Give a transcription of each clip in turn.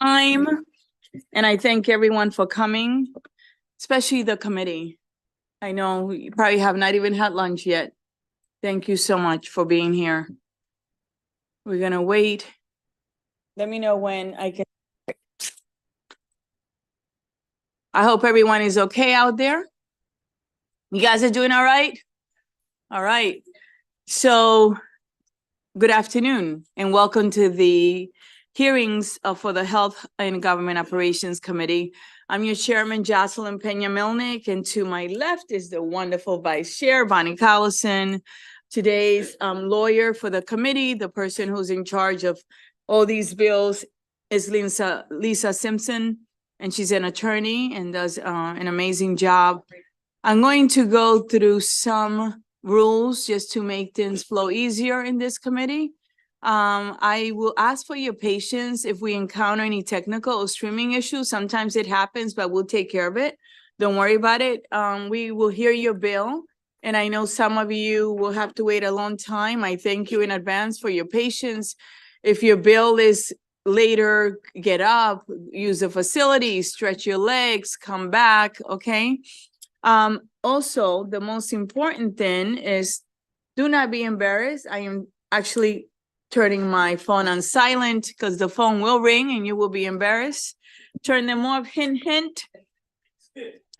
time, and I thank everyone for coming, especially the committee. I know you probably have not even had lunch yet. Thank you so much for being here. We're gonna wait. Let me know when I can. I hope everyone is okay out there. You guys are doing all right? All right. So good afternoon and welcome to the hearings for the Health and Government Operations Committee. I'm your chairman, Jocelyn Pena-Milnick, and to my left is the wonderful vice chair, Bonnie Collison. Today's lawyer for the committee, the person who's in charge of all these bills is Lisa Simpson, and she's an attorney and does an amazing job. I'm going to go through some rules just to make things flow easier in this committee. I will ask for your patience if we encounter any technical or streaming issues. Sometimes it happens, but we'll take care of it. Don't worry about it. We will hear your bill, and I know some of you will have to wait a long time. I thank you in advance for your patience. If your bill is later, get up, use the facility, stretch your legs, come back, okay? Also, the most important thing is do not be embarrassed. I am actually turning my phone on silent because the phone will ring and you will be embarrassed. Turn them off, hint, hint.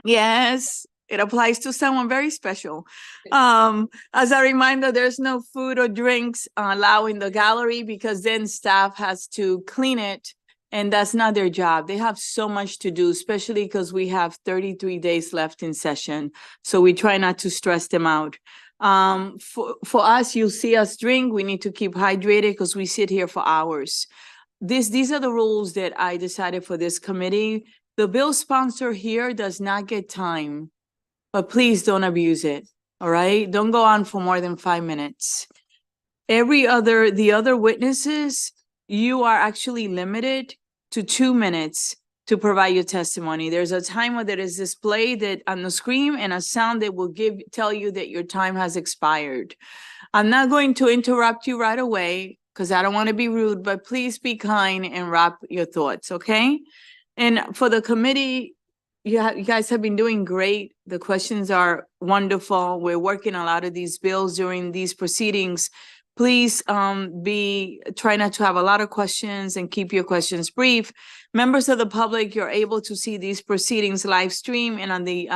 Yes, it applies to someone very special. As a reminder, there's no food or drinks allowed in the gallery because then staff has to clean it. And that's not their job. They have so much to do, especially because we have 33 days left in session. So we try not to stress them out. For us, you'll see us drink. We need to keep hydrated because we sit here for hours. These are the rules that I decided for this committee. The bill sponsor here does not get time, but please don't abuse it. All right? Don't go on for more than 5 minutes. The other witnesses, you are actually limited to 2 minutes to provide your testimony. There's a timer that is displayed that on the screen and a sound that will tell you that your time has expired. I'm not going to interrupt you right away because I don't want to be rude, but please be kind and wrap your thoughts, okay? And for the committee, you guys have been doing great. The questions are wonderful. We're working a lot of these bills during these proceedings. Please try not to have a lot of questions and keep your questions brief. Members of the public, you're able to see these proceedings live stream and on the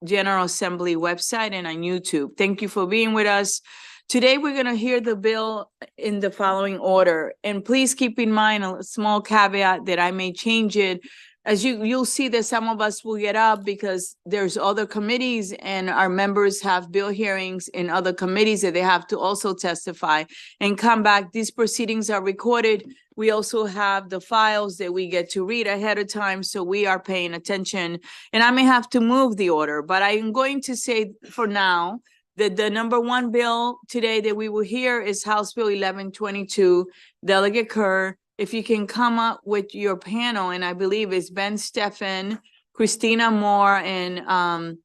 General Assembly website and on YouTube. Thank you for being with us. Today, we're going to hear the bill in the following order. And please keep in mind a small caveat that I may change it. As you'll see that some of us will get up because there's other committees and our members have bill hearings in other committees that they have to also testify and come back. These proceedings are recorded. We also have the files that we get to read ahead of time, so we are paying attention. And I may have to move the order, but I am going to say for now that the number one bill today that we will hear is House Bill 1122, Delegate Kerr. If you can come up with your panel, and I believe it's Ben Steffen, Christina Moore, and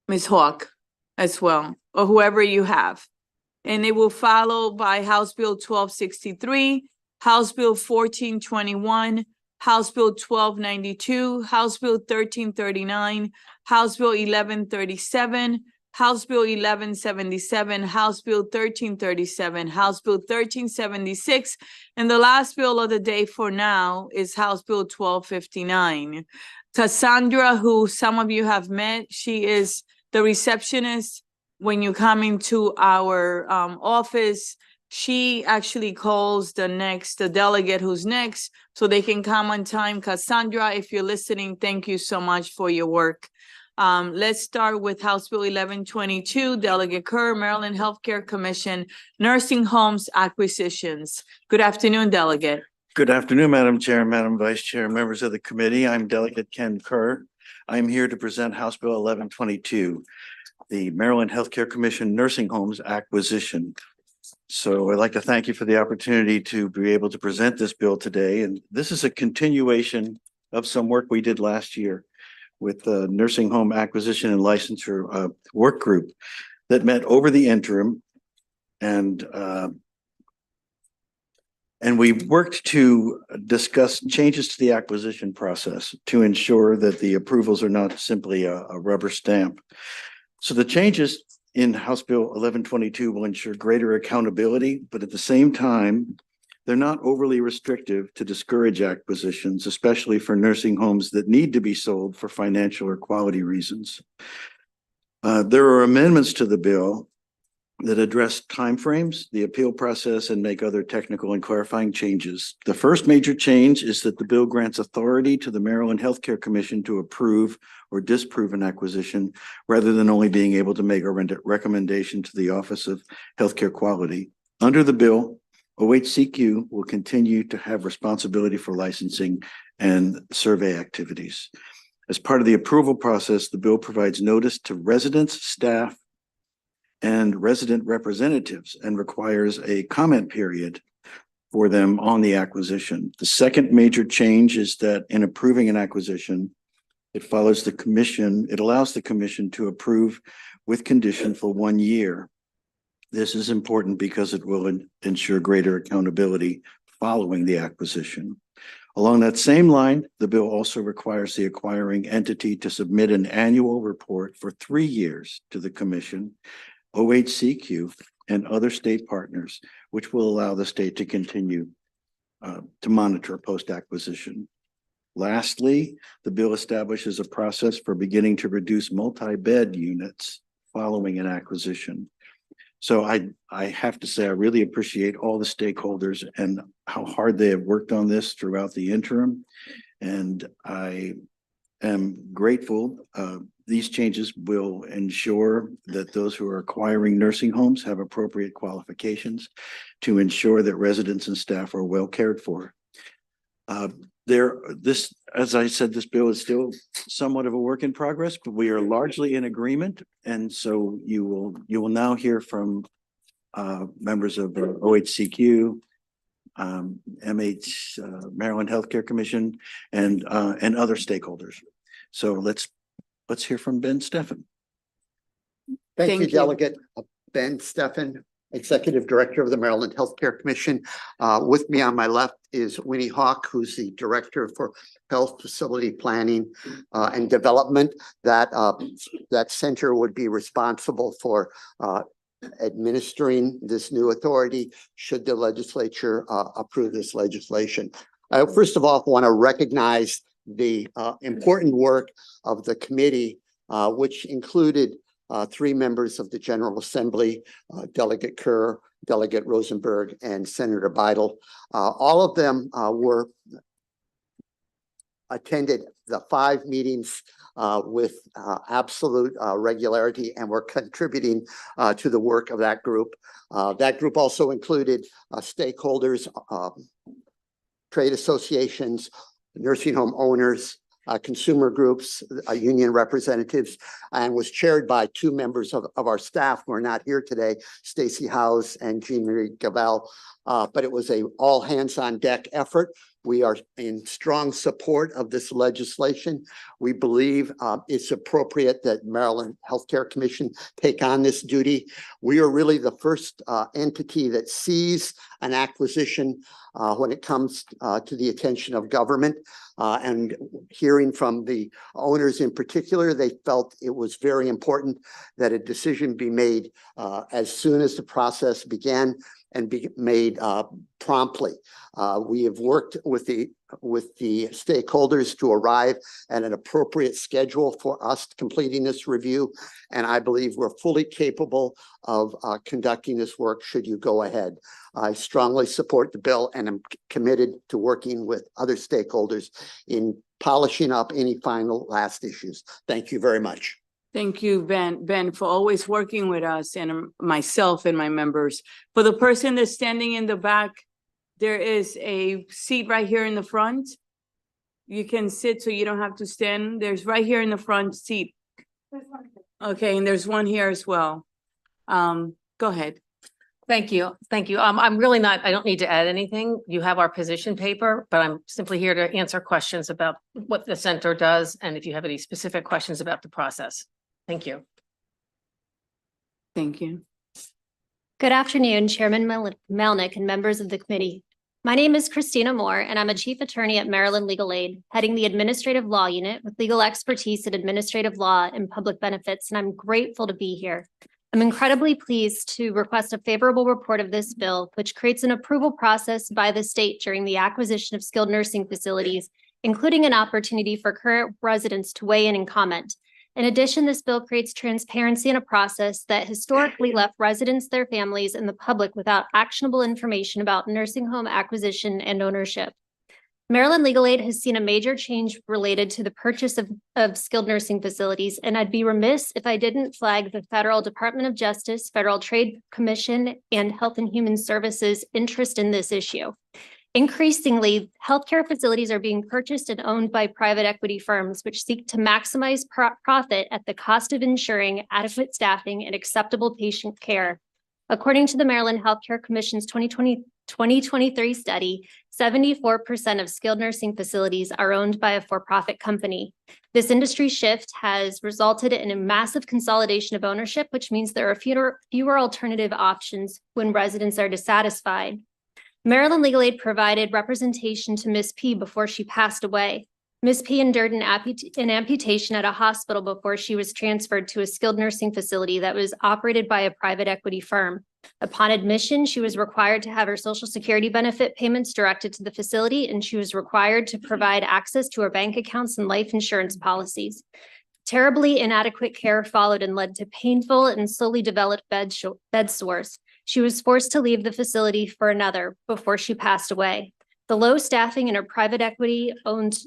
Ms. Hawk as well, or whoever you have. And it will follow by House Bill 1263, House Bill 1421, House Bill 1292, House Bill 1339, House Bill 1137, House Bill 1177, House Bill 1337, House Bill 1376, and the last bill of the day for now is House Bill 1259. Cassandra, who some of you have met, she is the receptionist when you come into our office. She actually calls the delegate who's next so they can come on time. Cassandra, if you're listening, thank you so much for your work. Let's start with House Bill 1122, Delegate Kerr, Maryland Healthcare Commission, Nursing Homes Acquisitions. Good afternoon, Delegate. Good afternoon, Madam Chair, Madam Vice Chair, members of the committee. I'm Delegate Ken Kerr. I'm here to present House Bill 1122, the Maryland Healthcare Commission Nursing Homes Acquisition. So I'd like to thank you for the opportunity to be able to present this bill today. And this is a continuation of some work we did last year with the Nursing Home Acquisition and Licensure Work Group that met over the interim and And we worked to discuss changes to the acquisition process to ensure that the approvals are not simply a rubber stamp. So the changes in House Bill 1122 will ensure greater accountability, but at the same time, they're not overly restrictive to discourage acquisitions, especially for nursing homes that need to be sold for financial or quality reasons. There are amendments to the bill that address timeframes, the appeal process, and make other technical and clarifying changes. The first major change is that the bill grants authority to the Maryland Healthcare Commission to approve or disapprove an acquisition, rather than only being able to make a recommendation to the Office of Healthcare Quality. Under the bill, OHCQ will continue to have responsibility for licensing and survey activities. As part of the approval process, the bill provides notice to residents, staff, and resident representatives and requires a comment period for them on the acquisition. The second major change is that in approving an acquisition, it allows the commission to approve with condition for 1 year. This is important because it will ensure greater accountability following the acquisition. Along that same line, the bill also requires the acquiring entity to submit an annual report for 3 years to the commission, OHCQ, and other state partners, which will allow the state to continue to monitor post-acquisition. Lastly, the bill establishes a process for beginning to reduce multi-bed units following an acquisition. So I have to say, I really appreciate all the stakeholders and how hard they have worked on this throughout the interim. And I am grateful. These changes will ensure that those who are acquiring nursing homes have appropriate qualifications to ensure that residents and staff are well cared for. As I said, this bill is still somewhat of a work in progress, but we are largely in agreement. And so you will now hear from members of the OHCQ, Maryland Healthcare Commission, and other stakeholders. So let's hear from Ben Steffen. Thank you, Delegate Ben Steffen, Executive Director of the Maryland Healthcare Commission. With me on my left is Winnie Hawk, who's the Director for Health Facility Planning and Development. That center would be responsible for administering this new authority should the legislature approve this legislation. I first of all want to recognize the important work of the committee, which included 3 members of the General Assembly, Delegate Kerr, Delegate Rosenberg, and Senator Beidel. All of them attended the 5 meetings with absolute regularity and were contributing to the work of that group. That group also included stakeholders, trade associations, nursing home owners, consumer groups, union representatives, and was chaired by 2 members of our staff who are not here today, Stacy Howes and Jean-Marie Gavel. But it was a all hands on deck effort. We are in strong support of this legislation. We believe it's appropriate that Maryland Healthcare Commission take on this duty. We are really the first entity that sees an acquisition when it comes to the attention of government. And hearing from the owners in particular, they felt it was very important that a decision be made as soon as the process began and be made promptly. We have worked with the stakeholders to arrive at an appropriate schedule for us completing this review. And I believe we're fully capable of conducting this work should you go ahead. I strongly support the bill and am committed to working with other stakeholders in polishing up any final last issues. Thank you very much. Thank you, Ben, for always working with us and myself and my members. For the person that's standing in the back, there is a seat right here in the front. You can sit so you don't have to stand. There's right here in the front seat. Okay, and there's one here as well. Go ahead. Thank you. Thank you. I'm really not, I don't need to add anything. You have our position paper, but I'm simply here to answer questions about what the center does and if you have any specific questions about the process. Thank you. Thank you. Good afternoon, Chairman Melnick and members of the committee. My name is Christina Moore, and I'm a chief attorney at Maryland Legal Aid, heading the administrative law unit with legal expertise in administrative law and public benefits, and I'm grateful to be here. I'm incredibly pleased to request a favorable report of this bill, which creates an approval process by the state during the acquisition of skilled nursing facilities, including an opportunity for current residents to weigh in and comment. In addition, this bill creates transparency in a process that historically left residents, their families, and the public without actionable information about nursing home acquisition and ownership. Maryland Legal Aid has seen a major change related to the purchase of skilled nursing facilities, and I'd be remiss if I didn't flag the Federal Department of Justice, Federal Trade Commission, and Health and Human Services interest in this issue. Increasingly, healthcare facilities are being purchased and owned by private equity firms, which seek to maximize profit at the cost of ensuring adequate staffing and acceptable patient care. According to the Maryland Healthcare Commission's 2023 study, 74% of skilled nursing facilities are owned by a for-profit company. This industry shift has resulted in a massive consolidation of ownership, which means there are fewer alternative options when residents are dissatisfied. Maryland Legal Aid provided representation to Ms. P before she passed away. Ms. P endured an amputation at a hospital before she was transferred to a skilled nursing facility that was operated by a private equity firm. Upon admission, she was required to have her Social Security benefit payments directed to the facility, and she was required to provide access to her bank accounts and life insurance policies. Terribly inadequate care followed and led to painful and slowly developed bed sores. She was forced to leave the facility for another before she passed away. The low staffing in her private equity-owned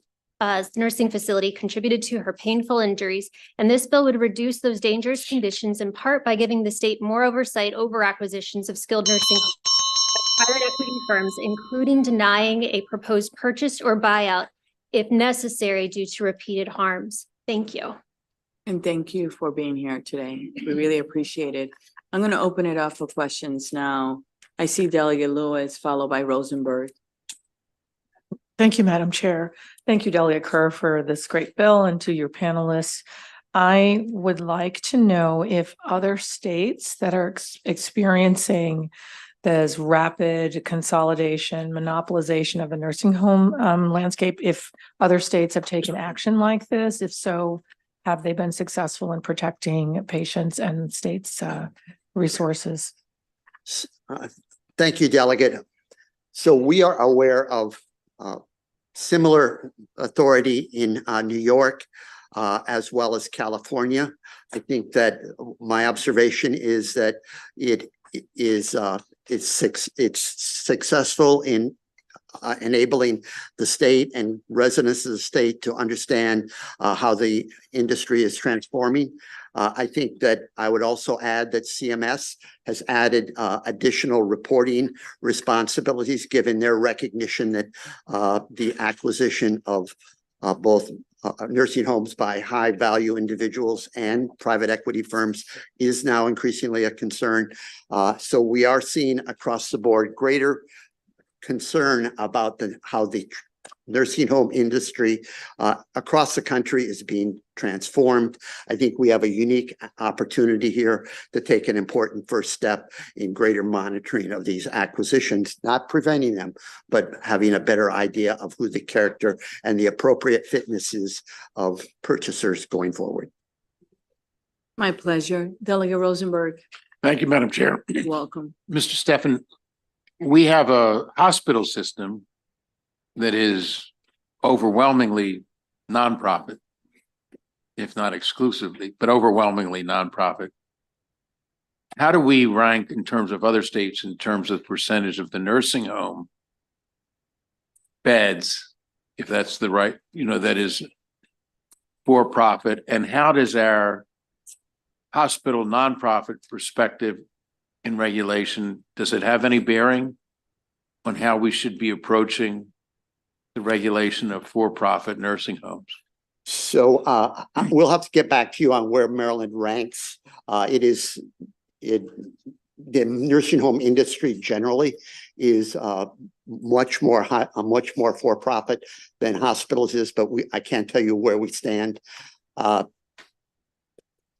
nursing facility contributed to her painful injuries, and this bill would reduce those dangerous conditions in part by giving the state more oversight over acquisitions of skilled nursing by private equity firms, including denying a proposed purchase or buyout if necessary due to repeated harms. Thank you. And thank you for being here today. We really appreciate it. I'm going to open it up for questions now. I see Delegate Lewis, followed by Rosenberg. Thank you, Madam Chair. Thank you, Delegate Kerr, for this great bill, and to your panelists. I would like to know if other states that are experiencing this rapid consolidation, monopolization of the nursing home landscape, if other states have taken action like this. If so, have they been successful in protecting patients and states' resources? Thank you, Delegate. So we are aware of similar authority in New York as well as California. I think that my observation is that it's successful in enabling the state and residents of the state to understand how the industry is transforming. I think that I would also add that CMS has added additional reporting responsibilities, given their recognition that the acquisition of both nursing homes by high value individuals and private equity firms is now increasingly a concern. So we are seeing across the board greater concern about how the nursing home industry across the country is being transformed. I think we have a unique opportunity here to take an important first step in greater monitoring of these acquisitions, not preventing them, but having a better idea of who the character and the appropriate fitness is of purchasers going forward. My pleasure. Delegate Rosenberg. Thank you, Madam Chair. Welcome. Mr. Steffen, we have a hospital system that is overwhelmingly nonprofit, if not exclusively, but overwhelmingly nonprofit. How do we rank in terms of other states in terms of percentage of the nursing home beds, if that's the right, that is for profit? And how does our hospital nonprofit perspective in regulation, does it have any bearing on how we should be approaching the regulation of for-profit nursing homes? So we'll have to get back to you on where Maryland ranks. The nursing home industry generally is much more for-profit than hospitals is, but I can't tell you where we stand.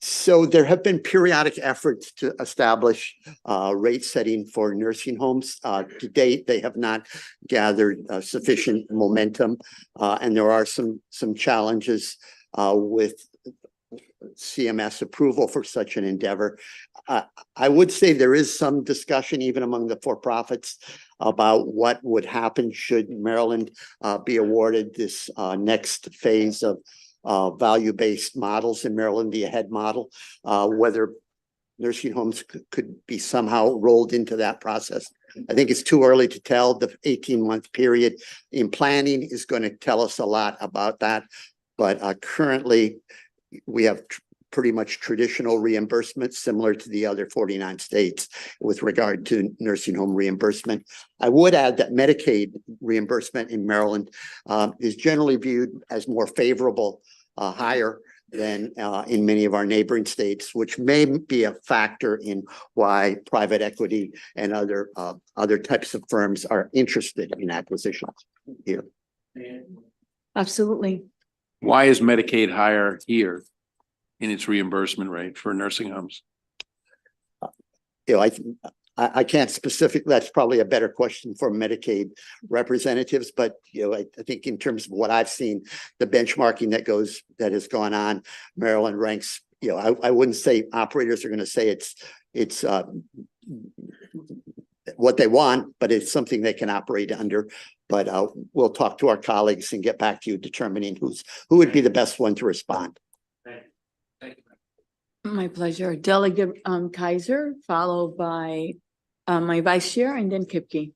So there have been periodic efforts to establish rate setting for nursing homes. To date, they have not gathered sufficient momentum, and there are some challenges with CMS approval for such an endeavor. I would say there is some discussion even among the for-profits about what would happen should Maryland be awarded this next phase of value-based models in Maryland, the AHEAD model, whether nursing homes could be somehow rolled into that process. I think it's too early to tell. The 18-month period in planning is going to tell us a lot about that. But currently, we have pretty much traditional reimbursement similar to the other 49 states with regard to nursing home reimbursement. I would add that Medicaid reimbursement in Maryland is generally viewed as more favorable, higher than in many of our neighboring states, which may be a factor in why private equity and other types of firms are interested in acquisitions here. Absolutely. Why is Medicaid higher here in its reimbursement rate for nursing homes? You know, I can't specifically, that's probably a better question for Medicaid representatives, but you know, I think in terms of what I've seen, the benchmarking that has gone on, Maryland ranks, you know, I wouldn't say operators are going to say it's what they want, but it's something they can operate under. But we'll talk to our colleagues and get back to you determining who would be the best one to respond. Thank you. My pleasure. Delegate Kaiser, followed by my vice chair and then Kipke.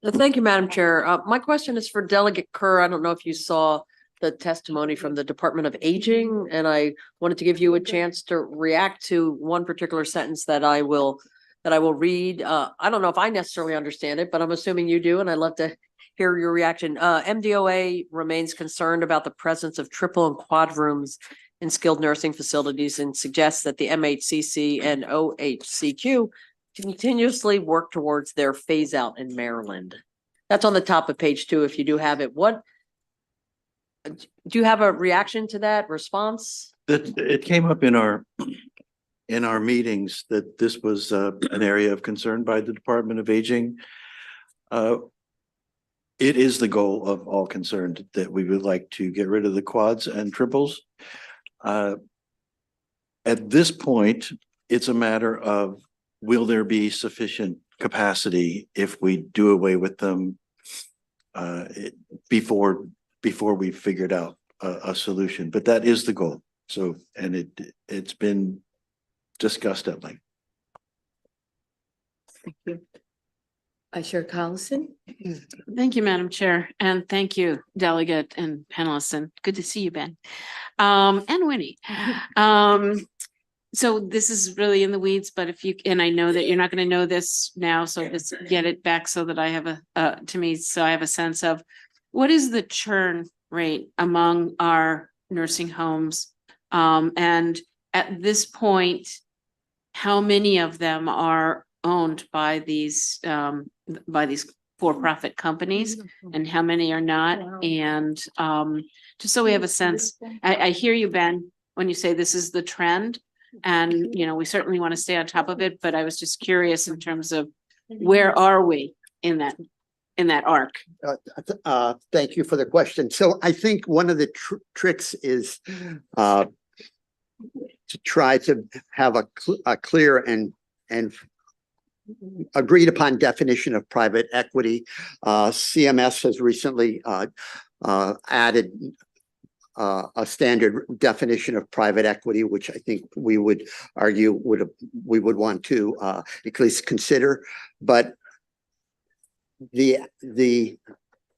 Thank you, Madam Chair. My question is for Delegate Kerr. I don't know if you saw the testimony from the Department of Aging, and I wanted to give you a chance to react to one particular sentence that I will read. I don't know if I necessarily understand it, but I'm assuming you do, and I'd love to hear your reaction. MDOA remains concerned about the presence of triple and quad rooms in skilled nursing facilities and suggests that the MHCC and OHCQ continuously work towards their phase out in Maryland. That's on the top of page 2 if you do have it. What do you have a reaction to that response? That it came up in our meetings that this was an area of concern by the Department of Aging. It is the goal of all concerned that we would like to get rid of the quads and triples. At this point, it's a matter of will there be sufficient capacity if we do away with them before we've figured out a solution. But that is the goal. So, and it's been discussed at length. Thank you. Chair Collison. Thank you, Madam Chair, and thank you, Delegate and panelists, and good to see you, Ben, and Winnie. So this is really in the weeds, but if you, and I know that you're not going to know this now, so just get it back so that I have so I have a sense of what is the churn rate among our nursing homes, and at this point, how many of them are owned by these for-profit companies and how many are not? And just so we have a sense, I hear you, Ben, when you say this is the trend, and you know, we certainly want to stay on top of it, but I was just curious in terms of where are we in that arc? Thank you for the question. So I think one of the tricks is to try to have a clear and agreed upon definition of private equity. CMS has recently added a standard definition of private equity, which I think we would argue we would want to at least consider. But the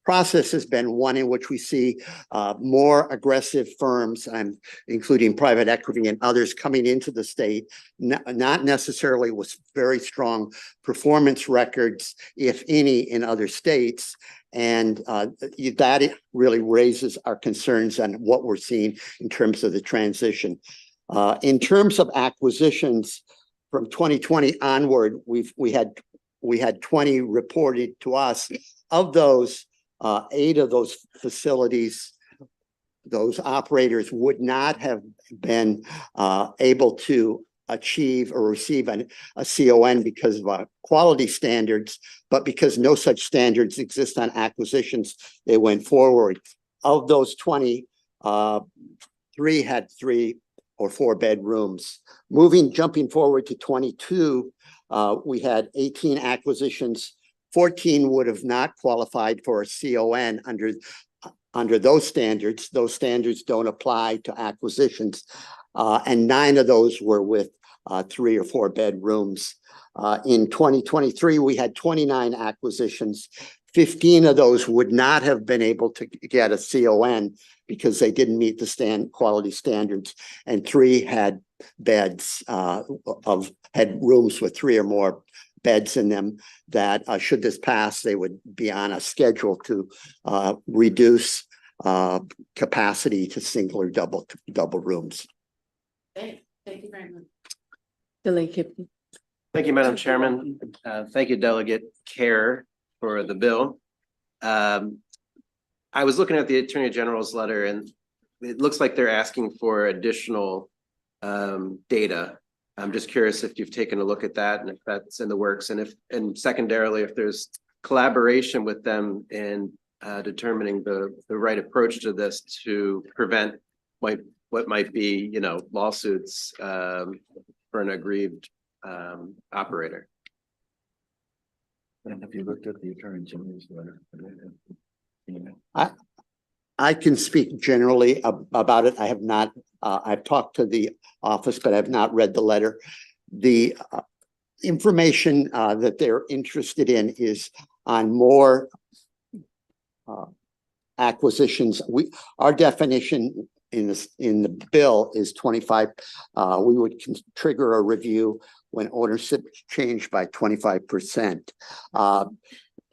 process has been one in which we see more aggressive firms, including private equity and others, coming into the state, not necessarily with very strong performance records, if any, in other states. And that really raises our concerns on what we're seeing in terms of the transition. In terms of acquisitions from 2020 onward, we had 20 reported to us. Of those, 8 of those facilities those operators would not have been able to achieve or receive a CON because of quality standards, but because no such standards exist on acquisitions, they went forward. Of those 20, 3 had 3 or 4 bedrooms. Jumping forward to 22, we had 18 acquisitions. 14 would have not qualified for a CON under those standards. Those standards don't apply to acquisitions. And 9 of those were with 3 or 4 bedrooms. In 2023, we had 29 acquisitions. 15 of those would not have been able to get a CON because they didn't meet the quality standards, and 3 had beds had rooms with 3 or more beds in them that should this pass, they would be on a schedule to reduce capacity to single or double rooms. Thank you very much. Thank you, Madam Chairman. Thank you, Delegate Kerr, for the bill. I was looking at the Attorney General's letter, and it looks like they're asking for additional data. I'm just curious if you've taken a look at that and if that's in the works, and secondarily, if there's collaboration with them in determining the right approach to this to prevent what might be, lawsuits for an aggrieved operator. And have you looked at the Attorney General's letter? I can speak generally about it. I have not, I've talked to the office, but I've not read the letter. The information that they're interested in is on more acquisitions. Our definition in the bill is 25. We would trigger a review when ownership changed by 25%. The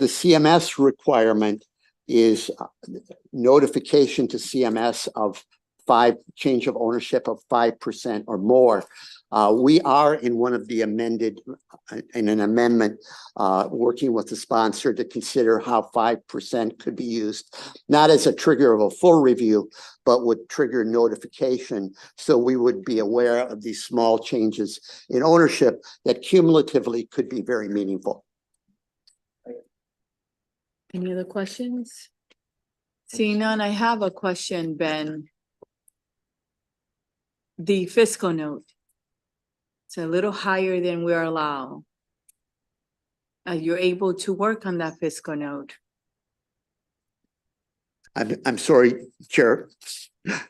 CMS requirement is notification to CMS of change of ownership of 5% or more. We are in one of the in an amendment, working with the sponsor to consider how 5% could be used, not as a trigger of a full review, but would trigger notification. So we would be aware of these small changes in ownership that cumulatively could be very meaningful. Any other questions? Seeing none, I have a question, Ben. The fiscal note. It's a little higher than we're allowed. You're able to work on that fiscal note. I'm sorry, Chair.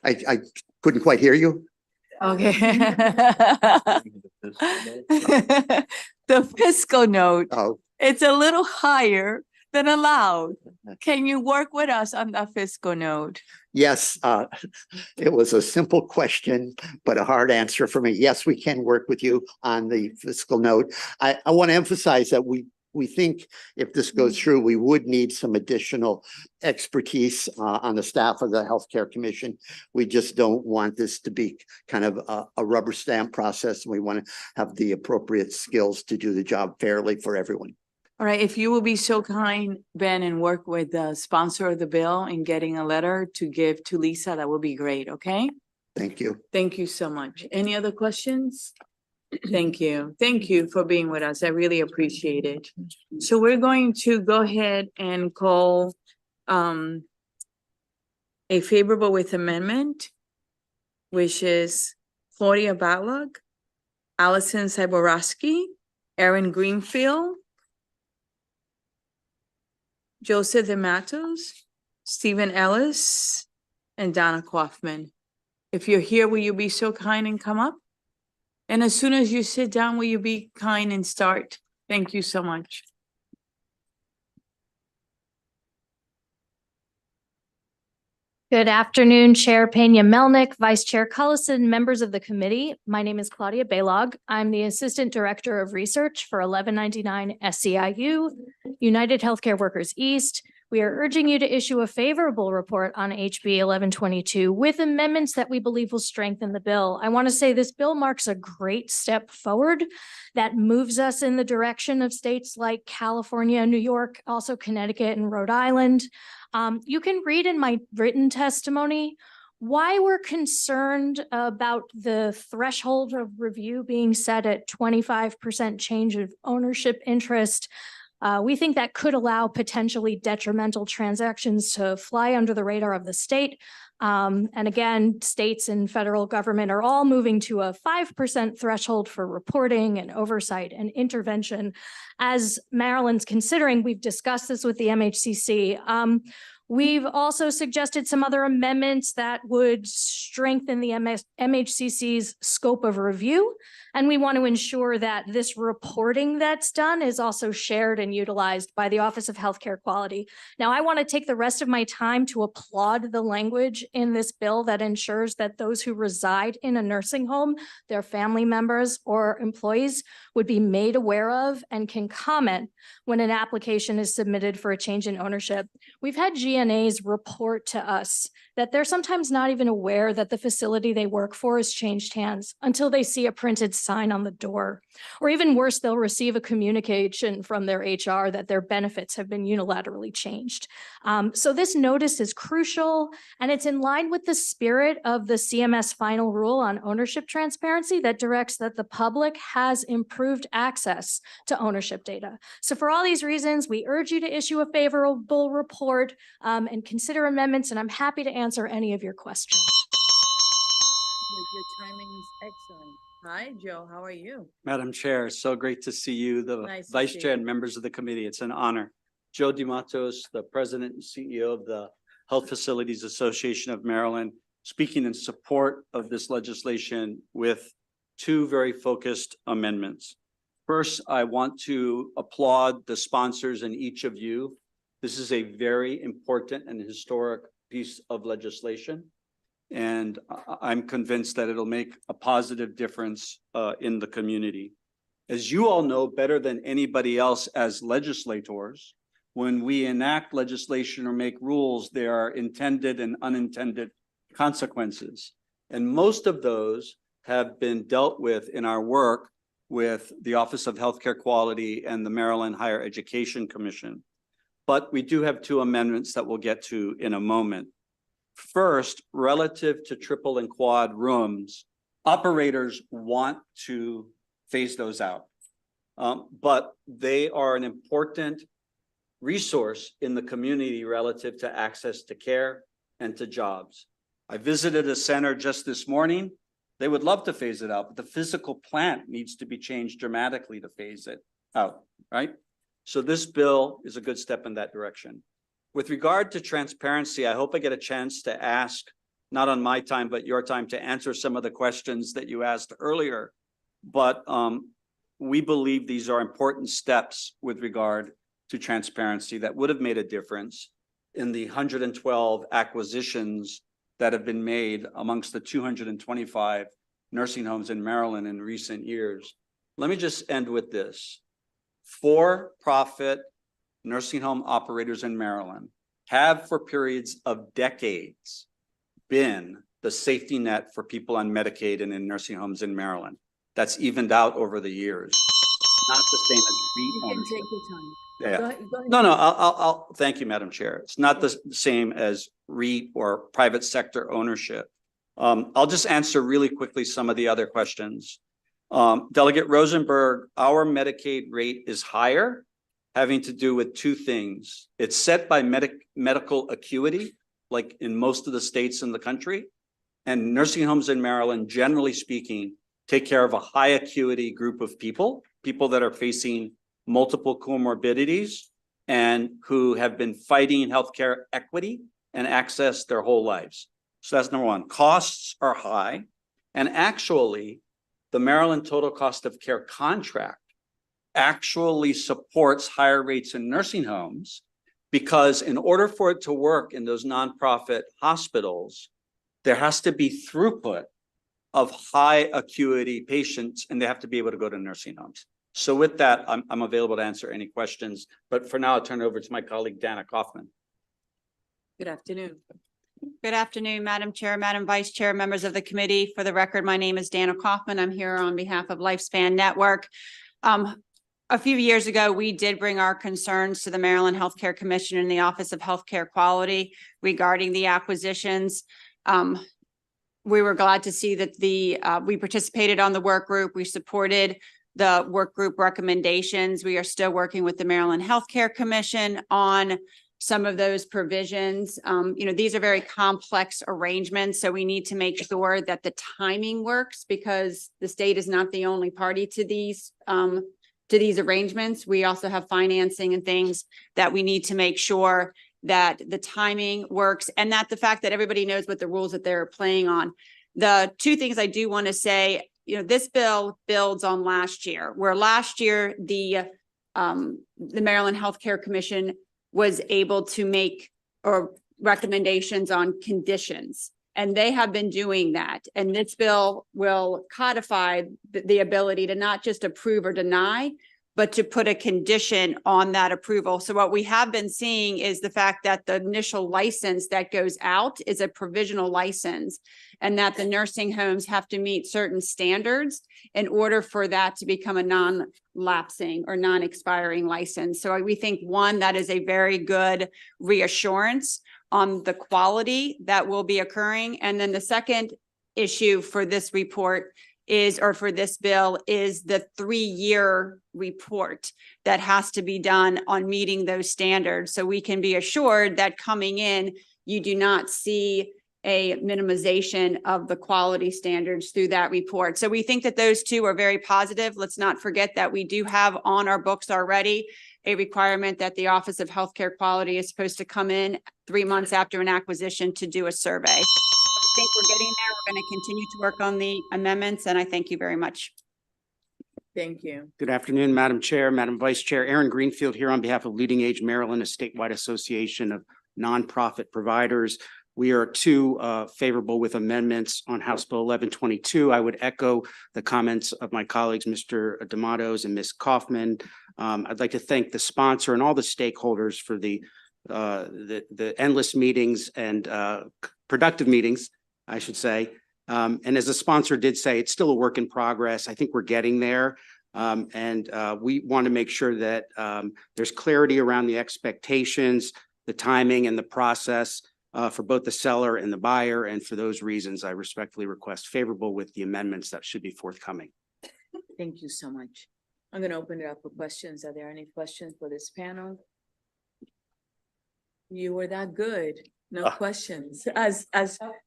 I couldn't quite hear you. Okay. The fiscal note, Oh, it's a little higher than allowed. Can you work with us on that fiscal note? yes, it was a simple question, but a hard answer for me. Yes, we can work with you on the fiscal note. I want to emphasize that we think if this goes through, we would need some additional expertise on the staff of the Healthcare Commission. We just don't want this to be kind of a rubber stamp process. We want to have the appropriate skills to do the job fairly for everyone. All right, if you will be so kind, Ben, and work with the sponsor of the bill in getting a letter to give to Lisa, that would be great, okay? Thank you. Thank you so much. Any other questions? Thank you. Thank you for being with us. I really appreciate it. So we're going to go ahead and call a favorable with amendment, which is Claudia Batlog, Allison Cyborowski, Aaron Greenfield, Joseph DeMatos, Stephen Ellis, and Donna Kaufman. If you're here, will you be so kind and come up? And as soon as you sit down, will you be kind and start? Thank you so much. Good afternoon, Chair Pena-Melnick, Vice Chair Cullison, members of the committee. My name is Claudia Baylog. I'm the Assistant Director of Research for 1199 SEIU, United Healthcare Workers East. We are urging you to issue a favorable report on HB 1122 with amendments that we believe will strengthen the bill. I want to say this bill marks a great step forward that moves us in the direction of states like California, New York, also Connecticut and Rhode Island. You can read in my written testimony why we're concerned about the threshold of review being set at 25% change of ownership interest. We think that could allow potentially detrimental transactions to fly under the radar of the state. And again, states and federal government are all moving to a 5% threshold for reporting and oversight and intervention. As Maryland's considering, we've discussed this with the MHCC. We've also suggested some other amendments that would strengthen the MHCC's scope of review. And we want to ensure that this reporting that's done is also shared and utilized by the Office of Healthcare Quality. Now, I want to take the rest of my time to applaud the language in this bill that ensures that those who reside in a nursing home, their family members or employees, would be made aware of and can comment when an application is submitted for a change in ownership. We've had GNAs report to us that they're sometimes not even aware that the facility they work for has changed hands until they see a printed sign on the door. Or even worse, they'll receive a communication from their HR that their benefits have been unilaterally changed. So this notice is crucial, and it's in line with the spirit of the CMS final rule on ownership transparency that directs that the public has improved access to ownership data. So for all these reasons, we urge you to issue a favorable report and consider amendments, and I'm happy to answer any of your questions. Your timing is excellent. Hi, Joe. How are you? Madam Chair, so great to see you, the Nice to Vice see Chair you. and members of the committee. It's an honor. Joe DiMatos, the President and CEO of the Health Facilities Association of Maryland, speaking in support of this legislation with two very focused amendments. First, I want to applaud the sponsors and each of you. This is a very important and historic piece of legislation. And I'm convinced that it'll make a positive difference in the community. As you all know better than anybody else as legislators, when we enact legislation or make rules, there are intended and unintended consequences. And most of those have been dealt with in our work with the Office of Healthcare Quality and the Maryland Higher Education Commission. But we do have two amendments that we'll get to in a moment. First, relative to triple and quad rooms, operators want to phase those out. But they are an important resource in the community relative to access to care and to jobs. I visited a center just this morning. They would love to phase it out, but the physical plant needs to be changed dramatically to phase it out, right? So this bill is a good step in that direction. With regard to transparency, I hope I get a chance to ask, not on my time, but your time, to answer some of the questions that you asked earlier. But we believe these are important steps with regard to transparency that would have made a difference in the 112 acquisitions that have been made amongst the 225 nursing homes in Maryland in recent years. Let me just end with this. For-profit nursing home operators in Maryland have for periods of decades been the safety net for people on Medicaid and in nursing homes in Maryland. That's evened out over the years. Not the same as REIT ownership. Take your time. Yeah. Go ahead, go ahead. No, I'll thank you, Madam Chair. It's not the same as REIT or private sector ownership. I'll just answer really quickly some of the other questions. Delegate Rosenberg, our Medicaid rate is higher, having to do with two things. It's set by medical acuity, like in most of the states in the country, and nursing homes in Maryland, generally speaking, take care of a high acuity group of people that are facing multiple comorbidities and who have been fighting healthcare equity and access their whole lives. So that's number one. Costs are high, and actually, the Maryland Total Cost of Care contract actually supports higher rates in nursing homes, because in order for it to work in those nonprofit hospitals, there has to be throughput of high acuity patients, and they have to be able to go to nursing homes. So with that, I'm available to answer any questions, but for now, I'll turn it over to my colleague, Dana Kaufman. Good afternoon. Good afternoon, Madam Chair, Madam Vice Chair, members of the committee. For the record, my name is Dana Kaufman. I'm here on behalf of Lifespan Network. A few years ago, we did bring our concerns to the Maryland Healthcare Commission and the Office of Healthcare Quality regarding the acquisitions. We were glad to see that we participated on the work group. We supported the work group recommendations. We are still working with the Maryland Healthcare Commission on some of those provisions. These are very complex arrangements, so we need to make sure that the timing works because the state is not the only party to these arrangements. We also have financing and things that we need to make sure that the timing works and that the fact that everybody knows what the rules that they're playing on. The two things I do want to say, this bill builds on last year, where last year the Maryland Healthcare Commission was able to make recommendations on conditions, and they have been doing that. And this bill will codify the ability to not just approve or deny, but to put a condition on that approval. So what we have been seeing is the fact that the initial license that goes out is a provisional license, and that the nursing homes have to meet certain standards in order for that to become a non-lapsing or non-expiring license. So we think, one, that is a very good reassurance on the quality that will be occurring. And then the second issue for this report for this bill is the 3-year report that has to be done on meeting those standards. So we can be assured that coming in, you do not see a minimization of the quality standards through that report. So we think that those two are very positive. Let's not forget that we do have on our books already a requirement that the Office of Healthcare Quality is supposed to come in 3 months after an acquisition to do a survey. I think we're getting there. We're going to continue to work on the amendments, and I thank you very much. Thank you. Good afternoon, Madam Chair, Madam Vice Chair. Aaron Greenfield here on behalf of Leading Age Maryland, a statewide association of nonprofit providers. We are favorable with amendments on House Bill 1122. I would echo the comments of my colleagues, Mr. D'Amatos and Ms. Kaufman. I'd like to thank the sponsor and all the stakeholders for the endless meetings and productive meetings, I should say. And as the sponsor did say, it's still a work in progress. I think we're getting there. And we want to make sure that there's clarity around the expectations, the timing and the process for both the seller and the buyer. And for those reasons, I respectfully request favorable with the amendments that should be forthcoming. Thank you so much. I'm going to open it up for questions. Are there any questions for this panel? You were that good. No questions. As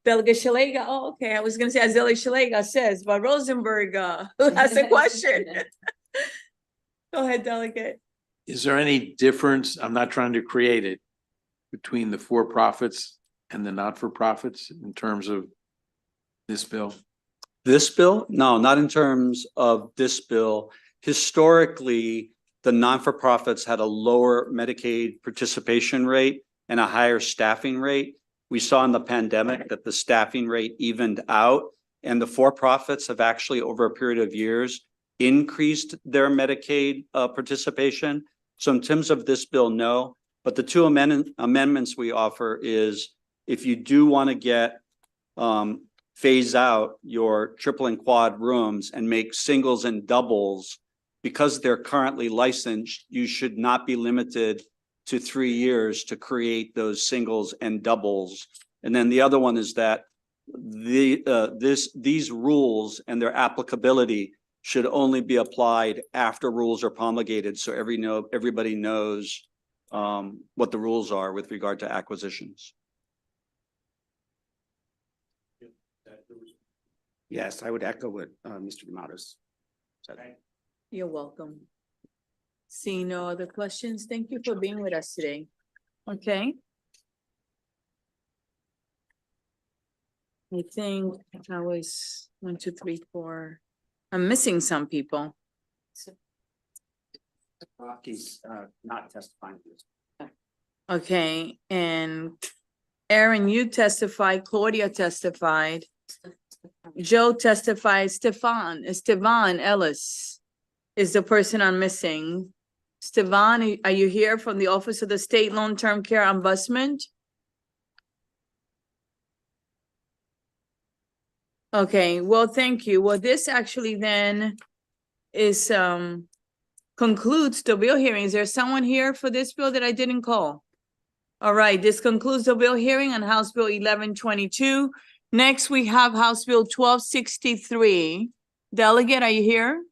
Delegate Shalega, okay, I was going to say as Delegate Shalega says, but Rosenberg has a question. Go ahead, Delegate. Is there any difference? I'm not trying to create it between the for-profits and the not-for-profits in terms of this bill? This bill? No, not in terms of this bill. Historically, the non-for-profits had a lower Medicaid participation rate and a higher staffing rate. We saw in the pandemic that the staffing rate evened out, and the for-profits have actually, over a period of years, increased their Medicaid participation. So in terms of this bill, no. But the two amendments we offer is if you do want to get phase out your triple and quad rooms and make singles and doubles, because they're currently licensed, you should not be limited to 3 years to create those singles and doubles. And then the other one is that these rules and their applicability should only be applied after rules are promulgated, so everybody knows what the rules are with regard to acquisitions. Yes, I would echo what Mr. D'Amatos said. You're welcome. Seeing no other questions, thank you for being with us today. Okay. I think I was 1, 2, 3, 4. I'm missing some people. He's not testifying. Okay, and Aaron, you testified, Claudia testified, Joe testified, Stefan Ellis is the person I'm missing. Stefan, are you here from the Office of the State Long-Term Care Ombudsman? Okay, well, thank you. Well, this actually then is concludes the bill hearing. Is there someone here for this bill that I didn't call? All right, this concludes the bill hearing on House Bill 1122. Next, we have House Bill 1263. Delegate, are you here?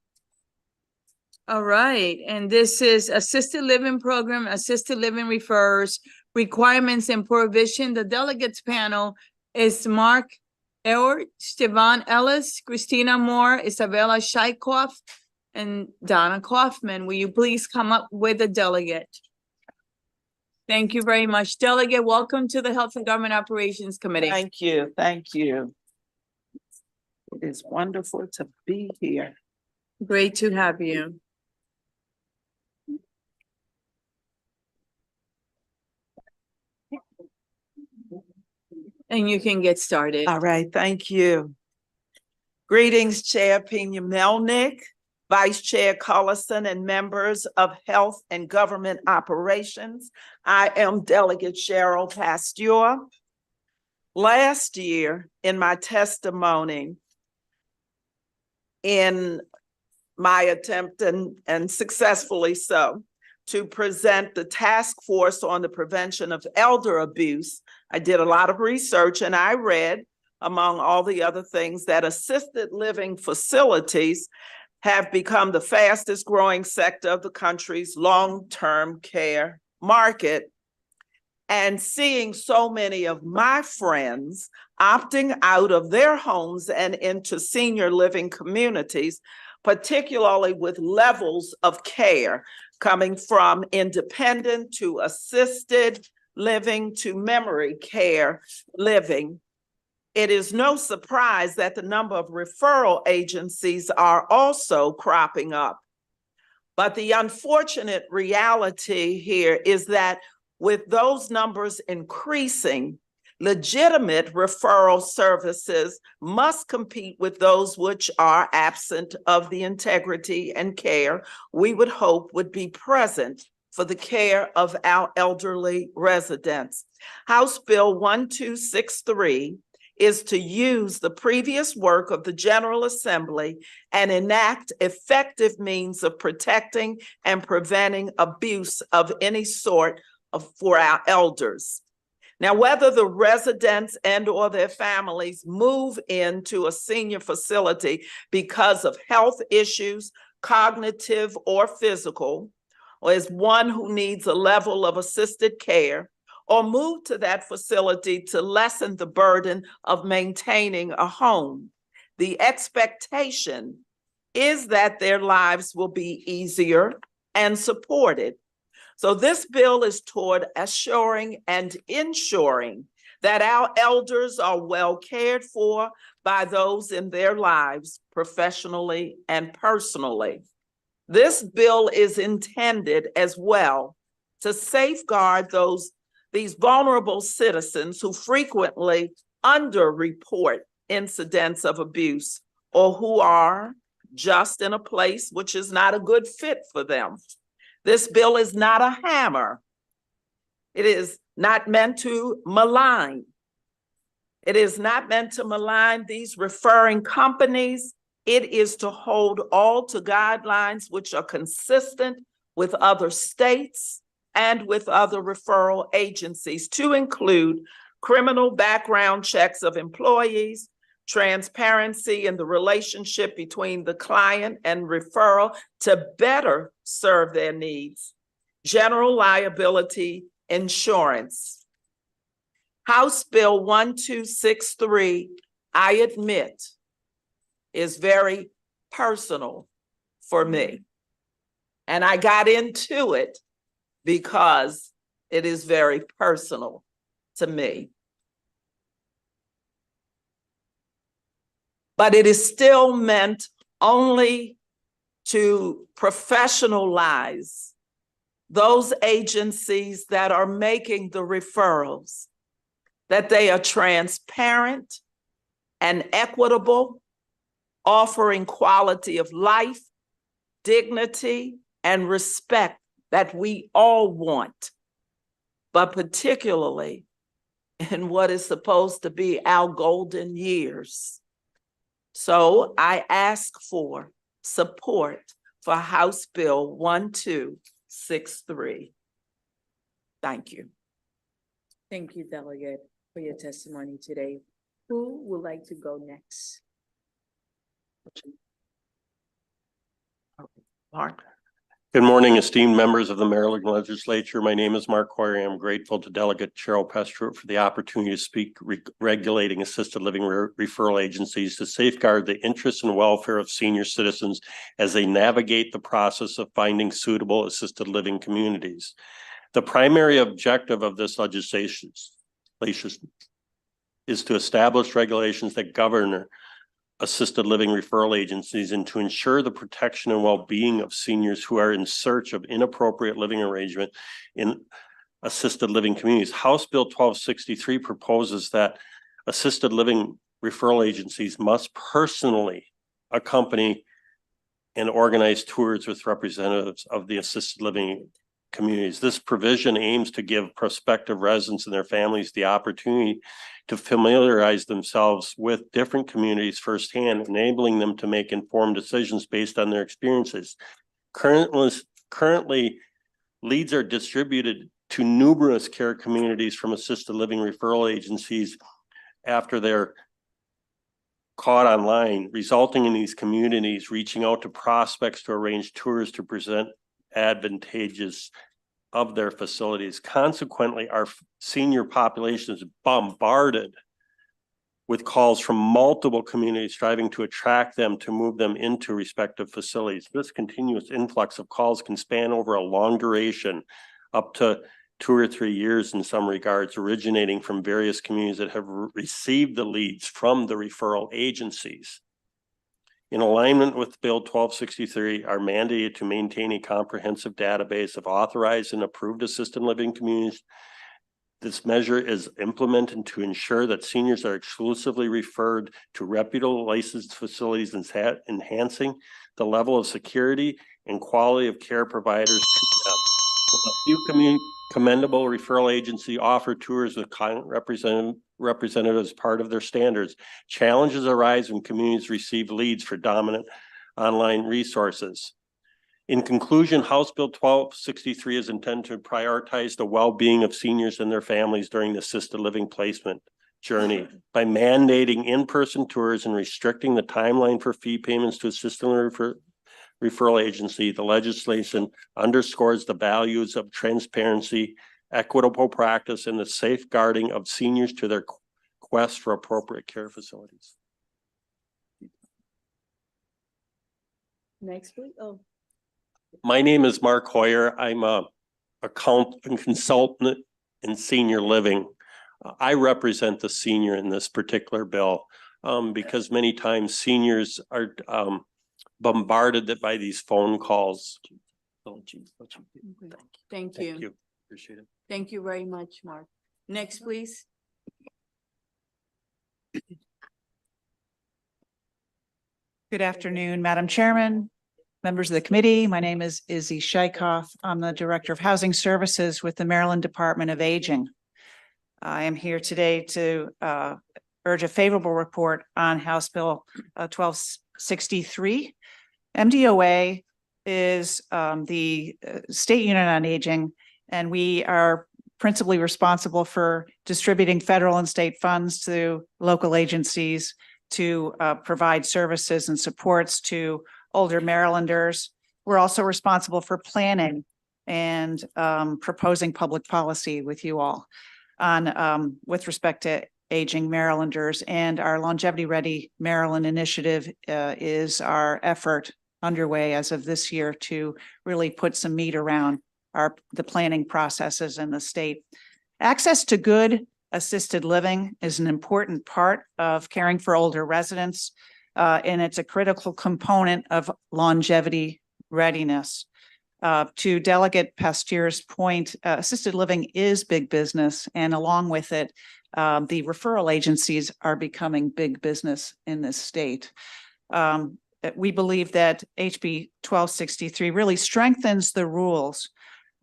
All right, and this is assisted living program, assisted living refers, requirements and prohibition. The delegates panel is Mark Ewert, Stevan Ellis, Christina Moore, Isabella Shaikoff, and Donna Kaufman. Will you please come up with a delegate? Thank you very much. Delegate, welcome to the Health and Government Operations Committee. Thank you, thank you. It is wonderful to be here. Great to have you. And you can get started. All right, thank you. Greetings, Chair Pena Melnick, Vice Chair Collison, and members of Health and Government Operations. I am Delegate Cheryl Pasteur. Last year, in my testimony, in my attempt, and successfully so, to present the task force on the prevention of elder abuse, I did a lot of research and I read, among all the other things, that assisted living facilities have become the fastest growing sector of the country's long-term care market. And seeing so many of my friends opting out of their homes and into senior living communities, particularly with levels of care coming from independent to assisted living to memory care living, it is no surprise that the number of referral agencies are also cropping up. But the unfortunate reality here is that with those numbers increasing, legitimate referral services must compete with those which are absent of the integrity and care we would hope would be present for the care of our elderly residents. House Bill 1263 is to use the previous work of the General Assembly and enact effective means of protecting and preventing abuse of any sort for our elders. Now, whether the residents and or their families move into a senior facility because of health issues, cognitive or physical, or is one who needs a level of assisted care, or move to that facility to lessen the burden of maintaining a home, the expectation is that their lives will be easier and supported. So this bill is toward assuring and ensuring that our elders are well cared for by those in their lives, professionally and personally. This bill is intended as well to safeguard these vulnerable citizens who frequently underreport incidents of abuse or who are just in a place which is not a good fit for them. This bill is not a hammer. It is not meant to malign. It is not meant to malign these referring companies. It is to hold all to guidelines which are consistent with other states and with other referral agencies, to include criminal background checks of employees, transparency in the relationship between the client and referral to better serve their needs, general liability insurance. House Bill 1263, I admit, is very personal for me. And I got into it because it is very personal to me. But it is still meant only to professionalize those agencies that are making the referrals, that they are transparent and equitable, offering quality of life, dignity, and respect that we all want, but particularly in what is supposed to be our golden years. So I ask for support for House Bill 1263. Thank you. Thank you, Delegate, for your testimony today. Who would like to go next? Mark. Good morning, esteemed members of the Maryland Legislature. My name is Mark Hoyer. I'm grateful to Delegate Cheryl Pestro for the opportunity to speak regulating assisted living referral agencies to safeguard the interests and welfare of senior citizens as they navigate the process of finding suitable assisted living communities. The primary objective of this legislation is to establish regulations that govern assisted living referral agencies and to ensure the protection and well-being of seniors who are in search of inappropriate living arrangement in assisted living communities. House Bill 1263 proposes that assisted living referral agencies must personally accompany and organize tours with representatives of the assisted living communities. This provision aims to give prospective residents and their families the opportunity to familiarize themselves with different communities firsthand, enabling them to make informed decisions based on their experiences. Currently, leads are distributed to numerous care communities from assisted living referral agencies after they're caught online, resulting in these communities reaching out to prospects to arrange tours to present advantages of their facilities. Consequently, our senior population is bombarded with calls from multiple communities striving to attract them to move them into respective facilities. This continuous influx of calls can span over a long duration, up to 2 or 3 years in some regards, originating from various communities that have received the leads from the referral agencies. In alignment with Bill 1263, are mandated to maintain a comprehensive database of authorized and approved assisted living communities. This measure is implemented to ensure that seniors are exclusively referred to reputable licensed facilities, enhancing the level of security and quality of care providers to them. A few commendable referral agency offer tours with client representatives part of their standards. Challenges arise when communities receive leads for dominant online resources. In conclusion, House Bill 1263 is intended to prioritize the well-being of seniors and their families during the assisted living placement journey by mandating in-person tours and restricting the timeline for fee payments to assisted referral agency. The legislation underscores the values of transparency, equitable practice, and the safeguarding of seniors to their quest for appropriate care facilities. Next, please. Oh, My name is Mark Hoyer. I'm a consultant in senior living. I represent the senior in this particular bill because many times seniors are bombarded by these phone calls. Thank you. Appreciate it. Thank you very much, Mark. Next, please. Good afternoon, Madam Chairman, members of the committee. My name is Izzy Shaikoff. I'm the Director of Housing Services with the Maryland Department of Aging. I am here today to urge a favorable report on House Bill 1263. MDOA is the state unit on aging, and we are principally responsible for distributing federal and state funds to local agencies to provide services and supports to older Marylanders. We're also responsible for planning and proposing public policy with you all on with respect to aging Marylanders, and our Longevity Ready Maryland initiative is our effort underway as of this year to really put some meat around the planning processes in the state. Access to good assisted living is an important part of caring for older residents, and it's a critical component of longevity readiness. To Delegate Pastier's point, assisted living is big business, and along with it, the referral agencies are becoming big business in this state. We believe that HB 1263 really strengthens the rules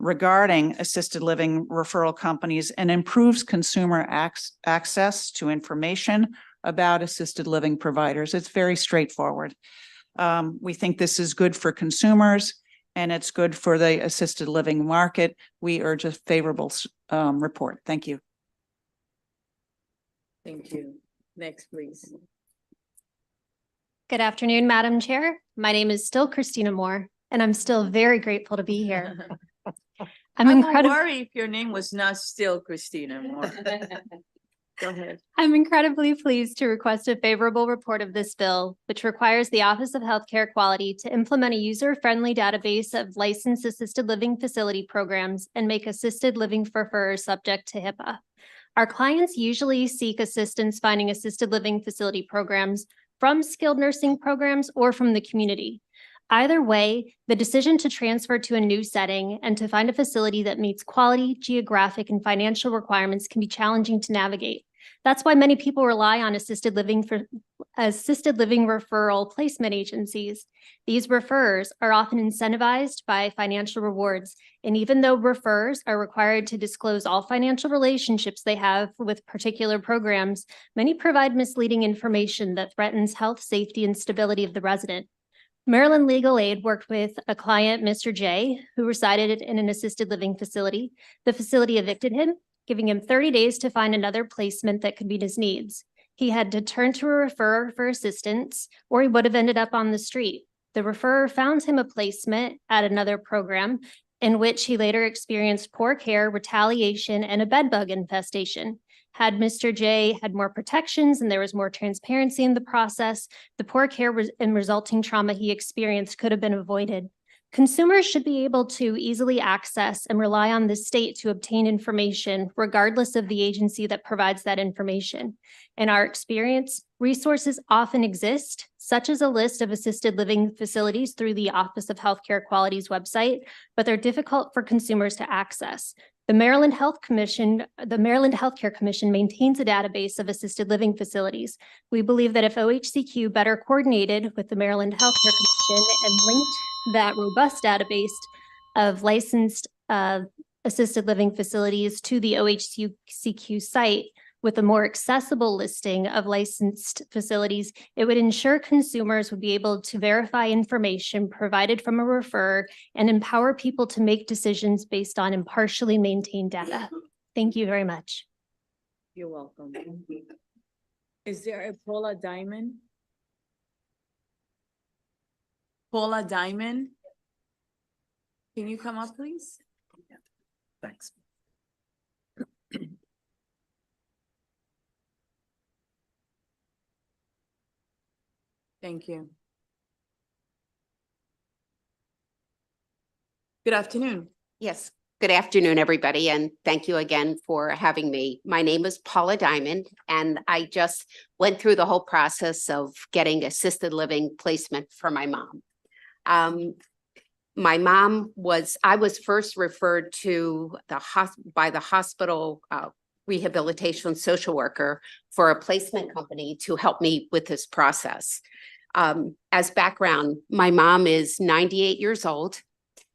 regarding assisted living referral companies and improves consumer access to information about assisted living providers. It's very straightforward. We think this is good for consumers and it's good for the assisted living market. We urge a favorable report. Thank you. thank you. Next, please. Good afternoon, Madam Chair. My name is still Christina Moore, and I'm still very grateful to be here. I'm I would incredibly worry if your name was not still Christina Moore. Go ahead. I'm incredibly pleased to request a favorable report of this bill, which requires the Office of Healthcare Quality to implement a user-friendly database of licensed assisted living facility programs and make assisted living referrals subject to HIPAA. Our clients usually seek assistance finding assisted living facility programs from skilled nursing programs or from the community. Either way, the decision to transfer to a new setting and to find a facility that meets quality, geographic, and financial requirements can be challenging to navigate. That's why many people rely on assisted living referral placement agencies. These referrers are often incentivized by financial rewards. And even though referrers are required to disclose all financial relationships they have with particular programs, many provide misleading information that threatens health, safety, and stability of the resident. Maryland Legal Aid worked with a client, Mr. J, who resided in an assisted living facility. The facility evicted him, giving him 30 days to find another placement that could meet his needs. He had to turn to a referrer for assistance, or he would have ended up on the street. The referrer found him a placement at another program in which he later experienced poor care, retaliation, and a bedbug infestation. Had Mr. J had more protections and there was more transparency in the process, the poor care and resulting trauma he experienced could have been avoided. Consumers should be able to easily access and rely on the state to obtain information, regardless of the agency that provides that information. In our experience, resources often exist, such as a list of assisted living facilities through the Office of Healthcare Quality's website, but they're difficult for consumers to access. The Maryland Healthcare Commission maintains a database of assisted living facilities. We believe that if OHCQ better coordinated with the Maryland Healthcare Commission and linked that robust database of licensed assisted living facilities to the OHCQ site with a more accessible listing of licensed facilities, it would ensure consumers would be able to verify information provided from a referrer and empower people to make decisions based on impartially maintained data. Thank you very much. You're welcome. Is there a Paula Diamond? Paula Diamond? Can you come up, please? Thanks. Thank you. Good afternoon. Yes, good afternoon, everybody, and thank you again for having me. My name is Paula Diamond, and I just went through the whole process of getting assisted living placement for my mom. My mom I was first referred to by the hospital rehabilitation social worker for a placement company to help me with this process. As background, my mom is 98 years old.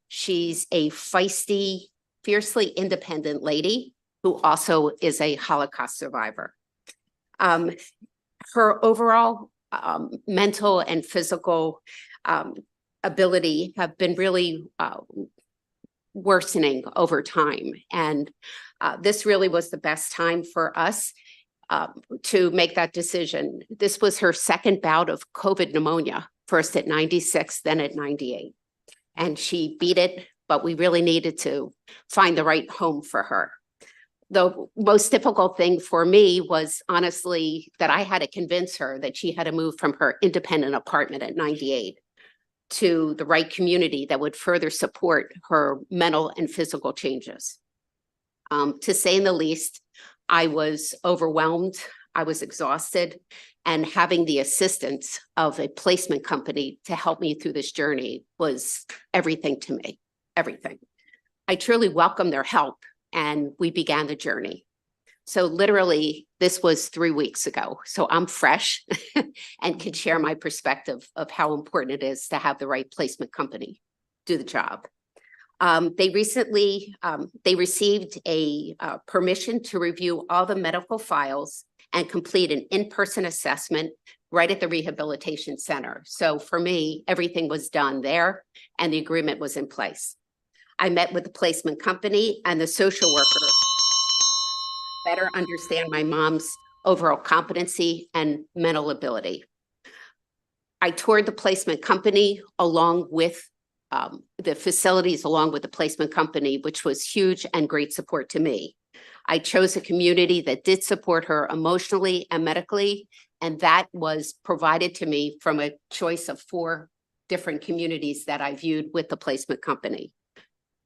She's a feisty, fiercely independent lady who also is a Holocaust survivor. Her overall mental and physical ability have been really worsening over time. And this really was the best time for us to make that decision. This was her second bout of COVID pneumonia, first at 96, then at 98. And she beat it, but we really needed to find the right home for her. The most difficult thing for me was honestly that I had to convince her that she had to move from her independent apartment at 98 to the right community that would further support her mental and physical changes. To say the least, I was overwhelmed, I was exhausted, and having the assistance of a placement company to help me through this journey was everything to me, everything. I truly welcomed their help, and we began the journey. So literally, this was 3 weeks ago. So I'm fresh and can share my perspective of how important it is to have the right placement company do the job. They recently, they received a permission to review all the medical files and complete an in-person assessment right at the rehabilitation center. So for me, everything was done there and the agreement was in place. I met with the placement company and the social worker better understand my mom's overall competency, and mental ability. I toured the placement company along with the facilities, along with the placement company, which was huge and great support to me. I chose a community that did support her emotionally and medically, and that was provided to me from a choice of 4 different communities that I viewed with the placement company.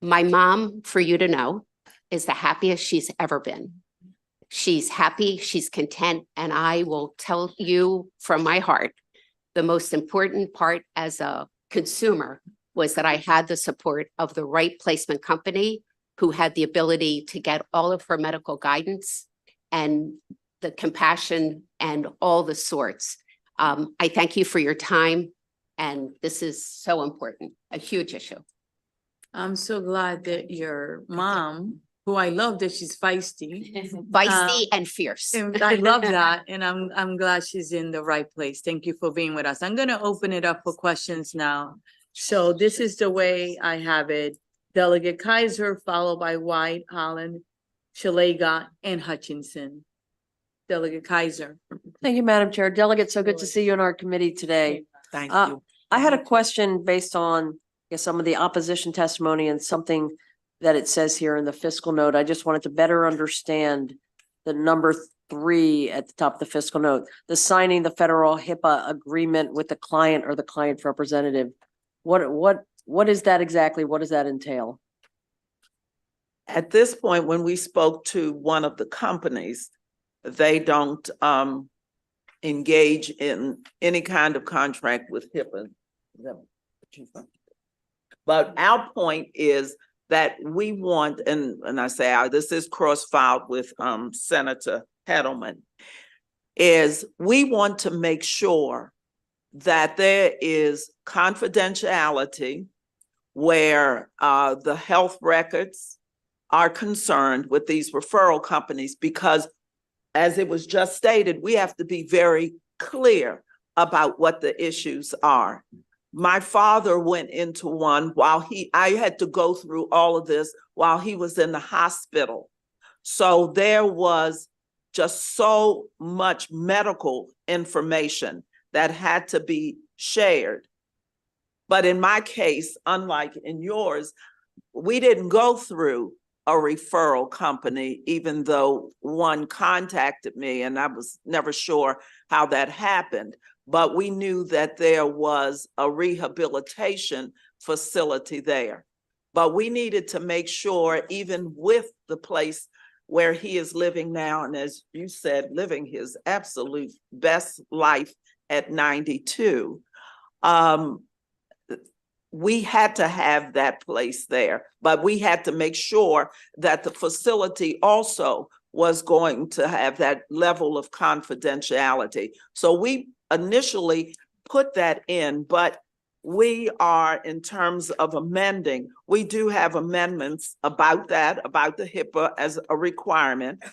My mom, for you to know, is the happiest she's ever been. She's happy, she's content, and I will tell you from my heart, the most important part as a consumer was that I had the support of the right placement company who had the ability to get all of her medical guidance and the compassion and all the sorts. I thank you for your time, and this is so important, a huge issue. I'm so glad that your mom, who I love that she's feisty. Feisty and fierce. And I love that, and I'm glad she's in the right place. Thank you for being with us. I'm gonna open it up for questions now. So this is the way I have it. Delegate Kaiser, followed by White, Holland, Shalega, and Hutchinson. Delegate Kaiser. Thank you, Madam Chair. Delegate, so good to see you in our committee today. Thank you. I had a question based on, I guess, some of the opposition testimony and something that it says here in the fiscal note. I just wanted to better understand the number 3 at the top of the fiscal note, the signing the federal HIPAA agreement with the client or the client representative. What is that exactly? What does that entail? At this point, when we spoke to one of the companies, they don't engage in any kind of contract with HIPAA. But our point is that we want, and I say this is cross-filed with Senator Hedelman, is we want to make sure that there is confidentiality where the health records are concerned with these referral companies, because as it was just stated, we have to be very clear about what the issues are. My father went into one while I had to go through all of this while he was in the hospital. So there was just so much medical information that had to be shared. But in my case, unlike in yours, we didn't go through a referral company, even though one contacted me, and I was never sure how that happened. But we knew that there was a rehabilitation facility there. But we needed to make sure, even with the place where he is living now, and as you said, living his absolute best life at 92, we had to have that place there, but we had to make sure that the facility also was going to have that level of confidentiality. So we initially put that in, but we are, in terms of amending, we do have amendments about that, about the HIPAA as a requirement,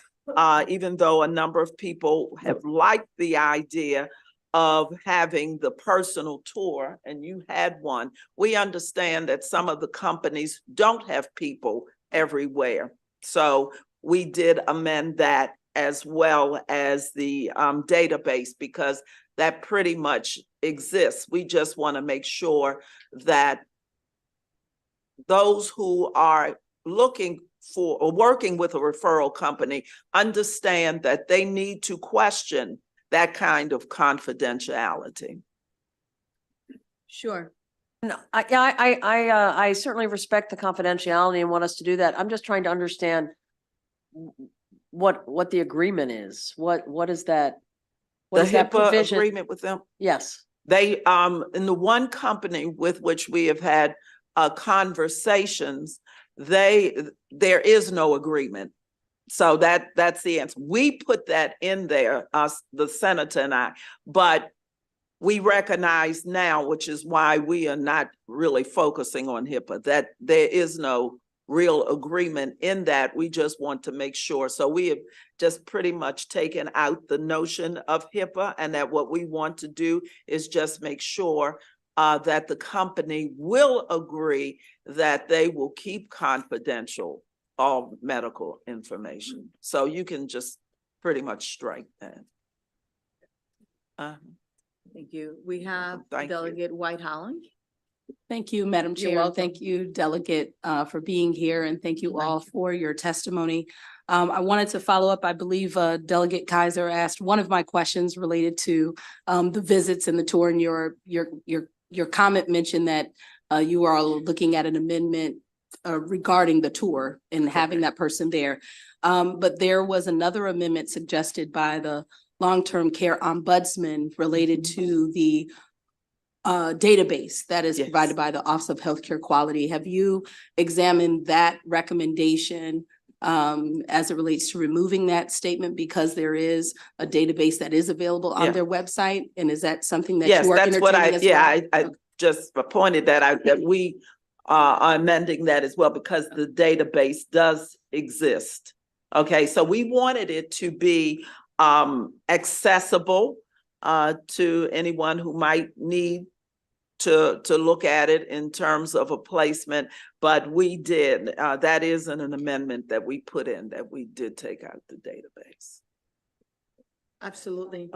even though a number of people have liked the idea of having the personal tour, and you had one. We understand that some of the companies don't have people everywhere. So we did amend that, as well as the database, because that pretty much exists. We just want to make sure that those who are looking for or working with a referral company understand that they need to question that kind of confidentiality. Sure. No, I certainly respect the confidentiality and want us to do that. I'm just trying to understand what the agreement is. What is that? What The is that HIPAA provision? agreement with them? Yes. They, in the one company with which we have had conversations, there is no agreement. So that's the answer. We put that in there, the senator and I, but we recognize now, which is why we are not really focusing on HIPAA, that there is no real agreement in that. We just want to make sure. So we have just pretty much taken out the notion of HIPAA, and that what we want to do is just make sure that the company will agree that they will keep confidential all medical information. So you can just pretty much strike that. Thank you. We have Thank you. Delegate White Holland. Thank you, Madam You're Chair. welcome. Thank you, Delegate, for being here, and thank you all for your testimony. I wanted to follow up. I believe Delegate Kaiser asked one of my questions related to the visits and the tour, and your comment mentioned that you are looking at an amendment regarding the tour and having that person there. But there was another amendment suggested by the long-term care ombudsman related to the database that is provided by the Office of Healthcare Quality. Have you examined that recommendation as it relates to removing that statement because there is a database that is available on their website? And is that something that you are Yes, that's what entertaining as well? I just pointed that out, that we are amending that as well because the database does exist. Okay, so we wanted it to be accessible to anyone who might need to look at it in terms of a placement, but we did. That is an amendment that we put in, that we did take out the database. Absolutely.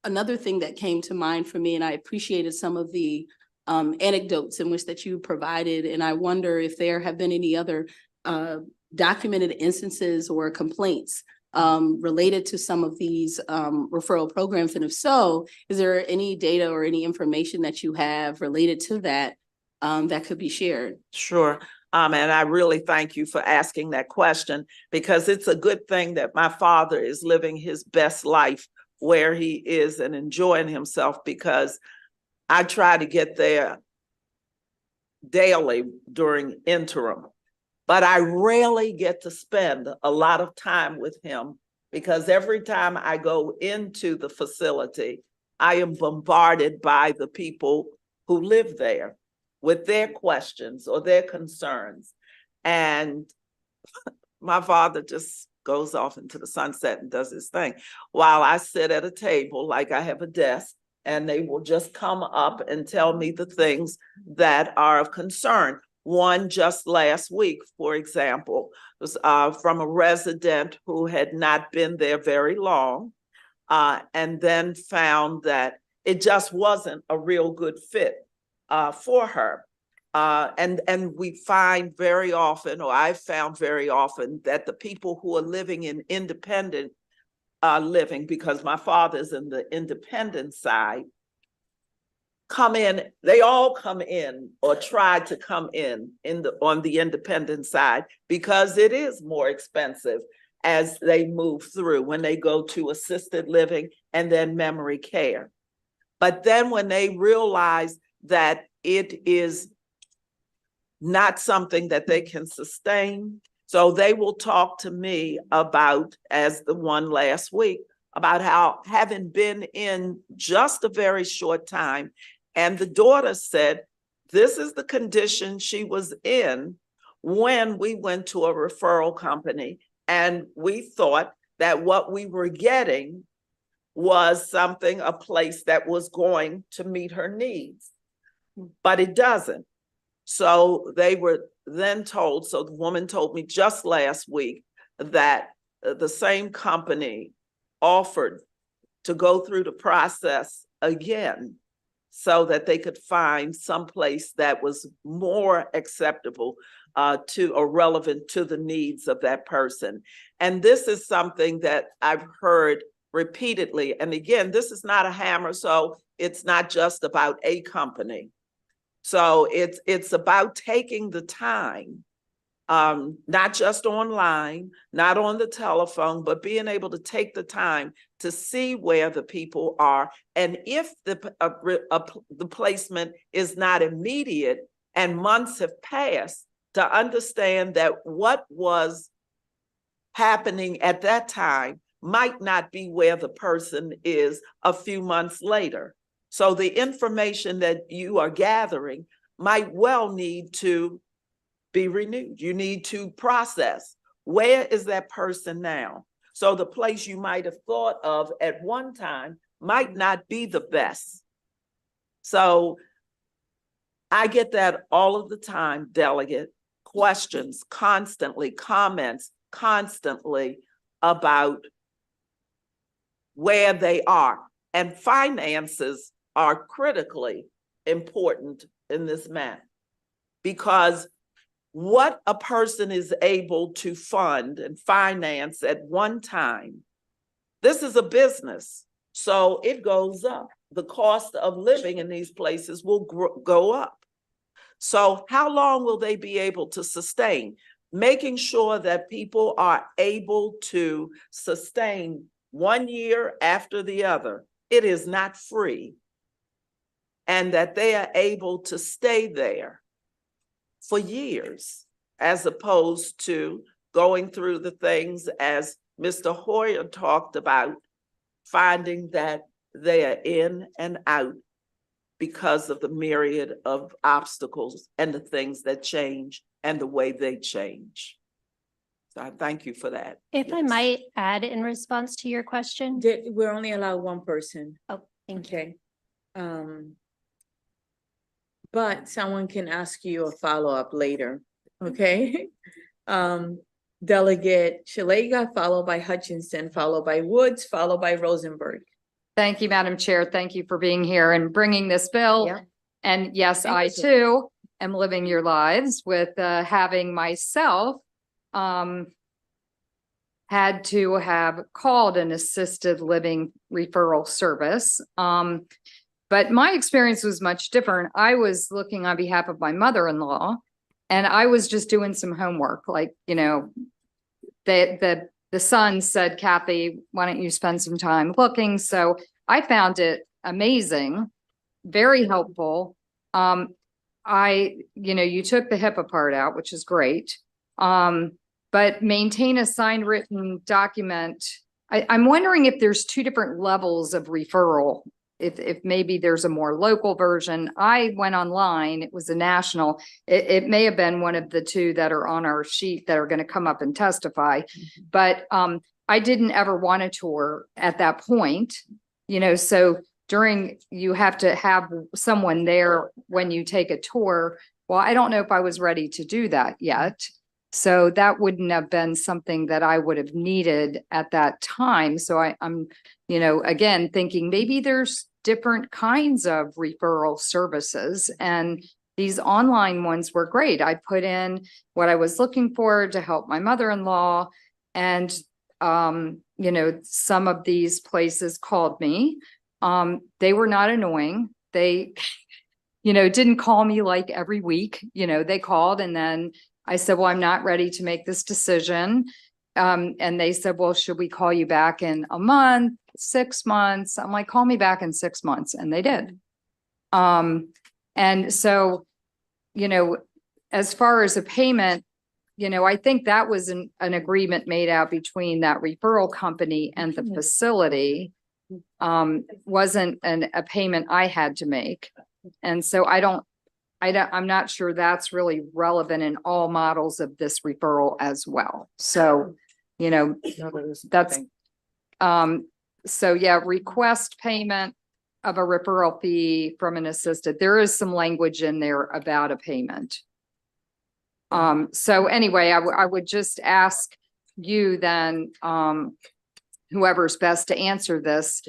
Another thing that came to mind for me, and I appreciated some of the anecdotes in which that you provided, and I wonder if there have been any other documented instances or complaints related to some of these referral programs, and if so, is there any data or any information that you have related to that that could be shared? Sure. And I really thank you for asking that question, because it's a good thing that my father is living his best life where he is and enjoying himself, because I try to get there daily during interim. But I rarely get to spend a lot of time with him, because every time I go into the facility, I am bombarded by the people who live there with their questions or their concerns. And my father just goes off into the sunset and does his thing, while I sit at a table, like I have a desk, and they will just come up and tell me the things that are of concern. One just last week, for example, was from a resident who had not been there very long, and then found that it just wasn't a real good fit for her. And we find very often, or I've found very often, that the people who are living in independent living, because my father's in the independent side, come in, they all come in or try to come in on the independent side, because it is more expensive as they move through when they go to assisted living and then memory care. But then when they realize that it is not something that they can sustain, so they will talk to me about, as the one last week, about how, having been in just a very short time, and the daughter said, this is the condition she was in when we went to a referral company. And we thought that what we were getting was something, a place that was going to meet her needs, but it doesn't. So they were then told, so the woman told me just last week that the same company offered to go through the process again, so that they could find some place that was more acceptable to or relevant to the needs of that person. And this is something that I've heard repeatedly. And again, this is not a hammer, so it's not just about a company. So it's about taking the time, not just online, not on the telephone, but being able to take the time to see where the people are. And if the placement is not immediate and months have passed, to understand that what was happening at that time might not be where the person is a few months later. So the information that you are gathering might well need to be renewed. You need to process, where is that person now? So the place you might have thought of at one time might not be the best. So I get that all of the time, Delegate, questions constantly, comments constantly about where they are. And finances are critically important in this matter, because what a person is able to fund and finance at one time, this is a business, so it goes up. The cost of living in these places will go up. So how long will they be able to sustain? Making sure that people are able to sustain 1 year after the other. It is not free. And that they are able to stay there for years, as opposed to going through the things as Mr. Hoyer talked about, finding that they are in and out because of the myriad of obstacles and the things that change and the way they change. So I thank you for that. If I might add in response to your question. We're only allowed one person. Oh, thank you. Okay. But someone can ask you a follow-up later, okay? Delegate Shalega, followed by Hutchinson, followed by Woods, followed by Rosenberg. Thank you, Madam Chair. Thank you for being here and bringing this bill. Yeah. And yes, Thank I you. too am living your lives with having myself had to have called an assisted living referral service. But my experience was much different. I was looking on behalf of my mother-in-law, and I was just doing some homework. Like, you know, the son said, Kathy, why don't you spend some time looking? So I found it amazing, very helpful. You took the HIPAA part out, which is great. But maintain a signed written document. I'm wondering if there's two different levels of referral. If maybe there's a more local version. I went online, it was a national, it may have been one of the two that are on our sheet that are going to come up and testify. But I didn't ever want a tour at that point, so you have to have someone there when you take a tour. Well, I don't know if I was ready to do that yet. So that wouldn't have been something that I would have needed at that time. So I'm, again, thinking maybe there's different kinds of referral services, and these online ones were great. I put in what I was looking for to help my mother-in-law, and, some of these places called me. They were not annoying. They, didn't call me like every week, they called, and then I said, well, I'm not ready to make this decision. And they said, well, should we call you back in a month, 6 months? I'm like, call me back in 6 months. And they did. And so, as far as a payment, I think that was an agreement made out between that referral company and the facility. Wasn't a payment I had to make. And so I'm not sure that's really relevant in all models of this referral as well. So, that's, so yeah, request payment of a referral fee from an assisted. There is some language in there about a payment. So anyway, I would just ask you then, whoever's best to answer this,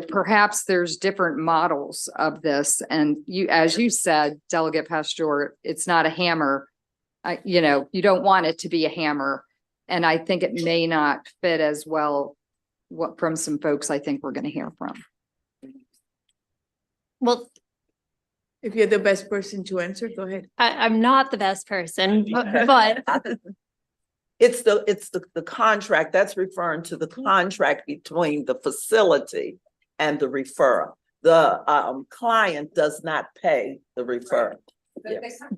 perhaps there's different models of this. And as you said, Delegate Pasteur, it's not a hammer. You don't want it to be a hammer. And I think it may not fit as well from some folks I think we're going to hear from. Well, if you're the best person to answer, go ahead. I'm not the best person, but It's the contract that's referring to the contract between the facility and the referrer. The client does not pay the referrer.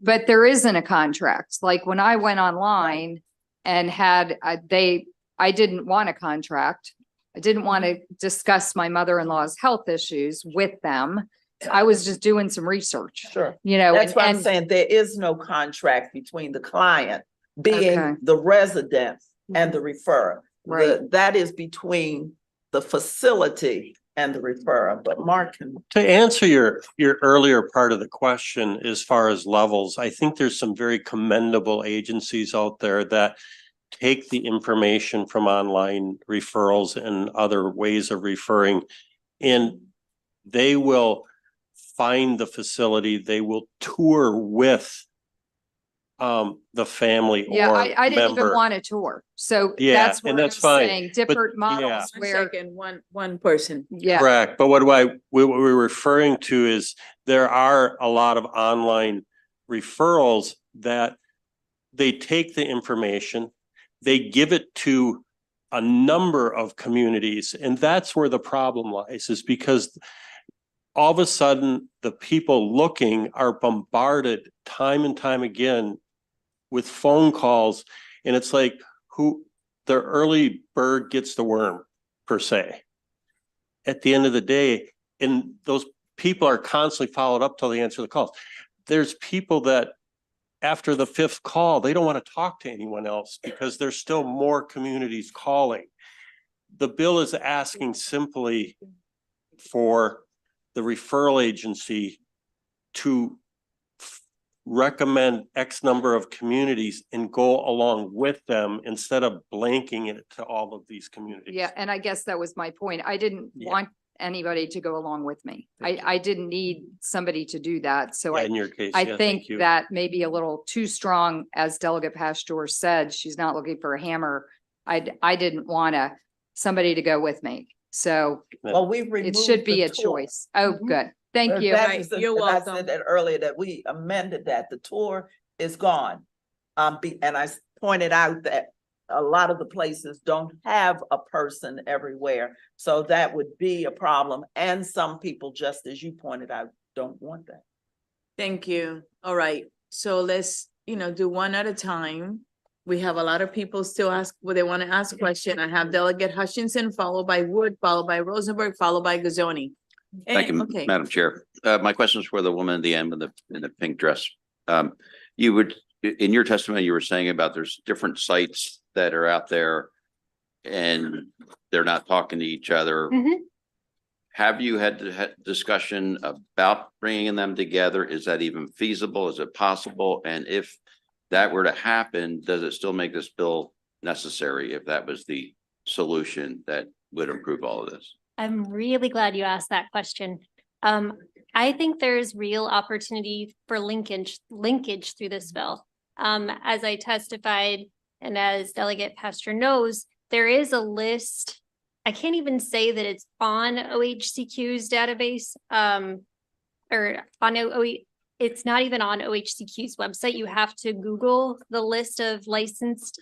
But there isn't a contract. Like when I went online and I didn't want a contract. I didn't want to discuss my mother-in-law's health issues with them. I was just doing some research. Sure. That's what I'm saying. There is no contract between the client being the resident and the referrer. Right. That is between the facility and the referrer, but Mark can. To answer your earlier part of the question, as far as levels, I think there's some very commendable agencies out there that take the information from online referrals and other ways of referring, and they will find the facility, they will tour with the family Yeah, or I didn't even member. want a tour. So Yeah, that's what and I'm that's fine, saying, but different yeah. models where, Second, one person. yeah. Correct, but what we're referring to is there are a lot of online referrals that they take the information, they give it to a number of communities, and that's where the problem lies, is because all of a sudden, the people looking are bombarded time and time again with phone calls, and it's like the early bird gets the worm, per se. At the end of the day, and those people are constantly followed up till they answer the calls. There's people that after the fifth call, they don't want to talk to anyone else because there's still more communities calling. The bill is asking simply for the referral agency to recommend X number of communities and go along with them instead of blanking it to all of these communities. Yeah, and I guess that was my point. I didn't want anybody to go along with me. I didn't need somebody to do that. So Yeah, in your case, I yeah, think thank you. that may be a little too strong, as Delegate Pastor said, she's not looking for a hammer. I didn't want somebody to go with me. So Well, we it removed should be the a tour. choice. Oh, good. Thank you. That is You're and I welcome. said that earlier, that we amended that. The tour is gone. And I pointed out that a lot of the places don't have a person everywhere. So that would be a problem. And some people, just as you pointed out, don't want that. Thank you. All right. So let's, do one at a time. We have a lot of people still they want to ask a question. I have Delegate Hutchinson, followed by Wood, followed by Rosenberg, followed by Gazzoni. Thank you, Okay. Madam Chair. My question is for the woman at the end in the pink dress. In your testimony, you were saying about there's different sites that are out there and they're not talking to each other. Have you had discussion about bringing them together? Is that even feasible? Is it possible? And if that were to happen, does it still make this bill necessary if that was the solution that would improve all of this? I'm really glad you asked that question. I think there's real opportunity for linkage through this bill. As I testified, and as Delegate Pastor knows, there is a list. I can't even say that it's on OHCQ's database, or on it's not even on OHCQ's website. You have to Google the list of licensed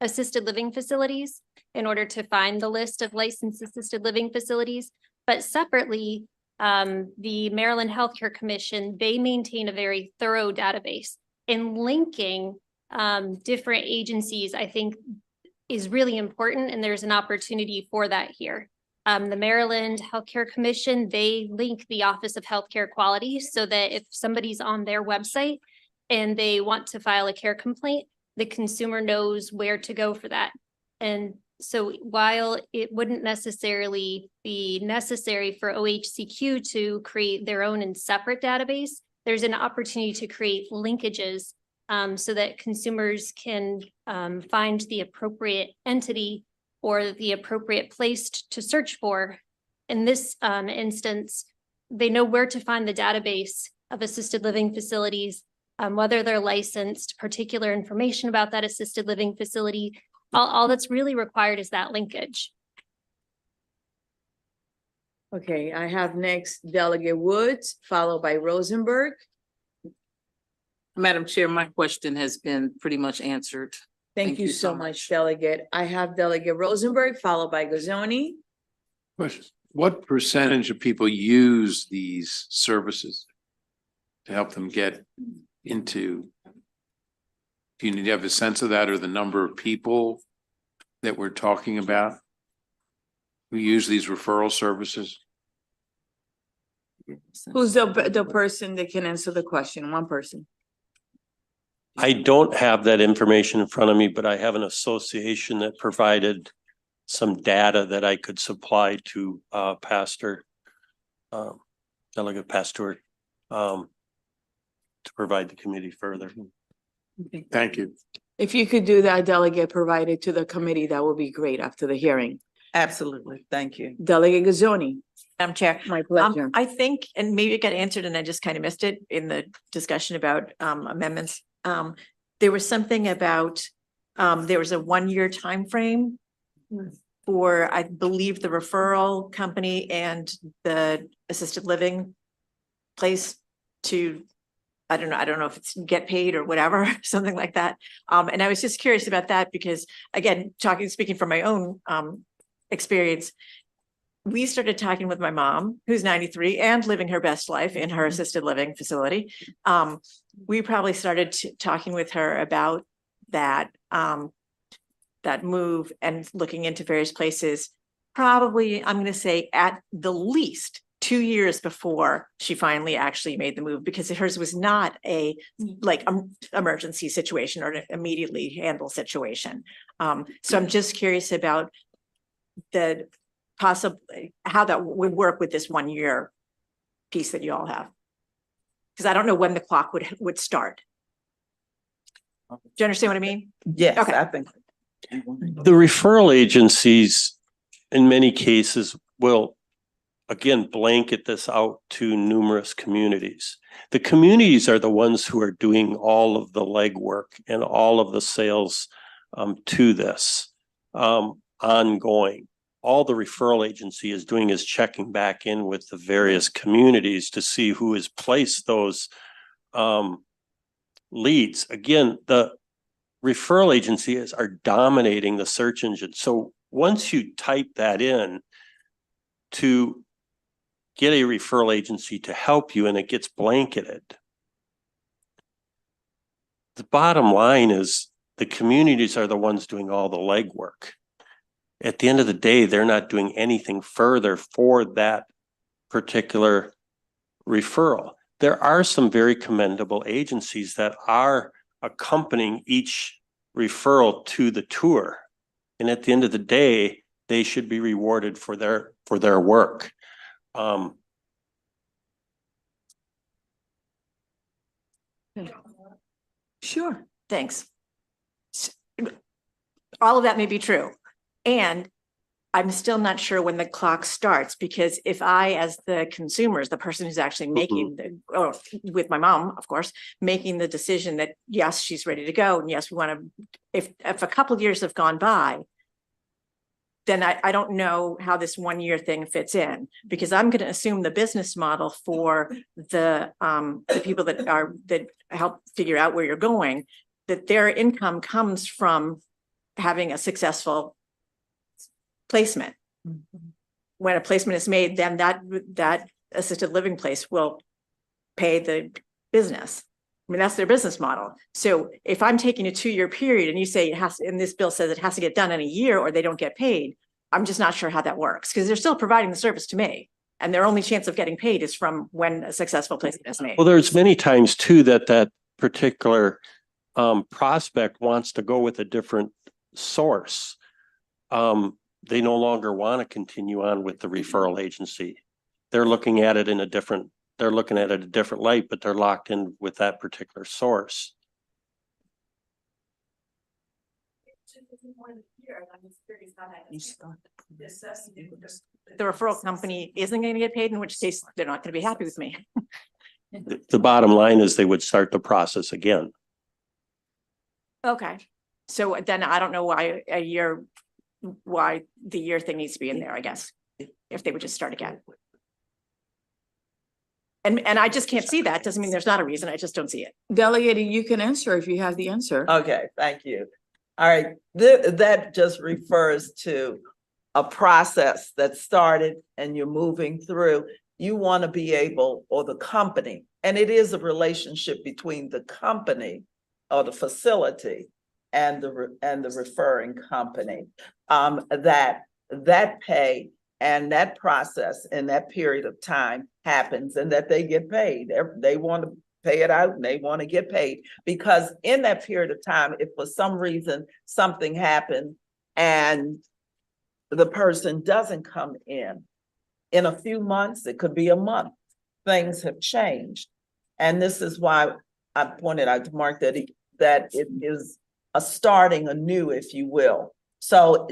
assisted living facilities in order to find the list of licensed assisted living facilities. But separately, the Maryland Healthcare Commission, they maintain a very thorough database. And linking different agencies, I think, is really important, and there's an opportunity for that here. The Maryland Healthcare Commission, they link the Office of Healthcare Quality so that if somebody's on their website and they want to file a care complaint, the consumer knows where to go for that. And so while it wouldn't necessarily be necessary for OHCQ to create their own and separate database, there's an opportunity to create linkages so that consumers can find the appropriate entity or the appropriate place to search for. In this instance, they know where to find the database of assisted living facilities, whether they're licensed, particular information about that assisted living facility. All that's really required is that linkage. Okay, I have next Delegate Woods, followed by Rosenberg. Madam Chair, my question has been pretty much answered. Thank you so much, Delegate. I have Delegate Rosenberg, followed by Gazzoni. Question. What percentage of people use these services to help them get into? Do you have a sense of that, or the number of people that we're talking about who use these referral services? Who's the person that can answer the question? One person. I don't have that information in front of me, but I have an association that provided some data that I could supply to Delegate Pastor to provide the committee further. Okay. Thank you. If you could do that, Delegate, provide it to the committee, that would be great after the hearing. Absolutely. Thank you. Delegate Gazzoni. Madam Chair. My pleasure. I think, and maybe it got answered and I just kind of missed it in the discussion about amendments. There was something about, there was a 1-year time frame for, I believe, the referral company and the assisted living place to, I don't know if it's get paid or whatever, something like that. And I was just curious about that because, again, speaking from my own experience, we started talking with my mom, who's 93 and living her best life in her assisted living facility. We probably started talking with her about that, that move and looking into various places, probably, I'm going to say at the least 2 years before she finally actually made the move, because hers was not a emergency situation or an immediately handle situation. So I'm just curious about the possibly how that would work with this 1 year piece that you all have. Because I don't know when the clock would start. Do you understand what I mean? Yes, Okay. I think. The referral agencies, in many cases, will again blanket this out to numerous communities. The communities are the ones who are doing all of the legwork and all of the sales to this ongoing. All the referral agency is doing is checking back in with the various communities to see who has placed those leads. Again, the referral agencies are dominating the search engine. So once you type that in to get a referral agency to help you and it gets blanketed, the bottom line is the communities are the ones doing all the legwork. At the end of the day, they're not doing anything further for that particular referral. There are some very commendable agencies that are accompanying each referral to the tour. And at the end of the day, they should be rewarded for their work. Sure, thanks. All of that may be true. And I'm still not sure when the clock starts, because if I, as the consumers, the person who's actually making or with my mom, of course, making the decision that yes, she's ready to go. And yes, we want to, if a couple of years have gone by, then I don't know how this 1 year thing fits in, because I'm going to assume the business model for the people that help figure out where you're going, that their income comes from having a successful placement. When a placement is made, then that assisted living place will pay the business. I mean, that's their business model. So if I'm taking a 2 year period and you say it has, and this bill says it has to get done in a year or they don't get paid, I'm just not sure how that works, because they're still providing the service to me. And their only chance of getting paid is from when a successful placement is made. Well, there's many times too that particular prospect wants to go with a different source. They no longer want to continue on with the referral agency. They're looking at it in a different light, but they're locked in with that particular source. The referral company isn't going to get paid, in which case they're not going to be happy with me. The bottom line is they would start the process again. Okay. So then I don't know why the year thing needs to be in there, I guess, if they would just start again. And I just can't see that. Doesn't mean there's not a reason. I just don't see it. Delegate, you can answer if you have the answer. Okay, thank you. All right, that just refers to a process that started and you're moving through. You want to be able, or the company, and it is a relationship between the company or the facility and the referring company, that pay and that process in that period of time happens, and that they get paid. They want to pay it out and they want to get paid, because in that period of time, if for some reason something happened and the person doesn't come in a few months, it could be a month, things have changed. And this is why I pointed out to Mark that it is starting anew, if you will. So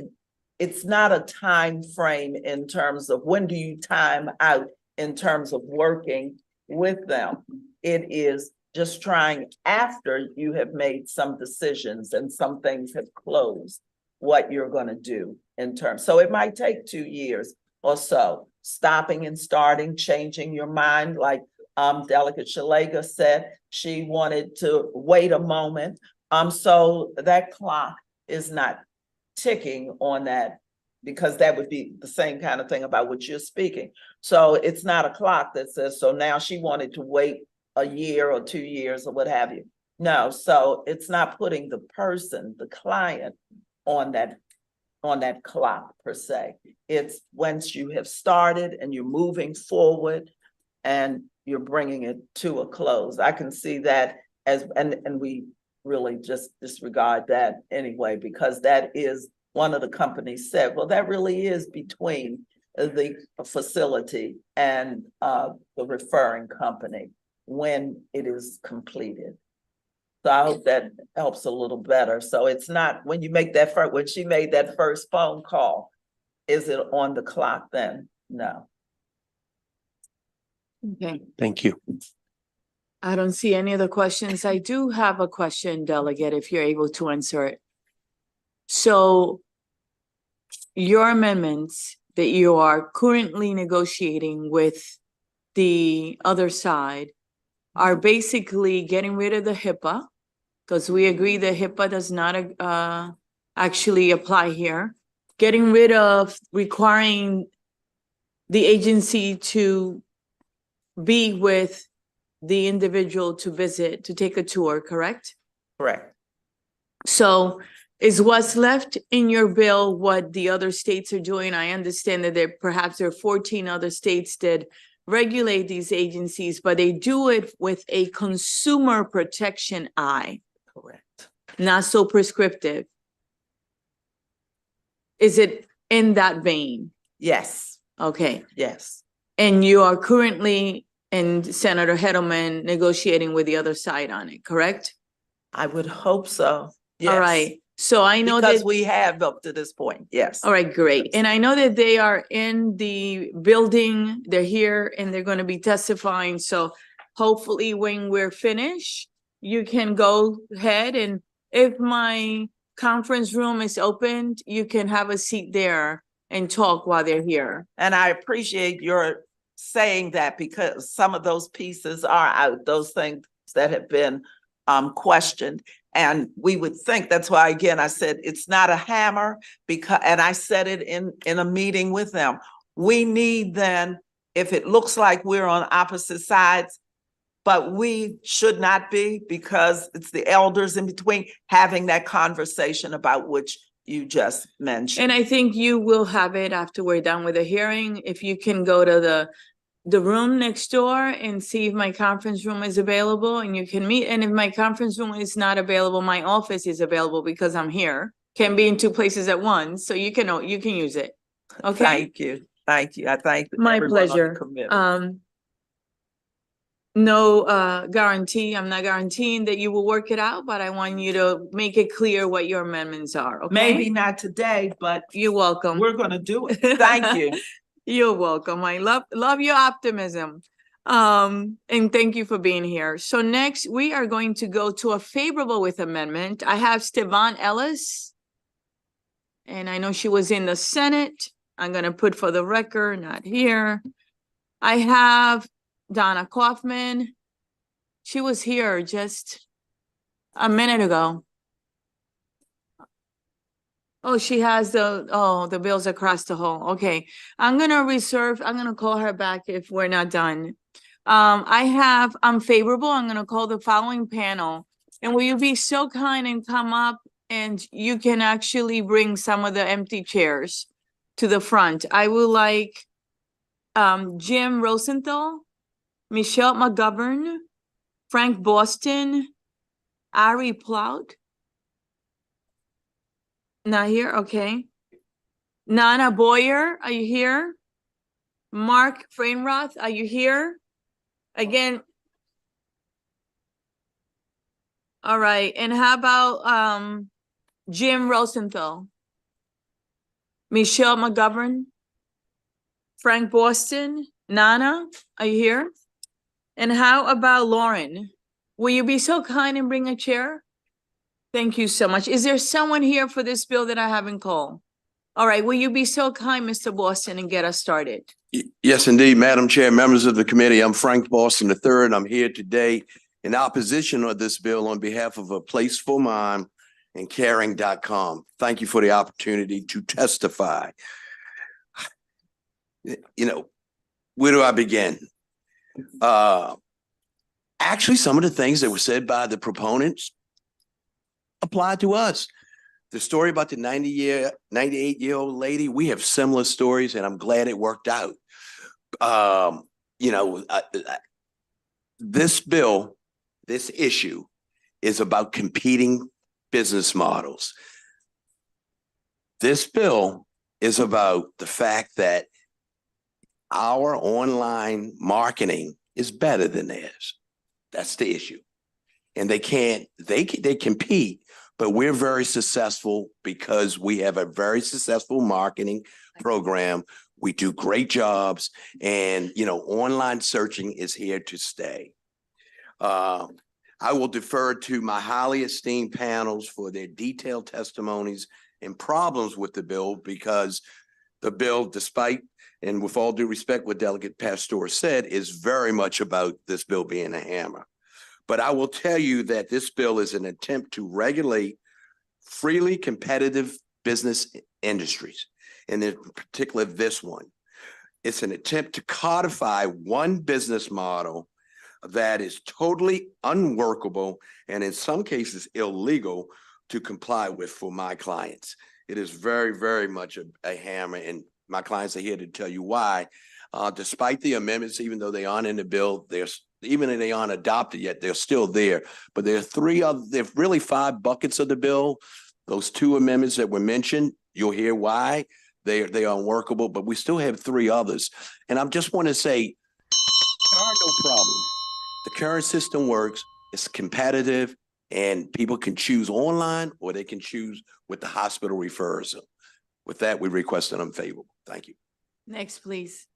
it's not a time frame in terms of when do you time out in terms of working with them. It is just trying after you have made some decisions and some things have closed, what you're going to do in terms. So it might take 2 years or so, stopping and starting, changing your mind. Like Delegate Shalega said, she wanted to wait a moment. So that clock is not ticking on that, because that would be the same kind of thing about what you're speaking. So it's not a clock that says, so now she wanted to wait a year or 2 years or what have you. No, so it's not putting the person, the client, on that clock per se. It's once you have started and you're moving forward and you're bringing it to a close. I can see that as, and we really just disregard that anyway, because that is one of the companies said, well, that really is between the facility and the referring company when it is completed. So I hope that helps a little better. So it's not when you make that first, when she made that first phone call, is it on the clock then? No. Okay, Thank you. I don't see any other questions. I do have a question, Delegate, if you're able to answer it. So your amendments that you are currently negotiating with the other side are basically getting rid of the HIPAA, because we agree that HIPAA does not actually apply here. Getting rid of requiring the agency to be with the individual to visit, to take a tour, correct? Correct. So is what's left in your bill what the other states are doing? I understand that perhaps there are 14 other states that regulate these agencies, but they do it with a consumer protection eye. Correct. Not so prescriptive. Is it in that vein? Yes. Okay. Yes. And you are currently, and Senator Hedelman, negotiating with the other side on it, correct? I would hope so. Yes. All right. So I know because that we have up to this point. Yes. all right, great. And I know that they are in the building, they're here and they're going to be testifying. So hopefully when we're finished, you can go ahead, and if my conference room is opened, you can have a seat there and talk while they're here. And I appreciate your saying that, because some of those pieces are out, those things that have been questioned. And we would think, that's why, again, I said, it's not a hammer, because, and I said it in a meeting with them. We need then, if it looks like we're on opposite sides, but we should not be, because it's the elders in between having that conversation about which you just mentioned. And I think you will have it after we're done with the hearing. If you can go to the room next door and see if my conference room is available and you can meet. And if my conference room is not available, my office is available because I'm here. Can be in two places at once, so you can use it. Okay. Thank you. Thank you. I thank My everyone on the pleasure. committee. No guarantee. I'm not guaranteeing that you will work it out, but I want you to make it clear what your amendments are. Okay. Maybe not today, but you're welcome. We're going to do it. Thank you. You're welcome. I love your optimism. And thank you for being here. So next we are going to go to a favorable with amendment. I have Stevan Ellis. And I know she was in the Senate. I'm going to put for the record, not here. I have Donna Kaufman. She was here just a minute ago. Oh, she has the bills across the hall. Okay. I'm going to call her back if we're not done. I'm favorable. I'm going to call the following panel. And will you be so kind and come up, and you can actually bring some of the empty chairs to the front. I would like Jim Rosenthal, Michelle McGovern, Frank Boston, Ari Plout. Not here, okay. Nana Boyer, are you here? Mark Freinroth, are you here? Again, All right, and how about Jim Rosenthal? Michelle McGovern? Frank Boston? Nana, are you here? And how about Lauren? Will you be so kind and bring a chair? Thank you so much. Is there someone here for this bill that I haven't called? All right, will you be so kind, Mr. Boston, and get us started? Yes, indeed, Madam Chair, members of the committee. I'm Frank Boston III, and I'm here today in opposition of this bill on behalf of A Place for Mom and Caring.com. Thank you for the opportunity to testify. You know, where do I begin? Actually, some of the things that were said by the proponents apply to us. The story about the 98-year-old lady, we have similar stories, and I'm glad it worked out. This bill, this issue is about competing business models. This bill is about the fact that our online marketing is better than theirs. That's the issue. And they compete, but we're very successful because we have a very successful marketing program. We do great jobs, and online searching is here to stay. I will defer to my highly esteemed panels for their detailed testimonies and problems with the bill, because the bill, despite, and with all due respect, what Delegate Pastor said, is very much about this bill being a hammer. But I will tell you that this bill is an attempt to regulate freely competitive business industries, and in particular this one. It's an attempt to codify one business model that is totally unworkable and in some cases illegal to comply with for my clients. It is very, very much a hammer, and my clients are here to tell you why. Despite the amendments, even though they aren't in the bill, even if they aren't adopted yet, they're still there. But there are really 5 buckets of the bill. Those 2 amendments that were mentioned, you'll hear why they are unworkable, but we still have 3 others. And I just want to say, there are no problems. The current system works, it's competitive, and people can choose online or they can choose with the hospital refers. With that, we request an unfavorable. Thank you. Next, please.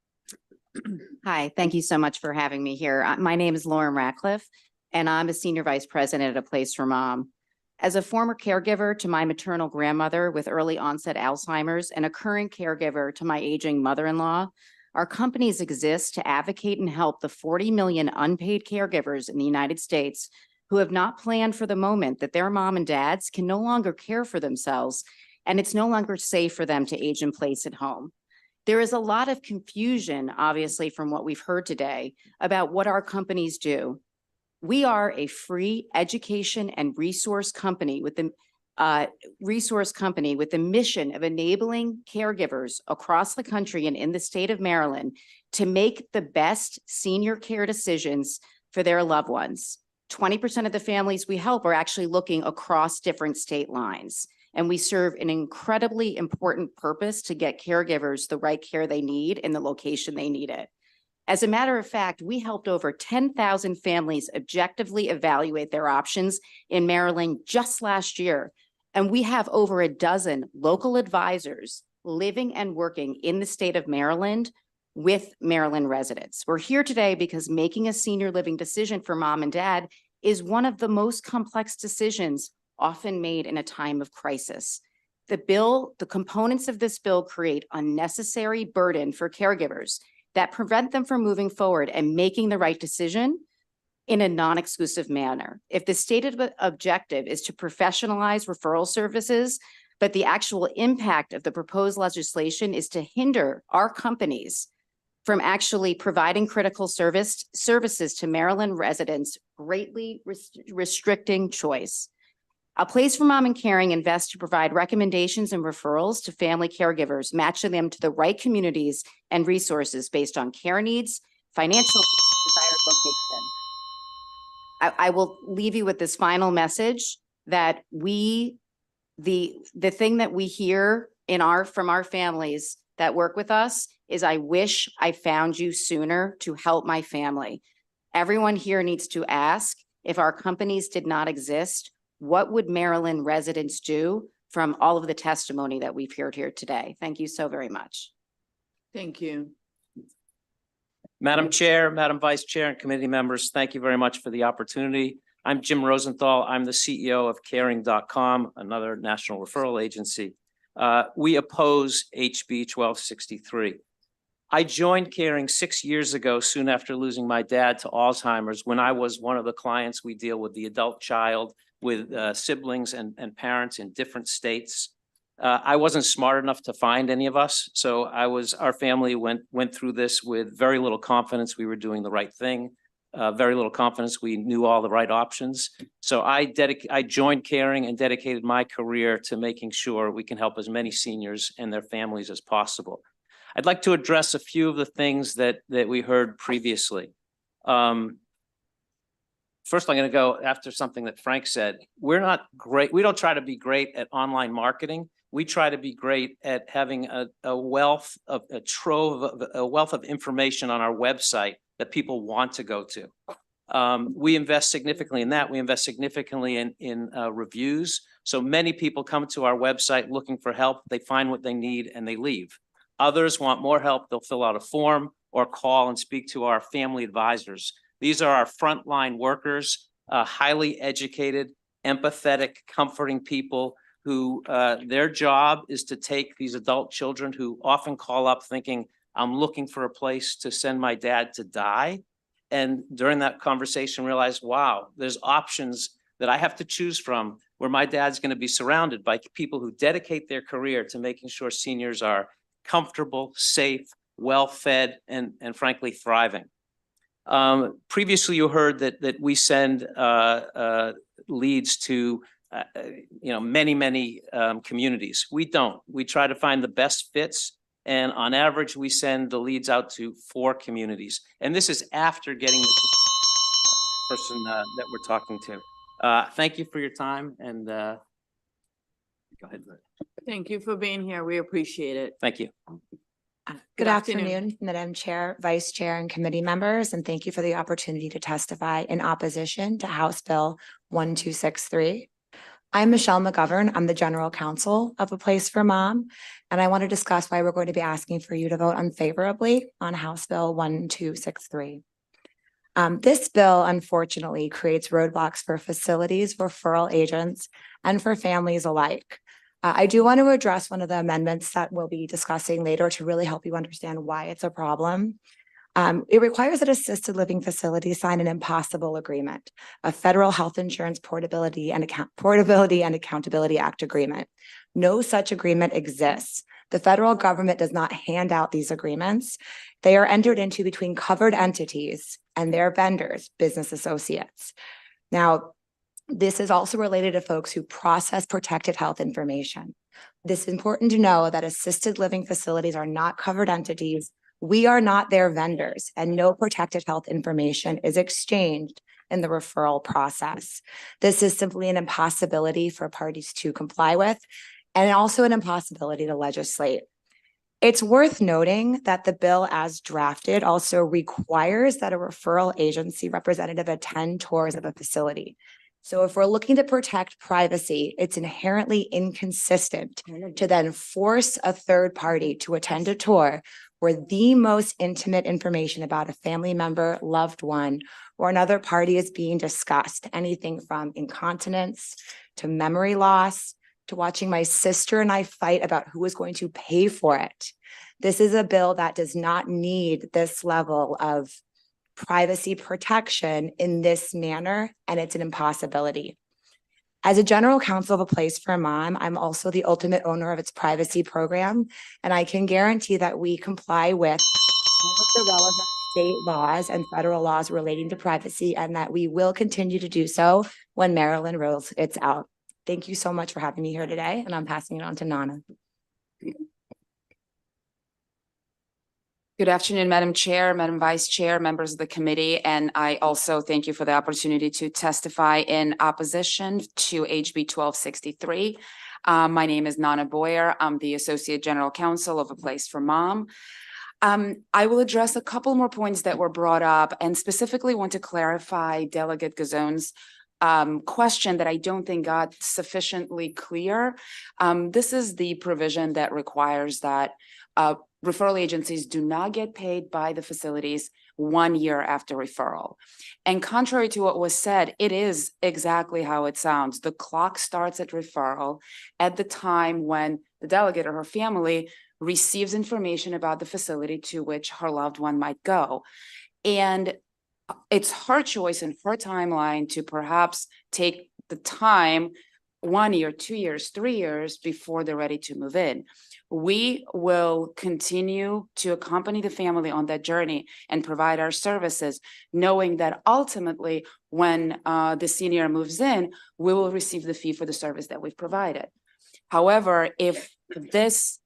Hi, thank you so much for having me here. My name is Lauren Ratcliffe, and I'm a Senior Vice President at A Place for Mom. As a former caregiver to my maternal grandmother with early onset Alzheimer's and a current caregiver to my aging mother-in-law, our companies exist to advocate and help the 40 million unpaid caregivers in the United States who have not planned for the moment that their mom and dads can no longer care for themselves, and it's no longer safe for them to age in place at home. There is a lot of confusion, obviously, from what we've heard today about what our companies do. We are a free education and resource company with the mission of enabling caregivers across the country and in the state of Maryland to make the best senior care decisions for their loved ones. 20% of the families we help are actually looking across different state lines. And we serve an incredibly important purpose to get caregivers the right care they need in the location they need it. As a matter of fact, we helped over 10,000 families objectively evaluate their options in Maryland just last year. And we have over a dozen local advisors living and working in the state of Maryland with Maryland residents. We're here today because making a senior living decision for mom and dad is one of the most complex decisions often made in a time of crisis. The components of this bill create unnecessary burden for caregivers that prevent them from moving forward and making the right decision in a non-exclusive manner. If the stated objective is to professionalize referral services, but the actual impact of the proposed legislation is to hinder our companies from actually providing critical services to Maryland residents, greatly restricting choice. A Place for Mom and Caring invests to provide recommendations and referrals to family caregivers, matching them to the right communities and resources based on care needs, financial, desired location. I will leave you with this final message that the thing that we hear from our families that work with us is, I wish I found you sooner to help my family. Everyone here needs to ask, If our companies did not exist, what would Maryland residents do from all of the testimony that we've heard here today? Thank you so very much. Thank you. Madam Chair, Madam Vice Chair, and committee members, thank you very much for the opportunity. I'm Jim Rosenthal. I'm the CEO of caring.com, another national referral agency. We oppose HB 1263. I joined Caring 6 years ago, soon after losing my dad to Alzheimer's, when I was one of the clients. We deal with the adult child with siblings and parents in different states. I wasn't smart enough to find any of us, so our family went through this with very little confidence we were doing the right thing, very little confidence we knew all the right options. So I joined Caring and dedicated my career to making sure we can help as many seniors and their families as possible. I'd like to address a few of the things that we heard previously. First, I'm going to go after something that Frank said. We're not great. We don't try to be great at online marketing. We try to be great at having a wealth of information on our website that people want to go to. We invest significantly in that. We invest significantly in reviews. So many people come to our website looking for help. They find what they need and they leave. Others want more help. They'll fill out a form or call and speak to our family advisors. These are our frontline workers, highly educated, empathetic, comforting people who their job is to take these adult children who often call up thinking, I'm looking for a place to send my dad to die. And during that conversation, realize, wow, there's options that I have to choose from where my dad's going to be surrounded by people who dedicate their career to making sure seniors are comfortable, safe, well-fed, and frankly, thriving. Previously, you heard that we send leads to many communities. We don't. We try to find the best fits, and on average, we send the leads out to 4 communities. And this is after getting the person that we're talking to. Thank you for your time, and go ahead. Thank you for being here. We appreciate it. Thank you. Good afternoon, Madam Chair, Vice Chair, and committee members, and thank you for the opportunity to testify in opposition to House Bill 1263. I'm Michelle McGovern. I'm the General Counsel of A Place for Mom, and I want to discuss why we're going to be asking for you to vote unfavorably on House Bill 1263. This bill, unfortunately, creates roadblocks for facilities, referral agents, and for families alike. I do want to address one of the amendments that we'll be discussing later to really help you understand why it's a problem. It requires that assisted living facilities sign an impossible agreement, a Federal Health Insurance Portability and Accountability Act agreement. No such agreement exists. The federal government does not hand out these agreements. They are entered into between covered entities and their vendors, business associates. Now, this is also related to folks who process protected health information. This is important to know that assisted living facilities are not covered entities. We are not their vendors, and no protected health information is exchanged in the referral process. This is simply an impossibility for parties to comply with, and also an impossibility to legislate. It's worth noting that the bill as drafted also requires that a referral agency representative attend tours of a facility. So if we're looking to protect privacy, it's inherently inconsistent to then force a third party to attend a tour where the most intimate information about a family member, loved one, or another party is being discussed. Anything from incontinence to memory loss to watching my sister and I fight about who is going to pay for it. This is a bill that does not need this level of privacy protection in this manner, and it's an impossibility. As a general counsel of A Place for Mom, I'm also the ultimate owner of its privacy program, and I can guarantee that we comply with all of the relevant state laws and federal laws relating to privacy, and that we will continue to do so when Maryland rolls it out. Thank you so much for having me here today, and I'm passing it on to Nana. Good afternoon, Madam Chair, Madam Vice Chair, members of the committee, and I also thank you for the opportunity to testify in opposition to HB 1263. My name is Nana Boyer. I'm the Associate General Counsel of A Place for Mom. I will address a couple more points that were brought up and specifically want to clarify Delegate Gazzone's question that I don't think got sufficiently clear. This is the provision that requires that referral agencies do not get paid by the facilities 1 year after referral. And contrary to what was said, it is exactly how it sounds. The clock starts at referral at the time when the delegate or her family receives information about the facility to which her loved one might go. And it's her choice and her timeline to perhaps take the time 1 year, 2 years, 3 years before they're ready to move in. We will continue to accompany the family on that journey and provide our services, knowing that ultimately when the senior moves in, we will receive the fee for the service that we've provided. However, if this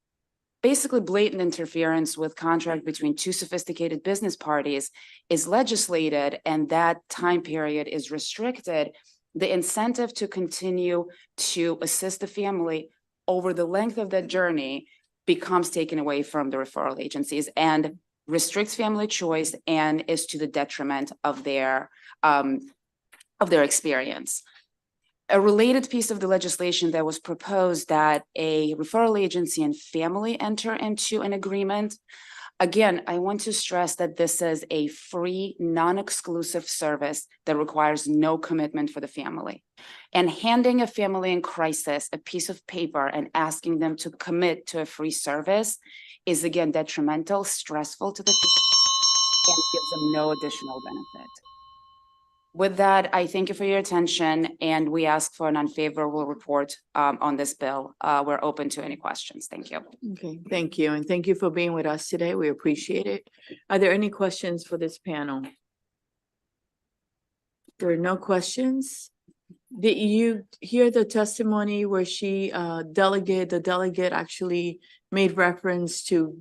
basically blatant interference with contract between two sophisticated business parties is legislated and that time period is restricted, the incentive to continue to assist the family over the length of that journey becomes taken away from the referral agencies and restricts family choice and is to the detriment of their experience. A related piece of the legislation that was proposed that a referral agency and family enter into an agreement. Again, I want to stress that this is a free, non-exclusive service that requires no commitment for the family. And handing a family in crisis a piece of paper and asking them to commit to a free service is again detrimental, stressful to the family, and gives them no additional benefit. With that, I thank you for your attention, and we ask for an unfavorable report on this bill. We're open to any questions. Thank you. Okay, thank you. And thank you for being with us today. We appreciate it. Are there any questions for this panel? There are no questions. Did you hear the testimony where the delegate actually made reference to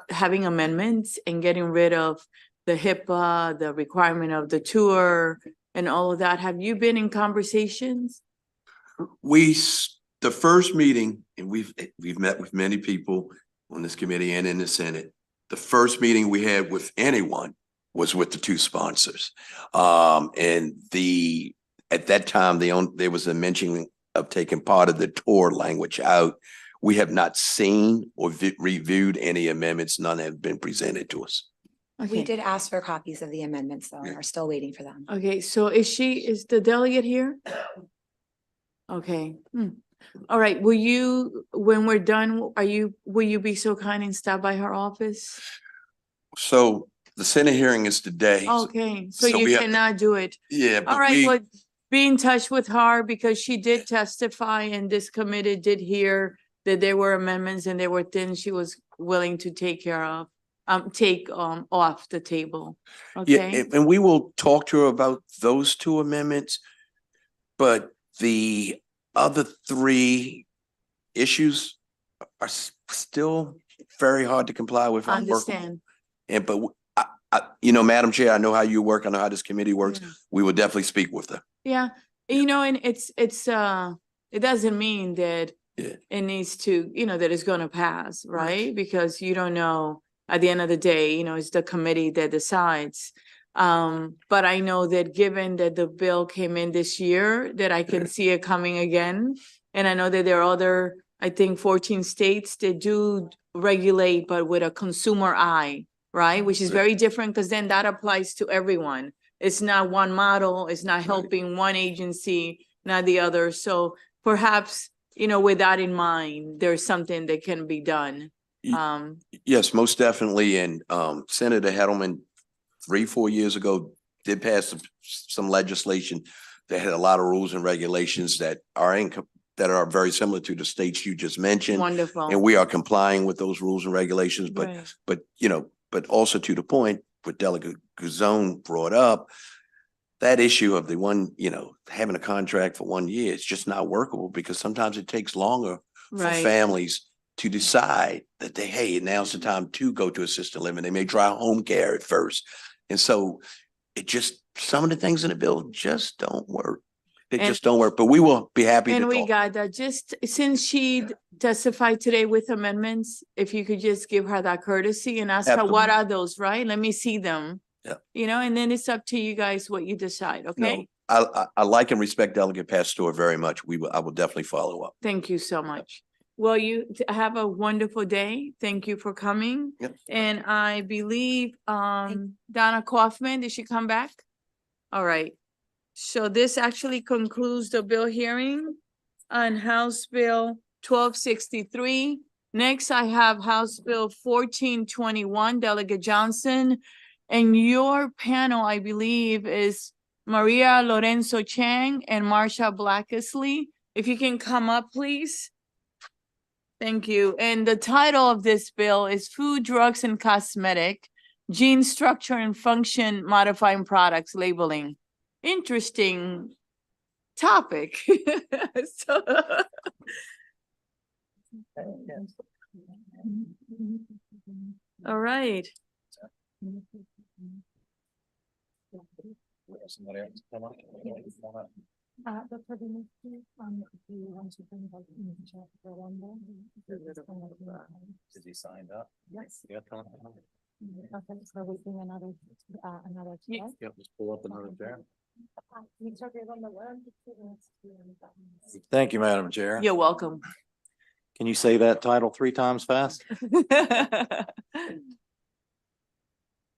having amendments and getting rid of the HIPAA, the requirement of the tour and all of that? Have you been in conversations? The first meeting, and we've met with many people on this committee and in the Senate. The first meeting we had with anyone was with the two sponsors. At that time, there was a mention of taking part of the tour language out. We have not seen or reviewed any amendments. None have been presented to us. Okay. We did ask for copies of the amendments though, and are still waiting for them. Okay, so is the delegate here? Okay. All right, when we're done, will you be so kind and stop by her office? So the Senate hearing is today. Okay, so so you we have- cannot do it. Yeah, but All right, well, be in touch with her because she did testify and this committee did hear that there were amendments and there were things she was willing to take care of. Take off the table. Yeah, Okay. and we will talk to her about those two amendments. But the other three issues are still very hard to comply with. I understand. Madam Chair, I know how you work. I know how this committee works. Yeah. We will definitely speak with her. Yeah, and it doesn't mean that it needs to, that it's gonna pass, right? Because you don't know. At the end of the day, it's the committee that decides. But I know that given that the bill came in this year, that I can see it coming again. And I know that there are other, I think 14 states that do regulate, but with a consumer eye, right? Which is very different because then that applies to everyone. It's not one model, it's not helping one agency, not the other. So perhaps, with that in mind, there's something that can be done. Yes, most definitely. And Senator Hedelman 3-4 years ago did pass some legislation that had a lot of rules and regulations that are very similar to the states you just mentioned. Wonderful. And we are complying with those rules and regulations. Right. But also to the point what Delegate Guzone brought up, that issue of having a contract for 1 year is just not workable because sometimes it takes longer for families to decide that now's the time to go to assisted living. They may try home care at first. And so some of the things in the bill just don't work. They And- just don't work, but we will be happy to And we talk. got that, just since she testified today with amendments, if you could just give her that courtesy and ask her, what Absolutely. are those, right? Let me see them. Yeah. You know, and then it's up to you guys what you decide, No, okay? I like and respect Delegate Pastor very much. I will definitely follow up. Thank you so much. Well, have a wonderful day. Thank you for coming. Yep. And I believe Donna Kaufman, did she come back? All right. So this actually concludes the bill hearing on House Bill 1263. Next, I have House Bill 1421, Delegate Johnson. And your panel, I believe, is Maria Lorenzo Chang and Marsha Blackesley. If you can come up, please. Thank you. And the title of this bill is Food, Drugs, and Cosmetic, Gene Structure and Function Modifying Products Labeling. Interesting topic. So- All right. Is he signed up? Yes. Yeah. Yeah. Just pull up another chair. Thank you, Madam Chair. You're welcome. Can you say that title 3 times fast?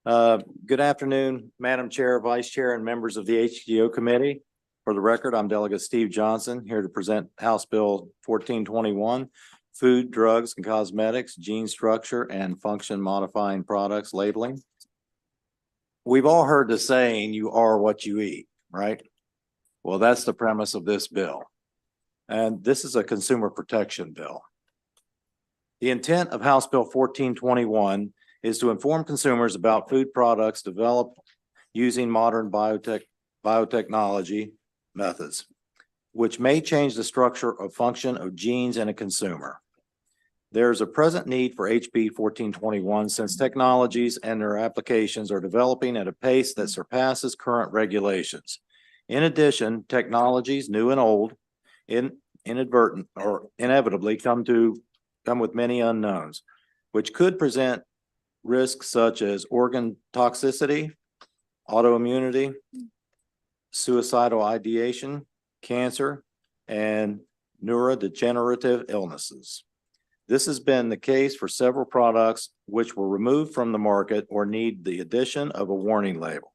Good afternoon, Madam Chair, Vice Chair, and members of the HGO Committee. For the record, I'm Delegate Steve Johnson, here to present House Bill 1421, Food, Drugs, and Cosmetics, Gene Structure and Function Modifying Products Labeling. We've all heard the saying, you are what you eat, right? Well, that's the premise of this bill. And this is a consumer protection bill. The intent of House Bill 1421 is to inform consumers about food products developed using modern biotechnology methods, which may change the structure or function of genes in a consumer. There is a present need for HB 1421 since technologies and their applications are developing at a pace that surpasses current regulations. In addition, technologies, new and old, inadvertent or inevitably come with many unknowns, which could present risks such as organ toxicity, autoimmunity, suicidal ideation, cancer, and neurodegenerative illnesses. This has been the case for several products which were removed from the market or need the addition of a warning label.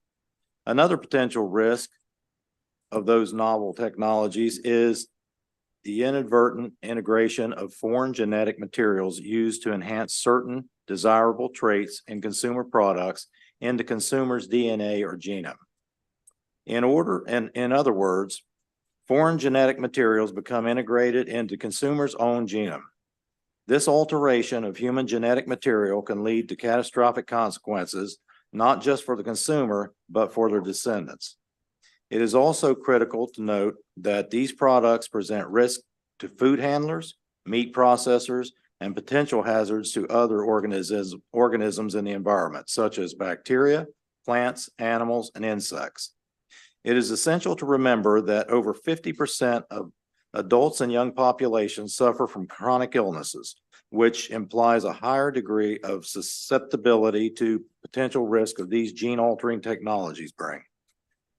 Another potential risk of those novel technologies is the inadvertent integration of foreign genetic materials used to enhance certain desirable traits in consumer products into consumers' DNA or genome. In other words, foreign genetic materials become integrated into consumers' own genome. This alteration of human genetic material can lead to catastrophic consequences, not just for the consumer, but for their descendants. It is also critical to note that these products present risk to food handlers, meat processors, and potential hazards to other organisms in the environment, such as bacteria, plants, animals, and insects. It is essential to remember that over 50% of adults and young populations suffer from chronic illnesses, which implies a higher degree of susceptibility to potential risk of these gene-altering technologies bring.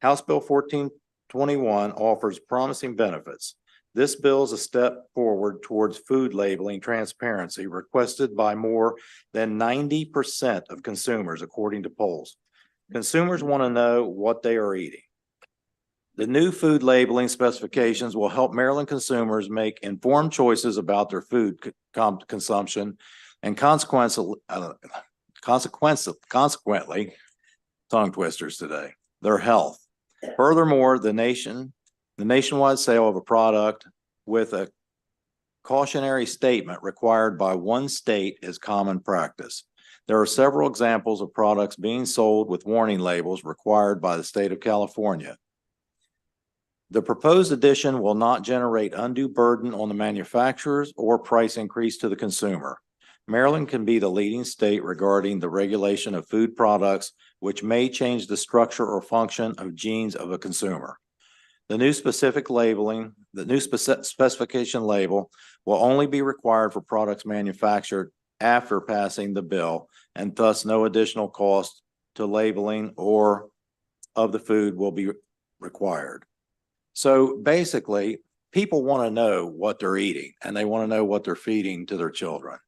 House Bill 1421 offers promising benefits. This bill is a step forward towards food labeling transparency requested by more than 90% of consumers, according to polls. Consumers want to know what they are eating. The new food labeling specifications will help Maryland consumers make informed choices about their food consumption and consequently, tongue twisters today, their health. Furthermore, the nationwide sale of a product with a cautionary statement required by one state is common practice. There are several examples of products being sold with warning labels required by the state of California. The proposed addition will not generate undue burden on the manufacturers or price increase to the consumer. Maryland can be the leading state regarding the regulation of food products, which may change the structure or function of genes of a consumer. The new specific labeling, the new specification label will only be required for products manufactured after passing the bill, and thus no additional cost to labeling or of the food will be required. So basically, people want to know what they're eating and they want to know what they're feeding to their children.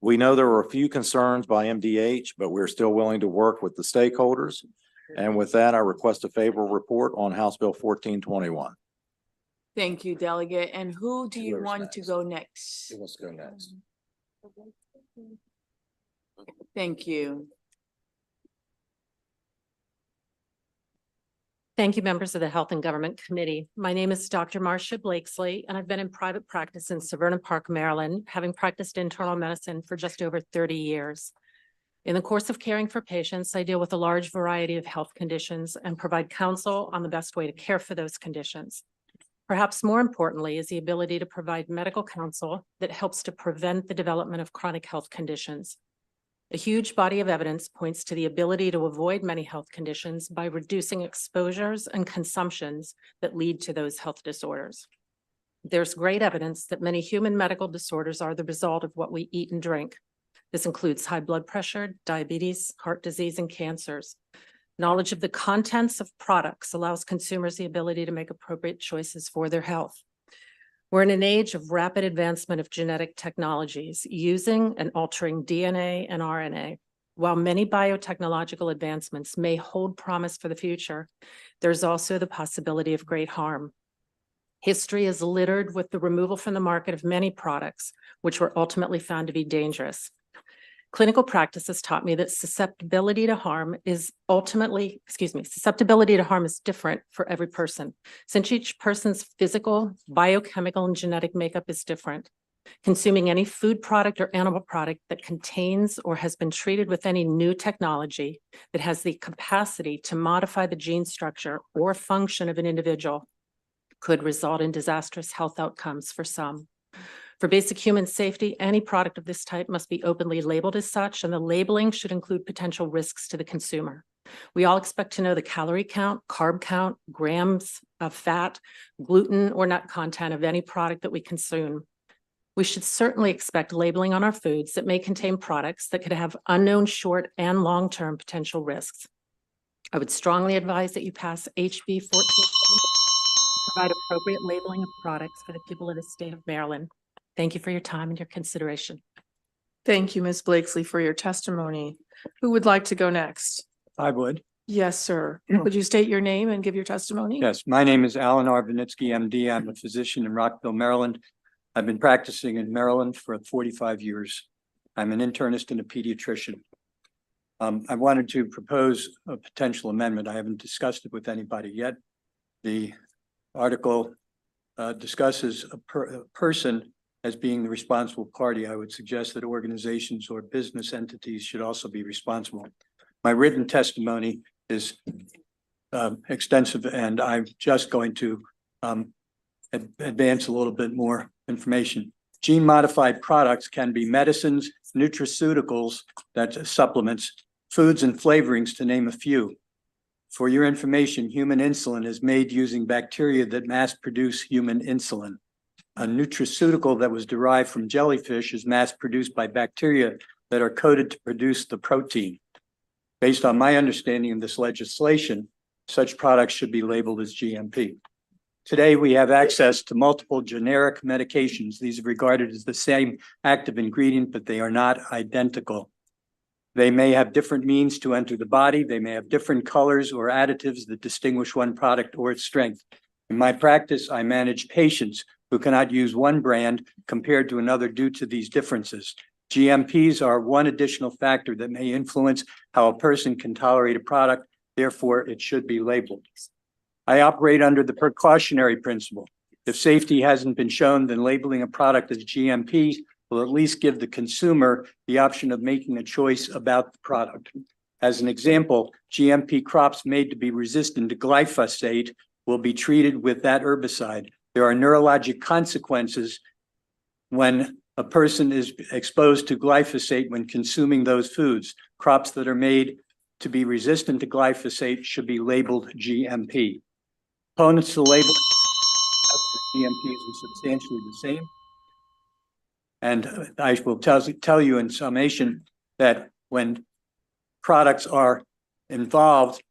We know there were a few concerns by MDH, but we're still willing to work with the stakeholders. And with that, I request a favorable report on House Bill 1421. Thank you, Delegate. And who do you Whoever's want to next. go next? Who wants to go next? Thank you. Thank you, members of the Health and Government Committee. My name is Dr. Marcia Blakesley, and I've been in private practice in Severna Park, Maryland, having practiced internal medicine for just over 30 years. In the course of caring for patients, I deal with a large variety of health conditions and provide counsel on the best way to care for those conditions. Perhaps more importantly is the ability to provide medical counsel that helps to prevent the development of chronic health conditions. A huge body of evidence points to the ability to avoid many health conditions by reducing exposures and consumptions that lead to those health disorders. There's great evidence that many human medical disorders are the result of what we eat and drink. This includes high blood pressure, diabetes, heart disease, and cancers. Knowledge of the contents of products allows consumers the ability to make appropriate choices for their health. We're in an age of rapid advancement of genetic technologies using and altering DNA and RNA. While many biotechnological advancements may hold promise for the future, there's also the possibility of great harm. History is littered with the removal from the market of many products, which were ultimately found to be dangerous. Clinical practice has taught me that susceptibility to harm is different for every person, since each person's physical, biochemical, and genetic makeup is different. Consuming any food product or animal product that contains or has been treated with any new technology that has the capacity to modify the gene structure or function of an individual could result in disastrous health outcomes for some. For basic human safety, any product of this type must be openly labeled as such, and the labeling should include potential risks to the consumer. We all expect to know the calorie count, carb count, grams of fat, gluten, or nut content of any product that we consume. We should certainly expect labeling on our foods that may contain products that could have unknown short and long-term potential risks. I would strongly advise that you pass HB 14, provide appropriate labeling of products for the people of the state of Maryland. Thank you for your time and your consideration. Thank you, Ms. Blakesley, for your testimony. Who would like to go next? I would. Yes, sir. Would you state your name and give your testimony? Yes, my name is Alan Arvanitsky, MD. I'm a physician in Rockville, Maryland. I've been practicing in Maryland for 45 years. I'm an internist and a pediatrician. I wanted to propose a potential amendment. I haven't discussed it with anybody yet. The article discusses a person as being the responsible party. I would suggest that organizations or business entities should also be responsible. My written testimony is extensive, and I'm just going to advance a little bit more information. Gene modified products can be medicines, nutraceuticals, that's supplements, foods and flavorings, to name a few. For your information, human insulin is made using bacteria that mass produce human insulin. A nutraceutical that was derived from jellyfish is mass produced by bacteria that are coded to produce the protein. Based on my understanding of this legislation, such products should be labeled as GMP. Today, we have access to multiple generic medications. These are regarded as the same active ingredient, but they are not identical. They may have different means to enter the body. They may have different colors or additives that distinguish one product or its strength. In my practice, I manage patients who cannot use one brand compared to another due to these differences. GMPs are one additional factor that may influence how a person can tolerate a product. Therefore, it should be labeled. I operate under the precautionary principle. If safety hasn't been shown, then labeling a product as GMP will at least give the consumer the option of making a choice about the product. As an example, GMP crops made to be resistant to glyphosate will be treated with that herbicide. There are neurologic consequences when a person is exposed to glyphosate when consuming those foods. Crops that are made to be resistant to glyphosate should be labeled GMP. Components to label GMPs are substantially the same. And I will tell you in summation that when products are involved,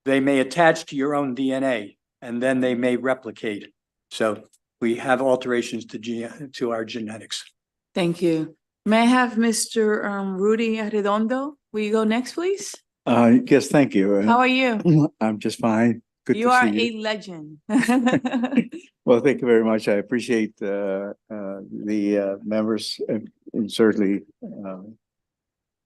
they may attach to your own DNA and then they may replicate. So we have alterations to our genetics. Thank you. May I have Mr. Rudy Arredondo? Will you go next, please? Yes, thank you. How are you? I'm just fine. Good You to are see you. a legend. Well, thank you very much. I appreciate the members and certainly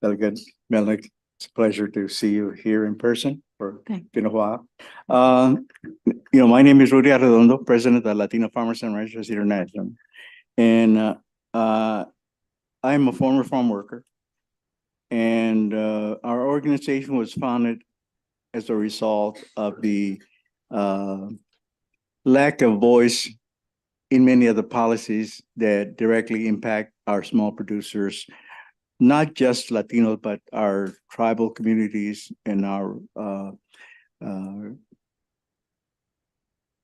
Delegate Melnick. It's a pleasure to see you here in person for been a while. My name is Rudy Arredondo, president of Latino Farmers and Ranchers International. And I'm a former farm worker. And our organization was founded as a result of the lack of voice in many of the policies that directly impact our small producers, not just Latinos, but our tribal communities and our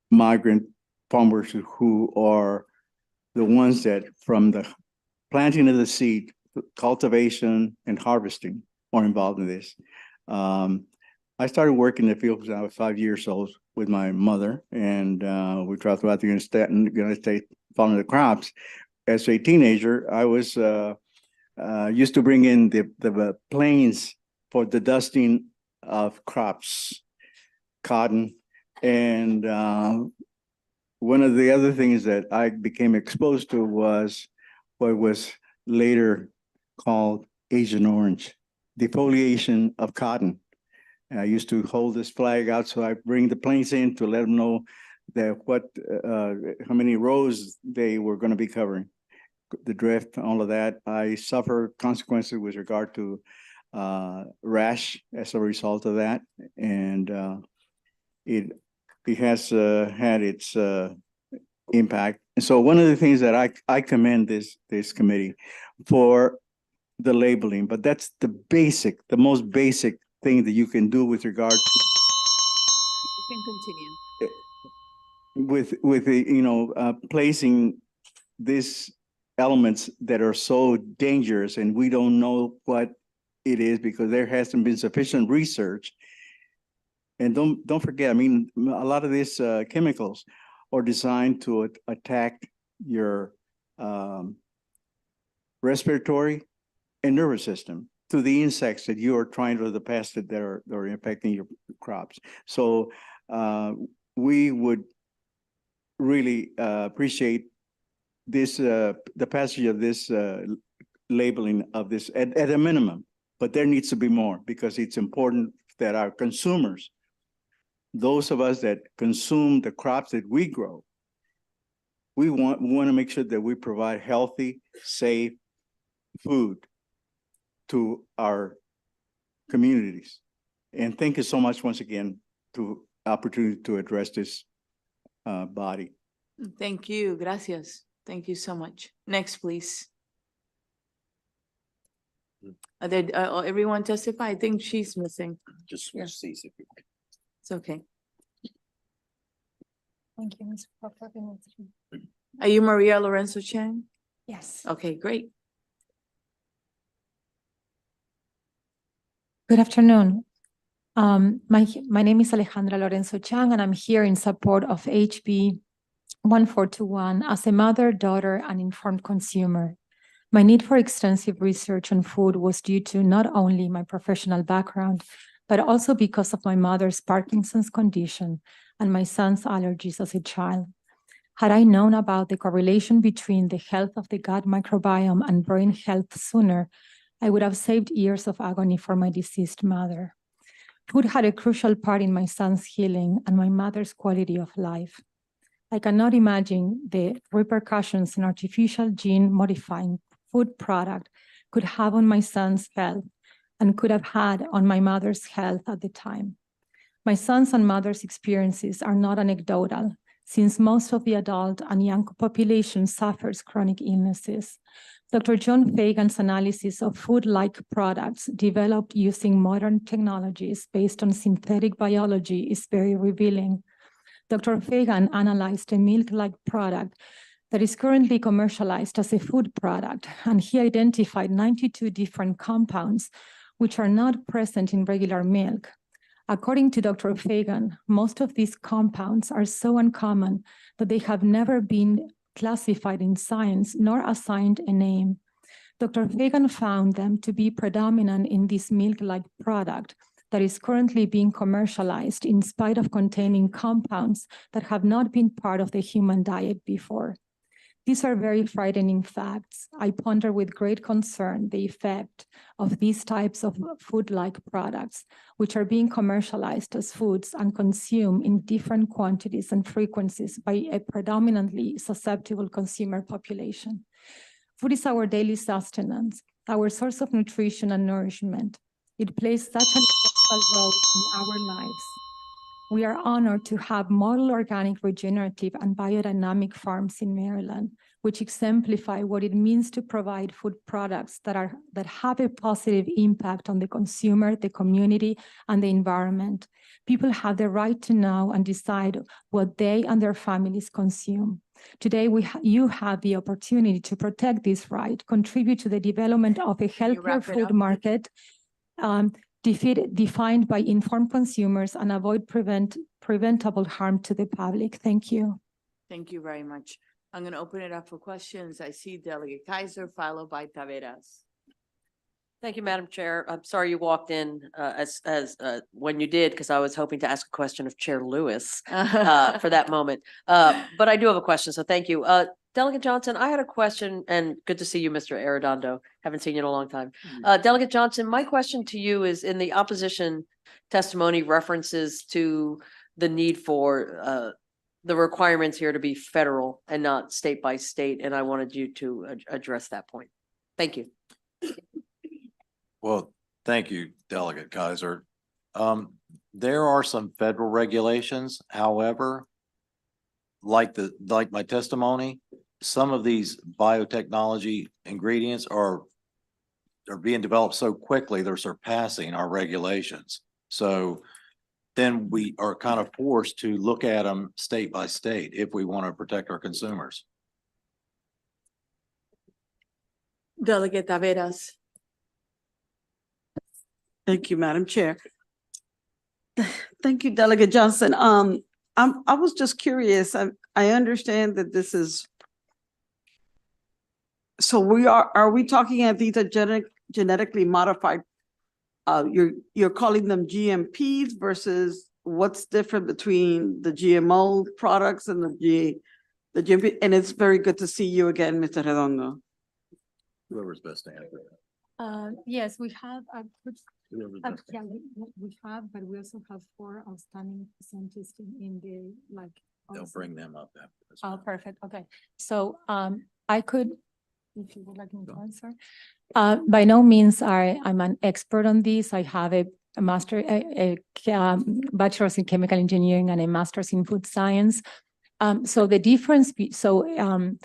migrant farm workers who are the ones that from the planting of the seed, cultivation and harvesting are involved in this. I started working in the field when I was 5 years old with my mother, and we traveled throughout the United States following the crops. As a teenager, I was used to bring in the planes for the dusting of crops, cotton, and one of the other things that I became exposed to was what was later called Agent Orange, defoliation of cotton. And I used to hold this flag out, so I bring the planes in to let them know that how many rows they were going to be covering, the drift, all of that. I suffer consequences with regard to rash as a result of that, and it has had its impact. And so one of the things that I commend this committee for the labeling, but that's the most basic thing that you can do with regard to. You can continue. With the, placing these elements that are so dangerous and we don't know what it is because there hasn't been sufficient research. And don't forget, I mean, a lot of these chemicals are designed to attack your respiratory and nervous system, to the insects that you are trying to pass that are affecting your crops. So we would really appreciate this, the passage of this labeling of this at a minimum, but there needs to be more because it's important that our consumers, those of us that consume the crops that we grow, we want to make sure that we provide healthy, safe food to our communities. And thank you so much once again to opportunity to address this body. Thank you. Gracias. Thank you so much. Next, please. Everyone testify? I think she's missing. Just Yeah. see if you. It's okay. Thank you, Ms. Crawford. Are you Maria Lorenzo Chang? Yes. Okay, great. Good afternoon. My name is Alejandra Lorenzo Chang, and I'm here in support of HB 1421 as a mother, daughter, and informed consumer. My need for extensive research on food was due to not only my professional background, but also because of my mother's Parkinson's condition and my son's allergies as a child. Had I known about the correlation between the health of the gut microbiome and brain health sooner, I would have saved years of agony for my deceased mother. Food had a crucial part in my son's healing and my mother's quality of life. I cannot imagine the repercussions an artificial gene-modifying food product could have on my son's health and could have had on my mother's health at the time. My son's and mother's experiences are not anecdotal, since most of the adult and young population suffers chronic illnesses. Dr. John Fagan's analysis of food-like products developed using modern technologies based on synthetic biology is very revealing. Dr. Fagan analyzed a milk-like product that is currently commercialized as a food product, and he identified 92 different compounds which are not present in regular milk. According to Dr. Fagan, most of these compounds are so uncommon that they have never been classified in science nor assigned a name. Dr. Fagan found them to be predominant in this milk-like product that is currently being commercialized in spite of containing compounds that have not been part of the human diet before. These are very frightening facts. I ponder with great concern the effect of these types of food-like products, which are being commercialized as foods and consumed in different quantities and frequencies by a predominantly susceptible consumer population. Food is our daily sustenance, our source of nutrition and nourishment. It plays such an essential role in our lives. We are honored to have model organic, regenerative, and biodynamic farms in Maryland, which exemplify what it means to provide food products that have a positive impact on the consumer, the community, and the environment. People have the right to know and decide what they and their families consume. Today, you have the opportunity to protect this right, contribute to the development of a healthier food market, defined by informed consumers, and avoid preventable harm to the public. Thank you. Thank you very much. I'm going to open it up for questions. I see Delegate Kaiser followed by Taveras. Thank you, Madam Chair. I'm sorry you walked in when you did, because I was hoping to ask a question of Chair Lewis for that moment. But I do have a question, so thank you. Delegate Johnson, I had a question, and good to see you, Mr. Arredondo. Haven't seen you in a long time. Delegate Johnson, my question to you is, in the opposition testimony references to the need for the requirements here to be federal and not state by state, and I wanted you to address that point. Thank you. Well, thank you, Delegate Kaiser. There are some federal regulations, however, like my testimony, some of these biotechnology ingredients are being developed so quickly, they're surpassing our regulations. So then we are kind of forced to look at them state by state if we want to protect our consumers. Delegate Taveras. Thank you, Madam Chair. Thank you, Delegate Johnson. I was just curious. I understand that this is. So are we talking at these are genetically modified? You're calling them GMPs versus what's different between the GMO products and the GMP? And it's very good to see you again, Mr. Redondo. Whoever's best to answer that. Yes, we have. We have, but we also have 4 outstanding scientists in the They'll bring them up after this. Oh, perfect. Okay. So I could, if you would like me to answer. By no means I'm an expert on this. I have a bachelor's in chemical engineering and a master's in food science. So the difference, GMOs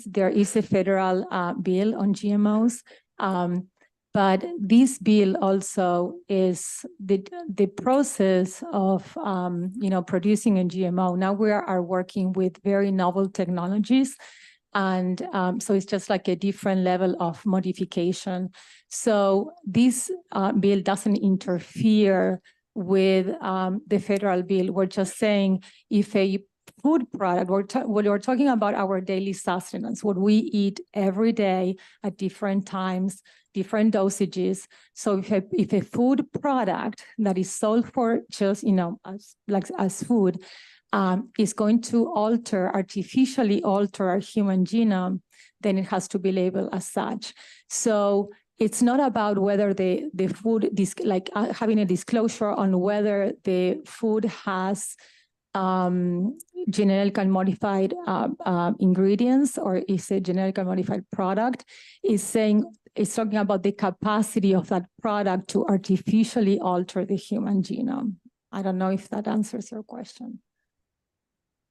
there is a federal bill on GMOs. But this bill also is the process of producing a GMO. Now we are working with very novel technologies, and so it's just like a different level of modification. So this bill doesn't interfere with the federal bill. We're just saying if a food product, we're talking about our daily sustenance, what we eat every day at different times, different dosages. So if a food product that is sold for just, as food, is going to artificially alter our human genome, then it has to be labeled as such. So it's not about whether the food, having a disclosure on whether the food has genetically modified ingredients or is a genetically modified product. It's talking about the capacity of that product to artificially alter the human genome. I don't know if that answers your question.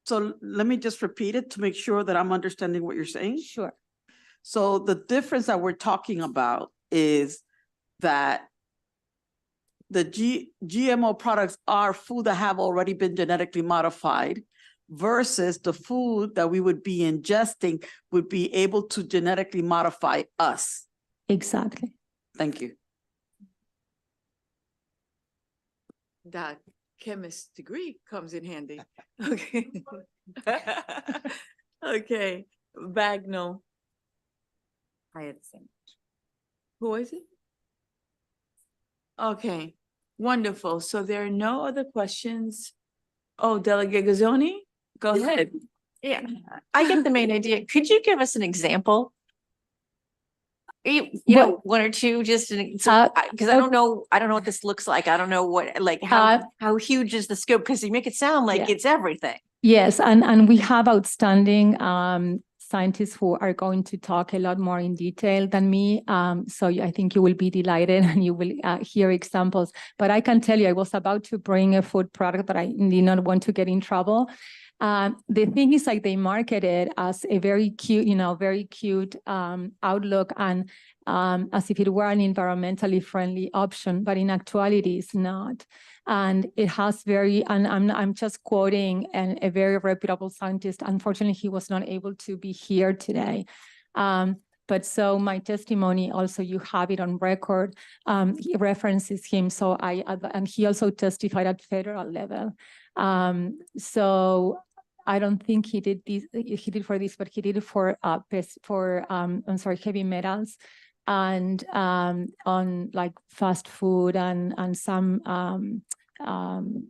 So let me just repeat it to make sure that I'm understanding what you're saying. Sure. So the difference that we're talking about is that the GMO products are food that have already been genetically modified versus the food that we would be ingesting would be able to genetically modify us. Exactly. Thank you. That chemist degree comes in handy. Okay. Okay, Bagnell, I had the same. who is it? Okay, wonderful. So there are no other questions. Oh, Delegate Gazzoni, go ahead. Yeah, I get the main idea. Could you give us an example? One or two, just because I don't know what this looks like. I don't know what, like, how huge is the scope? Because you make it sound like it's everything. Yes, and we have outstanding scientists who are going to talk a lot more in detail than me. So I think you will be delighted and you will hear examples. But I can tell you, I was about to bring a food product, but I did not want to get in trouble. The thing is, like, they market it as a very cute outlook and as if it were an environmentally friendly option, but in actuality it's not. And it has and I'm just quoting a very reputable scientist. Unfortunately, he was not able to be here today. But so my testimony also, you have it on record. He references him. So and he also testified at federal level. So I don't think he did for this, but he did it for heavy metals and on like fast food and some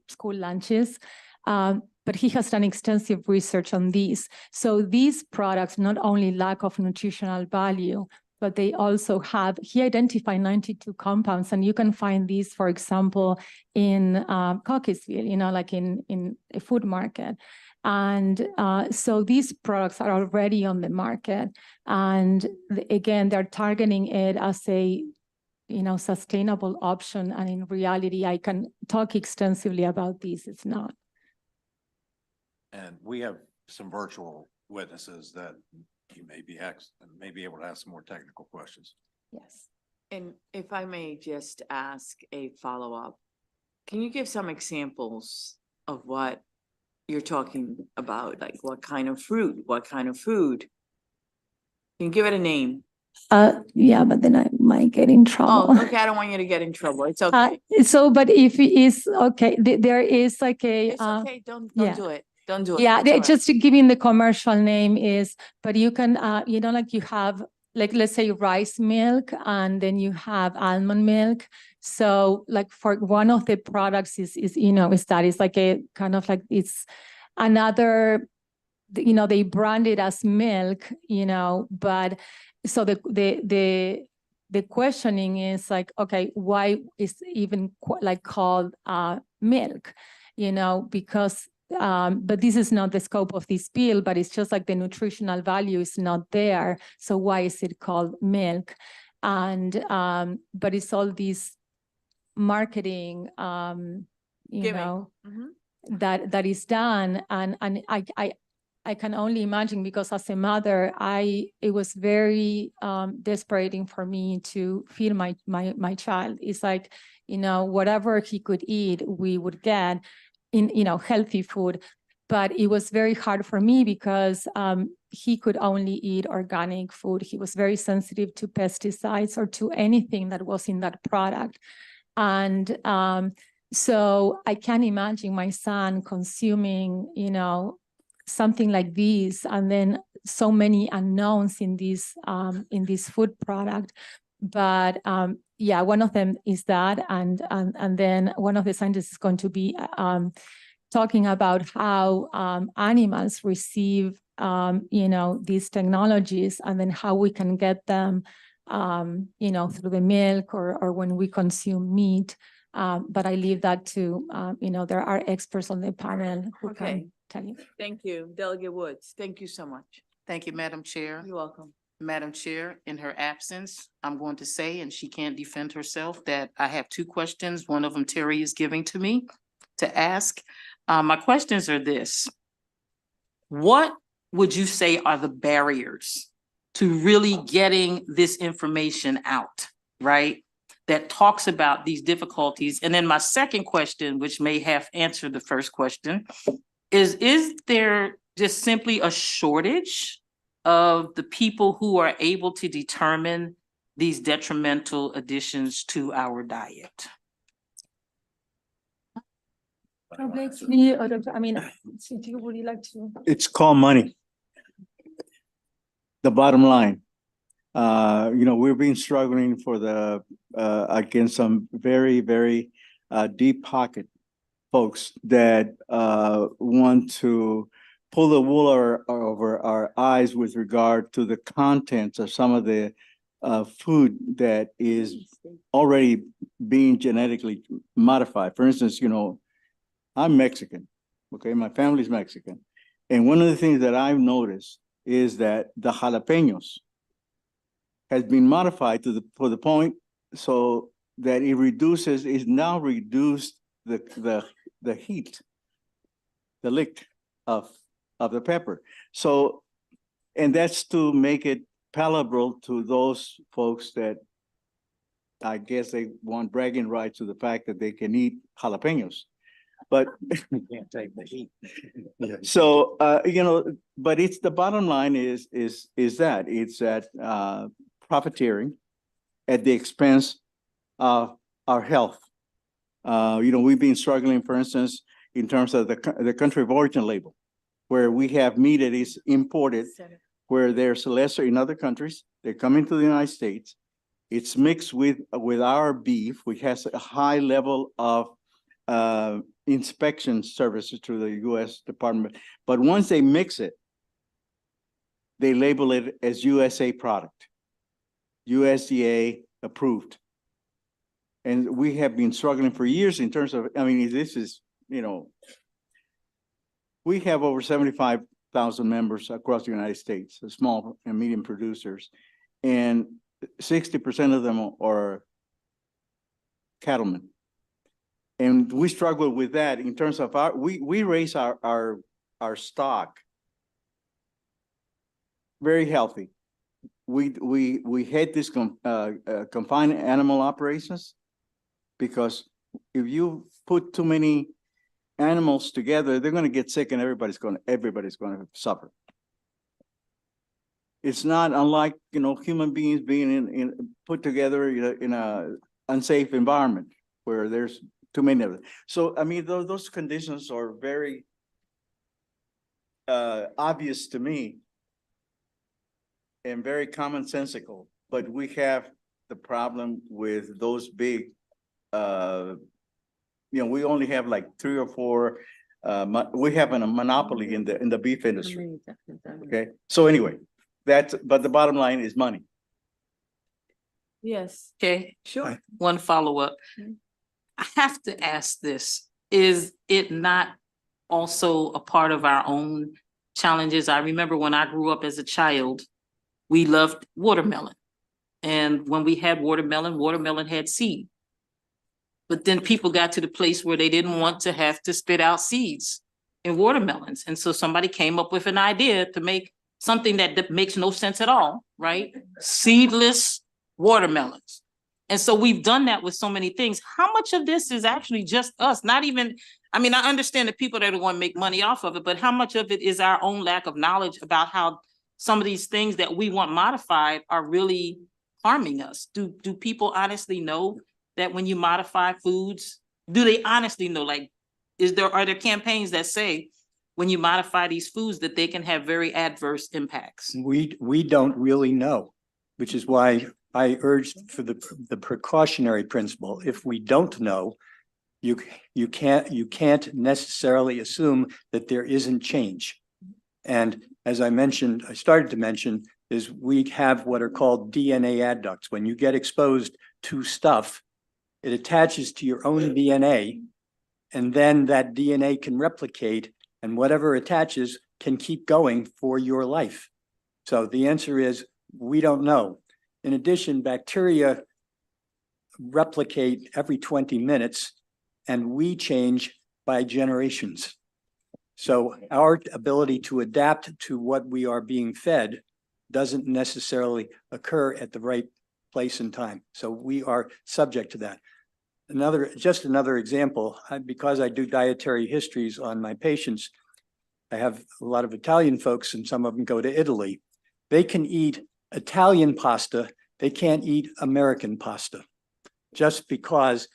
school lunches. But he has done extensive research on these. So these products not only lack of nutritional value, but they also he identified 92 compounds, and you can find these, for example, in Cockeysville, like in a food market. And so these products are already on the market. And again, they're targeting it as a sustainable option. And in reality, I can talk extensively about this. It's not. And we have some virtual witnesses that you may be able to ask some more technical questions. Yes. And if I may just ask a follow-up, can you give some examples of what you're talking about? Like what kind of fruit, what kind of food? Can you give it a name? Yeah, but then I might get in trouble. Oh, okay. I don't want you to get in trouble. It's okay. But if it is okay, there is like a. It's okay. Don't do it. Don't do it. Yeah, That's all just to give you the commercial name is, but you can, like you have, like, let's say rice milk, and then you have almond milk. So like for one of the products is that it's like a kind of like it's another, they brand it as milk, but so the questioning is like, okay, why is it even like called milk, because but this is not the scope of this bill, but it's just like the nutritional value is not there. So why is it called milk? And but it's all these marketing, that is done. And I can only imagine, because as a mother, it was very desperate for me to feed my child. It's like, whatever he could eat, we would get in, healthy food. But it was very hard for me because he could only eat organic food. He was very sensitive to pesticides or to anything that was in that product. And so I can imagine my son consuming, something like this, and then so many unknowns in this food product. But yeah, one of them is that, and then one of the scientists is going to be talking about how animals receive these technologies, and then how we can get them through the milk or when we consume meat. But I leave that to there are experts on the panel who can tell you. Thank you, Delegate Woods. Thank you so much. Thank you, Madam Chair. You're welcome. Madam Chair, in her absence, I'm going to say, and she can't defend herself, that I have two questions. One of them Terry is giving to me to ask. My questions are this. What would you say are the barriers to really getting this information out, right? that talks about these difficulties? And then my second question, which may have answered the first question, is there just simply a shortage of the people who are able to determine these detrimental additions to our diet? I mean, would you like to? It's called money. The bottom line. We've been struggling for against some very, very deep pocket folks that want to pull the wool over our eyes with regard to the contents of some of the food that is already being genetically modified. For instance, I'm Mexican, okay? My family's Mexican. And one of the things that I've noticed is that the jalapenos has been modified for the point so that it now reduced the heat, the lick of the pepper. So, and that's to make it palatable to those folks that I guess they want bragging rights to the fact that they can eat jalapenos. But you can't take the heat. So but it's the bottom line is that it's that profiteering at the expense of our health. We've been struggling, for instance, in terms of the country of origin label, where we have meat that is imported, where there's lesser in other countries. They're coming to the United States. It's mixed with our beef, which has a high level of inspection services through the U.S. Department. But once they mix it, they label it as USA product, USDA approved. And we have been struggling for years in terms of, this is, we have over 75,000 members across the United States, small and medium producers, and 60% of them are cattlemen. And we struggle with that in terms of we raise our stock very healthy. We hate this confined animal operations, because if you put too many animals together, they're going to get sick and everybody's going to suffer. It's not unlike, human beings being put together in a unsafe environment where there's too many of them. So, those conditions are very obvious to me and very commonsensical, but we have the problem with those big, we only have like 3 or 4, we have a monopoly in the beef industry. Okay, so anyway, but the bottom line is money. Yes. Okay, sure. One follow-up. I have to ask this, is it not also a part of our own challenges? I remember when I grew up as a child, we loved watermelon. And when we had watermelon had seed. But then people got to the place where they didn't want to have to spit out seeds in watermelons. And so somebody came up with an idea to make something that makes no sense at all, right? Seedless watermelons. And so we've done that with so many things. How much of this is actually just us? Not even, I understand the people that want to make money off of it, but how much of it is our own lack of knowledge about how some of these things that we want modified are really harming us? Do people honestly know that when you modify foods, do they honestly know, like, are there campaigns that say when you modify these foods that they can have very adverse impacts? We don't really know, which is why I urged for the precautionary principle. If we don't know, you can't necessarily assume that there isn't change. And as I started to mention, is we have what are called DNA adducts. When you get exposed to stuff, it attaches to your own DNA, and then that DNA can replicate, and whatever attaches can keep going for your life. So the answer is, we don't know. In addition, bacteria replicate every 20 minutes, and we change by generations. So our ability to adapt to what we are being fed doesn't necessarily occur at the right place and time. So we are subject to that. Just another example, because I do dietary histories on my patients, I have a lot of Italian folks and some of them go to Italy. They can eat Italian pasta. They can't eat American pasta just because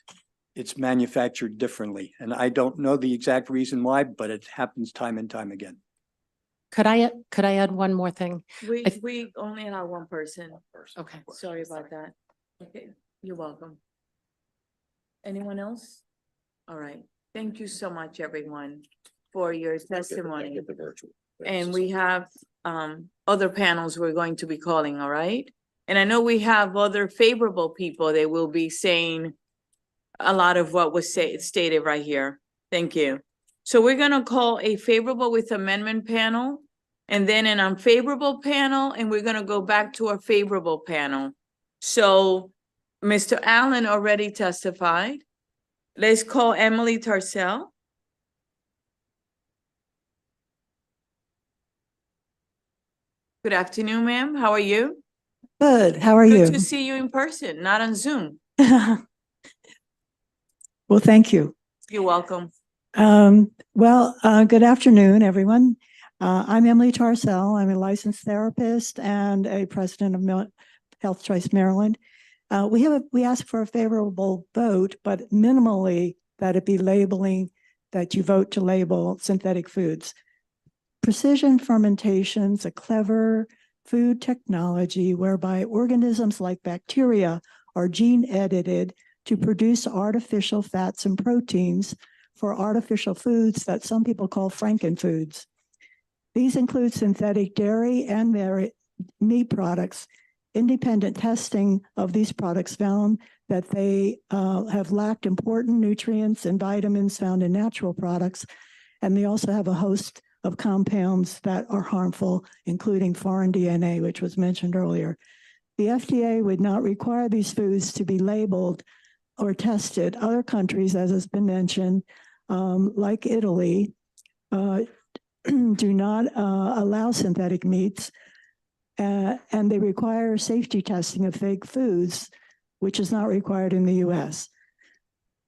it's manufactured differently. And I don't know the exact reason why, but it happens time and time again. Could I add one more thing? We only allow one person. Okay. Sorry about that. Okay, you're welcome. Anyone else? All right. Thank you so much, everyone, for your testimony. And we have other panels we're going to be calling, all right? And I know we have other favorable people that will be saying a lot of what was stated right here. Thank you. So we're gonna call a favorable with amendment panel and then an unfavorable panel, and we're gonna go back to a favorable panel. So Mr. Allen already testified. Let's call Emily Tarcell. Good afternoon, ma'am. How are you? Good. How are you? Good to see you in person, not on Zoom. Well, thank you. You're welcome. Good afternoon, everyone. I'm Emily Tarcell. I'm a licensed therapist and a president of Health Choice Maryland. We ask for a favorable vote, but minimally that it be labeling, that you vote to label synthetic foods. Precision fermentation is a clever food technology whereby organisms like bacteria are gene edited to produce artificial fats and proteins for artificial foods that some people call frankenfoods. These include synthetic dairy and meat products. Independent testing of these products found that they have lacked important nutrients and vitamins found in natural products, and they also have a host of compounds that are harmful, including foreign DNA, which was mentioned earlier. The FDA would not require these foods to be labeled or tested. Other countries, as has been mentioned, like Italy, do not allow synthetic meats, and they require safety testing of fake foods, which is not required in the US.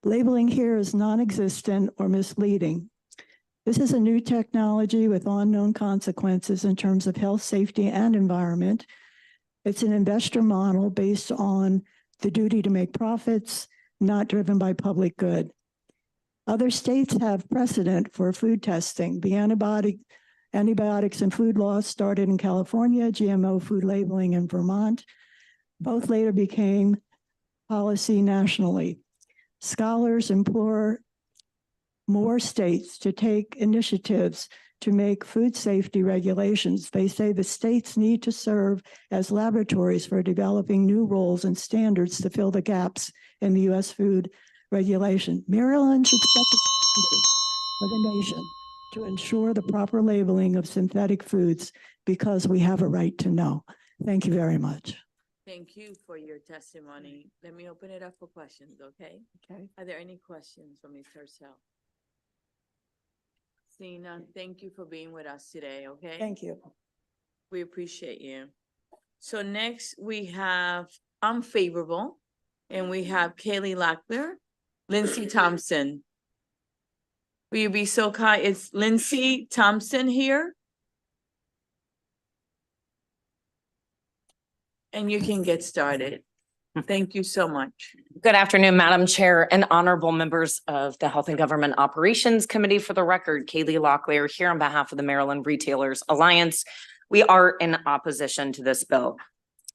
Labeling here is non-existent or misleading. This is a new technology with unknown consequences in terms of health, safety, and environment. It's an investor model based on the duty to make profits, not driven by public good. Other states have precedent for food testing. The antibiotics and food laws started in California, GMO food labeling in Vermont. Both later became policy nationally. Scholars implore more states to take initiatives to make food safety regulations. They say the states need to serve as laboratories for developing new rules and standards to fill the gaps in the US food regulation. Maryland should set the standard for the nation to ensure the proper labeling of synthetic foods because we have a right to know. Thank you very much. Thank you for your testimony. Let me open it up for questions, okay? Okay. Are there any questions for Ms. Tarcell? Seeing none, thank you for being with us today, okay? Thank you. We appreciate you. So next we have unfavorable, and we have Kaylee Lackler, Lindsay Thompson. Will you be so kind? Is Lindsay Thompson here? And you can get started. Thank you so much. Good afternoon, Madam Chair and honorable members of the Health and Government Operations Committee. For the record, Kaylee Locklear here on behalf of the Maryland Retailers Alliance. We are in opposition to this bill.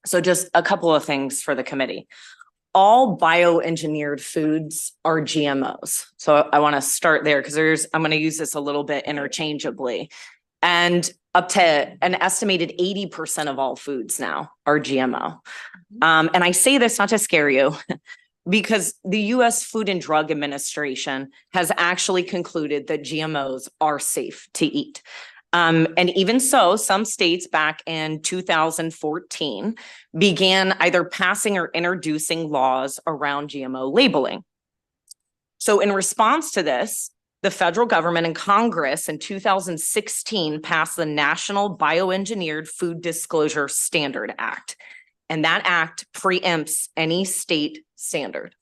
So just a couple of things for the committee. All bioengineered foods are GMOs. So I want to start there because I'm going to use this a little bit interchangeably. And up to an estimated 80% of all foods now are GMO. And I say this not to scare you, because the US Food and Drug Administration has actually concluded that GMOs are safe to eat. And even so, some states back in 2014 began either passing or introducing laws around GMO labeling. So in response to this, the federal government and Congress in 2016 passed the National Bioengineered Food Disclosure Standard Act. and that act preempts any state standard.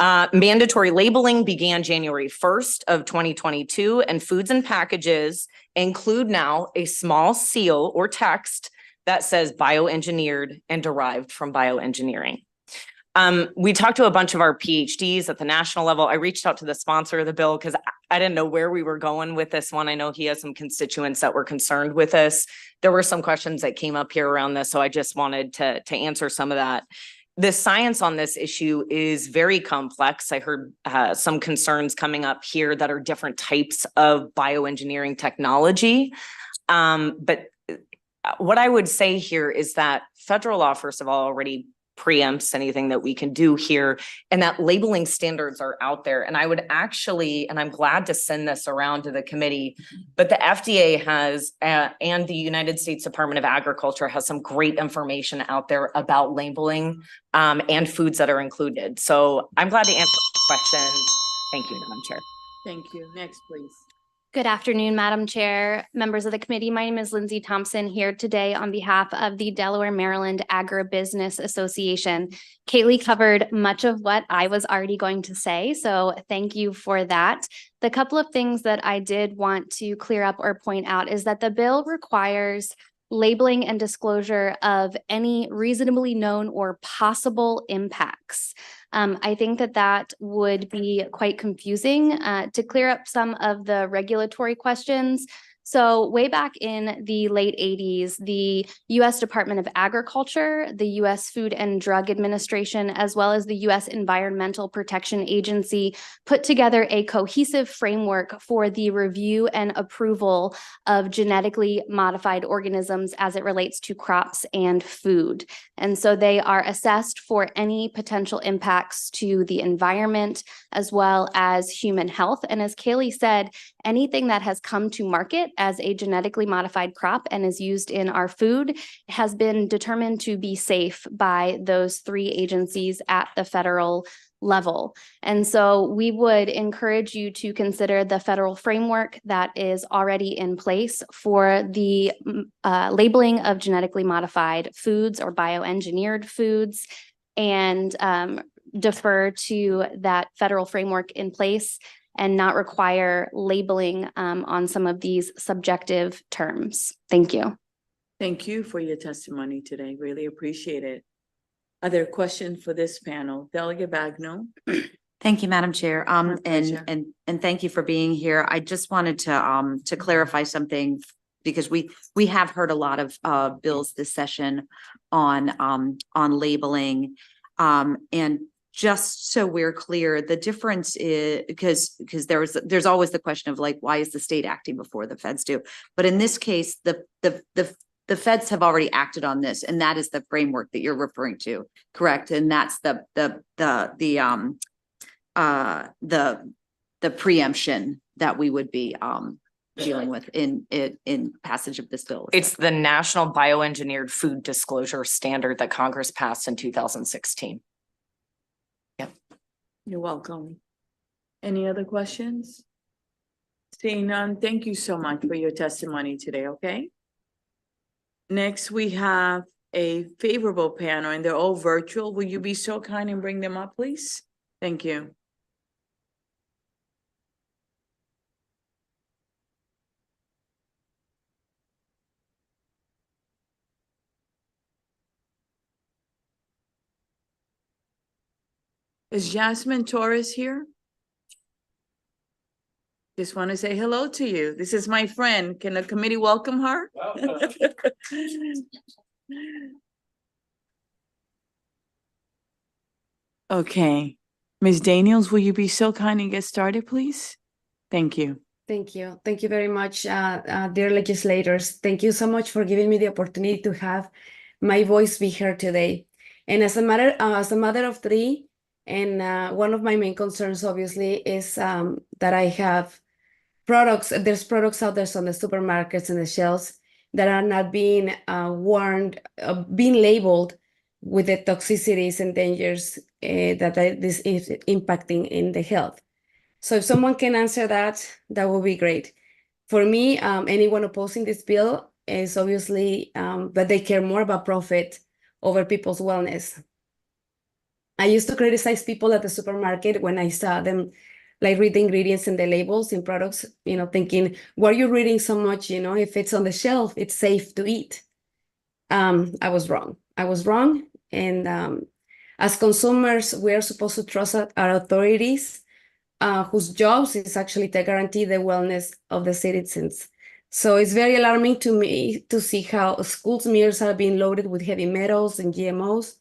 Mandatory labeling began January 1st of 2022, and foods and packages include now a small seal or text that says bioengineered and derived from bioengineering. We talked to a bunch of our PhDs at the national level. I reached out to the sponsor of the bill because I didn't know where we were going with this one. I know he has some constituents that were concerned with this. There were some questions that came up here around this, so I just wanted to answer some of that. The science on this issue is very complex. I heard some concerns coming up here that are different types of bioengineering technology. But what I would say here is that federal law, first of all, already preempts anything that we can do here, and that labeling standards are out there. And I would actually, and I'm glad to send this around to the committee, but the FDA has, and the United States Department of Agriculture has some great information out there about labeling and foods that are included. So I'm glad to answer questions. Thank you, Madam Chair. Thank you. Next, please. Good afternoon, Madam Chair, members of the committee. My name is Lindsay Thompson, here today on behalf of the Delaware Maryland Agribusiness Association. Kaylee covered much of what I was already going to say, so thank you for that. The couple of things that I did want to clear up or point out is that the bill requires labeling and disclosure of any reasonably known or possible impacts. I think that would be quite confusing to clear up some of the regulatory questions. So way back in the late 80s, the U.S. Department of Agriculture, the U.S. Food and Drug Administration, as well as the U.S. Environmental Protection Agency put together a cohesive framework for the review and approval of genetically modified organisms as it relates to crops and food. And so they are assessed for any potential impacts to the environment as well as human health. And as Kaylee said, anything that has come to market as a genetically modified crop and is used in our food has been determined to be safe by those three agencies at the federal level. And so we would encourage you to consider the federal framework that is already in place for the labeling of genetically modified foods or bioengineered foods, and defer to that federal framework in place and not require labeling on some of these subjective terms. Thank you. Thank you for your testimony today. Really appreciate it. Are there questions for this panel? Delegate Bagno? Thank you, Madam Chair. pleasure. And thank you for being here. I just wanted to clarify something, because we have heard a lot of bills this session on labeling. And just so we're clear, the difference is because there's always the question of like, why is the state acting before the feds do? But in this case, the feds have already acted on this, and that is the framework that you're referring to, correct? And that's the preemption that we would be dealing with in passage of this bill. It's the National Bioengineered Food Disclosure Standard that Congress passed in 2016. You're welcome. Any other questions? Seeing none, thank you so much for your testimony today, okay? Next, we have a favorable panel, and they're all virtual. Will you be so kind and bring them up, please? Thank you. Is Jasmine Torres here? Just want to say hello to you. This is my friend. Can the committee welcome her? Okay. Ms. Daniels, will you be so kind and get started, please? Thank you. Thank you. Thank you very much, dear legislators. Thank you so much for giving me the opportunity to have my voice be heard today. And as a mother of three, and one of my main concerns, obviously, is that I have there's products out there on the supermarkets and the shelves that are not being warned, being labeled with the toxicities and dangers that this is impacting in the health. So if someone can answer that, that would be great. For me, anyone opposing this bill is obviously that they care more about profit over people's wellness. I used to criticize people at the supermarket when I saw them like read the ingredients and the labels in products, thinking, why are you reading so much? If it's on the shelf, it's safe to eat. I was wrong. And as consumers, we are supposed to trust our authorities, whose jobs is actually to guarantee the wellness of the citizens. So it's very alarming to me to see how schools' meals are being loaded with heavy metals and GMOs,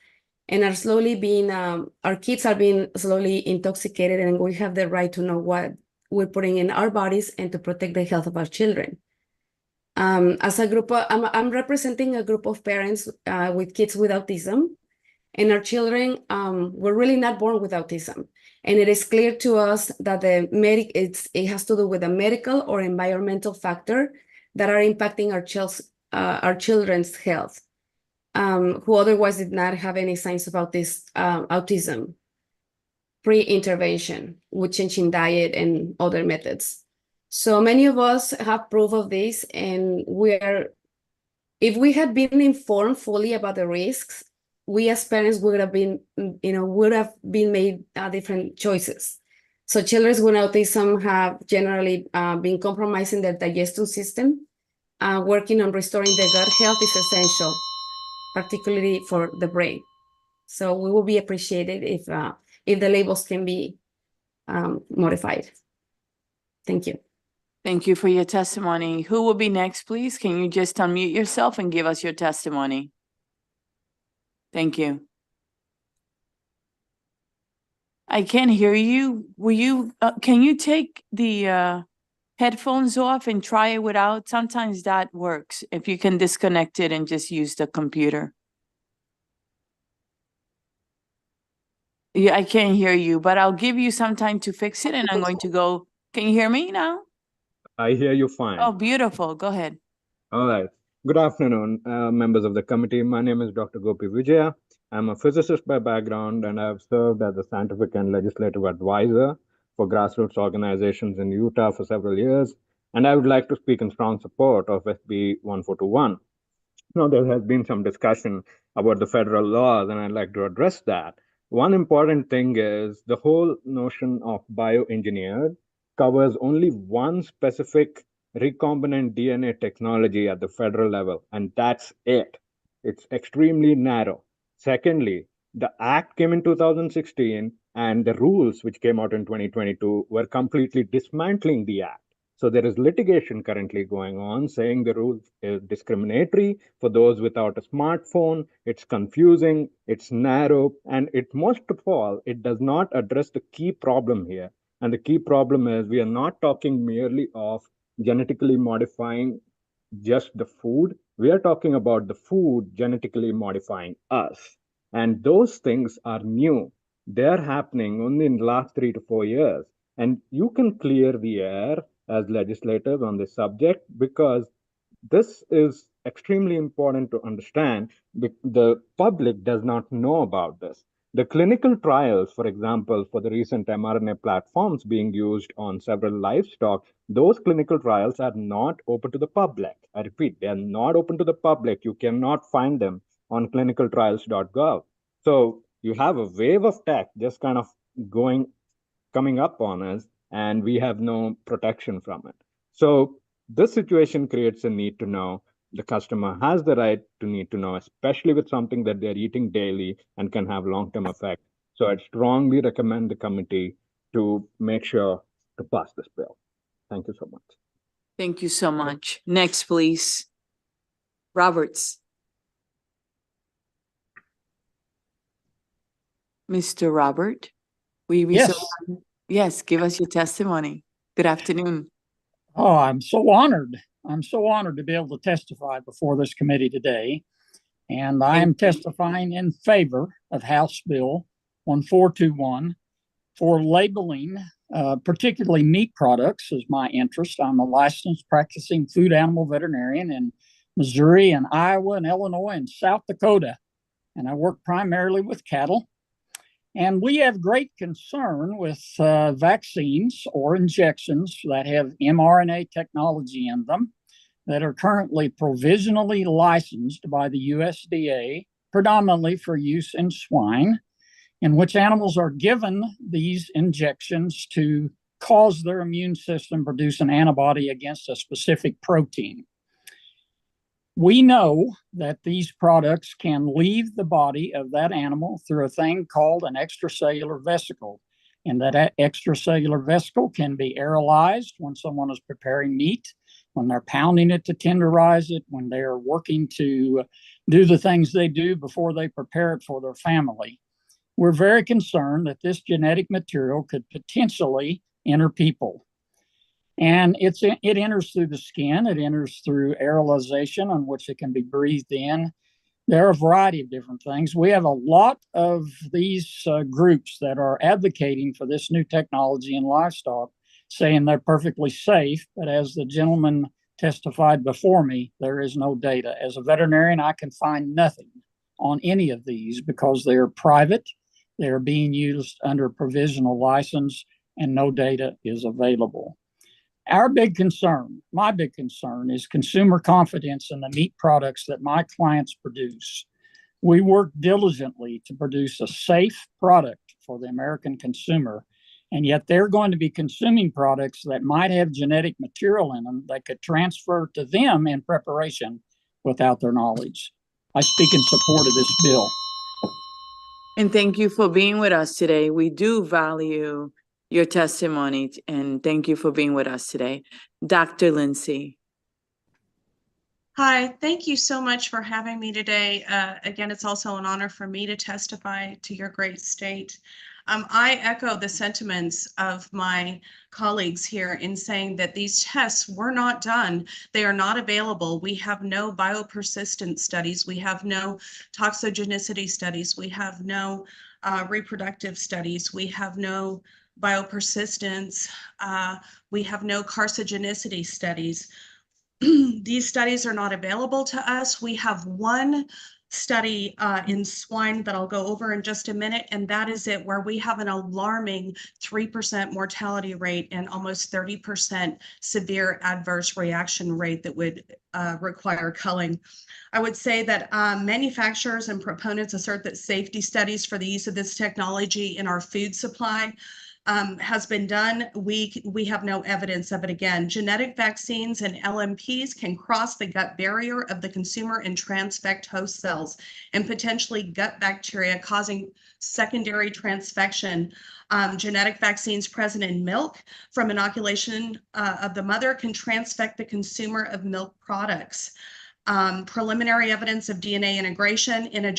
and are slowly being, our kids are being slowly intoxicated, and we have the right to know what we're putting in our bodies and to protect the health of our children. As a group, I'm representing a group of parents with kids with autism, and our children were really not born with autism. And it is clear to us that it has to do with a medical or environmental factor that are impacting our children's health, who otherwise did not have any signs of autism pre-intervention with changing diet and other methods. So many of us have proof of this, and if we had been informed fully about the risks, we as parents would have been made different choices. So children with autism have generally been compromising their digestive system. Working on restoring their gut health is essential, particularly for the brain. So we will be appreciated if the labels can be modified. Thank you. Thank you for your testimony. Who will be next, please? Can you just unmute yourself and give us your testimony? Thank you. I can't hear you. Can you take the headphones off and try it without? Sometimes that works. If you can disconnect it and just use the computer. Yeah, I can't hear you, but I'll give you some time to fix it, and I'm going to go. Can you hear me now? I hear you fine. Oh, beautiful. Go ahead. All right. Good afternoon, members of the committee. My name is Dr. Gopi Vijaya. I'm a physicist by background, and I've served as a scientific and legislative advisor for grassroots organizations in Utah for several years. And I would like to speak in strong support of SB 1421. Now, there has been some discussion about the federal laws, and I'd like to address that. One important thing is the whole notion of bioengineered covers only one specific recombinant DNA technology at the federal level, and that's it. It's extremely narrow. Secondly, the act came in 2016, and the rules which came out in 2022 were completely dismantling the act. So there is litigation currently going on saying the rule is discriminatory for those without a smartphone. It's confusing, it's narrow, and most of all, it does not address the key problem here. And the key problem is we are not talking merely of genetically modifying just the food. We are talking about the food genetically modifying us. And those things are new. They're happening only in the last 3 to 4 years. And you can clear the air as legislators on this subject, because this is extremely important to understand. The public does not know about this. The clinical trials, for example, for the recent mRNA platforms being used on several livestock, those clinical trials are not open to the public. I repeat, they are not open to the public. You cannot find them on clinicaltrials.gov. So you have a wave of tech just kind of coming up on us, and we have no protection from it. So this situation creates a need to know. The customer has the right to need to know, especially with something that they're eating daily and can have long-term effect. So I'd strongly recommend the committee to make sure to pass this bill. Thank you so much. Thank you so much. Next, please. Roberts. Mr. Robert, Yes, give us your testimony. Good afternoon. Oh, I'm so honored. I'm so honored to be able to testify before this committee today. And I am testifying in favor of House Bill 1421 for labeling, particularly meat products is my interest. I'm a licensed practicing food animal veterinarian in Missouri and Iowa and Illinois and South Dakota. And I work primarily with cattle. And we have great concern with vaccines or injections that have mRNA technology in them that are currently provisionally licensed by the USDA predominantly for use in swine, in which animals are given these injections to cause their immune system produce an antibody against a specific protein. We know that these products can leave the body of that animal through a thing called an extracellular vesicle. And that extracellular vesicle can be aerolized when someone is preparing meat, when they're pounding it to tenderize it, when they're working to do the things they do before they prepare it for their family. We're very concerned that this genetic material could potentially enter people. And it enters through the skin, it enters through aerolization on which it can be breathed in. There are a variety of different things. We have a lot of these groups that are advocating for this new technology in livestock, saying they're perfectly safe, but as the gentleman testified before me, there is no data. As a veterinarian, I can find nothing on any of these because they are private, they are being used under provisional license, and no data is available. Our big concern, my big concern, is consumer confidence in the meat products that my clients produce. We work diligently to produce a safe product for the American consumer, and yet they're going to be consuming products that might have genetic material in them that could transfer to them in preparation without their knowledge. I speak in support of this bill. And thank you for being with us today. We do value your testimony, and thank you for being with us today. Dr. Lindsay. Hi, thank you so much for having me today. Again, it's also an honor for me to testify to your great state. I echo the sentiments of my colleagues here in saying that these tests were not done. They are not available. We have no biopersistence studies. We have no toxogenicity studies. We have no reproductive studies. We have no biopersistence. We have no carcinogenicity studies. These studies are not available to us. We have one study in swine that I'll go over in just a minute, and that is it, where we have an alarming 3% mortality rate and almost 30% severe adverse reaction rate that would require culling. I would say that manufacturers and proponents assert that safety studies for the use of this technology in our food supply has been done. We have no evidence of it. Again, genetic vaccines and LMPs can cross the gut barrier of the consumer and transfect host cells and potentially gut bacteria, causing secondary transfection. Genetic vaccines present in milk from inoculation of the mother can transfect the consumer of milk products. Preliminary evidence of DNA integration in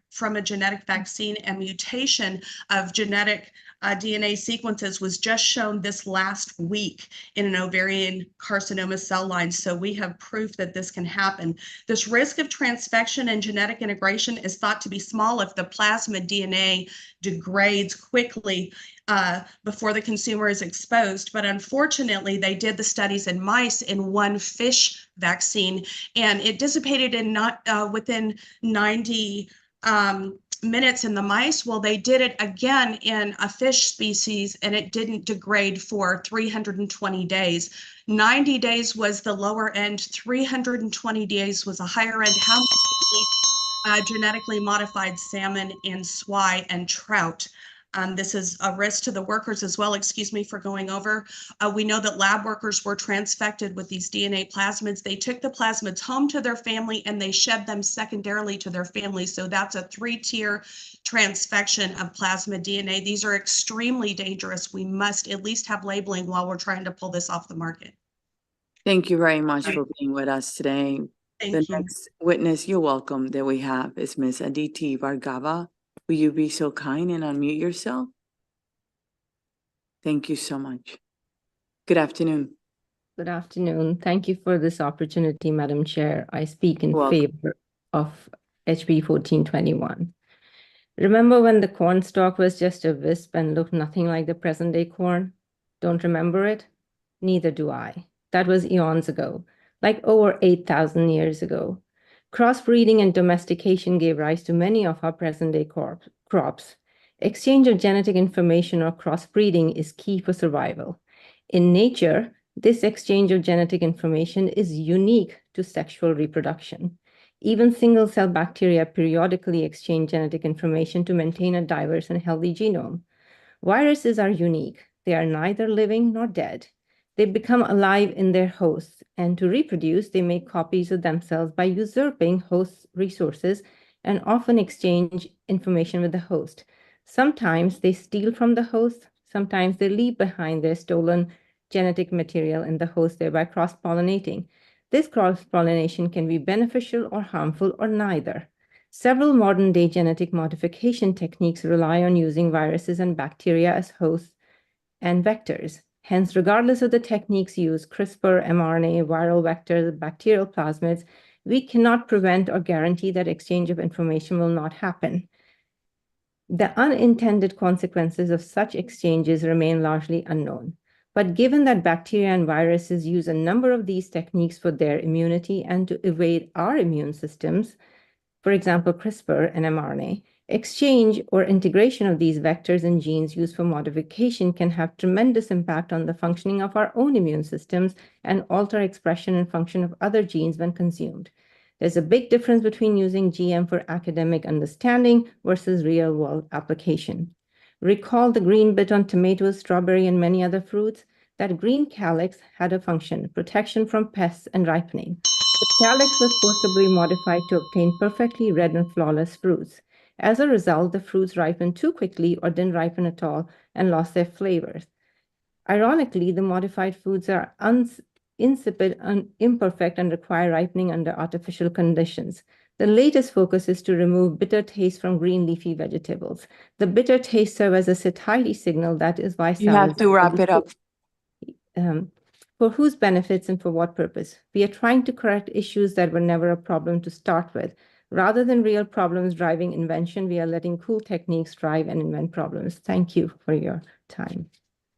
from a genetic vaccine and mutation of genetic DNA sequences was just shown this last week in an ovarian carcinoma cell line. So we have proof that this can happen. This risk of transfection and genetic integration is thought to be small if the plasmid DNA degrades quickly before the consumer is exposed. But unfortunately, they did the studies in mice in one fish vaccine, and it dissipated in within 90 minutes in the mice. Well, they did it again in a fish species, and it didn't degrade for 320 days. 90 days was the lower end, 320 days was a higher end. How many genetically modified salmon and swai and trout? This is a risk to the workers as well. Excuse me for going over. We know that lab workers were transfected with these DNA plasmids. They took the plasmids home to their family and they shed them secondarily to their family. So that's a 3-tier transfection of plasmid DNA. These are extremely dangerous. We must at least have labeling while we're trying to pull this off the market. Thank you very much for being with us today. Thank The you. next witness, you're welcome, that we have is Ms. Aditi Vargava. Will you be so kind and unmute yourself? Thank you so much. Good afternoon. Good afternoon. Thank you for this opportunity, Madam Chair. I speak in Welcome. favor of HB 1421. Remember when the corn stalk was just a wisp and looked nothing like the present day corn? Don't remember it? Neither do I. That was eons ago, like over 8,000 years ago. Crossbreeding and domestication gave rise to many of our present-day crops. Exchange of genetic information or crossbreeding is key for survival. In nature, this exchange of genetic information is unique to sexual reproduction. Even single-cell bacteria periodically exchange genetic information to maintain a diverse and healthy genome. Viruses are unique. They are neither living nor dead. They become alive in their hosts, and to reproduce, they make copies of themselves by usurping host resources and often exchange information with the host. Sometimes they steal from the host, sometimes they leave behind their stolen genetic material in the host, thereby cross-pollinating. This cross-pollination can be beneficial or harmful or neither. Several modern-day genetic modification techniques rely on using viruses and bacteria as hosts and vectors. Hence, regardless of the techniques used, CRISPR, mRNA, viral vectors, bacterial plasmids, we cannot prevent or guarantee that exchange of information will not happen. The unintended consequences of such exchanges remain largely unknown. But given that bacteria and viruses use a number of these techniques for their immunity and to evade our immune systems, for example, CRISPR and mRNA, exchange or integration of these vectors and genes used for modification can have tremendous impact on the functioning of our own immune systems and alter expression and function of other genes when consumed. There's a big difference between using GM for academic understanding versus real-world application. Recall the green bit on tomatoes, strawberry, and many other fruits? That green calyx had a function, protection from pests and ripening. The calyx was forcibly modified to obtain perfectly red and flawless fruits. As a result, the fruits ripened too quickly or didn't ripen at all and lost their flavors. Ironically, the modified foods are insipid and imperfect and require ripening under artificial conditions. The latest focus is to remove bitter taste from green leafy vegetables. The bitter taste serves as a satiety signal. That is why You have to wrap it up. For whose benefits and for what purpose? We are trying to correct issues that were never a problem to start with. Rather than real problems driving invention, we are letting cool techniques drive and invent problems. Thank you for your time.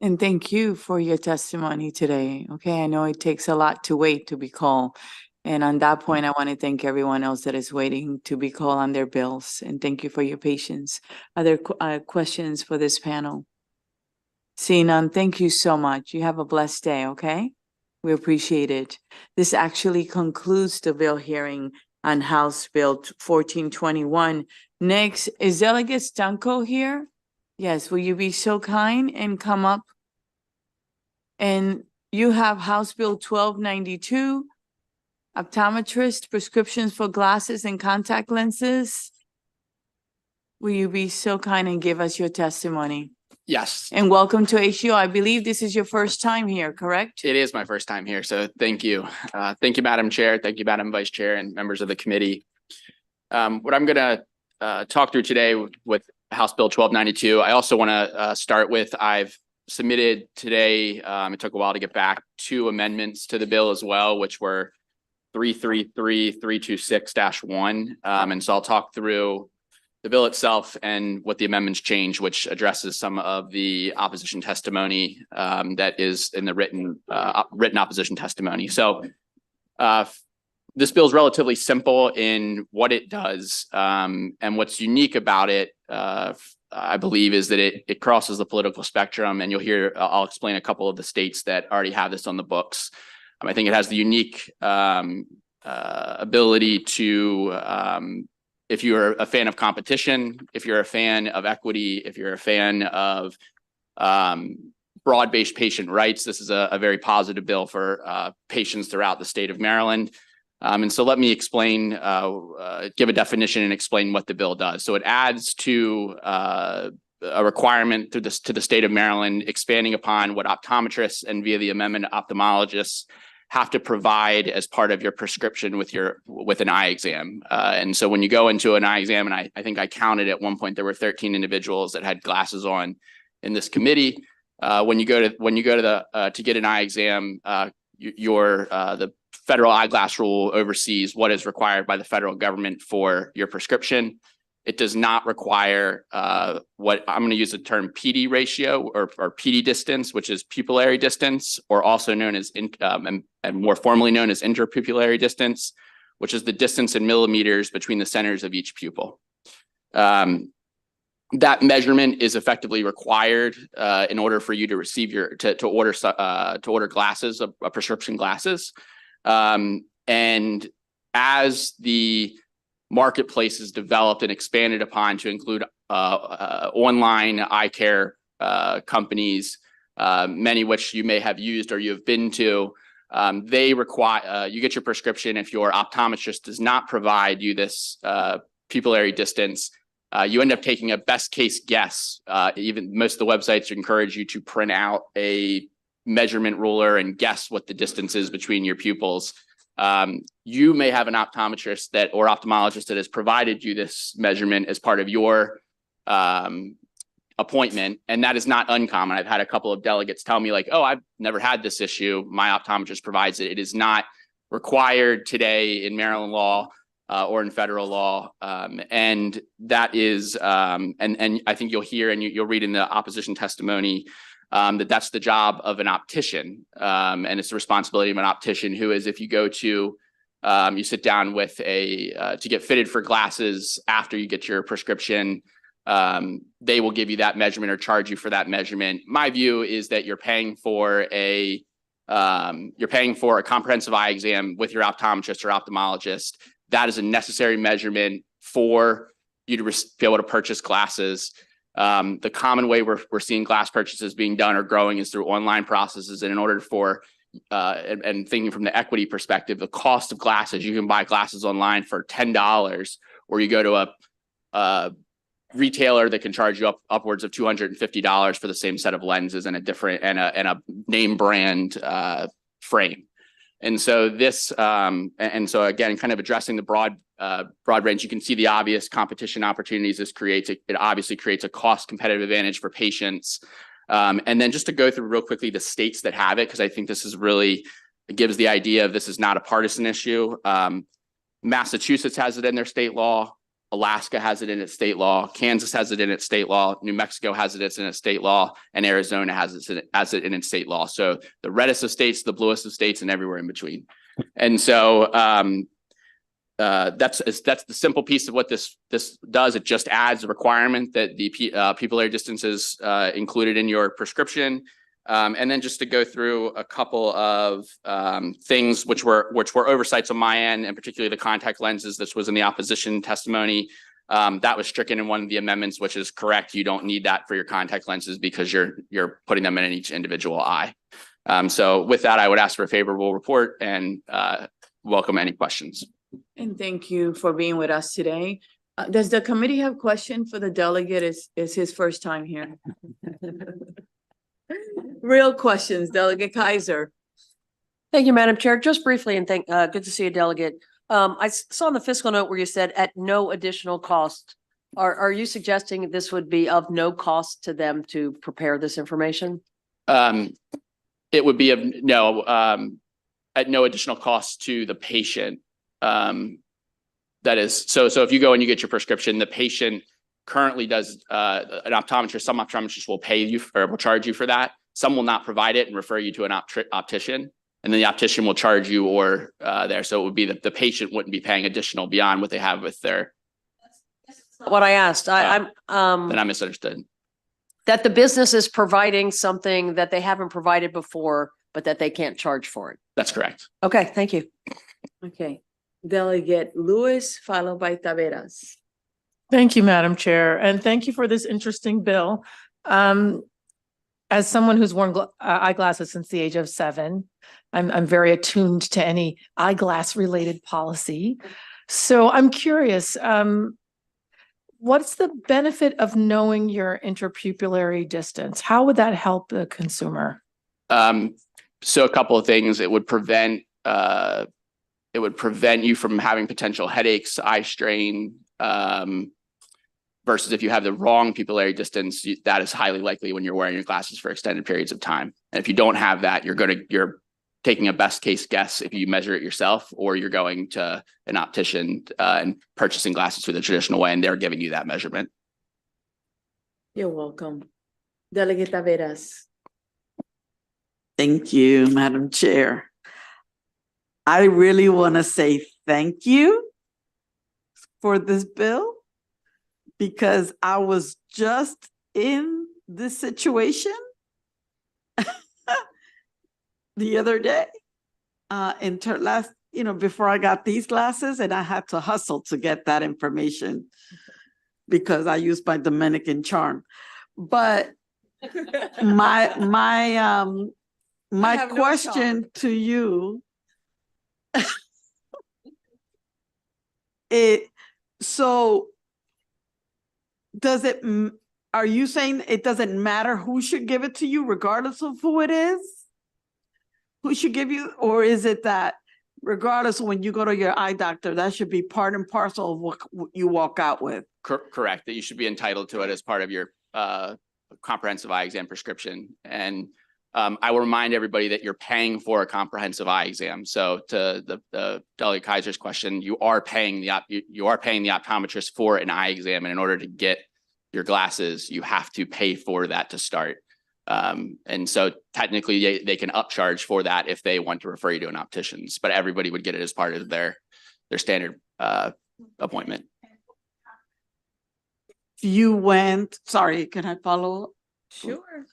And thank you for your testimony today. Okay, I know it takes a lot to wait to be called. And on that point, I want to thank everyone else that is waiting to be called on their bills. And thank you for your patience. Are there questions for this panel? Seeing none, thank you so much. You have a blessed day, okay? We appreciate it. This actually concludes the bill hearing on House Bill 1421. Next, is Delegate Stanko here? Yes, will you be so kind and come up? And you have House Bill 1292, optometrist prescriptions for glasses and contact lenses. Will you be so kind and give us your testimony? Yes, And welcome to HGO. I believe this is your first time here, correct? it is my first time here, so thank you. Thank you, Madam Chair. Thank you, Madam Vice Chair, and members of the committee. What I'm gonna talk through today with House Bill 1292, I also want to start with, I've submitted today, it took a while to get back, 2 amendments to the bill as well, which were 333, 326-1. And so I'll talk through the bill itself and what the amendments change, which addresses some of the opposition testimony that is in the written opposition testimony. So this bill is relatively simple in what it does, and what's unique about it, I believe, is that it crosses the political spectrum, and you'll hear, I'll explain a couple of the states that already have this on the books. I think it has the unique ability to, if you're a fan of competition, if you're a fan of equity, if you're a fan of broad-based patient rights, this is a very positive bill for patients throughout the state of Maryland. And so let me explain, give a definition and explain what the bill does. So it adds to a requirement to the state of Maryland, expanding upon what optometrists and via the amendment ophthalmologists have to provide as part of your prescription with an eye exam. And so when you go into an eye exam, and I think I counted at one point, there were 13 individuals that had glasses on in this committee. When you go to get an eye exam, the federal eyeglass rule oversees what is required by the federal government for your prescription. It does not require what I'm going to use the term PD ratio or PD distance, which is pupillary distance, or also known as, and more formally known as interpupillary distance, which is the distance in millimeters between the centers of each pupil. That measurement is effectively required in order for you to receive to order glasses, prescription glasses. And as the marketplace is developed and expanded upon to include online eye care companies, many which you may have used or you have been to, they require you get your prescription. If your optometrist does not provide you this pupillary distance, you end up taking a best case guess. Even most of the websites encourage you to print out a measurement ruler and guess what the distance is between your pupils. You may have an optometrist or ophthalmologist that has provided you this measurement as part of your appointment, and that is not uncommon. I've had a couple of delegates tell me like, oh, I've never had this issue. My optometrist provides it. It is not required today in Maryland law or in federal law. And that is, and I think you'll hear and you'll read in the opposition testimony that that's the job of an optician. And it's the responsibility of an optician who is, if you go to, you sit down with to get fitted for glasses after you get your prescription, they will give you that measurement or charge you for that measurement. My view is that you're paying for a comprehensive eye exam with your optometrist or ophthalmologist. That is a necessary measurement for you to be able to purchase glasses. The common way we're seeing glass purchases being done or growing is through online processes. And in order for, and thinking from the equity perspective, the cost of glasses, you can buy glasses online for $10, or you go to a retailer that can charge you upwards of $250 for the same set of lenses and a name brand frame. And so this, and so again, kind of addressing the broad range, you can see the obvious competition opportunities this creates. It obviously creates a cost competitive advantage for patients. And then just to go through real quickly the states that have it, because I think this is really, it gives the idea of this is not a partisan issue. Massachusetts has it in their state law. Alaska has it in its state law. Kansas has it in its state law. New Mexico has it in its state law, and Arizona has it in its state law. So the reddest of states, the bluest of states, and everywhere in between. And so that's the simple piece of what this does. It just adds a requirement that the pupillary distance is included in your prescription. And then just to go through a couple of things which were oversights on my end, and particularly the contact lenses. This was in the opposition testimony. That was stricken in one of the amendments, which is correct. You don't need that for your contact lenses because you're putting them in each individual eye. So with that, I would ask for a favorable report and welcome any questions. And thank you for being with us today. Does the committee have question for the delegate? Is his first time here? Real questions, Delegate Kaiser. Thank you, Madam Chair. Just briefly, and good to see you, Delegate. I saw in the fiscal note where you said at no additional cost. Are you suggesting this would be of no cost to them to prepare this information? It would be at no additional cost to the patient. That is, so if you go and you get your prescription, the patient currently does an optometrist. Some optometrists will pay you or will charge you for that. Some will not provide it and refer you to an optician, and then the optician will charge you or there. So it would be that the patient wouldn't be paying additional beyond what they have with their. What I asked, then I misunderstood. That the business is providing something that they haven't provided before, but that they can't charge for it. That's correct. Okay, thank you. Okay, Delegate Lewis, followed by Taveras. Thank you, Madam Chair, and thank you for this interesting bill. As someone who's worn eyeglasses since the age of 7, I'm very attuned to any eyeglass related policy. So I'm curious, what's the benefit of knowing your interpupillary distance? How would that help the consumer? So a couple of things. It would prevent you from having potential headaches, eye strain, versus if you have the wrong pupillary distance, that is highly likely when you're wearing your glasses for extended periods of time. And if you don't have that, you're taking a best case guess if you measure it yourself, or you're going to an optician and purchasing glasses through the traditional way, and they're giving you that measurement. You're welcome. Delegate Taveras. Thank you, Madam Chair. I really want to say thank you for this bill, because I was just in this situation the other day, before I got these glasses, and I had to hustle to get that information because I used my Dominican charm. But my have no question to you so are you saying it doesn't matter who should give it to you regardless of who it is? Who should give you, or is it that regardless of when you go to your eye doctor, that should be part and parcel of what you walk out with? Correct, that you should be entitled to it as part of your comprehensive eye exam prescription. And I will remind everybody that you're paying for a comprehensive eye exam. So to the Delegate Kaiser's question, you are paying the optometrist for an eye exam, and in order to get your glasses, you have to pay for that to start. And so technically they can upcharge for that if they want to refer you to an optician's, but everybody would get it as part of their standard appointment. Sorry, can I follow up? Sure.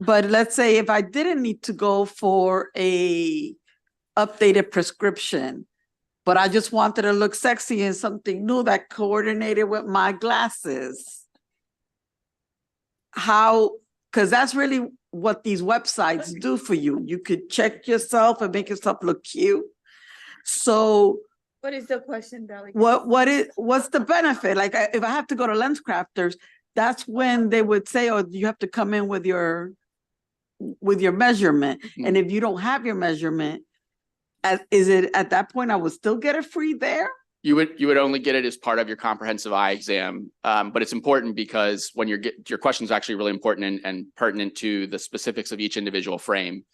But let's say if I didn't need to go for a updated prescription, but I just wanted to look sexy and something new that coordinated with my glasses. Because that's really what these websites do for you. You could check yourself and make yourself look cute. So What is the question, Delegate? what's the benefit? Like if I have to go to Lens Crafters, that's when they would say, oh, you have to come in with your measurement. Mm-hmm. And if you don't have your measurement, is it at that point I would still get it free there? You would only get it as part of your comprehensive eye exam. But it's important because when your question is actually really important and pertinent to the specifics of each individual frame.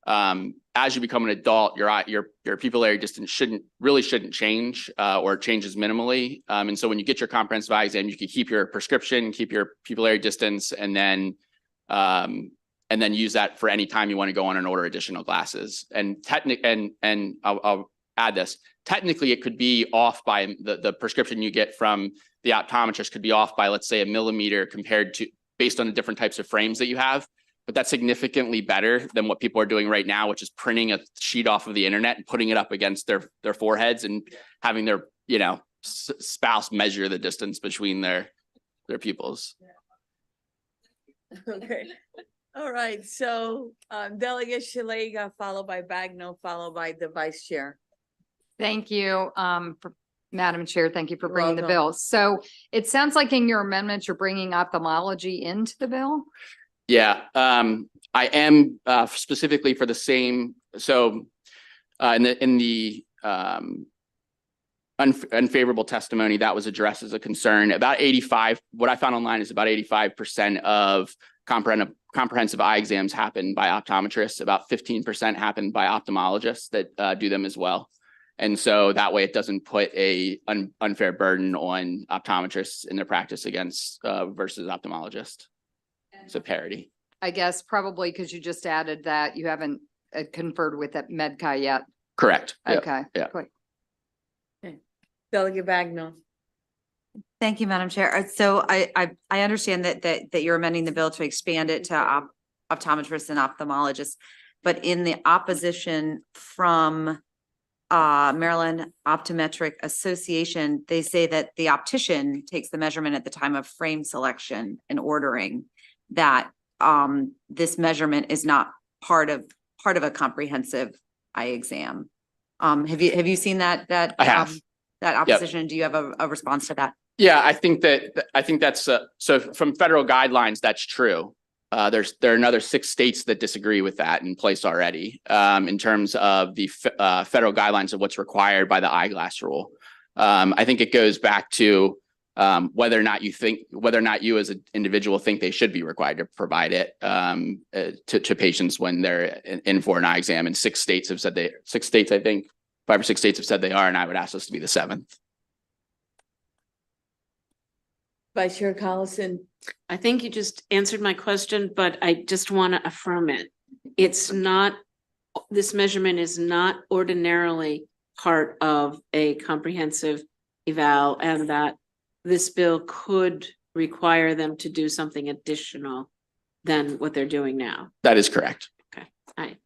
As you become an adult, your pupillary distance shouldn't change or changes minimally. And so when you get your comprehensive eye exam, you can keep your prescription, keep your pupillary distance, and then use that for any time you want to go on and order additional glasses. And I'll add this. Technically, it could be off by the prescription you get from the optometrist could be off by, let's say, 1 millimeter based on the different types of frames that you have. But that's significantly better than what people are doing right now, which is printing a sheet off of the internet and putting it up against their foreheads and having their spouse measure the distance between their pupils. Okay. All right. So Delegate Shalega, followed by Bagnell, followed by the Vice Chair. Thank you, Madam Chair. Thank you for bringing the welcome. bill. So it sounds like in your amendments, you're bringing ophthalmology into the bill? Yeah, I am specifically for the same. So in the unfavorable testimony that was addressed as a concern, about 85, what I found online is about 85% of comprehensive eye exams happen by optometrists. About 15% happen by ophthalmologists that do them as well. And so that way it doesn't put a unfair burden on optometrists in their practice against versus ophthalmologists. So parity. I guess probably because you just added that you haven't conferred with that MedCai yet. Correct. Yep. Okay. Yeah. Great. Okay. Delegate Bagnell. Thank you, Madam Chair. So I understand that you're amending the bill to expand it to optometrists and ophthalmologists, but in the opposition from Maryland Optometric Association, they say that the optician takes the measurement at the time of frame selection and ordering, that this measurement is not part of a comprehensive eye exam. Have you seen that I have. that opposition? Yep. Do you have a response to that? Yeah, I think that's so from federal guidelines, that's true. There are another 6 states that disagree with that in place already in terms of the federal guidelines of what's required by the eyeglass rule. I think it goes back to whether or not you as an individual think they should be required to provide it to patients when they're in for an eye exam. And 6 states have said 6 states, I think 5 or 6 states have said they are, and I would ask us to be the 7th. Vice Chair Collison. I think you just answered my question, but I just want to affirm it. It's not, this measurement is not ordinarily part of a comprehensive eval, and that this bill could require them to do something additional than what they're doing now. That is correct. Okay. All right.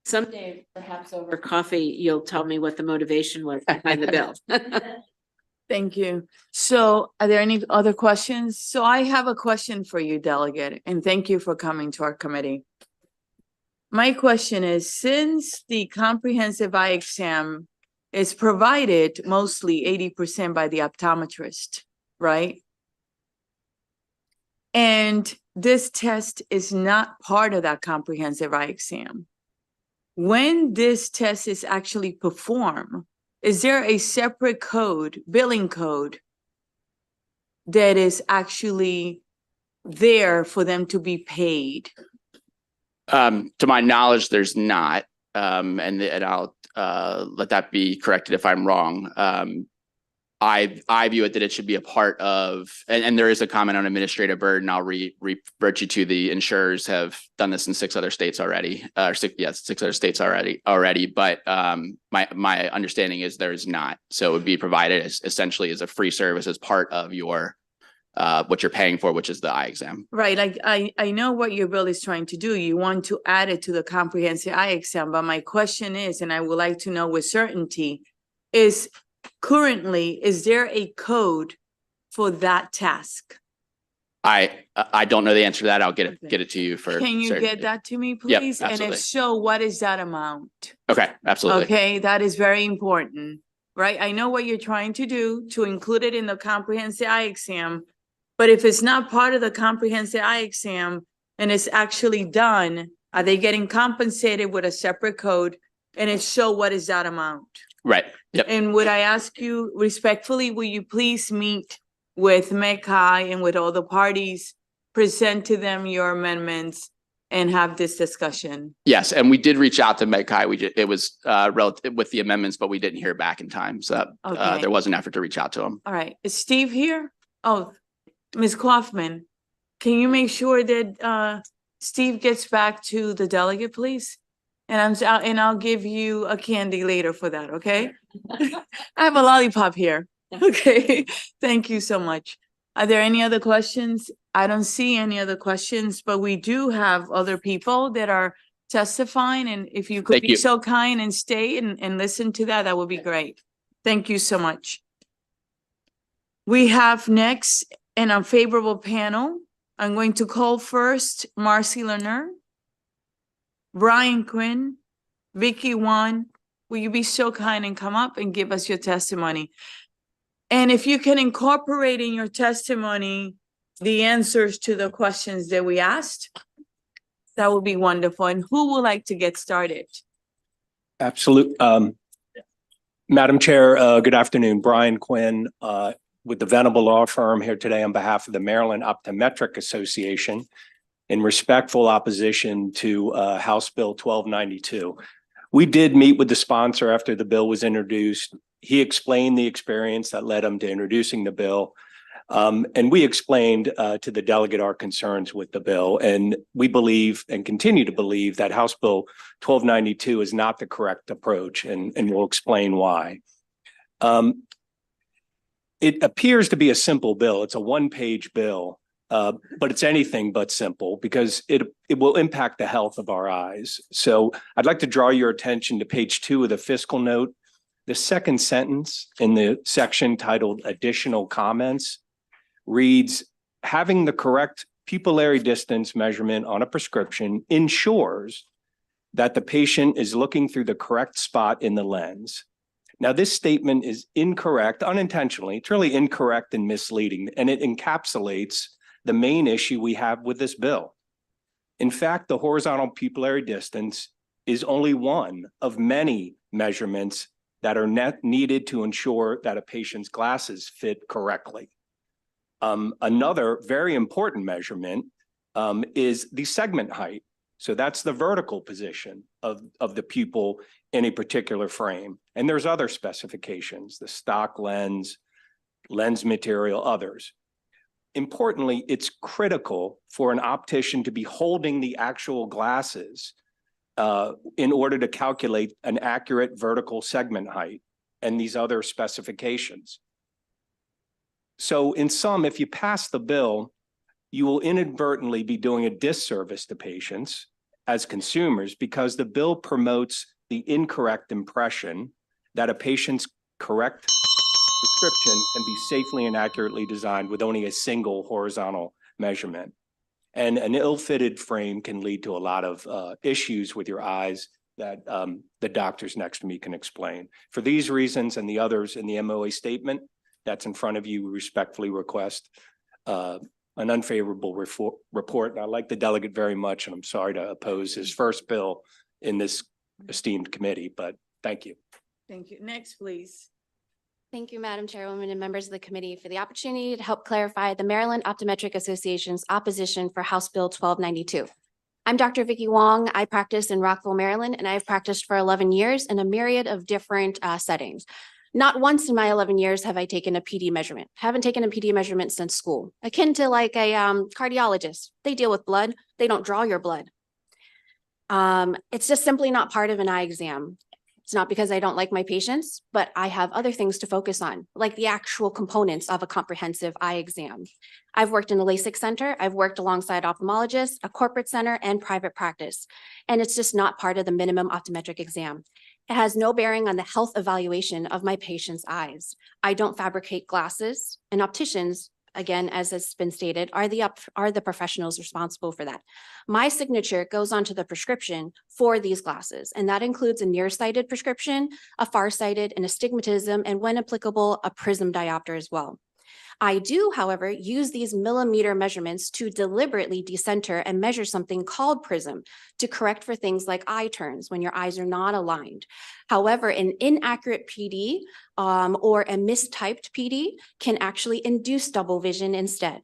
Someday, perhaps over coffee, you'll tell me what the motivation was behind the bill. Thank you. So are there any other questions? So I have a question for you, Delegate, and thank you for coming to our committee. My question is, since the comprehensive eye exam is provided mostly 80% by the optometrist, right? And this test is not part of that comprehensive eye exam. When this test is actually performed, is there a separate code, billing code, that is actually there for them to be paid? To my knowledge, there's not, and I'll let that be corrected if I'm wrong. I view it that it should be a part of, and there is a comment on administrative burden. I'll revert you to the insurers have done this in 6 other states already, 6 other states already. But my understanding is there is not. So it would be provided essentially as a free service as part of your what you're paying for, which is the eye exam. Right, like I know what your bill is trying to do. You want to add it to the comprehensive eye exam, but my question is, and I would like to know with certainty, is currently, is there a code for that task? I don't know the answer to that. I'll get it to you for. Can you certainty. get that to me, Yep, please? And absolutely. if so, what is that amount? Okay, absolutely. Okay, that is very important, right? I know what you're trying to do to include it in the comprehensive eye exam, but if it's not part of the comprehensive eye exam and it's actually done, are they getting compensated with a separate code? And if so, what is that amount? Right. Yep. And would I ask you respectfully, will you please meet with MECI and with all the parties, present to them your amendments and have this discussion? Yes, and we did reach out to MECI. It was relative with the amendments, but we didn't hear back in time. So Okay. there was an effort to reach out to them. All right, is Steve here? Oh, Ms. Kaufman, can you make sure that Steve gets back to the delegate, please? And I'll give you a candy later for that, okay? I have a lollipop here. Okay, thank you so much. Are there any other questions? I don't see any other questions, but we do have other people that are testifying, and if you could Thank be you. so kind and stay and listen to that, that would be great. Thank you so much. We have next an unfavorable panel. I'm going to call first Marcy Lerner, Brian Quinn, Vicky Wan. Will you be so kind and come up and give us your testimony? And if you can incorporate in your testimony the answers to the questions that we asked, that would be wonderful. And who would like to get started? Absolutely. Madam Chair, good afternoon. Brian Quinn with the Venable Law Firm here today on behalf of the Maryland Optometric Association in respectful opposition to House Bill 1292. We did meet with the sponsor after the bill was introduced. He explained the experience that led him to introducing the bill. And we explained to the delegate our concerns with the bill. And we believe and continue to believe that House Bill 1292 is not the correct approach, and we'll explain why. It appears to be a simple bill. It's a one-page bill, but it's anything but simple because it will impact the health of our eyes. So I'd like to draw your attention to page 2 of the fiscal note. The second sentence in the section titled Additional Comments reads, having the correct pupillary distance measurement on a prescription ensures that the patient is looking through the correct spot in the lens. Now, this statement is incorrect, unintentionally. It's really incorrect and misleading, and it encapsulates the main issue we have with this bill. In fact, the horizontal pupillary distance is only one of many measurements that are needed to ensure that a patient's glasses fit correctly. Another very important measurement is the segment height. So that's the vertical position of the pupil in a particular frame. And there's other specifications, the stock lens, lens material, others. Importantly, it's critical for an optician to be holding the actual glasses in order to calculate an accurate vertical segment height and these other specifications. So in sum, if you pass the bill, you will inadvertently be doing a disservice to patients as consumers because the bill promotes the incorrect impression that a patient's correct prescription can be safely and accurately designed with only a single horizontal measurement. And an ill-fitted frame can lead to a lot of issues with your eyes that the doctors next to me can explain. For these reasons and the others in the MOA statement that's in front of you, we respectfully request an unfavorable report. And I like the delegate very much, and I'm sorry to oppose his first bill in this esteemed committee, but thank you. Thank you. Next, please. Thank you, Madam Chairwoman and members of the committee for the opportunity to help clarify the Maryland Optometric Association's opposition for House Bill 1292. I'm Dr. Vicky Wong. I practice in Rockville, Maryland, and I've practiced for 11 years in a myriad of different settings. Not once in my 11 years have I taken a PD measurement. Haven't taken a PD measurement since school, akin to like a cardiologist. They deal with blood. They don't draw your blood. It's just simply not part of an eye exam. It's not because I don't like my patients, but I have other things to focus on, like the actual components of a comprehensive eye exam. I've worked in a LASIK center. I've worked alongside ophthalmologists, a corporate center, and private practice. And it's just not part of the minimum optometric exam. It has no bearing on the health evaluation of my patient's eyes. I don't fabricate glasses, and opticians, again, as has been stated, are the professionals responsible for that. My signature goes onto the prescription for these glasses, and that includes a nearsighted prescription, a farsighted, an astigmatism, and when applicable, a prism diopter as well. I do, however, use these millimeter measurements to deliberately decenter and measure something called prism to correct for things like eye turns when your eyes are not aligned. However, an inaccurate PD or a mistyped PD can actually induce double vision instead.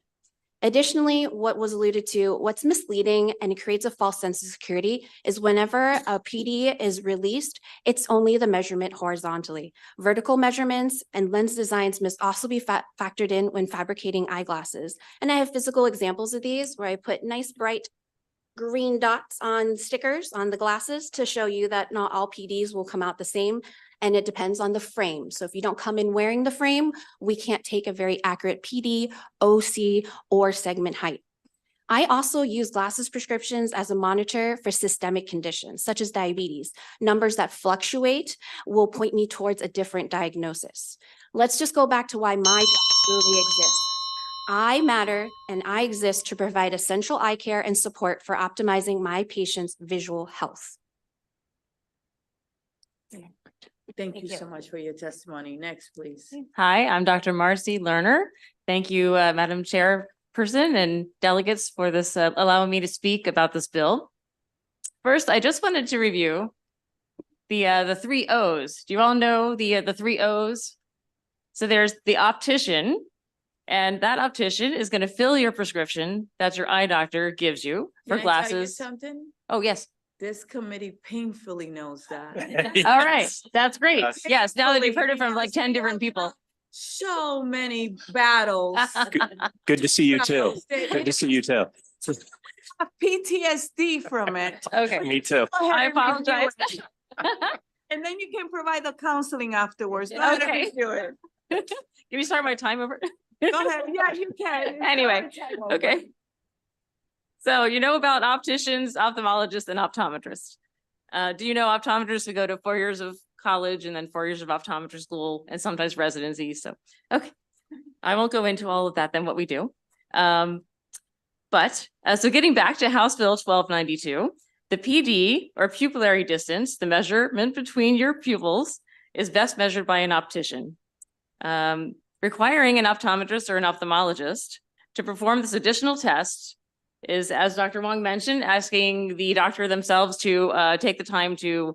Additionally, what was alluded to, what's misleading and it creates a false sense of security is whenever a PD is released, it's only the measurement horizontally. Vertical measurements and lens designs must also be factored in when fabricating eyeglasses. And I have physical examples of these where I put nice bright green dots on stickers on the glasses to show you that not all PDs will come out the same. And it depends on the frame. So if you don't come in wearing the frame, we can't take a very accurate PD, OC, or segment height. I also use glasses prescriptions as a monitor for systemic conditions, such as diabetes. Numbers that fluctuate will point me towards a different diagnosis. Let's just go back to why my job really exists. I matter and I exist to provide essential eye care and support for optimizing my patients' visual health. Thank you so much for your testimony. Next, please. Hi, I'm Dr. Marcy Lerner. Thank you, Madam Chairperson and delegates for this allowing me to speak about this bill. First, I just wanted to review the 3 O's. Do you all know the 3 O's? So there's the optician, and that optician is going to fill your prescription that your eye doctor gives you for Can I tell you glasses. something? Oh, yes. This committee painfully knows that. All right, that's great. Yes, now that you've heard it from like 10 different people. So many battles. Good to see you too. Good to see you too. PTSD from it. Okay. Me too. I apologize. And then you can provide the counseling afterwards. Okay. Do it. Can we start my time over? Go ahead. Yeah, you can. Anyway, okay. So you know about opticians, ophthalmologists, and optometrists. Do you know optometrists who go to 4 years of college and then 4 years of optometry school and sometimes residency? So, okay, I won't go into all of that then what we do. So getting back to House Bill 1292, the PD or pupillary distance, the measurement between your pupils, is best measured by an optician. Requiring an optometrist or an ophthalmologist to perform this additional test is, as Dr. Wong mentioned, asking the doctor themselves to take the time to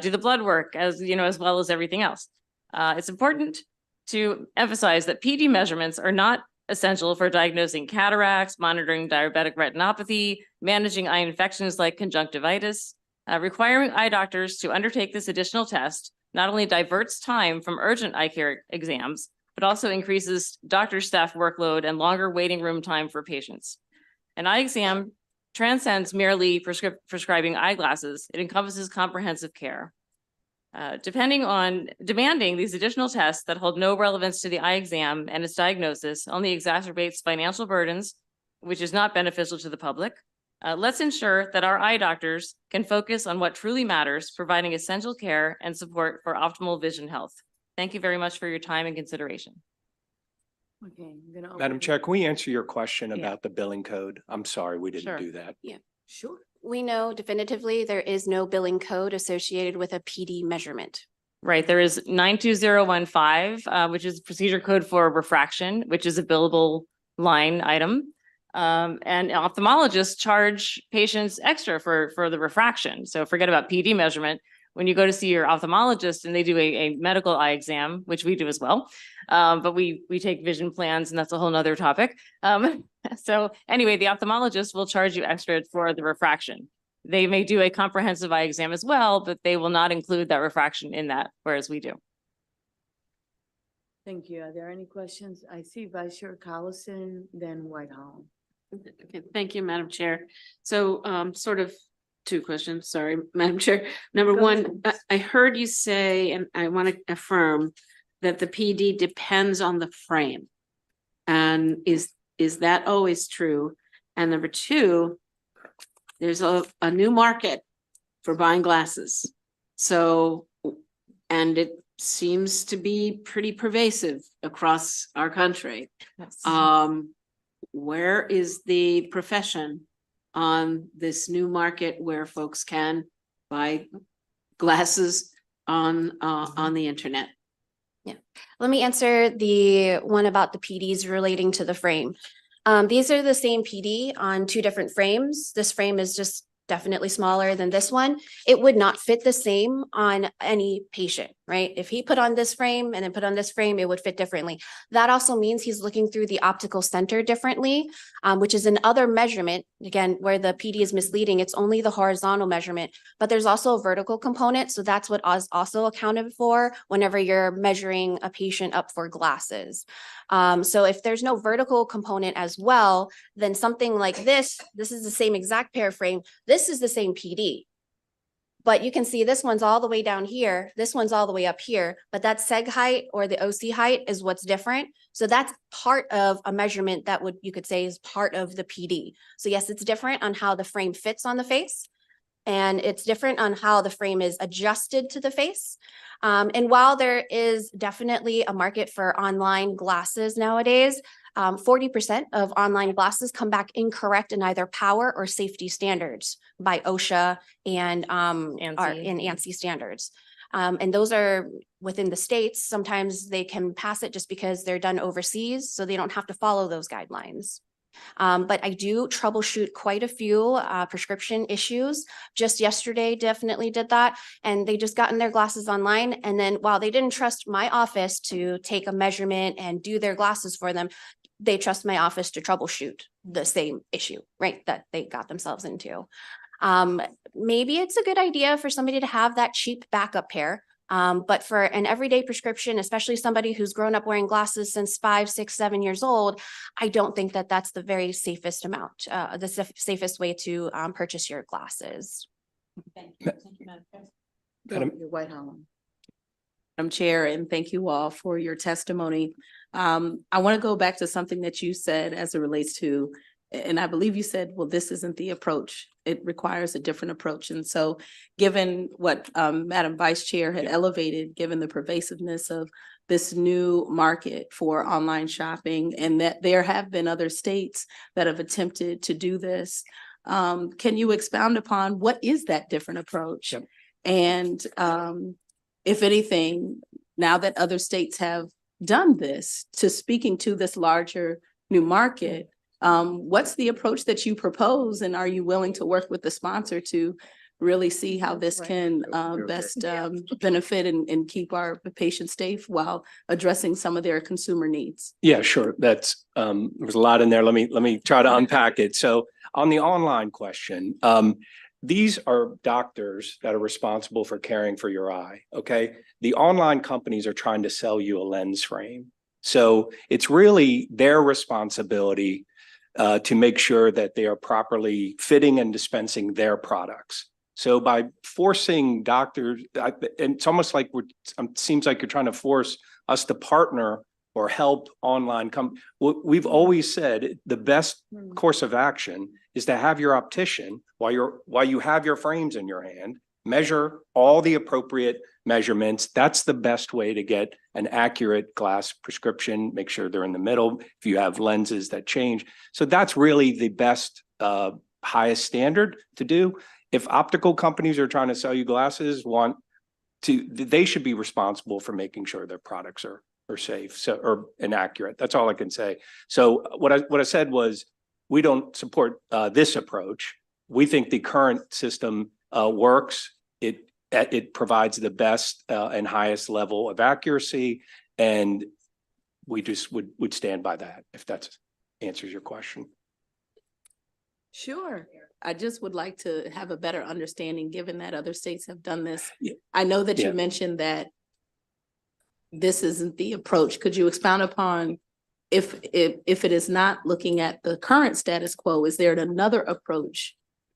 do the blood work as well as everything else. It's important to emphasize that PD measurements are not essential for diagnosing cataracts, monitoring diabetic retinopathy, managing eye infections like conjunctivitis. Requiring eye doctors to undertake this additional test not only diverts time from urgent eye care exams, but also increases doctor staff workload and longer waiting room time for patients. An eye exam transcends merely prescribing eyeglasses. It encompasses comprehensive care. Demanding these additional tests that hold no relevance to the eye exam and its diagnosis only exacerbates financial burdens, which is not beneficial to the public. Let's ensure that our eye doctors can focus on what truly matters, providing essential care and support for optimal vision health. Thank you very much for your time and consideration. Okay, I'm gonna Madam open- Chair, can we answer your question Yeah. about the billing code? I'm sorry, we Sure. didn't do that. Yeah. Sure. We know definitively there is no billing code associated with a PD measurement. Right, there is 92015, which is procedure code for refraction, which is a billable line item. And ophthalmologists charge patients extra for the refraction. So forget about PD measurement. When you go to see your ophthalmologist and they do a medical eye exam, which we do as well. But we take vision plans and that's a whole nother topic. So anyway, the ophthalmologist will charge you extra for the refraction. They may do a comprehensive eye exam as well, but they will not include that refraction in that, whereas we do. Thank you. Are there any questions? I see Vice Chair Collison, then Whitehall. Okay, thank you, Madam Chair. So sort of two questions, sorry, Madam Chair. Number Go one, ahead. I heard you say, and I want to affirm that the PD depends on the frame. And is that always true? And number two, there's a new market for buying glasses. So, and it seems to be pretty pervasive across our country. Yes. Where is the profession on this new market where folks can buy glasses on the internet? Yeah, let me answer the one about the PDs relating to the frame. These are the same PD on two different frames. This frame is just definitely smaller than this one. It would not fit the same on any patient, right? If he put on this frame and then put on this frame, it would fit differently. That also means he's looking through the optical center differently, which is another measurement. Again, where the PD is misleading, it's only the horizontal measurement, but there's also a vertical component. So that's what is also accounted for whenever you're measuring a patient up for glasses. So if there's no vertical component as well, then something like this is the same exact pair frame. This is the same PD. But you can see this one's all the way down here. This one's all the way up here, but that seg height or the OC height is what's different. So that's part of a measurement that you could say is part of the PD. So yes, it's different on how the frame fits on the face. And it's different on how the frame is adjusted to the face. And while there is definitely a market for online glasses nowadays, 40% of online glasses come back incorrect in either power or safety standards by OSHA and ANSI standards. And those are within the states. Sometimes they can pass it just because they're done overseas, so they don't have to follow those guidelines. But I do troubleshoot quite a few prescription issues. Just yesterday, definitely did that. And they just got in their glasses online. And then while they didn't trust my office to take a measurement and do their glasses for them, they trust my office to troubleshoot the same issue, right, that they got themselves into. Maybe it's a good idea for somebody to have that cheap backup pair. But for an everyday prescription, especially somebody who's grown up wearing glasses since 5, 6, 7 years old, I don't think that that's the very safest amount, safest way to purchase your glasses. Thank you. Thank you, Madam Chair. Your Whitehall. Madam Chair, and thank you all for your testimony. I want to go back to something that you said as it relates to, and I believe you said, well, this isn't the approach. It requires a different approach. And so given what Madam Vice Chair had elevated, given the pervasiveness of this new market for online shopping, and that there have been other states that have attempted to do this, can you expound upon what is that different approach? Yep. And if anything, now that other states have done this, to speaking to this larger new market, what's the approach that you propose, and are you willing to work with the sponsor to really see how this can best benefit and keep our patients safe while addressing some of their consumer needs? Yeah, sure. That's there's a lot in there. Let me try to unpack it. So on the online question, these are doctors that are responsible for caring for your eye. Okay. The online companies are trying to sell you a lens frame. So it's really their responsibility to make sure that they are properly fitting and dispensing their products. So by forcing doctors, and it's almost like seems like you're trying to force us to partner or help online we've always said the best course of action is to have your optician, while you have your frames in your hand, measure all the appropriate measurements. That's the best way to get an accurate glass prescription, make sure they're in the middle, if you have lenses that change. So that's really the best, highest standard to do. If optical companies are trying to sell you glasses, they should be responsible for making sure their products are safe, or inaccurate. That's all I can say. So what I said was, we don't support this approach. We think the current system works. It provides the best and highest level of accuracy, and we just would stand by that, if that answers your question. Sure. I just would like to have a better understanding, given that other states have done this. I know that you mentioned that this isn't the approach. Could you expound upon if it is not looking at the current status quo, is there another approach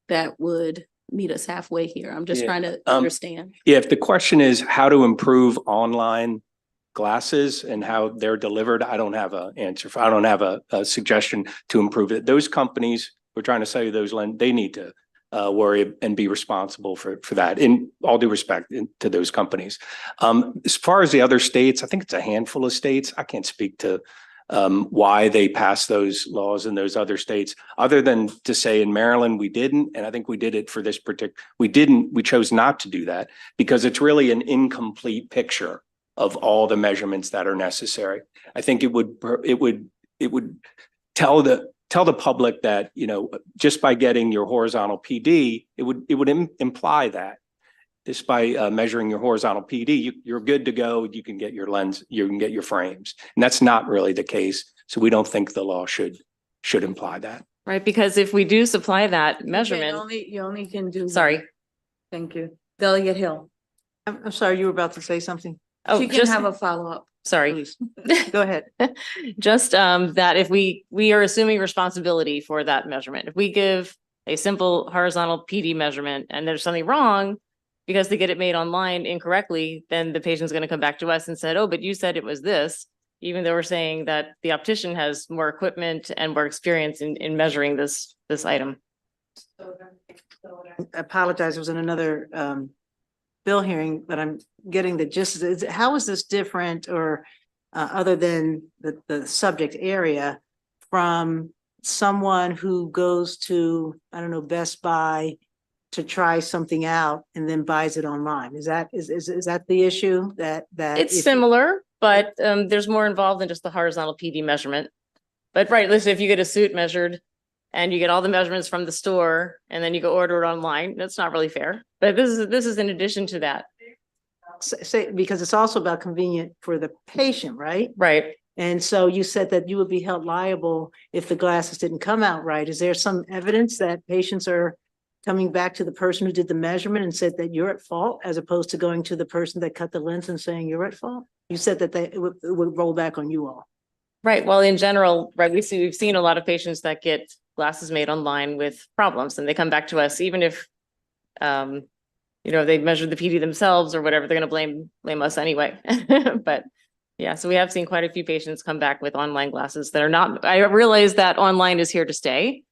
that would meet us halfway here? I'm just trying to understand. Yeah, if the question is how to improve online glasses and how they're delivered, I don't have an answer. I don't have a suggestion to improve it. Those companies who are trying to sell you those lenses, they need to worry and be responsible for that, in all due respect to those companies. As far as the other states, I think it's a handful of states. I can't speak to why they passed those laws in those other states, other than to say in Maryland, we didn't. And I think we did it for this we chose not to do that because it's really an incomplete picture of all the measurements that are necessary. I think it would tell the public that, just by getting your horizontal PD, it would imply that just by measuring your horizontal PD, you're good to go. You can get your lens, you can get your frames, and that's not really the case. So we don't think the law should imply that. Right, because if we do supply that measurement, You only can do. sorry. Thank you. Delegate Hill. I'm sorry, you were about to say something. Oh, She can have a follow-up. Sorry. Please. Go ahead. Just that if we are assuming responsibility for that measurement, if we give a simple horizontal PD measurement and there's something wrong because they get it made online incorrectly, then the patient's going to come back to us and said, oh, but you said it was this, even though we're saying that the optician has more equipment and more experience in measuring this item. I apologize. It was in another bill hearing, but I'm getting the gist. How is this different or other than the subject area from someone who goes to, I don't know, Best Buy to try something out and then buys it online? Is that the issue that It's similar, but there's more involved than just the horizontal PD measurement. But right, listen, if you get a suit measured and you get all the measurements from the store and then you go order it online, that's not really fair. But this is in addition to that. Say, because it's also about convenient for the patient, right? Right. And so you said that you would be held liable if the glasses didn't come out right. Is there some evidence that patients are coming back to the person who did the measurement and said that you're at fault, as opposed to going to the person that cut the lens and saying you're at fault? You said that it would roll back on you all. Right. Well, in general, right, we've seen a lot of patients that get glasses made online with problems, and they come back to us, even if they measured the PD themselves or whatever, they're going to blame us anyway. But yeah, so we have seen quite a few patients come back with online glasses that are not. I realize that online is here to stay,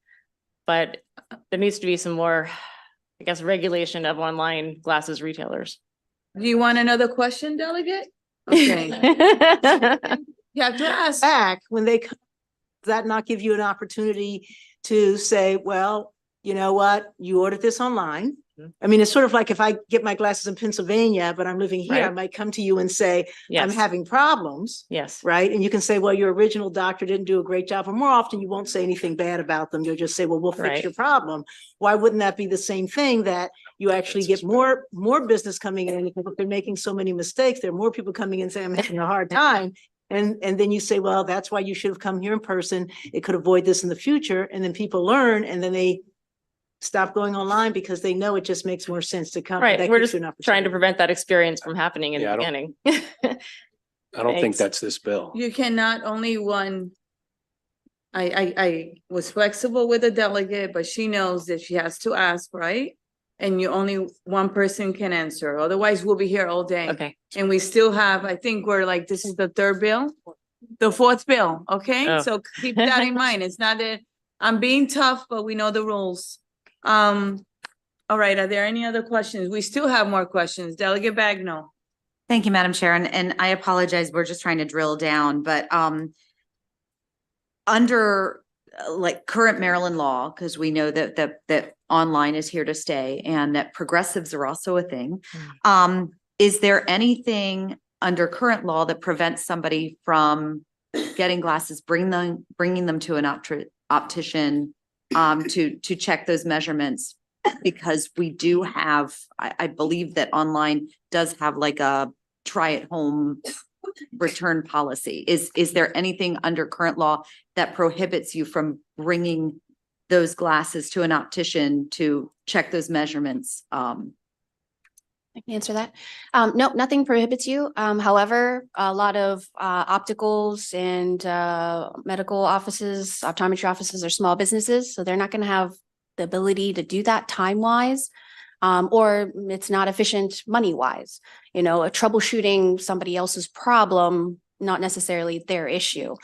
but there needs to be some more, I guess, regulation of online glasses retailers. Do you want another question, Delegate? Okay. You have to ask. Back when they does that not give you an opportunity to say, well, you know what, you ordered this online. I mean, it's sort of like if I get my glasses in Pennsylvania, but I'm living here, I might come to you and say, I'm having problems. Yes. Right. And you can say, well, your original doctor didn't do a great job. Or more often you won't say anything bad about them. You'll just say, well, we'll fix your problem. Why wouldn't that be the same thing, that you actually get more business coming in? Because if they're making so many mistakes, there are more people coming in saying, I'm having a hard time. And then you say, well, that's why you should have come here in person. It could avoid this in the future. And then people learn, and then they stop going online because they know it just makes more sense to come. Right. We're just trying to prevent that experience from happening in the beginning. I don't think that's this bill. You cannot only one. I was flexible with the delegate, but she knows that she has to ask, right? And only one person can answer. Otherwise, we'll be here all day. Okay. And we still have, I think this is the third bill, the fourth bill. Okay. Oh. So keep that in mind. It's not that I'm being tough, but we know the rules. All right, are there any other questions? We still have more questions. Delegate Bagno. Thank you, Madam Chair, and I apologize, we're just trying to drill down, but under like current Maryland law, because we know that online is here to stay and that progressives are also a thing. Is there anything under current law that prevents somebody from getting glasses, bringing them to an optician to check those measurements? Because we do have, I believe that online does have like a try at home return policy. Is there anything under current law that prohibits you from bringing those glasses to an optician to check those measurements? I can answer that. No, nothing prohibits you. However, a lot of opticals and medical offices, optometry offices are small businesses, so they're not going to have the ability to do that time-wise, or it's not efficient money-wise. You know, troubleshooting somebody else's problem, not necessarily their issue.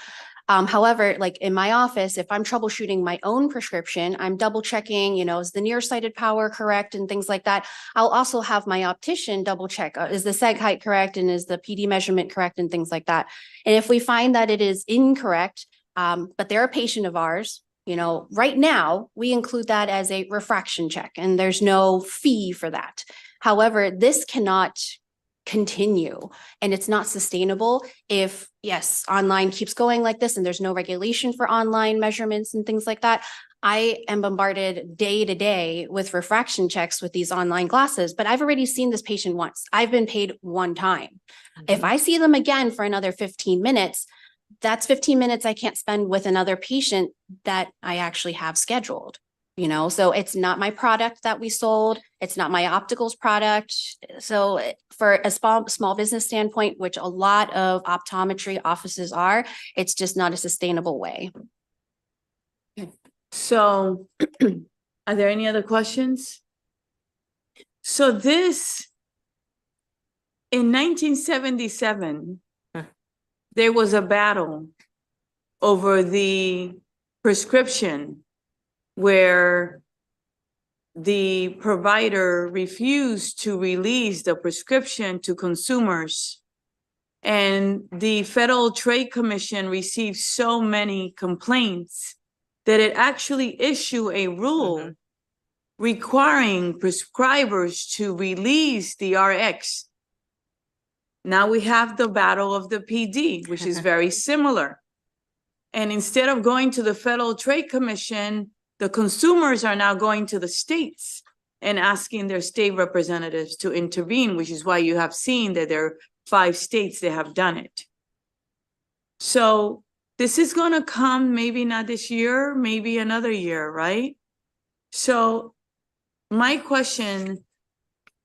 However, like in my office, if I'm troubleshooting my own prescription, I'm double checking, you know, is the nearsighted power correct and things like that. I'll also have my optician double check, is the seg height correct and is the PD measurement correct and things like that. And if we find that it is incorrect, but they're a patient of ours, you know, right now we include that as a refraction check and there's no fee for that. However, this cannot continue and it's not sustainable if, yes, online keeps going like this and there's no regulation for online measurements and things like that. I am bombarded day to day with refraction checks with these online glasses, but I've already seen this patient once. I've been paid one time. If I see them again for another 15 minutes, that's 15 minutes I can't spend with another patient that I actually have scheduled. You know, so it's not my product that we sold. It's not my opticals product. So for a small business standpoint, which a lot of optometry offices are, it's just not a sustainable way. So are there any other questions? So this, in 1977, there was a battle over the prescription where the provider refused to release the prescription to consumers. And the Federal Trade Commission received so many complaints that it actually issued a rule requiring prescribers to release the RX. Now we have the battle of the PD, which is very similar. And instead of going to the Federal Trade Commission, the consumers are now going to the states and asking their state representatives to intervene, which is why you have seen that there are 5 states that have done it. So this is going to come maybe not this year, maybe another year, right? So my question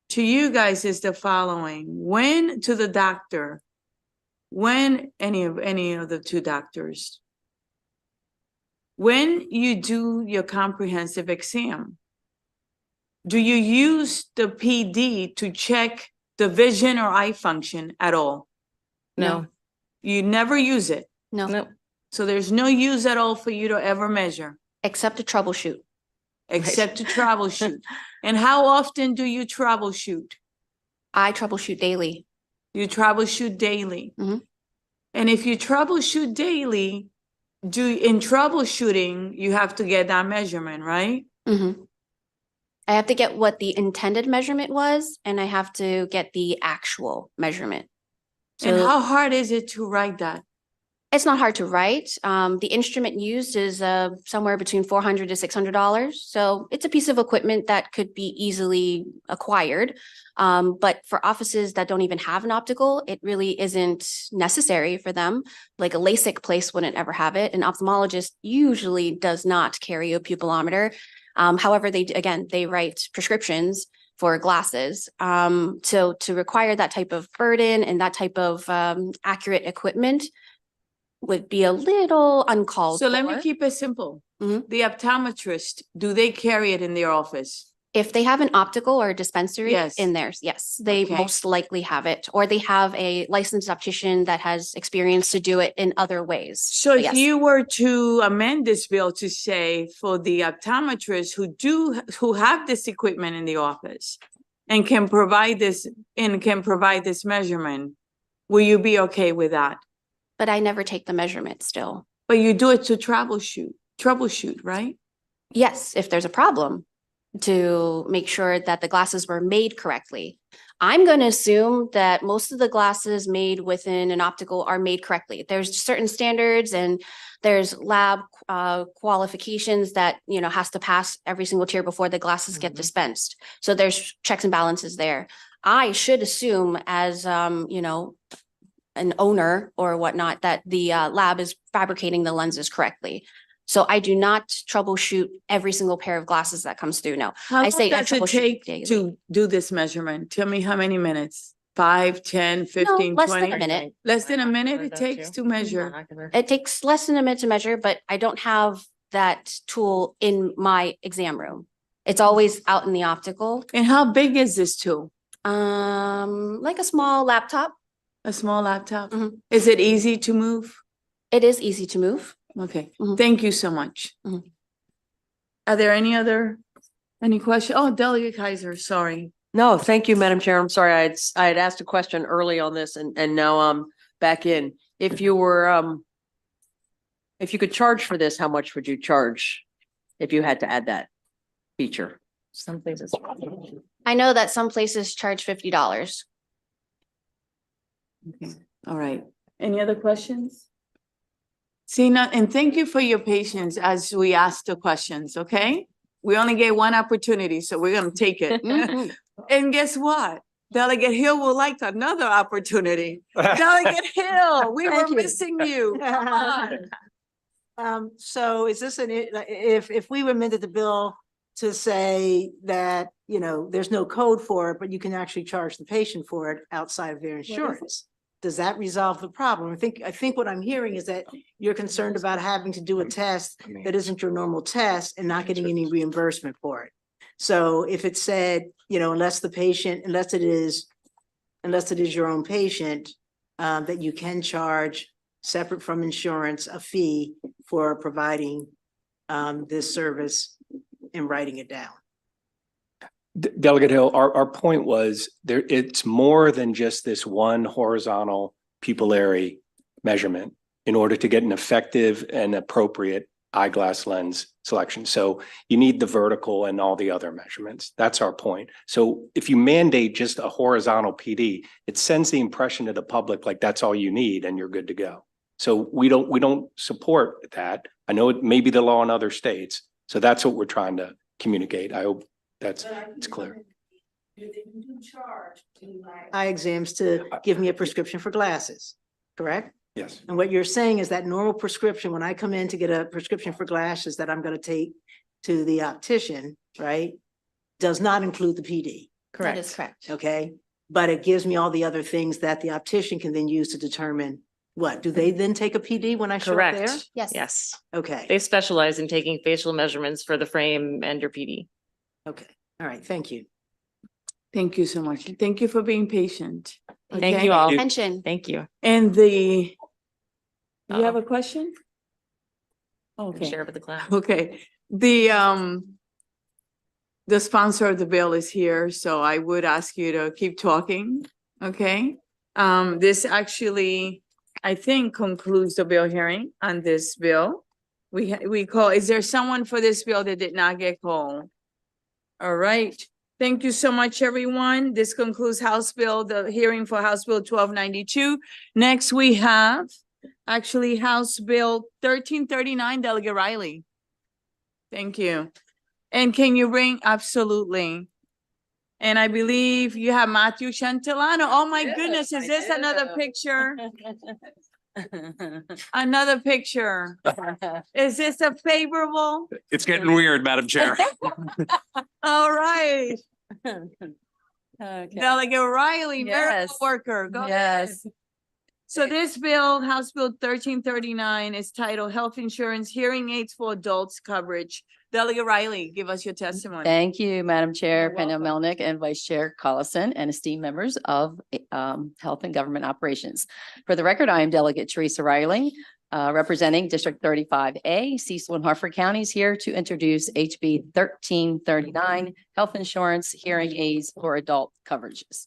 to you guys is the following. When to the doctor, when any of the 2 doctors, when you do your comprehensive exam, do you use the PD to check the vision or eye function at all? No. You never use it? No. No. So there's no use at all for you to ever measure? Except to troubleshoot. Except to troubleshoot. And how often do you troubleshoot? I troubleshoot daily. You troubleshoot daily? And if you troubleshoot daily, in troubleshooting, you have to get that measurement, right? I have to get what the intended measurement was, and I have to get the actual measurement. And how hard is it to write that? It's not hard to write. The instrument used is somewhere between $400 to $600. So it's a piece of equipment that could be easily acquired. But for offices that don't even have an optical, it really isn't necessary for them. Like a LASIK place wouldn't ever have it. An ophthalmologist usually does not carry a pupillometer. However, they write prescriptions for glasses. So to require that type of burden and that type of accurate equipment would be a little uncalled for. So let me keep it simple. The optometrist, do they carry it in their office? If they have an optical or a dispensary Yes. in theirs, yes, they Okay. most likely have it. Or they have a licensed optician that has experience to do it in other ways. So But if yes. you were to amend this bill to say for the optometrists who have this equipment in the office and can provide this measurement, will you be okay with that? But I never take the measurement still. But you do it to troubleshoot, right? Yes, if there's a problem, to make sure that the glasses were made correctly. I'm going to assume that most of the glasses made within an optical are made correctly. There's certain standards and there's lab qualifications that, you know, has to pass every single tier before the glasses get dispensed. So there's checks and balances there. I should assume as, you know, an owner or whatnot, that the lab is fabricating the lenses correctly. So I do not troubleshoot every single pair of glasses that comes through. No, How I long say I does it troubleshoot take daily. to do this measurement? Tell me how many minutes? 5, 10, 15, less than 20? a minute. Less than a minute it takes to measure. It takes less than a minute to measure, but I don't have that tool in my exam room. It's always out in the optical. And how big is this tool? Like a small laptop. A small laptop? Is it easy to move? It is easy to move. Okay, thank you so much. Are there any questions? Oh, Delegate Kaiser, sorry. No, thank you, Madam Chair. I'm sorry. I had asked a question early on this and now I'm back in. If you were, if you could charge for this, how much would you charge if you had to add that feature? Some places. I know that some places charge $50. Okay, all right. Any other questions? And thank you for your patience as we ask the questions, okay? We only get one opportunity, so we're gonna take it. And guess what? Delegate Hill will like another opportunity. Delegate Hill, we were Thank you. missing you. Come on. So is this if we amended the bill to say that, you know, there's no code for it, but you can actually charge the patient for it outside of their insurance? Does that resolve the problem? I think what I'm hearing is that you're concerned about having to do a test that isn't your normal test and not getting any reimbursement for it. So if it said, you know, unless it is your own patient, that you can charge separate from insurance, a fee for providing this service and writing it down. Delegate Hill, our point was it's more than just this one horizontal pupillary measurement in order to get an effective and appropriate eyeglass lens selection. So you need the vertical and all the other measurements. That's our point. So if you mandate just a horizontal PD, it sends the impression to the public like that's all you need and you're good to go. So we don't support that. I know it may be the law in other states. So that's what we're trying to communicate. I hope it's clear. Eye exams to give me a prescription for glasses, correct? Yes. And what you're saying is that normal prescription, when I come in to get a prescription for glasses that I'm going to take to the optician, right, does not include the PD. That is correct. Okay, but it gives me all the other things that the optician can then use to determine what, do they then take a PD when I show up there? Correct. Yes. Yes. Okay, They specialize in taking facial measurements for the frame and your PD. okay, all right, thank you. Thank you so much. Thank you for being patient. Thank Okay? you all. Attention. Thank you. And you have a question? Okay. Share with the class. Okay, the sponsor of the bill is here, so I would ask you to keep talking, okay? This actually, I think, concludes the bill hearing on this bill. We call, is there someone for this bill that did not get called? All right, thank you so much, everyone. This concludes the hearing for House Bill 1292. Next, we have actually House Bill 1339, Delegate Riley. Thank you. And can you bring, absolutely. And I believe you have Matthew Chantilano. Oh my goodness, is this another picture? Another picture. Is this a favorable? It's getting weird, Madam Chair. All right. Delegate Riley, miracle worker. Go ahead. So this bill, House Bill 1339, is titled Health Insurance Hearing Aids for Adults Coverage. Delegate Riley, give us your testimony. Thank you, Madam Chair, You're Pena welcome. Melnick, and Vice Chair Collison, and esteemed members of Health and Government Operations. For the record, I am Delegate Teresa Riley, representing District 35A, Cecil and Hartford counties, here to introduce HB 1339, Health Insurance Hearing Aids for Adult Coverages.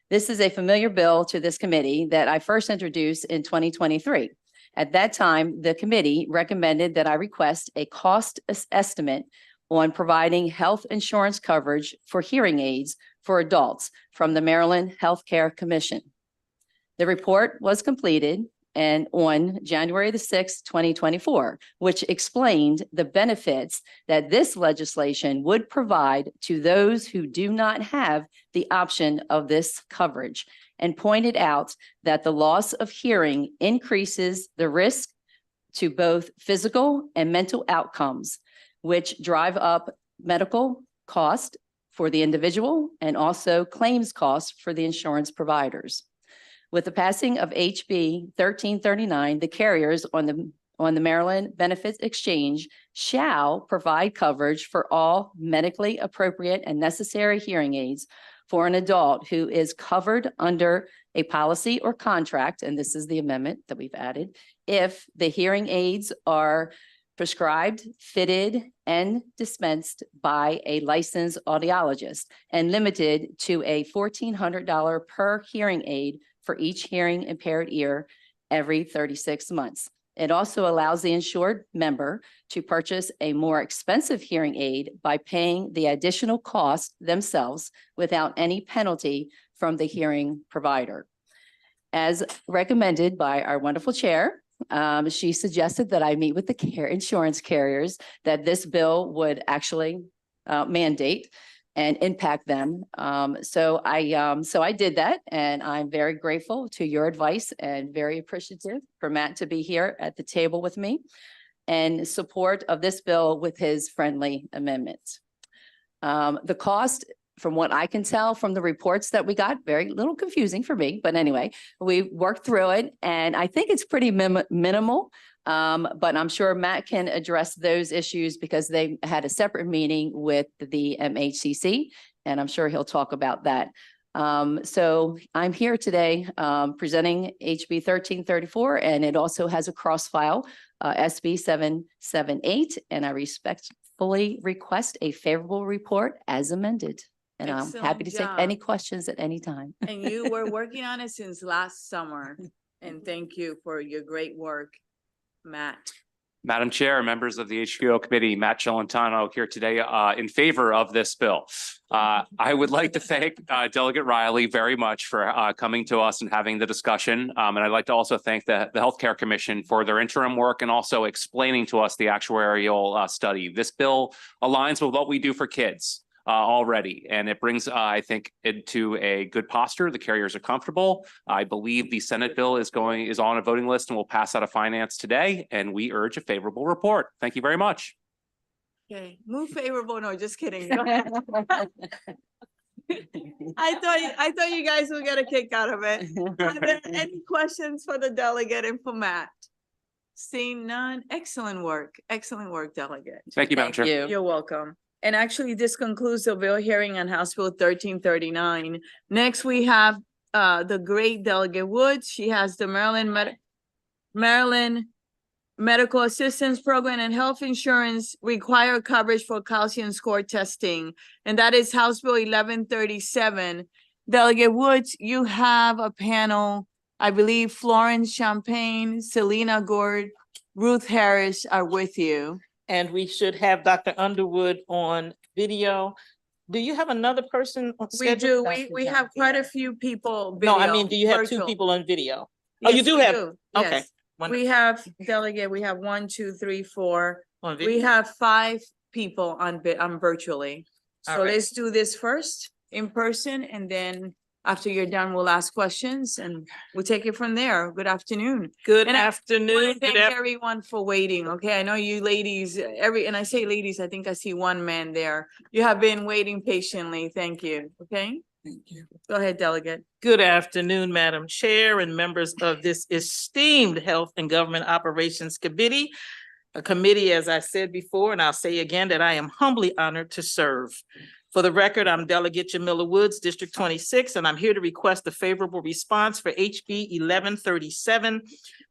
This is a familiar bill to this committee that I first introduced in 2023. At that time, the committee recommended that I request a cost estimate on providing health insurance coverage for hearing aids for adults from the Maryland Healthcare Commission. The report was completed and on January the 6th, 2024, which explained the benefits that this legislation would provide to those who do not have the option of this coverage, and pointed out that the loss of hearing increases the risk to both physical and mental outcomes, which drive up medical cost for the individual and also claims costs for the insurance providers. With the passing of HB 1339, the carriers on the Maryland Benefits Exchange shall provide coverage for all medically appropriate and necessary hearing aids for an adult who is covered under a policy or contract, and this is the amendment that we've added, if the hearing aids are prescribed, fitted, and dispensed by a licensed audiologist and limited to a $1,400 per hearing aid for each hearing impaired ear every 36 months. It also allows the insured member to purchase a more expensive hearing aid by paying the additional cost themselves without any penalty from the hearing provider. As recommended by our wonderful chair, she suggested that I meet with the insurance carriers that this bill would actually mandate and impact them. So I did that, and I'm very grateful to your advice and very appreciative for Matt to be here at the table with me and support of this bill with his friendly amendments. The cost, from what I can tell from the reports that we got, very little confusing for me, but anyway, we worked through it, and I think it's pretty minimal. But I'm sure Matt can address those issues because they had a separate meeting with the MHCC, and I'm sure he'll talk about that. So I'm here today presenting HB 1334, and it also has a cross file, SB 778, and I respectfully request a favorable report as amended. And I'm happy to take any questions at any time. And you were working on it since last summer, and thank you for your great work, Matt. Madam Chair, members of the HGO Committee, Matt Celentano here today in favor of this bill. I would like to thank Delegate Riley very much for coming to us and having the discussion. And I'd like to also thank the Healthcare Commission for their interim work and also explaining to us the actuarial study. This bill aligns with what we do for kids already, and it brings, I think, into a good posture. The carriers are comfortable. I believe the Senate bill is on a voting list and will pass out of finance today, and we urge a favorable report. Thank you very much. Okay, move favorable. No, just kidding. Go ahead. I thought you guys would get a kick out of it. Are there any questions for the delegate and for Matt? Seeing none, excellent work, delegate. Thank you, Madam Chair. You're welcome. And actually, this concludes the bill hearing on House Bill 1339. Next, we have the great Delegate Woods. She has the Maryland Medical Assistance Program and Health Insurance require coverage for calcium score testing. And that is House Bill 1137. Delegate Woods, you have a panel. I believe Florence Champagne, Selena Gord, Ruth Harris are with you. And we should have Dr. Underwood on video. Do you have another person on schedule? We do. We have quite a few people. No, I video, mean, do you have virtual. 2 people on video? Yes, Oh, you do we have? do. Okay. Yes. We have delegate, we have 1, 2, 3, 4. On video? We have 5 people on virtually. All So right. let's do this first in person, and then after you're done, we'll ask questions and we'll take it from there. Good afternoon. Good And I afternoon. wanna Thank everyone for waiting. Okay, I know you ladies, and I say ladies, I think I see one man there. You have been waiting patiently. Thank you. Okay. Thank you. Go ahead, Delegate. Good afternoon, Madam Chair and members of this esteemed Health and Government Operations Committee. A committee, as I said before, and I'll say again, that I am humbly honored to serve. For the record, I'm Delegate Jamila Woods, District 26, and I'm here to request a favorable response for HB 1137,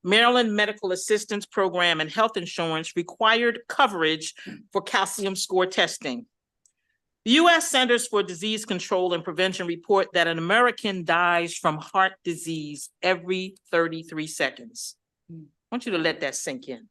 Maryland Medical Assistance Program and Health Insurance Required Coverage for Calcium Score Testing. The U.S. Centers for Disease Control and Prevention report that an American dies from heart disease every 33 seconds. I want you to let that sink in.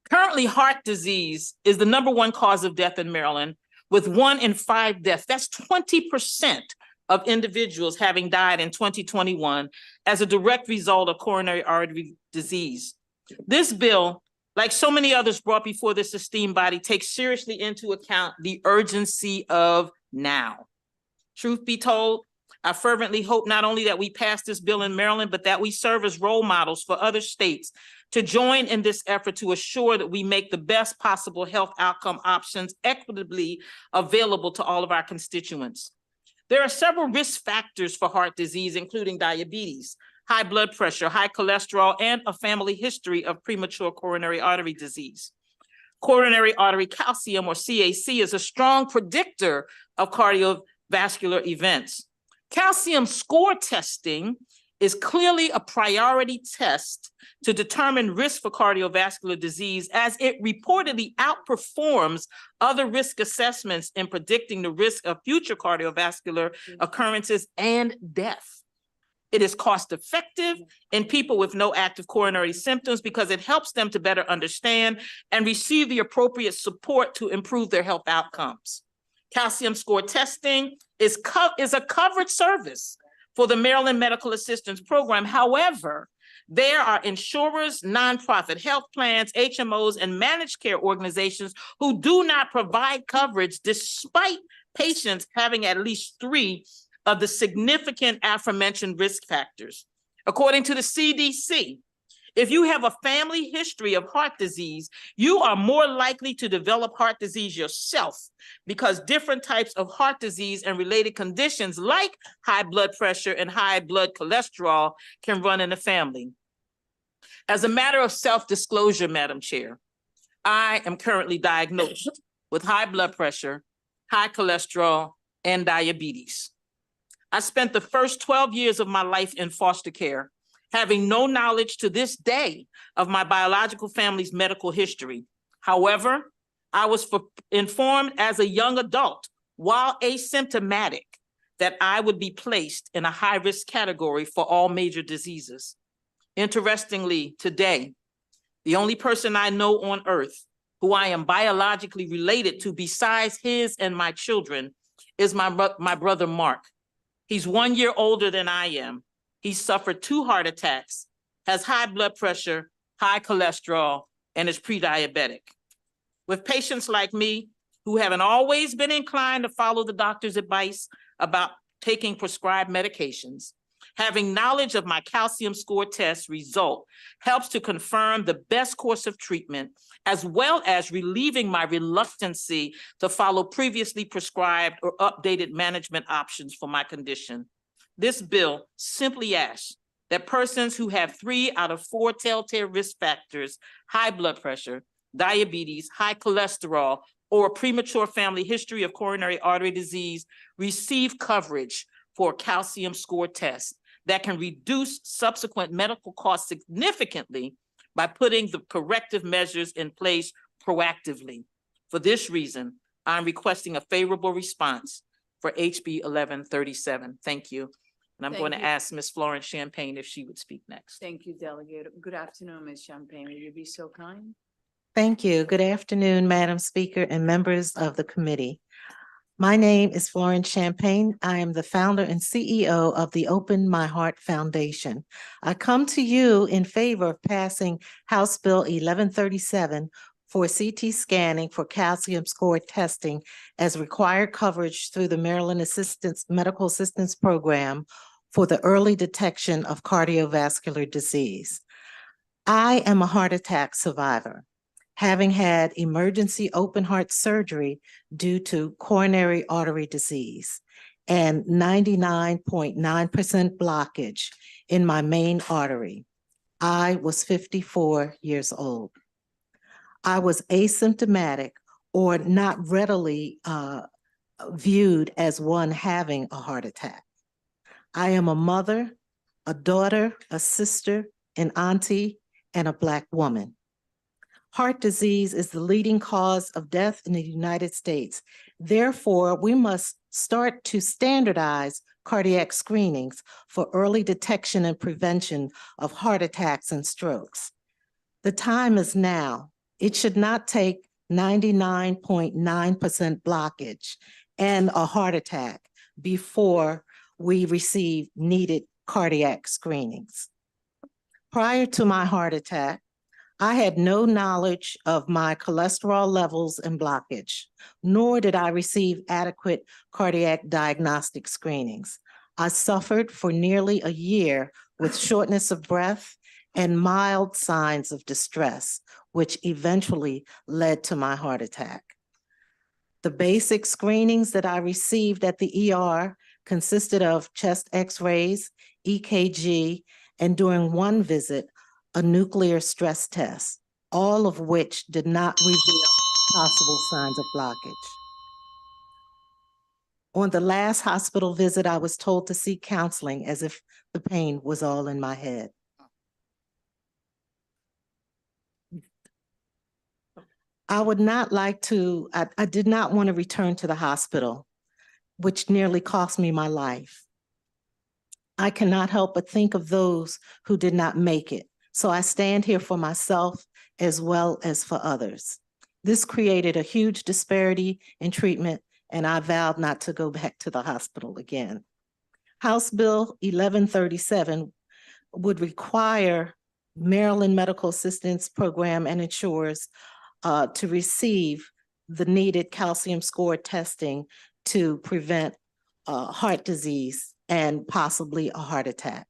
Currently, heart disease is the #1 cause of death in Maryland, with 1 in 5 deaths. That's 20% of individuals having died in 2021 as a direct result of coronary artery disease. This bill, like so many others brought before this esteemed body, takes seriously into account the urgency of now. Truth be told, I fervently hope not only that we pass this bill in Maryland, but that we serve as role models for other states to join in this effort to assure that we make the best possible health outcome options equitably available to all of our constituents. There are several risk factors for heart disease, including diabetes, high blood pressure, high cholesterol, and a family history of premature coronary artery disease. Coronary artery calcium, or CAC, is a strong predictor of cardiovascular events. Calcium score testing is clearly a priority test to determine risk for cardiovascular disease, as it reportedly outperforms other risk assessments in predicting the risk of future cardiovascular occurrences and death. It is cost-effective in people with no active coronary symptoms because it helps them to better understand and receive the appropriate support to improve their health outcomes. Calcium score testing is a covered service for the Maryland Medical Assistance Program. However, there are insurers, nonprofit health plans, HMOs, and managed care organizations who do not provide coverage despite patients having at least 3 of the significant aforementioned risk factors. According to the CDC, if you have a family history of heart disease, you are more likely to develop heart disease yourself because different types of heart disease and related conditions like high blood pressure and high blood cholesterol can run in the family. As a matter of self-disclosure, Madam Chair, I am currently diagnosed with high blood pressure, high cholesterol, and diabetes. I spent the first 12 years of my life in foster care, having no knowledge to this day of my biological family's medical history. However, I was informed as a young adult, while asymptomatic, that I would be placed in a high-risk category for all major diseases. Interestingly, today, the only person I know on earth who I am biologically related to besides his and my children is my brother, Mark. He's 1 year older than I am. He suffered 2 heart attacks, has high blood pressure, high cholesterol, and is pre-diabetic. With patients like me, who haven't always been inclined to follow the doctor's advice about taking prescribed medications, having knowledge of my calcium score test result helps to confirm the best course of treatment, as well as relieving my reluctancy to follow previously prescribed or updated management options for my condition. This bill simply asks that persons who have 3 out of 4 telltale risk factors, high blood pressure, diabetes, high cholesterol, or a premature family history of coronary artery disease receive coverage for a calcium score test that can reduce subsequent medical costs significantly by putting the corrective measures in place proactively. For this reason, I'm requesting a favorable response for HB 1137. Thank you. And I'm going to ask Ms. Florence Champagne if she would speak next. Thank you, Delegate. Good afternoon, Ms. Champagne. Will you be so kind? Thank you. Good afternoon, Madam Speaker and members of the committee. My name is Florence Champagne. I am the founder and CEO of the Open My Heart Foundation. I come to you in favor of passing House Bill 1137 for CT scanning for calcium score testing as required coverage through the Maryland Medical Assistance Program for the early detection of cardiovascular disease. I am a heart attack survivor. having had emergency open heart surgery due to coronary artery disease and 99.9% blockage in my main artery. I was 54 years old. I was asymptomatic or not readily viewed as one having a heart attack. I am a mother, a daughter, a sister, an auntie, and a Black woman. Heart disease is the leading cause of death in the United States. Therefore, we must start to standardize cardiac screenings for early detection and prevention of heart attacks and strokes. The time is now. It should not take 99.9% blockage and a heart attack before we receive needed cardiac screenings. Prior to my heart attack, I had no knowledge of my cholesterol levels and blockage, nor did I receive adequate cardiac diagnostic screenings. I suffered for nearly a year with shortness of breath and mild signs of distress, which eventually led to my heart attack. The basic screenings that I received at the ER consisted of chest x-rays, EKG, and during one visit, a nuclear stress test, all of which did not reveal possible signs of blockage. On the last hospital visit, I was told to seek counseling as if the pain was all in my head. I would not like to, I did not want to return to the hospital, which nearly cost me my life. I cannot help but think of those who did not make it. So I stand here for myself as well as for others. This created a huge disparity in treatment, and I vowed not to go back to the hospital again. House Bill 1137 would require Maryland Medical Assistance Program and insurers to receive the needed calcium score testing to prevent heart disease and possibly a heart attack.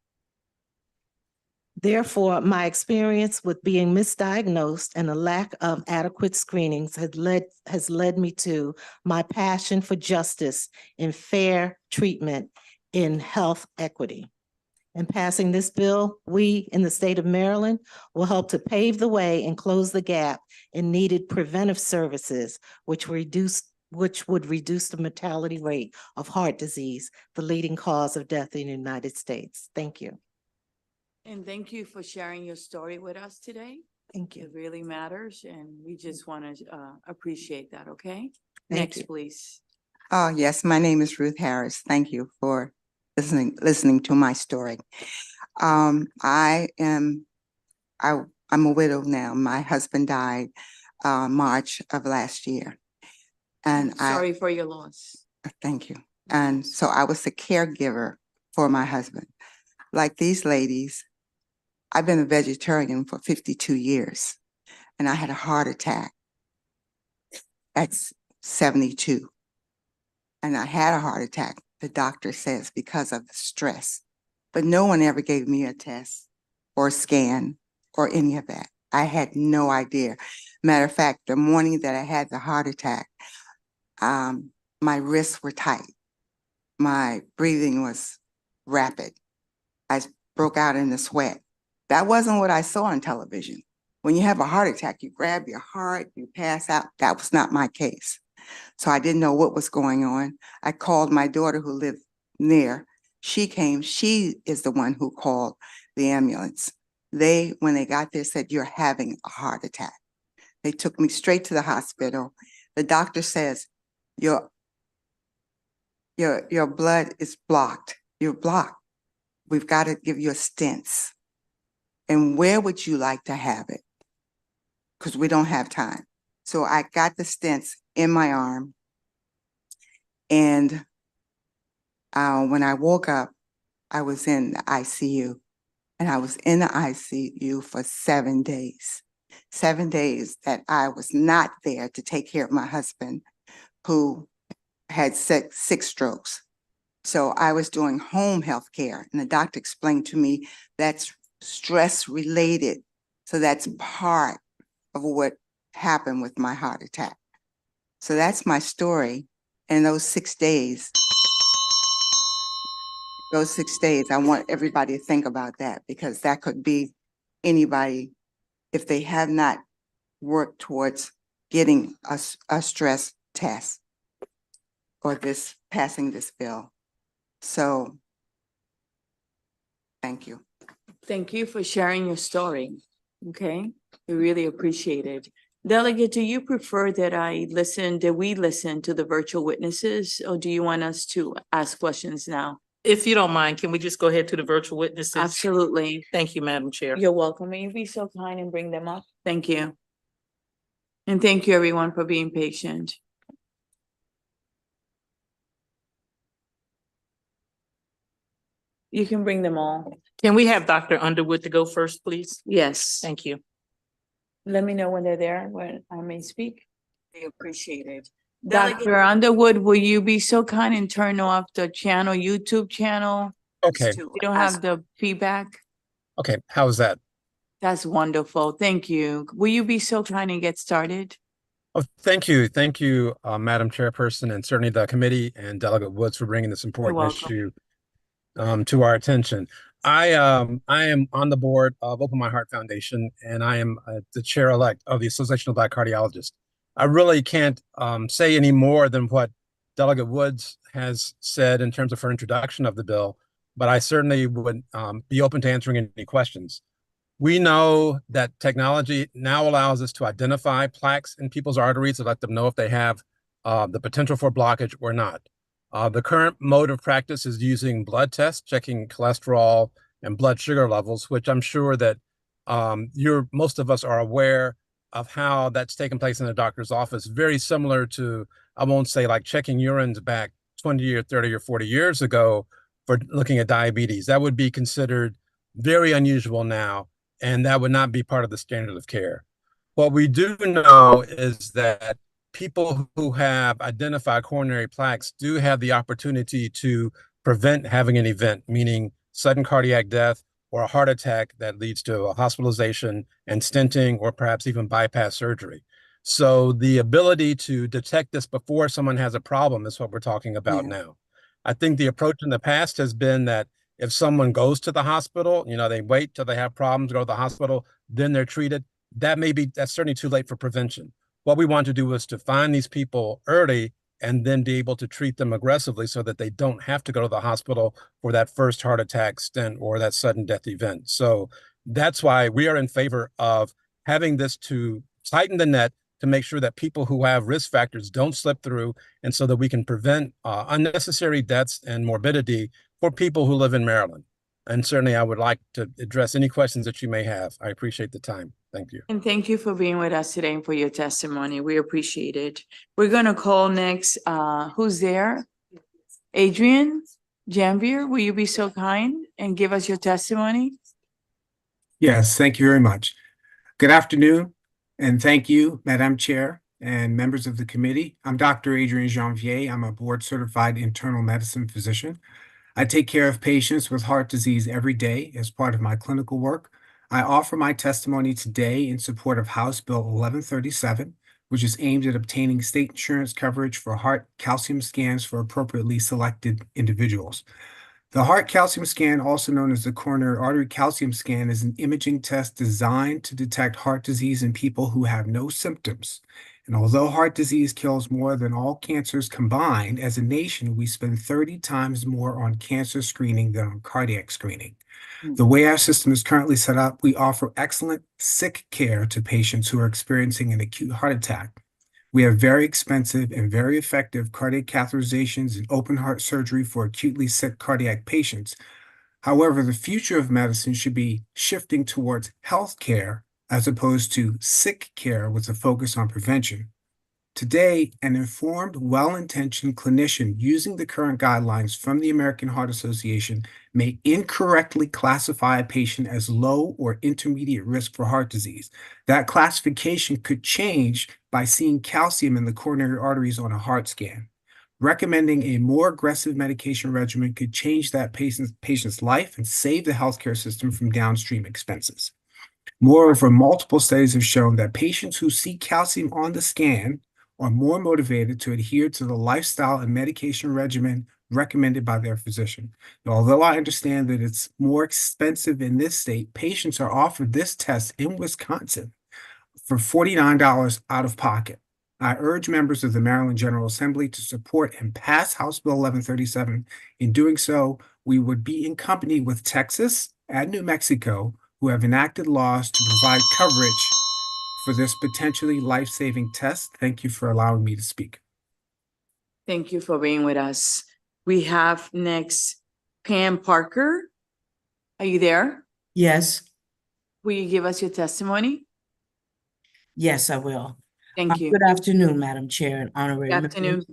Therefore, my experience with being misdiagnosed and the lack of adequate screenings has led me to my passion for justice and fair treatment in health equity. In passing this bill, we in the state of Maryland will help to pave the way and close the gap in needed preventive services, which would reduce the mortality rate of heart disease, the leading cause of death in the United States. Thank you. And thank you for sharing your story with us today. Thank you. It really matters, and we just want to appreciate that, okay? Thank Next, you. please. Yes, my name is Ruth Harris. Thank you for listening to my story. I'm a widow now. My husband died March of last year. And Sorry for your loss. Thank you. And so I was the caregiver for my husband. Like these ladies, I've been a vegetarian for 52 years, and I had a heart attack at 72. And I had a heart attack, the doctor says, because of the stress. But no one ever gave me a test or scan or any of that. I had no idea. Matter of fact, the morning that I had the heart attack, my wrists were tight. My breathing was rapid. I broke out in the sweat. That wasn't what I saw on television. When you have a heart attack, you grab your heart, you pass out. That was not my case. So I didn't know what was going on. I called my daughter who lived near. She came. She is the one who called the ambulance. When they got there, said, "You're having a heart attack." They took me straight to the hospital. The doctor says, your blood is blocked. You're blocked. We've got to give you a stents. And where would you like to have it? Because we don't have time. So I got the stents in my arm. And when I woke up, I was in the ICU. And I was in the ICU for 7 days. 7 days that I was not there to take care of my husband, who had six strokes. So I was doing home health care. And the doctor explained to me that's stress related. So that's part of what happened with my heart attack. So that's my story. And those 6 days, I want everybody to think about that, because that could be anybody if they have not worked towards getting a stress test or passing this bill. So thank you. Thank you for sharing your story. Okay, we really appreciate it. Delegate, do you prefer that we listen to the virtual witnesses, or do you want us to ask questions now? If you don't mind, can we just go ahead to the virtual witnesses? Absolutely. Thank you, Madam Chair. You're welcome. May you be so kind and bring them up? Thank you. And thank you, everyone, for being patient. You can bring them all. Can we have Dr. Underwood to go first, please? Yes. Thank you. Let me know when they're there, when I may speak. They appreciate it. Dr. Underwood, will you be so kind and turn off the channel, YouTube channel? Okay. We don't have the feedback. Okay. How's that? That's wonderful. Thank you. Will you be so kind and get started? Oh, thank you. Thank you, Madam Chairperson, and certainly the committee and Delegate Woods for bringing this important issue to our attention. I am on the board of Open My Heart Foundation, and I am the chair-elect of the Association of Black Cardiologists. I really can't say any more than what Delegate Woods has said in terms of her introduction of the bill, but I certainly would be open to answering any questions. We know that technology now allows us to identify plaques in people's arteries to let them know if they have the potential for blockage or not. The current mode of practice is using blood tests, checking cholesterol and blood sugar levels, which I'm sure that most of us are aware of how that's taken place in a doctor's office. Very similar to, I won't say like checking urines back 20 or 30 or 40 years ago for looking at diabetes. That would be considered very unusual now, and that would not be part of the standard of care. What we do know is that people who have identified coronary plaques do have the opportunity to prevent having an event, meaning sudden cardiac death or a heart attack that leads to a hospitalization and stenting or perhaps even bypass surgery. So the ability to detect this before someone has a problem is what we're talking about now. I think the approach in the past has been that if someone goes to the hospital, they wait till they have problems, go to the hospital, then they're treated. That's certainly too late for prevention. What we want to do is to find these people early and then be able to treat them aggressively so that they don't have to go to the hospital for that first heart attack, stent, or that sudden death event. So that's why we are in favor of having this to tighten the net to make sure that people who have risk factors don't slip through, and so that we can prevent unnecessary deaths and morbidity for people who live in Maryland. And certainly I would like to address any questions that you may have. I appreciate the time. Thank you. And thank you for being with us today and for your testimony. We appreciate it. We're going to call next, who's there? Adrian Janvier, will you be so kind and give us your testimony? Yes, thank you very much. Good afternoon, and thank you, Madam Chair and members of the committee. I'm Dr. Adrian Janvier. I'm a board-certified internal medicine physician. I take care of patients with heart disease every day as part of my clinical work. I offer my testimony today in support of House Bill 1137, which is aimed at obtaining state insurance coverage for heart calcium scans for appropriately selected individuals. The heart calcium scan, also known as the coronary artery calcium scan, is an imaging test designed to detect heart disease in people who have no symptoms. And although heart disease kills more than all cancers combined, as a nation, we spend 30 times more on cancer screening than on cardiac screening. The way our system is currently set up, we offer excellent sick care to patients who are experiencing an acute heart attack. We have very expensive and very effective cardiac catheterizations and open heart surgery for acutely sick cardiac patients. However, the future of medicine should be shifting towards health care as opposed to sick care with a focus on prevention. Today, an informed, well-intentioned clinician using the current guidelines from the American Heart Association may incorrectly classify a patient as low or intermediate risk for heart disease. That classification could change by seeing calcium in the coronary arteries on a heart scan. Recommending a more aggressive medication regimen could change that patient's life and save the healthcare system from downstream expenses. Moreover, multiple studies have shown that patients who see calcium on the scan are more motivated to adhere to the lifestyle and medication regimen recommended by their physician. Although I understand that it's more expensive in this state, patients are offered this test in Wisconsin for $49 out of pocket. I urge members of the Maryland General Assembly to support and pass House Bill 1137. In doing so, we would be in company with Texas and New Mexico, who have enacted laws to provide coverage for this potentially life-saving test. Thank you for allowing me to speak. Thank you for being with us. We have next Pam Parker. Are you there? Yes, Will you give us your testimony? yes, I will. Thank you. Good afternoon, Madam Chair and honorary Good members. afternoon.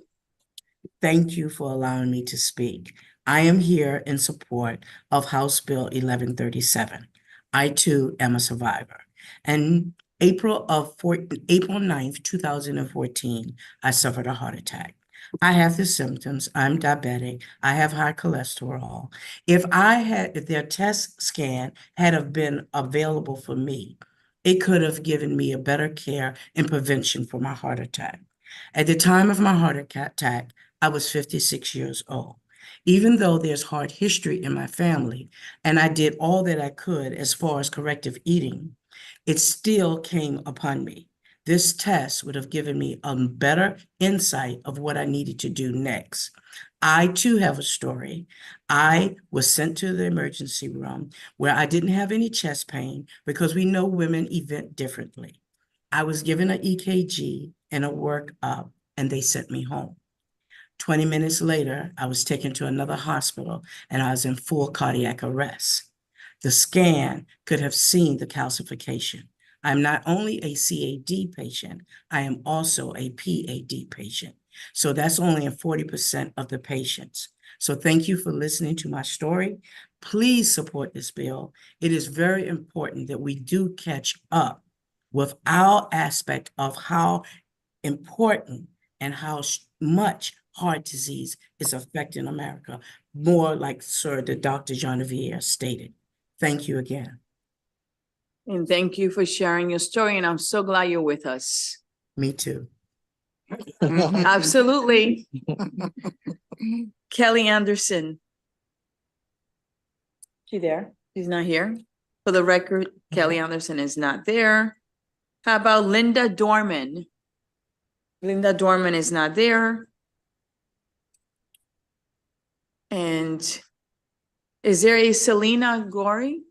Thank you for allowing me to speak. I am here in support of House Bill 1137. I too am a survivor. And April 9th, 2014, I suffered a heart attack. I have the symptoms. I'm diabetic. I have high cholesterol. If their test scan had have been available for me, it could have given me a better care and prevention for my heart attack. At the time of my heart attack, I was 56 years old. Even though there's heart history in my family, and I did all that I could as far as corrective eating, it still came upon me. This test would have given me a better insight of what I needed to do next. I too have a story. I was sent to the emergency room where I didn't have any chest pain because we know women event differently. I was given an EKG and a workup, and they sent me home. 20 minutes later, I was taken to another hospital and I was in full cardiac arrest. The scan could have seen the calcification. I'm not only a CAD patient, I am also a PAD patient. So that's only in 40% of the patients. So thank you for listening to my story. Please support this bill. It is very important that we do catch up with our aspect of how important and how much heart disease is affecting America, more like the Dr. Genevieve stated. Thank you again. And thank you for sharing your story. And I'm so glad you're with us. Me too. Absolutely. Kelly Anderson. She there? She's not here. For the record, Kelly Anderson is not there. How about Linda Dorman? Linda Dorman is not there. And is there a Selena Gorey?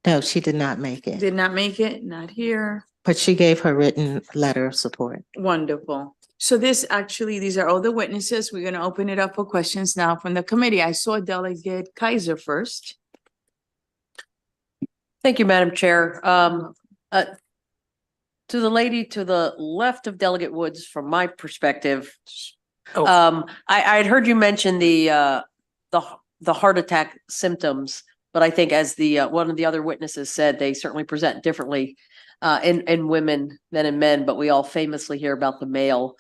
No, she did not make it, Did not make it, not here. but she gave her written letter of support. Wonderful. So these are all the witnesses. We're gonna open it up for questions now from the committee. I saw Delegate Kaiser first. Thank you, Madam Chair. To the lady to the left of Delegate Woods, from my perspective, I had heard you mention the heart attack symptoms, but I think as one of the other witnesses said, they certainly present differently in women than in men, but we all famously hear about the male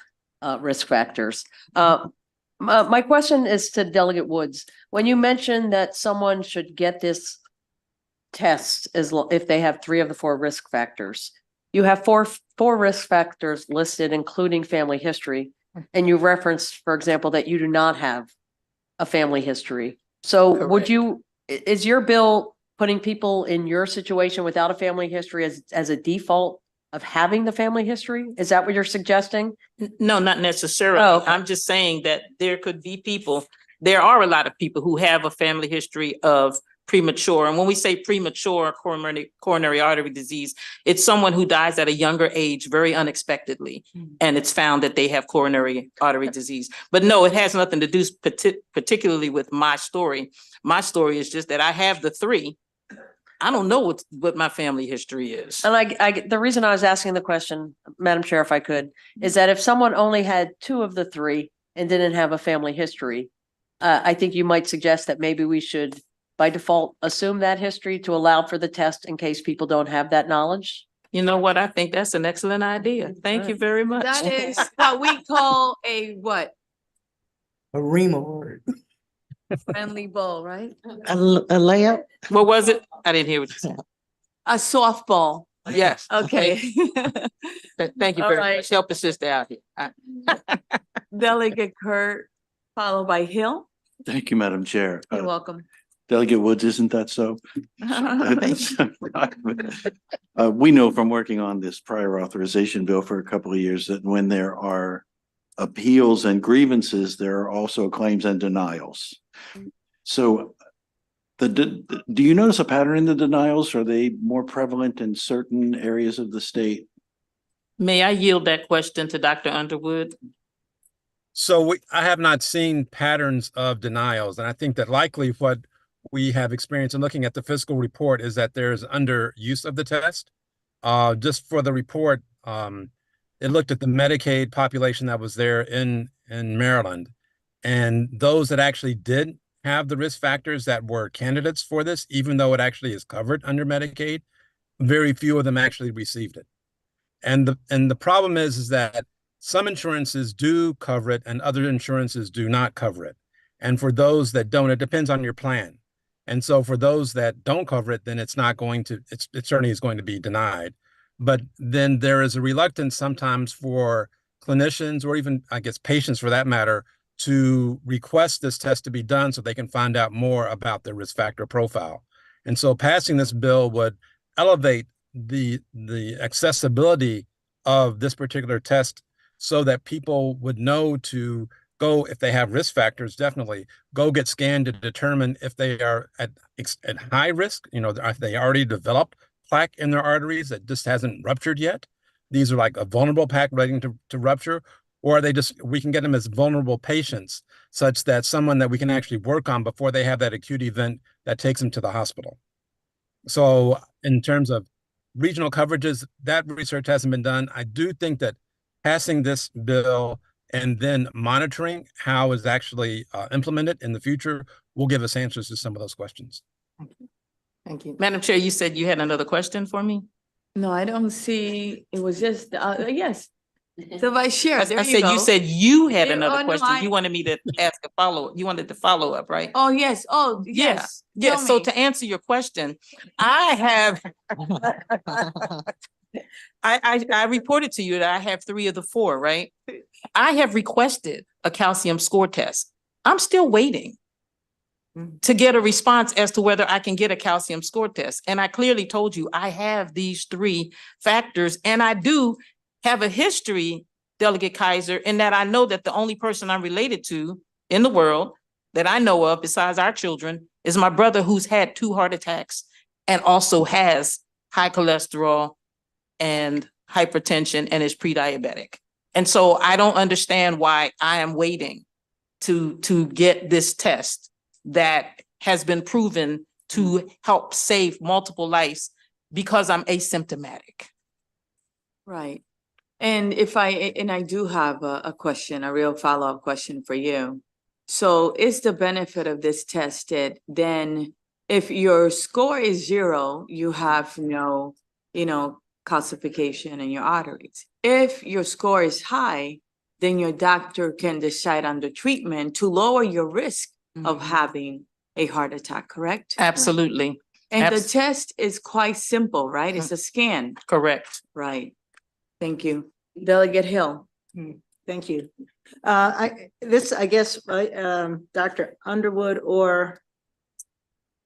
risk factors. My question is to Delegate Woods. When you mentioned that someone should get this test if they have 3 of the 4 risk factors, you have four risk factors listed, including family history, and you referenced, for example, that you do not have a family history. So is your bill putting people in your situation without a family history as a default of having the family history? Is that what you're suggesting? No, not necessarily. Oh, okay. I'm just saying that there could be there are a lot of people who have a family history of premature. And when we say premature coronary artery disease, it's someone who dies at a younger age, very unexpectedly. And it's found that they have coronary artery disease. But no, it has nothing to do particularly with my story. My story is just that I have the 3. I don't know what my family history is. And the reason I was asking the question, Madam Chair, if I could, is that if someone only had 2 of the 3 and didn't have a family history, I think you might suggest that maybe we should, by default, assume that history to allow for the test in case people don't have that knowledge. You know what? I think that's an excellent idea. Thank you very much. That is what we call a what? A REMA word. Friendly bowl, right? A layup? What was it? I didn't hear what you said. A softball. Yes. Okay. Thank you All very right. much. Help a sister out here. Delegate Kurt, followed by Hill. Thank you, Madam Chair. You're welcome. Delegate Woods, isn't that so? We know from working on this prior authorization bill for a couple of years that when there are appeals and grievances, there are also claims and denials. So do you notice a pattern in the denials? Are they more prevalent in certain areas of the state? May I yield that question to Dr. Underwood? So I have not seen patterns of denials, and I think that likely what we have experienced in looking at the fiscal report is that there's underuse of the test. Just for the report, it looked at the Medicaid population that was there in Maryland, and those that actually did have the risk factors that were candidates for this, even though it actually is covered under Medicaid, very few of them actually received it. And the problem is that some insurances do cover it and other insurances do not cover it. And for those that don't, it depends on your plan. And so for those that don't cover it, then it's not going to, it certainly is going to be denied. But then there is a reluctance sometimes for clinicians or even, I guess, patients for that matter, to request this test to be done so they can find out more about their risk factor profile. And so passing this bill would elevate the accessibility of this particular test so that people would know to go, if they have risk factors, definitely go get scanned to determine if they are at high risk, if they already developed plaque in their arteries that just hasn't ruptured yet. These are like a vulnerable plaque waiting to rupture, or are they just, we can get them as vulnerable patients such that someone that we can actually work on before they have that acute event that takes them to the hospital. So in terms of regional coverages, that research hasn't been done. I do think that passing this bill and then monitoring how it's actually implemented in the future will give us answers to some of those questions. Thank you. Madam Chair, you said you had another question for me? No, I don't see, it was just, yes. So Vice Chair, there I you said, go. you said you had Yeah, another oh, no, question. You wanted me to ask a follow-up. You wanted to follow up, right? Oh, yes. Oh, yes. Yes. Tell So me. to answer your question, I have, I reported to you that I have 3 of the 4, right? I have requested a calcium score test. I'm still waiting to get a response as to whether I can get a calcium score test. And I clearly told you I have these 3 factors, and I do have a history, Delegate Kaiser, in that I know that the only person I'm related to in the world that I know of besides our children is my brother, who's had 2 heart attacks and also has high cholesterol and hypertension and is pre-diabetic. And so I don't understand why I am waiting to get this test that has been proven to help save multiple lives because I'm asymptomatic. Right. And I do have a question, a real follow-up question for you. So is the benefit of this test that then if your score is 0, you have no, calcification in your arteries. If your score is high, then your doctor can decide on the treatment to lower your risk of having a heart attack, correct? Absolutely. And the test is quite simple, right? It's a scan. Correct. Right. Thank you. Delegate Hill. Thank you. I guess, Dr. Underwood, or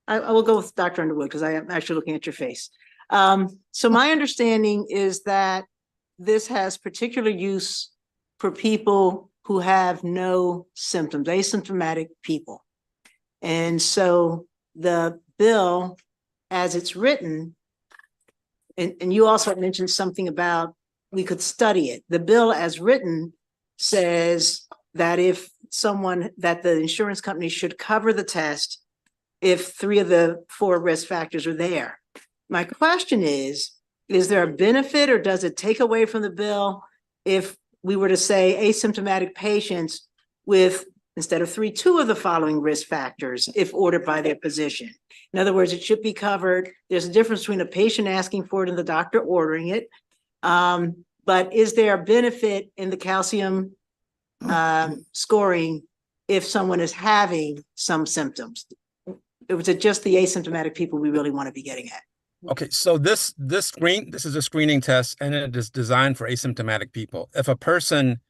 I will go with Dr. Underwood because I am actually looking at your face. So my understanding is that this has particular use for people who have no symptoms, asymptomatic people. And so the bill, as it's written, and you also mentioned something about we could study it. The bill as written says that that the insurance company should cover the test if 3 of the 4 risk factors are there. My question is there a benefit or does it take away from the bill if we were to say asymptomatic patients with, instead of 3, 2 of the following risk factors, if ordered by their physician? In other words, it should be covered. There's a difference between a patient asking for it and the doctor ordering it. But is there a benefit in the calcium scoring if someone is having some symptoms? Or was it just the asymptomatic people we really want to be getting at? Okay, so this is a screening test and it is designed for asymptomatic people. If a person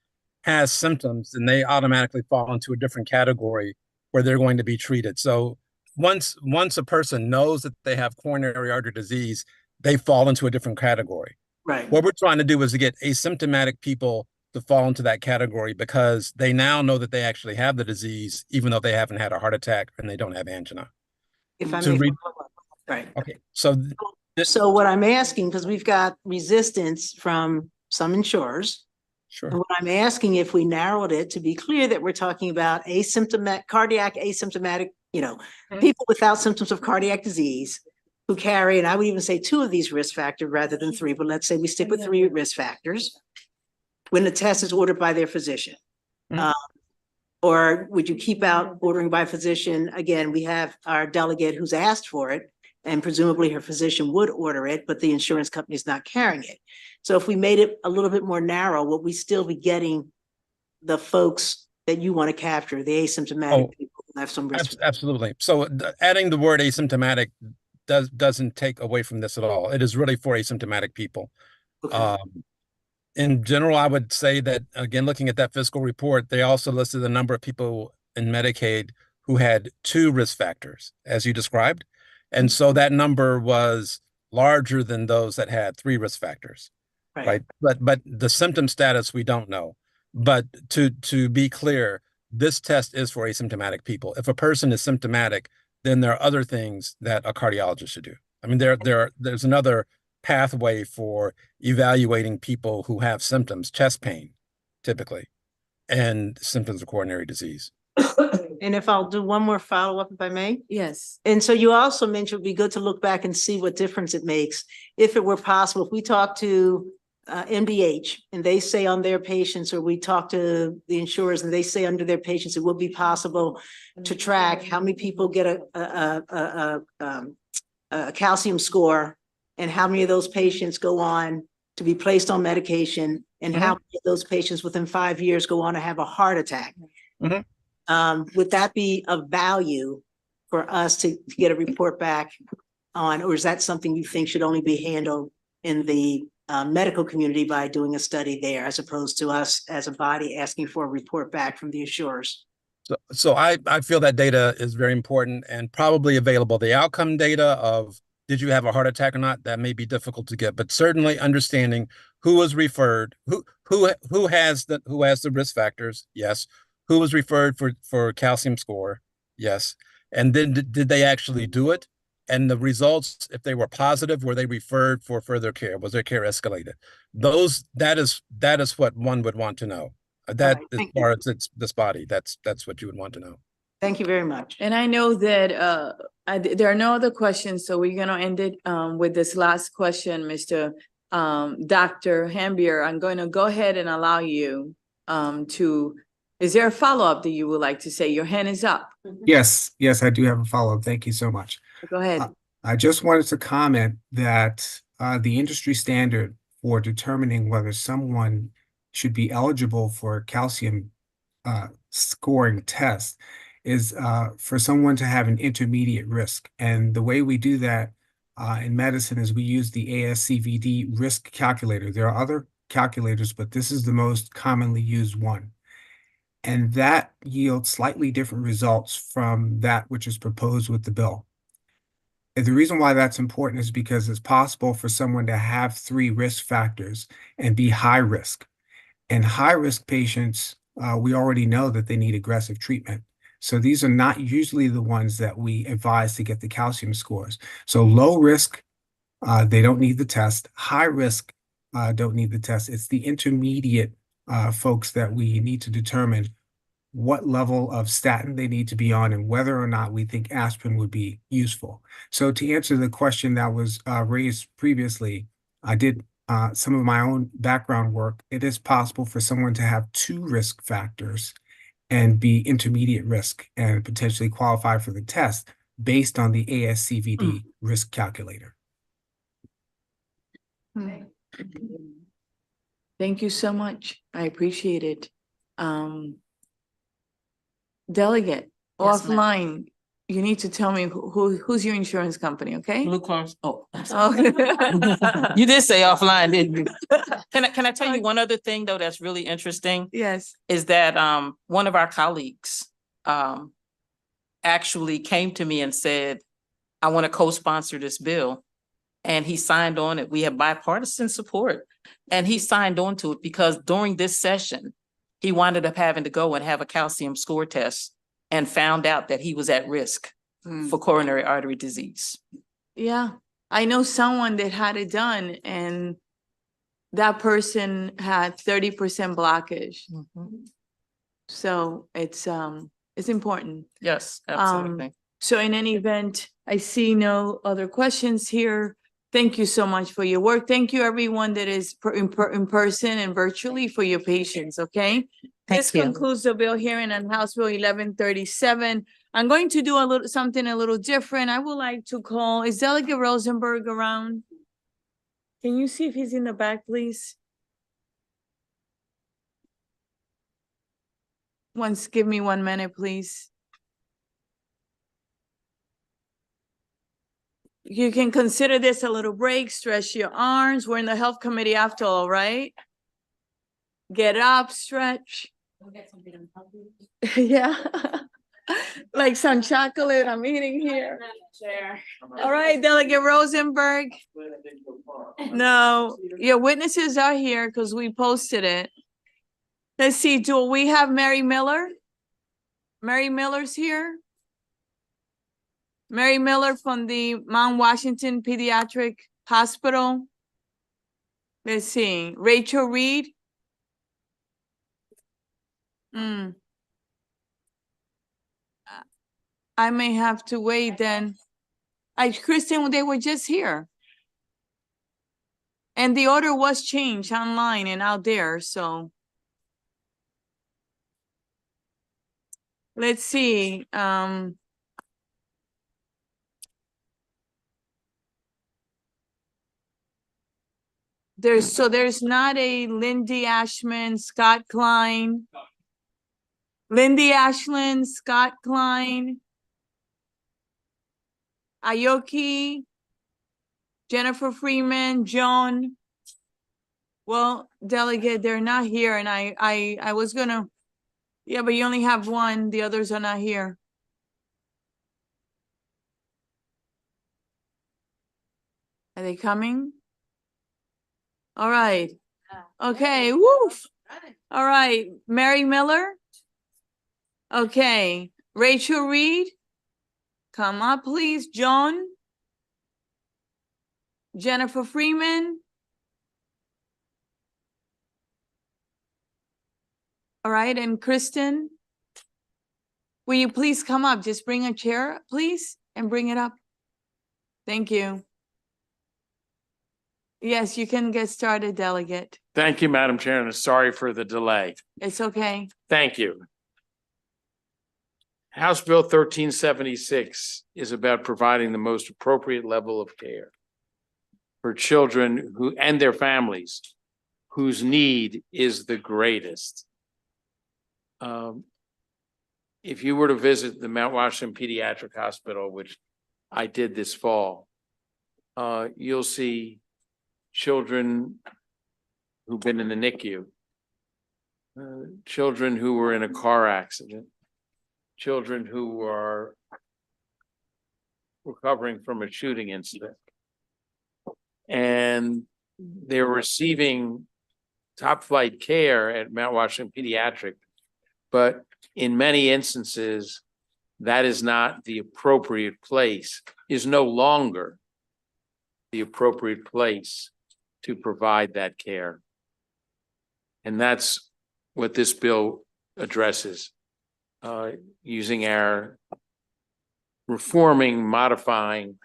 has symptoms, then they automatically fall into a different category where they're going to be treated. So once a person knows that they have coronary artery disease, they fall into a different category. Right. What we're trying to do is to get asymptomatic people to fall into that category because they now know that they actually have the disease, even though they haven't had a heart attack and they don't have angina. If I To may read, follow up. Right. okay, so So what I'm asking, because we've got resistance from some insurers. Sure. And what I'm asking, if we narrowed it to be clear that we're talking about cardiac asymptomatic, people without symptoms of cardiac disease who carry, and I would even say 2 of these risk factors rather than 3, but let's say we stick with 3 risk factors when the test is ordered by their physician. Or would you keep out ordering by physician? Again, we have our delegate who's asked for it, and presumably her physician would order it, but the insurance company is not carrying it. So if we made it a little bit more narrow, would we still be getting the folks that you want to capture, the asymptomatic people who have some risk? Absolutely. So adding the word asymptomatic doesn't take away from this at all. It is really for asymptomatic people. Okay. In general, I would say that, again, looking at that fiscal report, they also listed the number of people in Medicaid who had 2 risk factors, as you described. And so that number was larger than those that had 3 risk factors, right? But the symptom status, we don't know. But to be clear, this test is for asymptomatic people. If a person is symptomatic, then there are other things that a cardiologist should do. I mean, there's another pathway for evaluating people who have symptoms, chest pain, typically, and symptoms of coronary disease. And if I'll do one more follow-up, if I may? Yes. And so you also mentioned it'd be good to look back and see what difference it makes. If it were possible, if we talk to MDH and they say on their patients, or we talk to the insurers and they say under their patients, it would be possible to track how many people get a calcium score and how many of those patients go on to be placed on medication and how many of those patients within 5 years go on to have a heart attack. Would that be of value for us to get a report back on, or is that something you think should only be handled in the medical community by doing a study there, as opposed to us as a body asking for a report back from the insurers? So I feel that data is very important and probably available. The outcome data of did you have a heart attack or not, that may be difficult to get, but certainly understanding who was referred, who has the risk factors, yes. Who was referred for calcium score, yes. And then did they actually do it? And the results, if they were positive, were they referred for further care? Was their care escalated? That is what one would want to know. That as far as it's this body, that's what you would want to know. Thank you very much. And I know that there are no other questions, so we're gonna end it with this last question, Mr. Dr. Hambier. I'm going to go ahead and allow you to. Is there a follow-up that you would like to say? Your hand is up. Yes, I do have a follow-up. Thank you so much. Go ahead. I just wanted to comment that the industry standard for determining whether someone should be eligible for a calcium scoring test is for someone to have an intermediate risk. And the way we do that in medicine is we use the ASCVD risk calculator. There are other calculators, but this is the most commonly used one. And that yields slightly different results from that which is proposed with the bill. And the reason why that's important is because it's possible for someone to have 3 risk factors and be high risk. And high risk patients, we already know that they need aggressive treatment. So these are not usually the ones that we advise to get the calcium scores. So low risk, they don't need the test. High risk don't need the test. It's the intermediate folks that we need to determine what level of statin they need to be on and whether or not we think aspirin would be useful. So to answer the question that was raised previously, I did some of my own background work. It is possible for someone to have 2 risk factors and be intermediate risk and potentially qualify for the test based on the ASCVD risk calculator. Thank you so much. I appreciate it. Delegate, Yes, offline, You need to tell me who's your insurance company, okay? Blue Cross. Oh. Oh. You did say offline, didn't you? Can I tell you one other thing though that's really interesting? Yes. Is that one of our colleagues actually came to me and said, I want to co-sponsor this bill. And he signed on it. We have bipartisan support. And he signed on to it because during this session, he wound up having to go and have a calcium score test and found out that he was at risk for coronary artery disease. Yeah, I know someone that had it done and that person had 30% blockage. So it's important. Yes, absolutely. So in any event, I see no other questions here. Thank you so much for your work. Thank you everyone that is in person and virtually for your patience, okay? This concludes the bill hearing on House Bill 1137. I'm going to do something a little different. I would like to call, is Delegate Rosenberg around? Can you see if he's in the back, please? Give me 1 minute, please. You can consider this a little break, stretch your arms. We're in the health committee after all, right? Get up, stretch. Yeah. Like some chocolate I'm eating here. All right, Delegate Rosenberg. No, your witnesses are here because we posted it. Let's see, do we have Mary Miller? Mary Miller's here. Mary Miller from the Mount Washington Pediatric Hospital. Let's see, Rachel Reed. I may have to wait then. Kristen, they were just here. And the order was changed online and out there, so. Let's see, there's not a Lindy Ashman, Scott Klein. Lindy Ashland, Scott Klein. Aoki, Jennifer Freeman, Joan. Well, Delegate, they're not here and I was gonna, yeah, but you only have one, the others are not here. Are they coming? All right. Okay, woof. All right, Mary Miller. Okay, Rachel Reed. Come up, please. Joan. Jennifer Freeman. All right, and Kristen. Will you please come up? Just bring a chair, please, and bring it up. Thank you. Yes, you can get started, Delegate. Thank you, Madam Chair, and sorry for the delay. It's okay. Thank you. House Bill 1376 is about providing the most appropriate level of care for children who and their families whose need is the greatest. If you were to visit the Mount Washington Pediatric Hospital, which I did this fall, you'll see children who've been in the NICU, children who were in a car accident, children who are recovering from a shooting incident. And they're receiving top flight care at Mount Washington Pediatric, but in many instances, that is not the appropriate place, is no longer the appropriate place to provide that care. And that's what this bill addresses, using modifying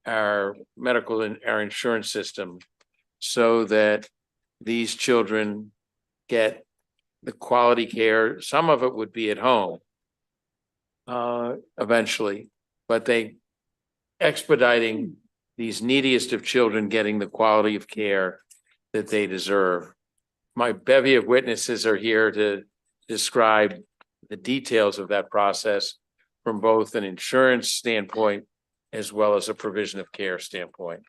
our medical and our insurance system so that these children get the quality care. Some of it would be at home eventually, but they expediting these neediest of children getting the quality of care that they deserve. My bevy of witnesses are here to describe the details of that process, from both an insurance standpoint as well as a provision of care standpoint.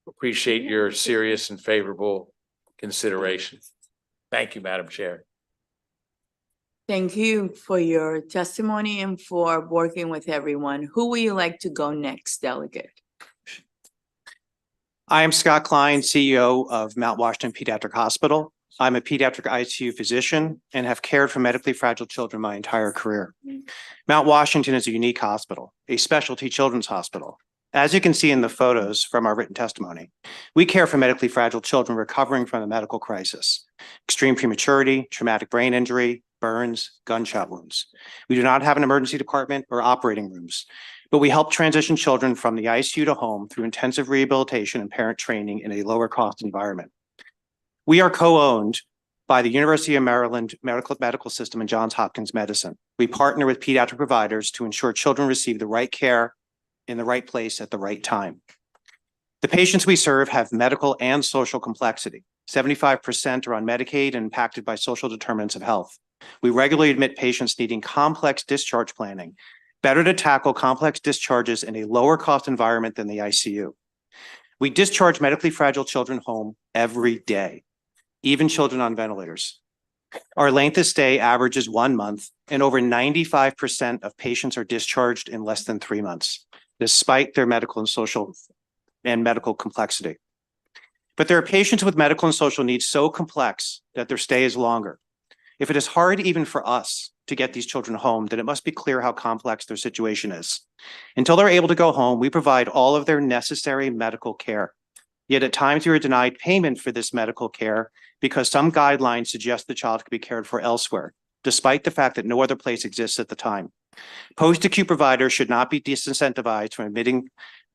Appreciate your serious and favorable consideration. Thank you, Madam Chair. Thank you for your testimony and for working with everyone. Who would you like to go next, Delegate? I am Scott Klein, CEO of Mount Washington Pediatric Hospital. I'm a pediatric ICU physician and have cared for medically fragile children my entire career. Mount Washington is a unique hospital, a specialty children's hospital. As you can see in the photos from our written testimony, we care for medically fragile children recovering from a medical crisis, extreme prematurity, traumatic brain injury, burns, gunshot wounds. We do not have an emergency department or operating rooms, but we help transition children from the ICU to home through intensive rehabilitation and parent training in a lower cost environment. We are co-owned by the University of Maryland Medical System and Johns Hopkins Medicine. We partner with pediatric providers to ensure children receive the right care in the right place at the right time. The patients we serve have medical and social complexity. 75% are on Medicaid and impacted by social determinants of health. We regularly admit patients needing complex discharge planning, better to tackle complex discharges in a lower cost environment than the ICU. We discharge medically fragile children home every day, even children on ventilators. Our length of stay averages 1 month, and over 95% of patients are discharged in less than 3 months, despite their medical and social and medical complexity. But there are patients with medical and social needs so complex that their stay is longer. If it is hard even for us to get these children home, then it must be clear how complex their situation is. Until they're able to go home, we provide all of their necessary medical care. Yet at times we are denied payment for this medical care because some guidelines suggest the child could be cared for elsewhere, despite the fact that no other place exists at the time. Post-acute providers should not be disincentivized from admitting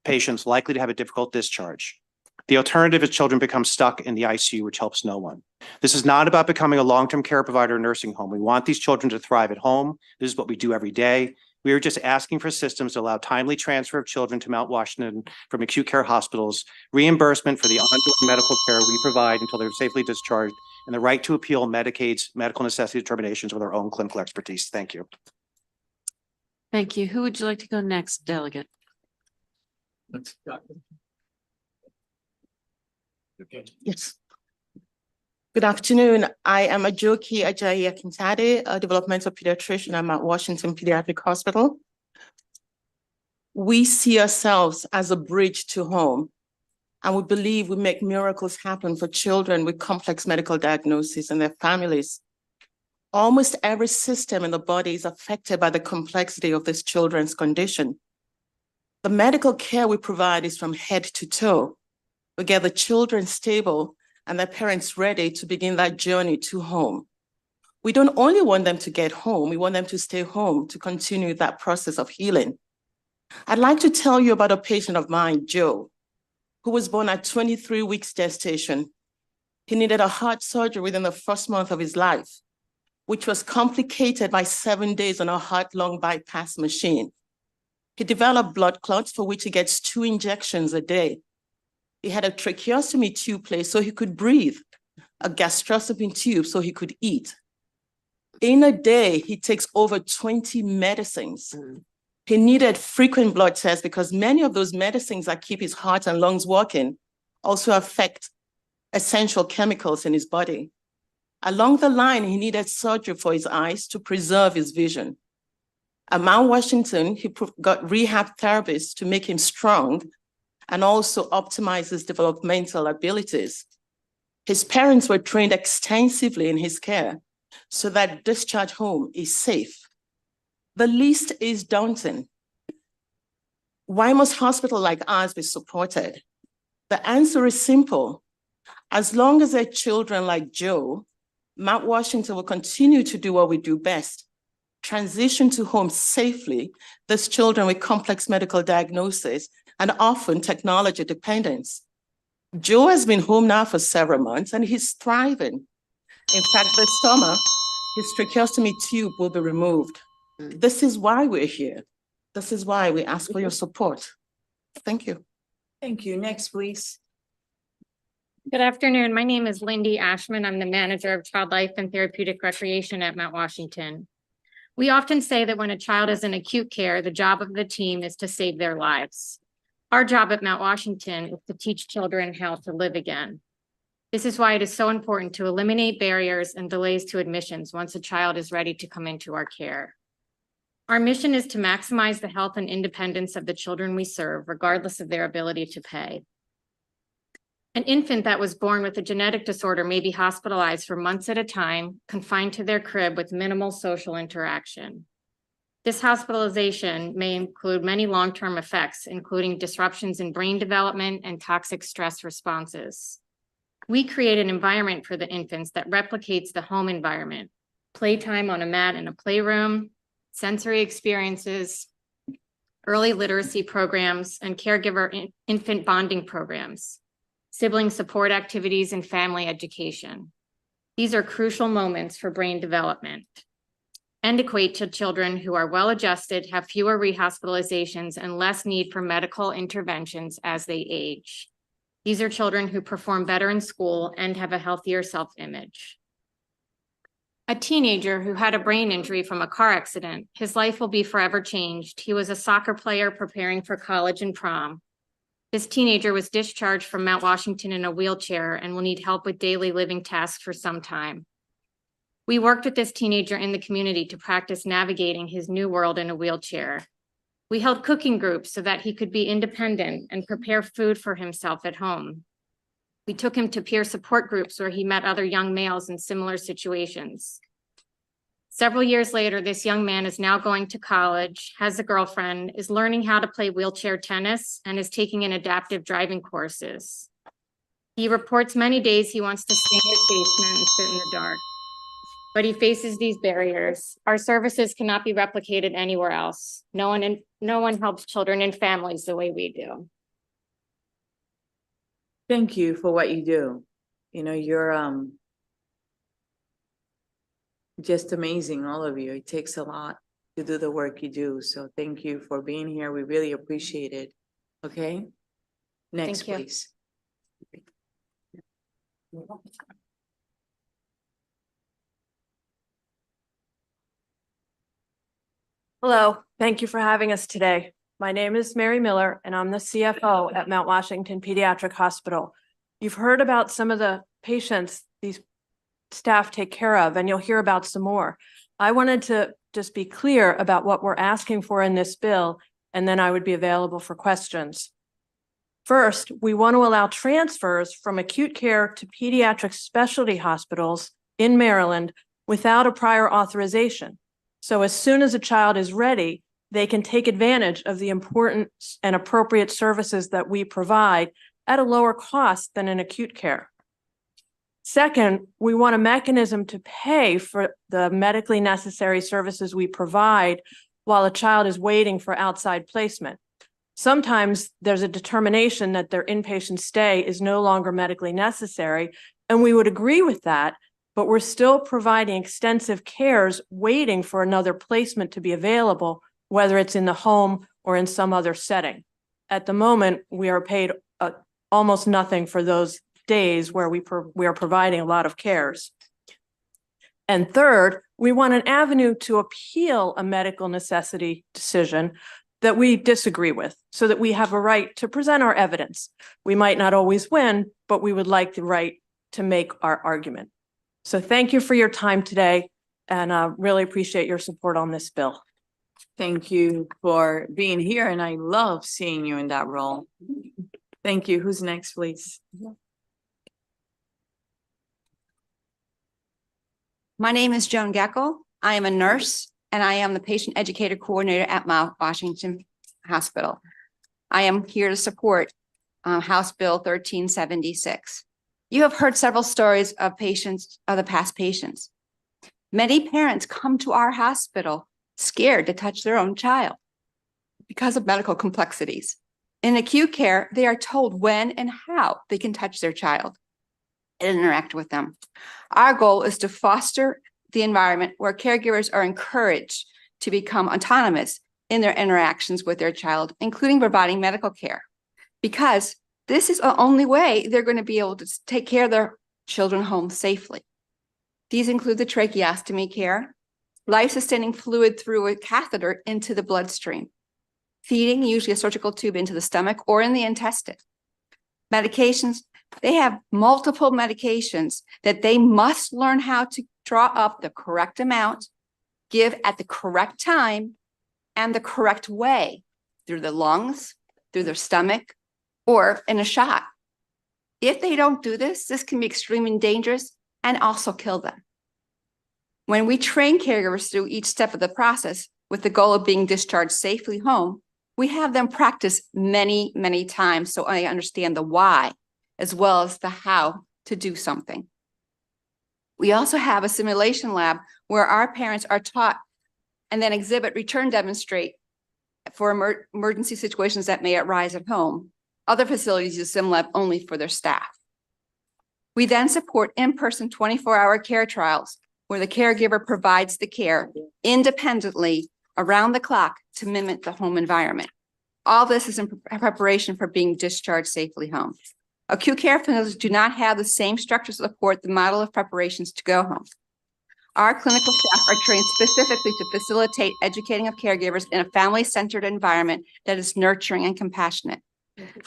patients likely to have a difficult discharge. The alternative is children become stuck in the ICU, which helps no one. This is not about becoming a long-term care provider or nursing home. We want these children to thrive at home. This is what we do every day. We are just asking for systems to allow timely transfer of children to Mount Washington from acute care hospitals, reimbursement for the ongoing medical care we provide until they're safely discharged, and the right to appeal Medicaid's medical necessity determinations with our own clinical expertise. Thank you. Thank you. Who would you like to go next, Delegate? Yes. Good afternoon. I am Ajoki Ajayi Akintade, a developmental pediatrician at Mount Washington Pediatric Hospital. We see ourselves as a bridge to home, and we believe we make miracles happen for children with complex medical diagnoses and their families. Almost every system in the body is affected by the complexity of this children's condition. The medical care we provide is from head to toe. We get the children stable and their parents ready to begin that journey to home. We don't only want them to get home, we want them to stay home to continue that process of healing. I'd like to tell you about a patient of mine, Joe, who was born at 23 weeks gestation. He needed a heart surgery within the first month of his life, which was complicated by 7 days on a heart-lung bypass machine. He developed blood clots for which he gets 2 injections a day. He had a tracheostomy tube placed so he could breathe, a gastrostomy tube so he could eat. In a day, he takes over 20 medicines. He needed frequent blood tests because many of those medicines that keep his heart and lungs working also affect essential chemicals in his body. Along the line, he needed surgery for his eyes to preserve his vision. At Mount Washington, he got rehab therapists to make him strong and also optimize his developmental abilities. His parents were trained extensively in his care so that discharge home is safe. The list is daunting. Why must hospitals like ours be supported? The answer is simple. As long as there are children like Joe, Mount Washington will continue to do what we do best, transition to home safely those children with complex medical diagnoses and often technology dependence. Joe has been home now for several months and he's thriving. In fact, this summer, his tracheostomy tube will be removed. This is why we're here. This is why we ask for your support. Thank you. Thank you. Next, please. Good afternoon. My name is Lindy Ashman. I'm the manager of Child Life and Therapeutic Recreation at Mount Washington. We often say that when a child is in acute care, the job of the team is to save their lives. Our job at Mount Washington is to teach children how to live again. This is why it is so important to eliminate barriers and delays to admissions once a child is ready to come into our care. Our mission is to maximize the health and independence of the children we serve, regardless of their ability to pay. An infant that was born with a genetic disorder may be hospitalized for months at a time, confined to their crib with minimal social interaction. This hospitalization may include many long-term effects, including disruptions in brain development and toxic stress responses. We create an environment for the infants that replicates the home environment: playtime on a mat in a playroom, sensory experiences, early literacy programs, and caregiver infant bonding programs, sibling support activities, and family education. These are crucial moments for brain development and equate to children who are well-adjusted, have fewer rehospitalizations, and less need for medical interventions as they age. These are children who perform better in school and have a healthier self-image. A teenager who had a brain injury from a car accident, his life will be forever changed. He was a soccer player preparing for college and prom. This teenager was discharged from Mount Washington in a wheelchair and will need help with daily living tasks for some time. We worked with this teenager in the community to practice navigating his new world in a wheelchair. We held cooking groups so that he could be independent and prepare food for himself at home. We took him to peer support groups where he met other young males in similar situations. Several years later, this young man is now going to college, has a girlfriend, is learning how to play wheelchair tennis, and is taking an adaptive driving courses. He reports many days he wants to stay in his basement and sit in the dark, but he faces these barriers. Our services cannot be replicated anywhere else. No one helps children and families the way we do. Thank you for what you do. You know, you're just amazing, all of you. It takes a lot to do the work you do. So thank you for being here. We really appreciate it. Okay? Next, Thank you. please. Hello, thank you for having us today. My name is Mary Miller, and I'm the CFO at Mount Washington Pediatric Hospital. You've heard about some of the patients these staff take care of, and you'll hear about some more. I wanted to just be clear about what we're asking for in this bill, and then I would be available for questions. First, we want to allow transfers from acute care to pediatric specialty hospitals in Maryland without a prior authorization. So as soon as a child is ready, they can take advantage of the important and appropriate services that we provide at a lower cost than in acute care. Second, we want a mechanism to pay for the medically necessary services we provide while a child is waiting for outside placement. Sometimes there's a determination that their inpatient stay is no longer medically necessary, and we would agree with that, but we're still providing extensive cares waiting for another placement to be available, whether it's in the home or in some other setting. At the moment, we are paid almost nothing for those days where we are providing a lot of cares. And third, we want an avenue to appeal a medical necessity decision that we disagree with, so that we have a right to present our evidence. We might not always win, but we would like the right to make our argument. So thank you for your time today, and really appreciate your support on this bill. Thank you for being here, and I love seeing you in that role. Thank you. Who's next, please? My name is Joan Geckel. I am a nurse, and I am the patient educator coordinator at Mount Washington Hospital. I am here to support House Bill 1376. You have heard several stories of patients, of the past patients. Many parents come to our hospital scared to touch their own child because of medical complexities. In acute care, they are told when and how they can touch their child and interact with them. Our goal is to foster the environment where caregivers are encouraged to become autonomous in their interactions with their child, including providing medical care, because this is the only way they're going to be able to take care of their children home safely. These include the tracheostomy care, life-sustaining fluid through a catheter into the bloodstream, feeding usually a surgical tube into the stomach or in the intestine. Medications, they have multiple medications that they must learn how to draw up the correct amount, give at the correct time, and the correct way through the lungs, through their stomach, or in a shot. If they don't do this, this can be extremely dangerous and also kill them. When we train caregivers through each step of the process with the goal of being discharged safely home, we have them practice many, many times so I understand the why as well as the how to do something. We also have a simulation lab where our parents are taught and then exhibit, return, demonstrate for emergency situations that may arise at home. Other facilities use sim lab only for their staff. We then support in-person 24-hour care trials where the caregiver provides the care independently around the clock to mimic the home environment. All this is in preparation for being discharged safely home. Acute care facilities do not have the same structure to support the model of preparations to go home. Our clinical staff are trained specifically to facilitate educating of caregivers in a family-centered environment that is nurturing and compassionate.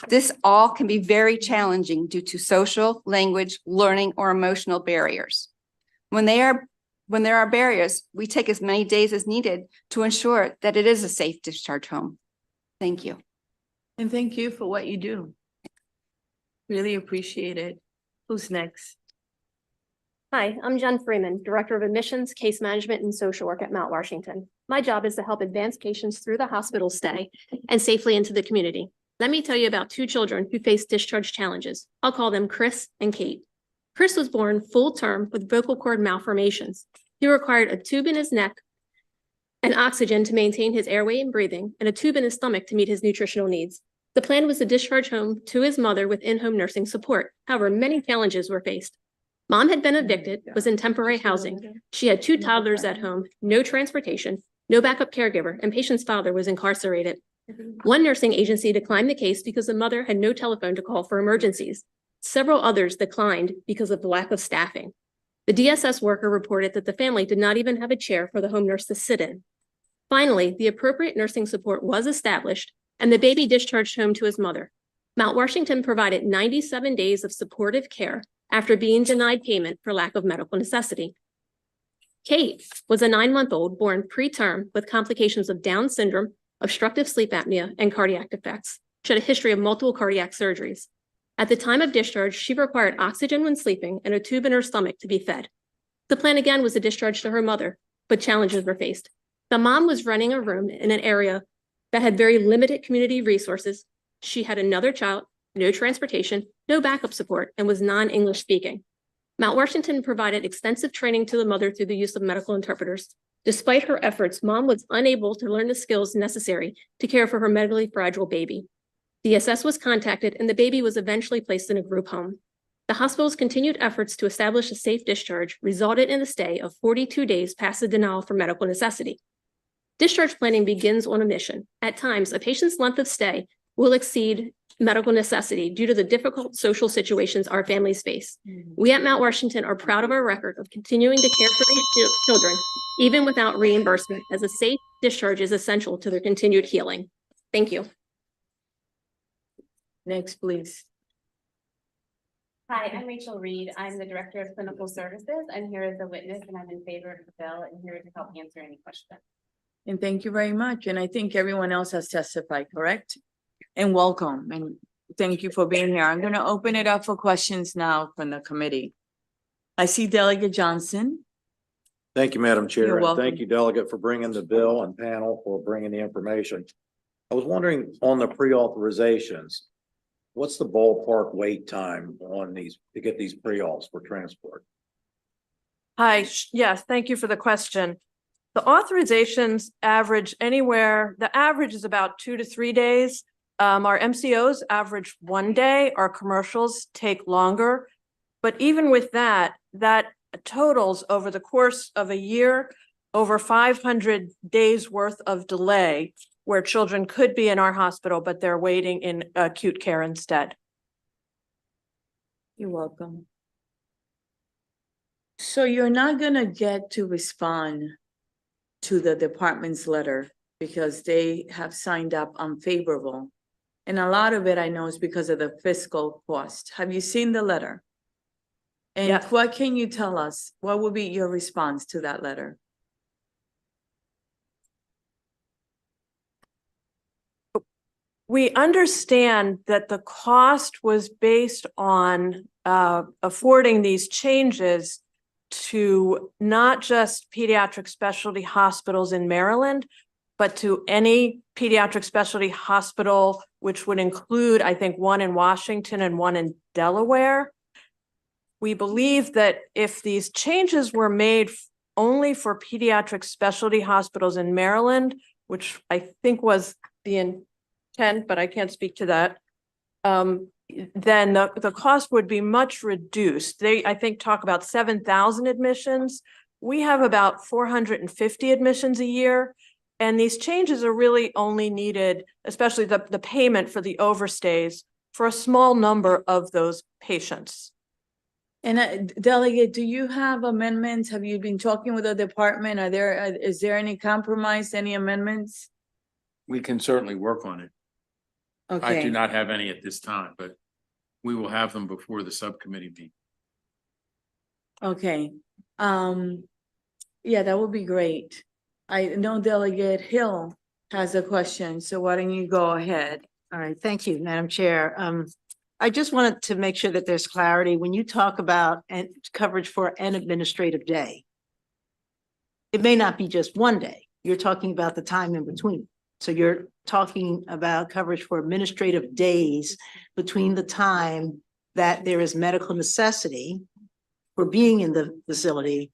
This all can be very challenging due to social, language, learning, or emotional barriers. When there are barriers, we take as many days as needed to ensure that it is a safe discharge home. Thank you. And thank you for what you do. Really appreciate it. Who's next? Hi, I'm Jen Freeman, Director of Admissions, Case Management, and Social Work at Mount Washington. My job is to help advance patients through the hospital stay and safely into the community. Let me tell you about two children who face discharge challenges. I'll call them Chris and Kate. Chris was born full term with vocal cord malformations. He required a tube in his neck and oxygen to maintain his airway and breathing, and a tube in his stomach to meet his nutritional needs. The plan was to discharge home to his mother with in-home nursing support. However, many challenges were faced. Mom had been evicted, was in temporary housing. She had two toddlers at home, no transportation, no backup caregiver, and patient's father was incarcerated. One nursing agency declined the case because the mother had no telephone to call for emergencies. Several others declined because of the lack of staffing. The DSS worker reported that the family did not even have a chair for the home nurse to sit in. Finally, the appropriate nursing support was established and the baby discharged home to his mother. Mount Washington provided 97 days of supportive care after being denied payment for lack of medical necessity. Kate was a 9-month-old born preterm with complications of Down syndrome, obstructive sleep apnea, and cardiac defects. She had a history of multiple cardiac surgeries. At the time of discharge, she required oxygen when sleeping and a tube in her stomach to be fed. The plan again was to discharge to her mother, but challenges were faced. The mom was renting a room in an area that had very limited community resources. She had another child, no transportation, no backup support, and was non-English speaking. Mount Washington provided extensive training to the mother through the use of medical interpreters. Despite her efforts, mom was unable to learn the skills necessary to care for her medically fragile baby. DSS was contacted and the baby was eventually placed in a group home. The hospital's continued efforts to establish a safe discharge resulted in a stay of 42 days past the denial for medical necessity. Discharge planning begins on a mission. At times, a patient's length of stay will exceed medical necessity due to the difficult social situations our families face. We at Mount Washington are proud of our record of continuing to care for these children, even without reimbursement, as a safe discharge is essential to their continued healing. Thank you. Next, please. Hi, I'm Rachel Reed. I'm the Director of Clinical Services. I'm here as a witness and I'm in favor of the bill and here to help answer any questions. And thank you very much. And I think everyone else has testified, correct? And welcome. And thank you for being here. I'm going to open it up for questions now from the committee. I see Delegate Johnson. Thank you, Madam Chair. You're And welcome. thank you, Delegate, for bringing the bill and panel for bringing the information. I was wondering on the pre-authorizations, what's the ballpark wait time on these to get these pre-auths for transport? Hi, yes, thank you for the question. The authorizations average anywhere, the average is about 2 to 3 days. Our MCOs average 1 day, our commercials take longer. But even with that, that totals over the course of a year, over 500 days worth of delay where children could be in our hospital, but they're waiting in acute care instead. You're welcome. So you're not going to get to respond to the department's letter because they have signed up unfavorable. And a lot of it I know is because of the fiscal cost. Have you seen the letter? And Yes. what can you tell us? What would be your response to that letter? We understand that the cost was based on affording these changes to not just pediatric specialty hospitals in Maryland, but to any pediatric specialty hospital, which would include, I think, one in Washington and one in Delaware. We believe that if these changes were made only for pediatric specialty hospitals in Maryland, which I think was the intent, but I can't speak to that, then the cost would be much reduced. They, I think, talk about 7,000 admissions. We have about 450 admissions a year. And these changes are really only needed, especially the payment for the overstays, for a small number of those patients. And Delegate, do you have amendments? Have you been talking with the department? Is there any compromise, any amendments? We can certainly work on it. I Okay. do not have any at this time, but we will have them before the subcommittee meeting. Okay. Yeah, that would be great. I know Delegate Hill has a question, so why don't you go ahead? All right, thank you, Madam Chair. I just wanted to make sure that there's clarity. When you talk about coverage for an administrative day, it may not be just one day. You're talking about the time in between. So you're talking about coverage for administrative days between the time that there is medical necessity for being in the facility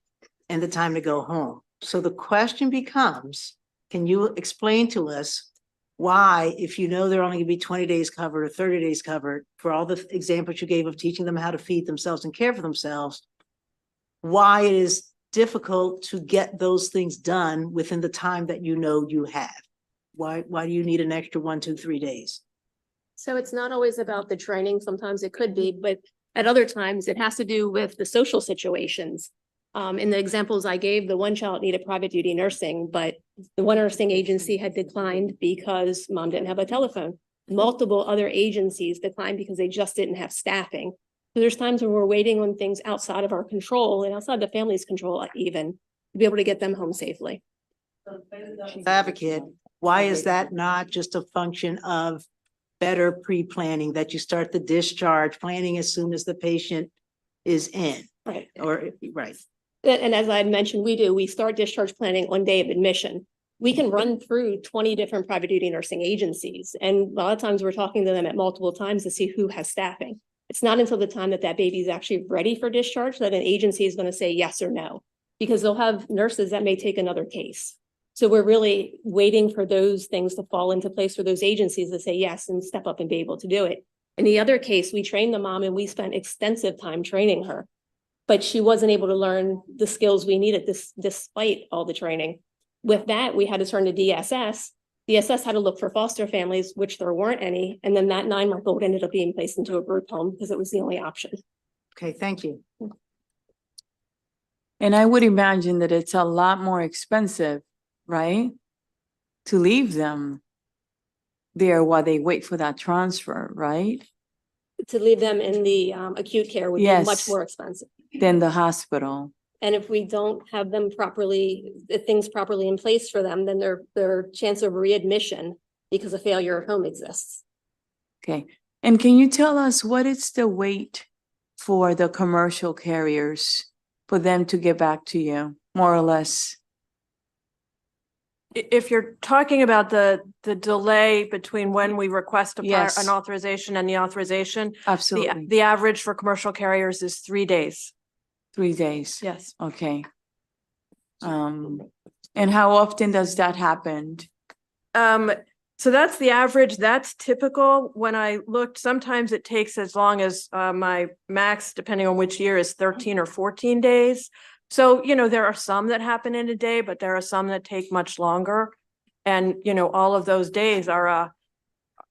and the time to go home. So the question becomes, can you explain to us why, if you know they're only gonna be 20 days covered or 30 days covered, for all the examples you gave of teaching them how to feed themselves and care for themselves, why it is difficult to get those things done within the time that you know you have? Why do you need an extra 1, 2, 3 days? So it's not always about the training. Sometimes it could be, but at other times it has to do with the social situations. In the examples I gave, the one child needed private duty nursing, but the one nursing agency had declined because mom didn't have a telephone. Multiple other agencies declined because they just didn't have staffing. So there's times when we're waiting on things outside of our control and outside the family's control even to be able to get them home safely. Advocate, why is that not just a function of better pre-planning, that you start the discharge planning as soon as the patient is in? Right. Or, right. And as I had mentioned, we start discharge planning on day of admission. We can run through 20 different private duty nursing agencies. And a lot of times we're talking to them at multiple times to see who has staffing. It's not until the time that that baby is actually ready for discharge that an agency is going to say yes or no, because they'll have nurses that may take another case. So we're really waiting for those things to fall into place for those agencies to say yes and step up and be able to do it. In the other case, we trained the mom and we spent extensive time training her, but she wasn't able to learn the skills we needed despite all the training. With that, we had to turn to DSS. DSS had to look for foster families, which there weren't any. And then that 9-month-old ended up being placed into a group home because it was the only option. Okay, thank you. And I would imagine that it's a lot more expensive, right? To leave them there while they wait for that transfer, right? To leave them in the acute care would be Yes. much more expensive. Than the hospital. And if we don't have them properly, the things properly in place for them, then their chance of readmission because a failure of home exists. Okay. And can you tell us what is the wait for the commercial carriers for them to get back to you, more or less? If you're talking about the delay between when we request Yes. an authorization and the authorization, Absolutely. the average for commercial carriers is 3 days. 3 days. Yes. Okay. And how often does that happen? So that's the average. That's typical. When I looked, sometimes it takes as long as my max, depending on which year, is 13 or 14 days. So, there are some that happen in a day, but there are some that take much longer. And, all of those days are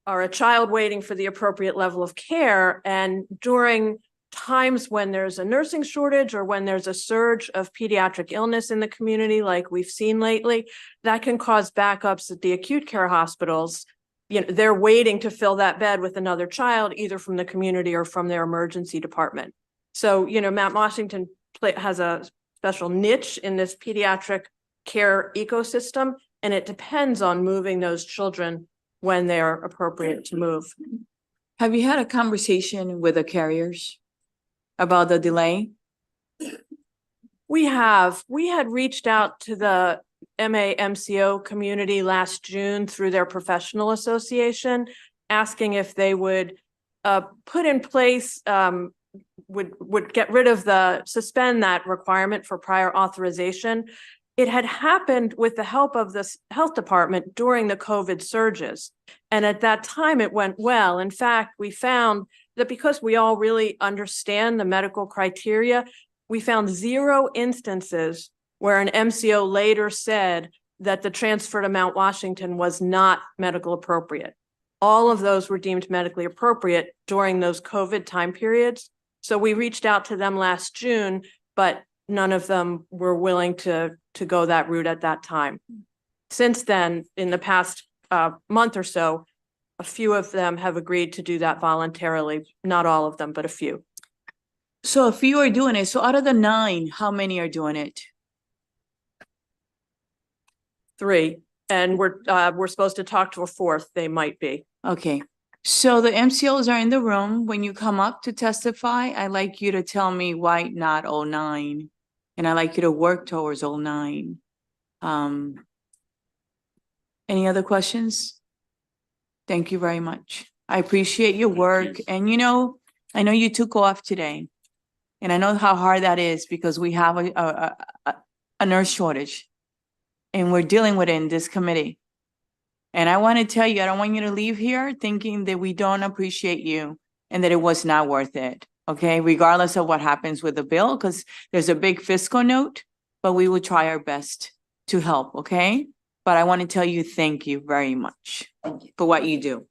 a child waiting for the appropriate level of care. And during times when there's a nursing shortage or when there's a surge of pediatric illness in the community, like we've seen lately, that can cause backups at the acute care hospitals. You know, they're waiting to fill that bed with another child, either from the community or from their emergency department. So, you know, Mount Washington has a special niche in this pediatric care ecosystem, and it depends on moving those children when they're appropriate to move. Have you had a conversation with the carriers about the delay? We had reached out to the MAMCO community last June through their professional association, asking if they would put in place, would get rid of suspend that requirement for prior authorization. It had happened with the help of the health department during the COVID surges. And at that time, it went well. In fact, we found that because we all really understand the medical criteria, we found 0 instances where an MCO later said that the transfer to Mount Washington was not medical appropriate. All of those were deemed medically appropriate during those COVID time periods. So we reached out to them last June, but none of them were willing to go that route at that time. Since then, in the past month or so, a few of them have agreed to do that voluntarily. Not all of them, but a few. So a few are doing it. So out of the 9, how many are doing it? 3, and we're supposed to talk to a 4th. They might be. Okay. So the MCOs are in the room. When you come up to testify, I'd like you to tell me why not 09. And I'd like you to work towards 09. Any other questions? Thank you very much. I appreciate your work. And you know, I know you took off today. And I know how hard that is because we have a nurse shortage. And we're dealing with it in this committee. And I want to tell you, I don't want you to leave here thinking that we don't appreciate you and that it was not worth it. Okay, regardless of what happens with the bill, because there's a big fiscal note, but we will try our best to help, okay? But I want to tell you, thank you very much for what you do.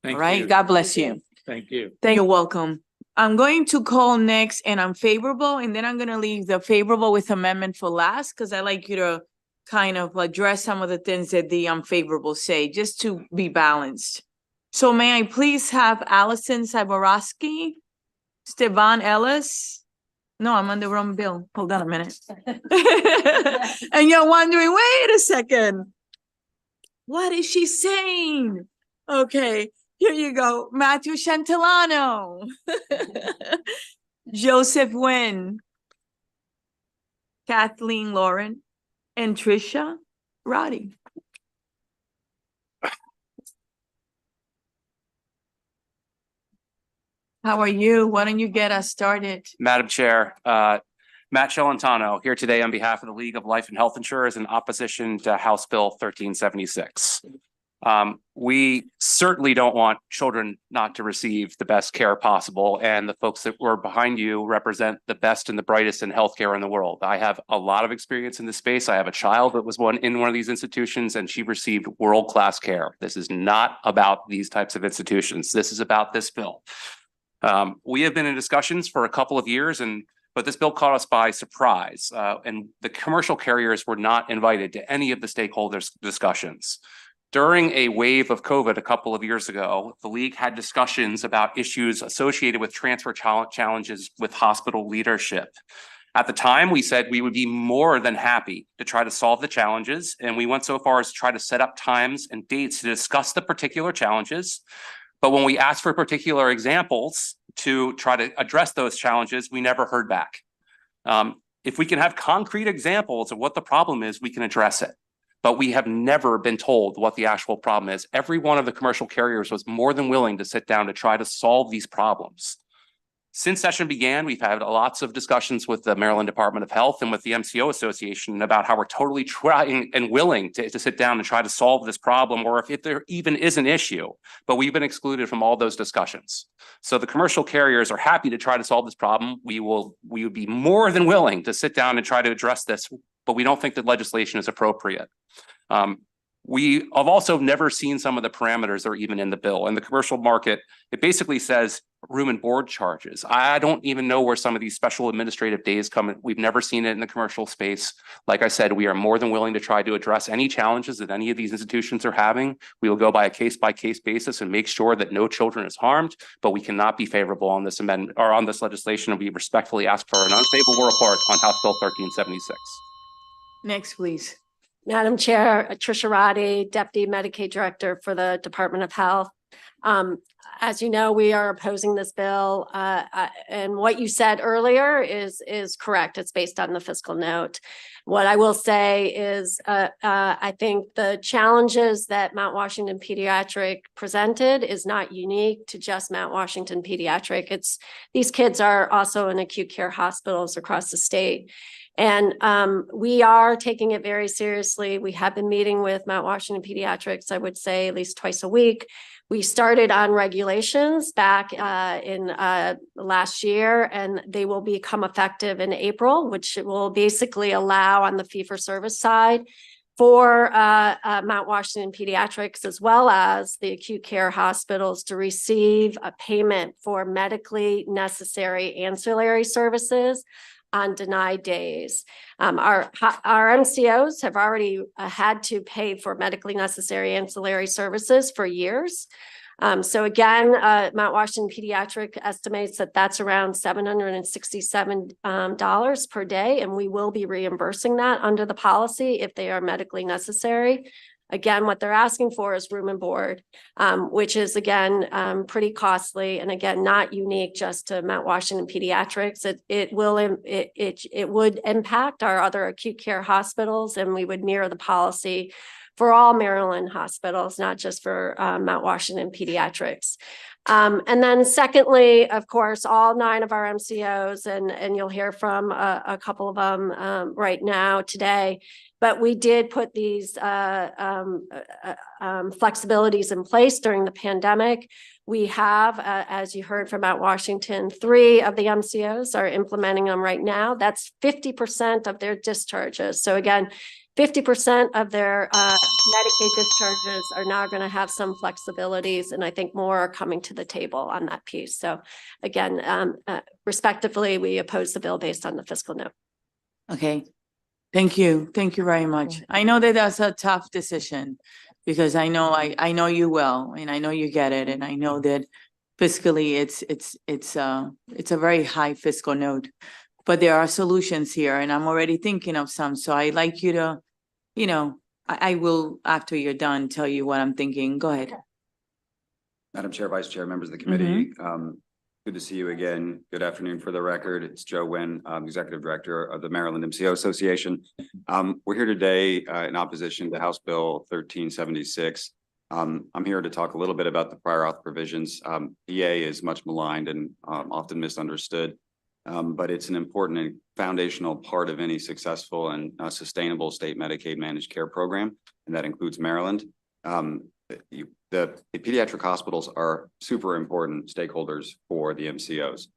Thank All right, you. God bless you. Thank you. You're welcome. I'm going to call next and unfavorable, and then I'm going to leave the favorable with amendment for last, because I like you to kind of address some of the things that the unfavorable say, just to be balanced. So may I please have Allison Saborowski, Stevan Ellis. No, I'm on the wrong bill. Hold on a minute. And you're wondering, wait a second. What is she saying? Okay, here you go. Matthew Chantilano. Joseph Nguyen. Kathleen Lauren. And Trisha Roddy. How are you? Why don't you get us started? Madam Chair, Matt Celentano here today on behalf of the League of Life and Health Insurers in opposition to House Bill 1376. We certainly don't want children not to receive the best care possible, and the folks that were behind you represent the best and the brightest in healthcare in the world. I have a lot of experience in this space. I have a child that was in one of these institutions, and she received world-class care. This is not about these types of institutions. This is about this bill. We have been in discussions for a couple of years, but this bill caught us by surprise, and the commercial carriers were not invited to any of the stakeholders' discussions. During a wave of COVID a couple of years ago, the league had discussions about issues associated with transfer challenges with hospital leadership. At the time, we said we would be more than happy to try to solve the challenges, and we went so far as to try to set up times and dates to discuss the particular challenges. But when we asked for particular examples to try to address those challenges, we never heard back. If we can have concrete examples of what the problem is, we can address it. But we have never been told what the actual problem is. Every one of the commercial carriers was more than willing to sit down to try to solve these problems. Since session began, we've had lots of discussions with the Maryland Department of Health and with the MCO Association about how we're totally trying and willing to sit down and try to solve this problem, or if there even is an issue, but we've been excluded from all those discussions. So the commercial carriers are happy to try to solve this problem. We would be more than willing to sit down and try to address this, but we don't think that legislation is appropriate. We have also never seen some of the parameters that are even in the bill. In the commercial market, it basically says room and board charges. I don't even know where some of these special administrative days come. We've never seen it in the commercial space. Like I said, we are more than willing to try to address any challenges that any of these institutions are having. We will go by a case-by-case basis and make sure that no children is harmed, but we cannot be favorable on this amendment or on this legislation, and we respectfully ask for an unfavorable report on House Bill 1376. Next, please. Madam Chair, Trisha Roddy, Deputy Medicaid Director for the Department of Health. As you know, we are opposing this bill, and what you said earlier is correct. It's based on the fiscal note. What I will say is, I think the challenges that Mount Washington Pediatric presented is not unique to just Mount Washington Pediatric. These kids are also in acute care hospitals across the state. And we are taking it very seriously. We have been meeting with Mount Washington Pediatrics, I would say at least twice a week. We started on regulations back in last year, and they will become effective in April, which will basically allow on the fee-for-service side for Mount Washington Pediatrics, as well as the acute care hospitals, to receive a payment for medically necessary ancillary services on denied days. Our MCOs have already had to pay for medically necessary ancillary services for years. So again, Mount Washington Pediatric estimates that that's around $767 per day, and we will be reimbursing that under the policy if they are medically necessary. Again, what they're asking for is room and board, which is again pretty costly, and again not unique just to Mount Washington Pediatrics. It would impact our other acute care hospitals, and we would mirror the policy for all Maryland hospitals, not just for Mount Washington Pediatrics. And then secondly, of course, all 9 of our MCOs, and you'll hear from a couple of them right now today, but we did put these flexibilities in place during the pandemic. We have, as you heard from Mount Washington, 3 of the MCOs are implementing them right now. That's 50% of their discharges. So again, 50% of their Medicaid discharges are now going to have some flexibilities, and I think more are coming to the table on that piece. So again, respectively, we oppose the bill based on the fiscal note. Okay. Thank you. Thank you very much. I know that that's a tough decision because I know you well, and I know you get it, and I know that fiscally it's a very high fiscal note, but there are solutions here, and I'm already thinking of some. So I'd like you to, I will, after you're done, tell you what I'm thinking. Go ahead. Madam Chair, Vice Chair, members of the committee, good to see you again. Good afternoon. For the record, it's Joe Nguyen, Executive Director of the Maryland MCO Association. We're here today in opposition to House Bill 1376. I'm here to talk a little bit about the prior auth provisions. PA is much maligned and often misunderstood, but it's an important and foundational part of any successful and sustainable state Medicaid managed care program, and that includes Maryland. The pediatric hospitals are super important stakeholders for the MCOs.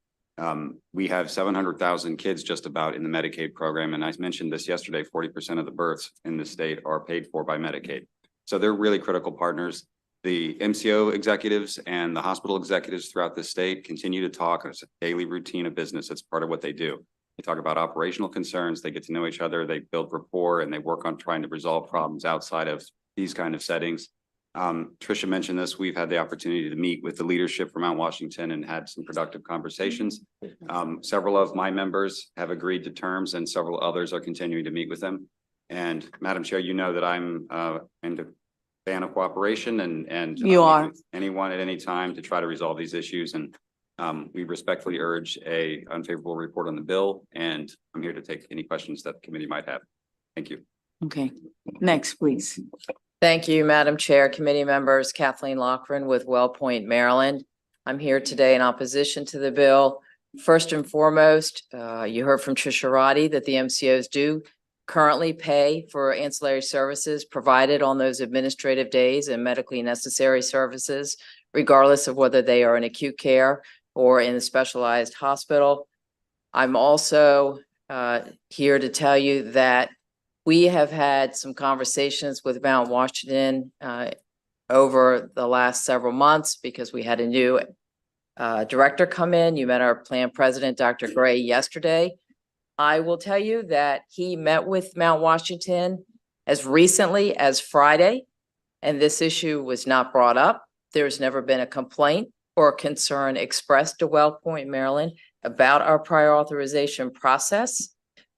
We have 700,000 kids just about in the Medicaid program. And I mentioned this yesterday, 40% of the births in the state are paid for by Medicaid. So they're really critical partners. The MCO executives and the hospital executives throughout the state continue to talk. It's a daily routine of business. It's part of what they do. They talk about operational concerns. They get to know each other. They build rapport, and they work on trying to resolve problems outside of these kind of settings. Trisha mentioned this. We've had the opportunity to meet with the leadership from Mount Washington and had some productive conversations. Several of my members have agreed to terms, and several others are continuing to meet with them. And Madam Chair, you know that I'm a fan of cooperation and you are anyone at any time to try to resolve these issues. And we respectfully urge a unfavorable report on the bill, and I'm here to take any questions that the committee might have. Thank you. Okay. Next, please. Thank you, Madam Chair, committee members. Kathleen Loughran with Wellpoint, Maryland. I'm here today in opposition to the bill. First and foremost, you heard from Trisha Roddy that the MCOs do currently pay for ancillary services provided on those administrative days and medically necessary services, regardless of whether they are in acute care or in a specialized hospital. I'm also here to tell you that We have had some conversations with Mount Washington over the last several months because we had a new director come in. You met our plan president, Dr. Gray, yesterday. I will tell you that he met with Mount Washington as recently as Friday, and this issue was not brought up. There's never been a complaint or concern expressed to WellPoint, Maryland, about our prior authorization process.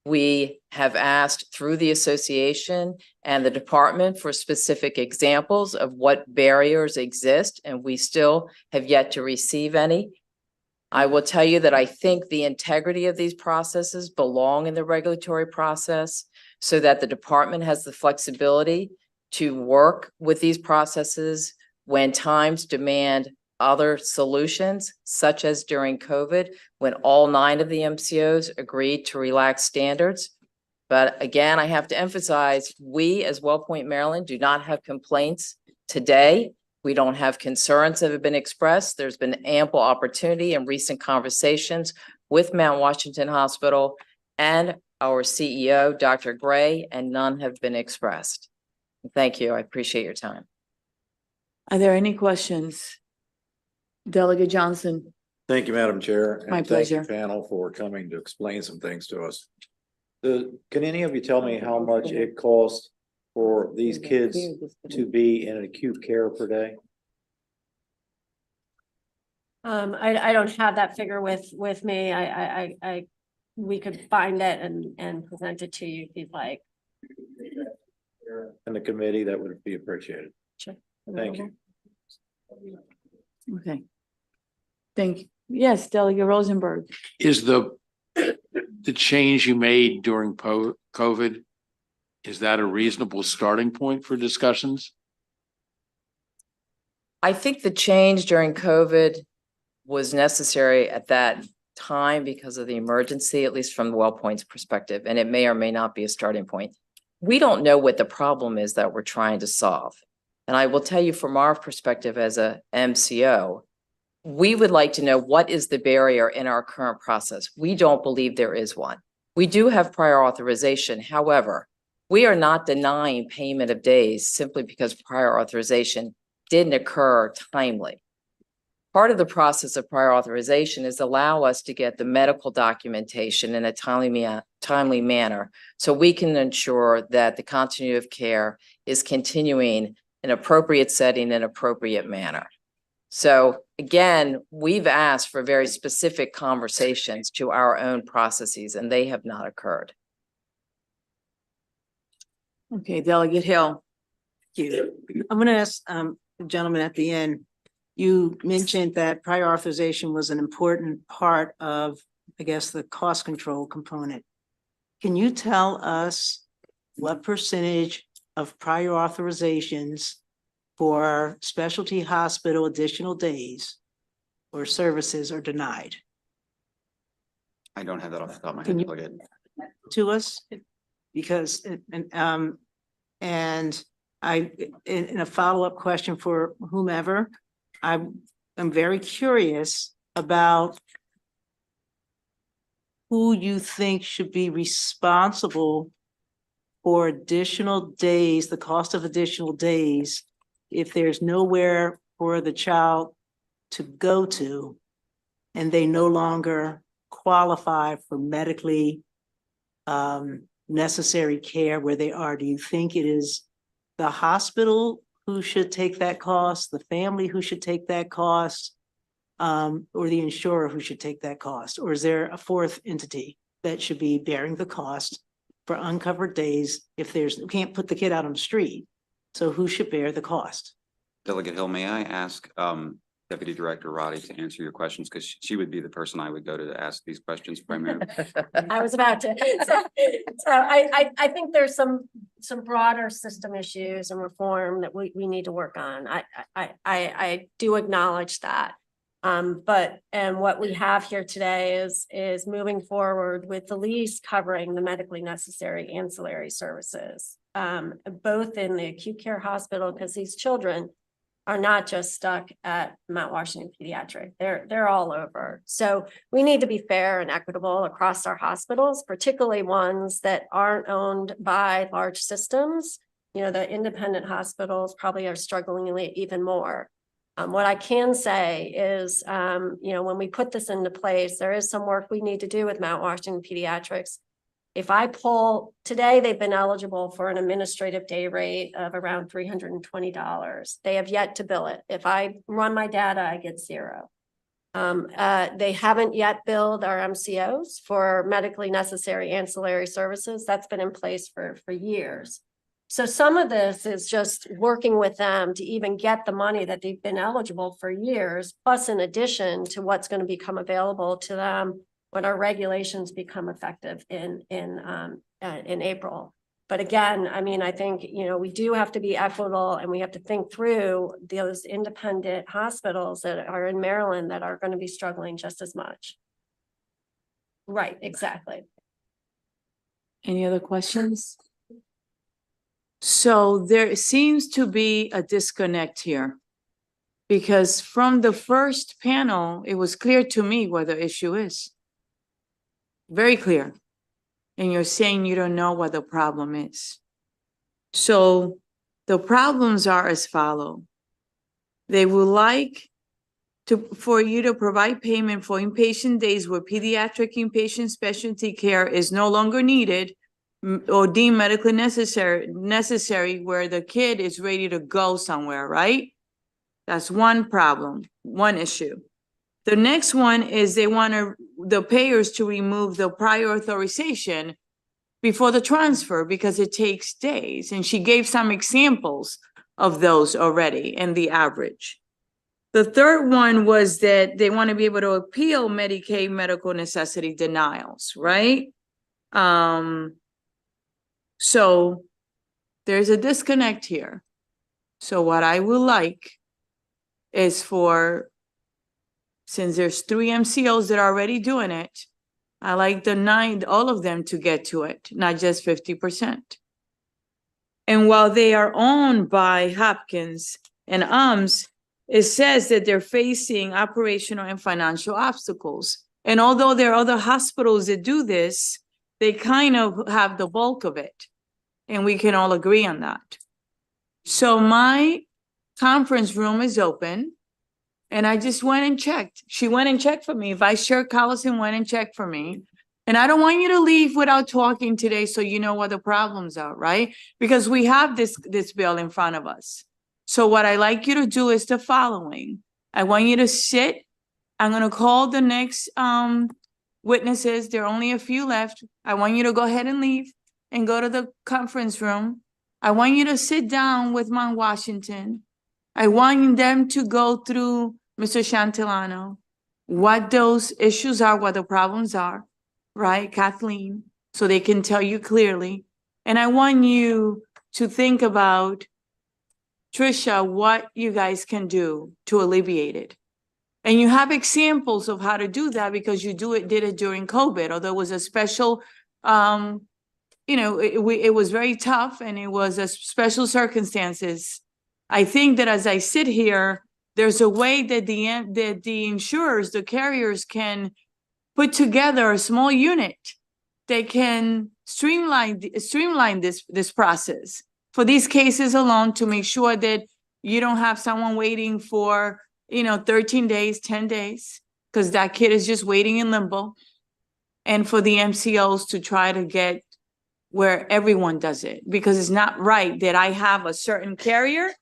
We have asked through the association and the department for specific examples of what barriers exist, and we still have yet to receive any. I will tell you that I think the integrity of these processes belong in the regulatory process so that the department has the flexibility to work with these processes when times demand other solutions, such as during COVID, when all 9 of the MCOs agreed to relax standards. But again, I have to emphasize, we as WellPoint Maryland do not have complaints today. We don't have concerns that have been expressed. There's been ample opportunity in recent conversations with Mount Washington Hospital and our CEO, Dr. Gray, and none have been expressed. Thank you. I appreciate your time. Are there any questions? Delegate Johnson? Thank you, Madam Chair. My and thank you, pleasure. panel, for coming to explain some things to us. Can any of you tell me how much it costs for these kids to be in acute care per day? I don't have that figure with me. We could find it and present it to you if you'd like. In the committee, that would be appreciated. Sure. Thank you. Okay. Thank you. Yes, Delegate Rosenberg. Is the change you made during COVID, is that a reasonable starting point for discussions? I think the change during COVID was necessary at that time because of the emergency, at least from the WellPoint's perspective, and it may or may not be a starting point. We don't know what the problem is that we're trying to solve. And I will tell you from our perspective as a MCO, we would like to know what is the barrier in our current process. We don't believe there is one. We do have prior authorization. However, we are not denying payment of days simply because prior authorization didn't occur timely. Part of the process of prior authorization is allow us to get the medical documentation in a timely manner so we can ensure that the continuity of care is continuing in appropriate setting and appropriate manner. So again, we've asked for very specific conversations to our own processes, and they have not occurred. Okay, Delegate Hill. Thank you. I'm going to ask the gentleman at the end. You mentioned that prior authorization was an important part of, I guess, the cost control component. Can you tell us what percentage of prior authorizations for specialty hospital additional days or services are denied? I don't have that off the top of my Can head. you- Look at To us? Because, and I, in a follow-up question for whomever, I'm very curious about who you think should be responsible for additional days, the cost of additional days, if there's nowhere for the child to go to and they no longer qualify for medically necessary care where they are. Do you think it is the hospital who should take that cost, the family who should take that cost, or the insurer who should take that cost? Or is there a fourth entity that should be bearing the cost for uncovered days if we can't put the kid out on the street? So who should bear the cost? Delegate Hill, may I ask Deputy Director Roddy to answer your questions, because she would be the person I would go to ask these questions primarily. I was about to. So I think there's some broader system issues and reform that we need to work on. I do acknowledge that. But what we have here today is moving forward with the lease covering the medically necessary ancillary services, both in the acute care hospital, because these children are not just stuck at Mount Washington Pediatric. They're all over. So we need to be fair and equitable across our hospitals, particularly ones that aren't owned by large systems. You know, the independent hospitals probably are struggling even more. What I can say is, you know, when we put this into place, there is some work we need to do with Mount Washington Pediatrics. If I pull, today they've been eligible for an administrative day rate of around $320. They have yet to bill it. If I run my data, I get zero. They haven't yet billed our MCOs for medically necessary ancillary services. That's been in place for years. So some of this is just working with them to even get the money that they've been eligible for years, plus in addition to what's going to become available to them when our regulations become effective in April. But again, I mean, I think, you know, we do have to be equitable and we have to think through those independent hospitals that are in Maryland that are going to be struggling just as much. Right, exactly. Any other questions? So there seems to be a disconnect here. Because from the first panel, it was clear to me what the issue is. Very clear. And you're saying you don't know what the problem is. So the problems are as follow. They would like for you to provide payment for inpatient days where pediatric inpatient specialty care is no longer needed or deemed medically necessary where the kid is ready to go somewhere, right? That's one problem, one issue. The next one is they want the payers to remove the prior authorization before the transfer because it takes days. And she gave some examples of those already and the average. The third one was that they want to be able to appeal Medicaid medical necessity denials, right? So there's a disconnect here. So what I would like is for, since there's 3 MCOs that are already doing it, I like all of them to get to it, not just 50%. And while they are owned by Hopkins and UMS, it says that they're facing operational and financial obstacles. And although there are other hospitals that do this, they kind of have the bulk of it. And we can all agree on that. So my conference room is open. And I just went and checked. She went and checked for me. Vice Chair Collison went and checked for me. And I don't want you to leave without talking today so you know what the problems are, right? Because we have this bill in front of us. So what I like you to do is the following. I want you to sit. I'm going to call the next witnesses. There are only a few left. I want you to go ahead and leave and go to the conference room. I want you to sit down with Mount Washington. I want them to go through, Mr. Chantillano, what those issues are, what the problems are, right, Kathleen, so they can tell you clearly. And I want you to think about, Tricia, what you guys can do to alleviate it. And you have examples of how to do that because you did it during COVID, although it was a special, you know, it was very tough and it was a special circumstances. I think that as I sit here, there's a way that the insurers, the carriers can put together a small unit that can streamline this process for these cases alone to make sure that you don't have someone waiting for, 13 days, 10 days, because that kid is just waiting in limbo. And for the MCOs to try to get where everyone does it, because it's not right that I have a certain carrier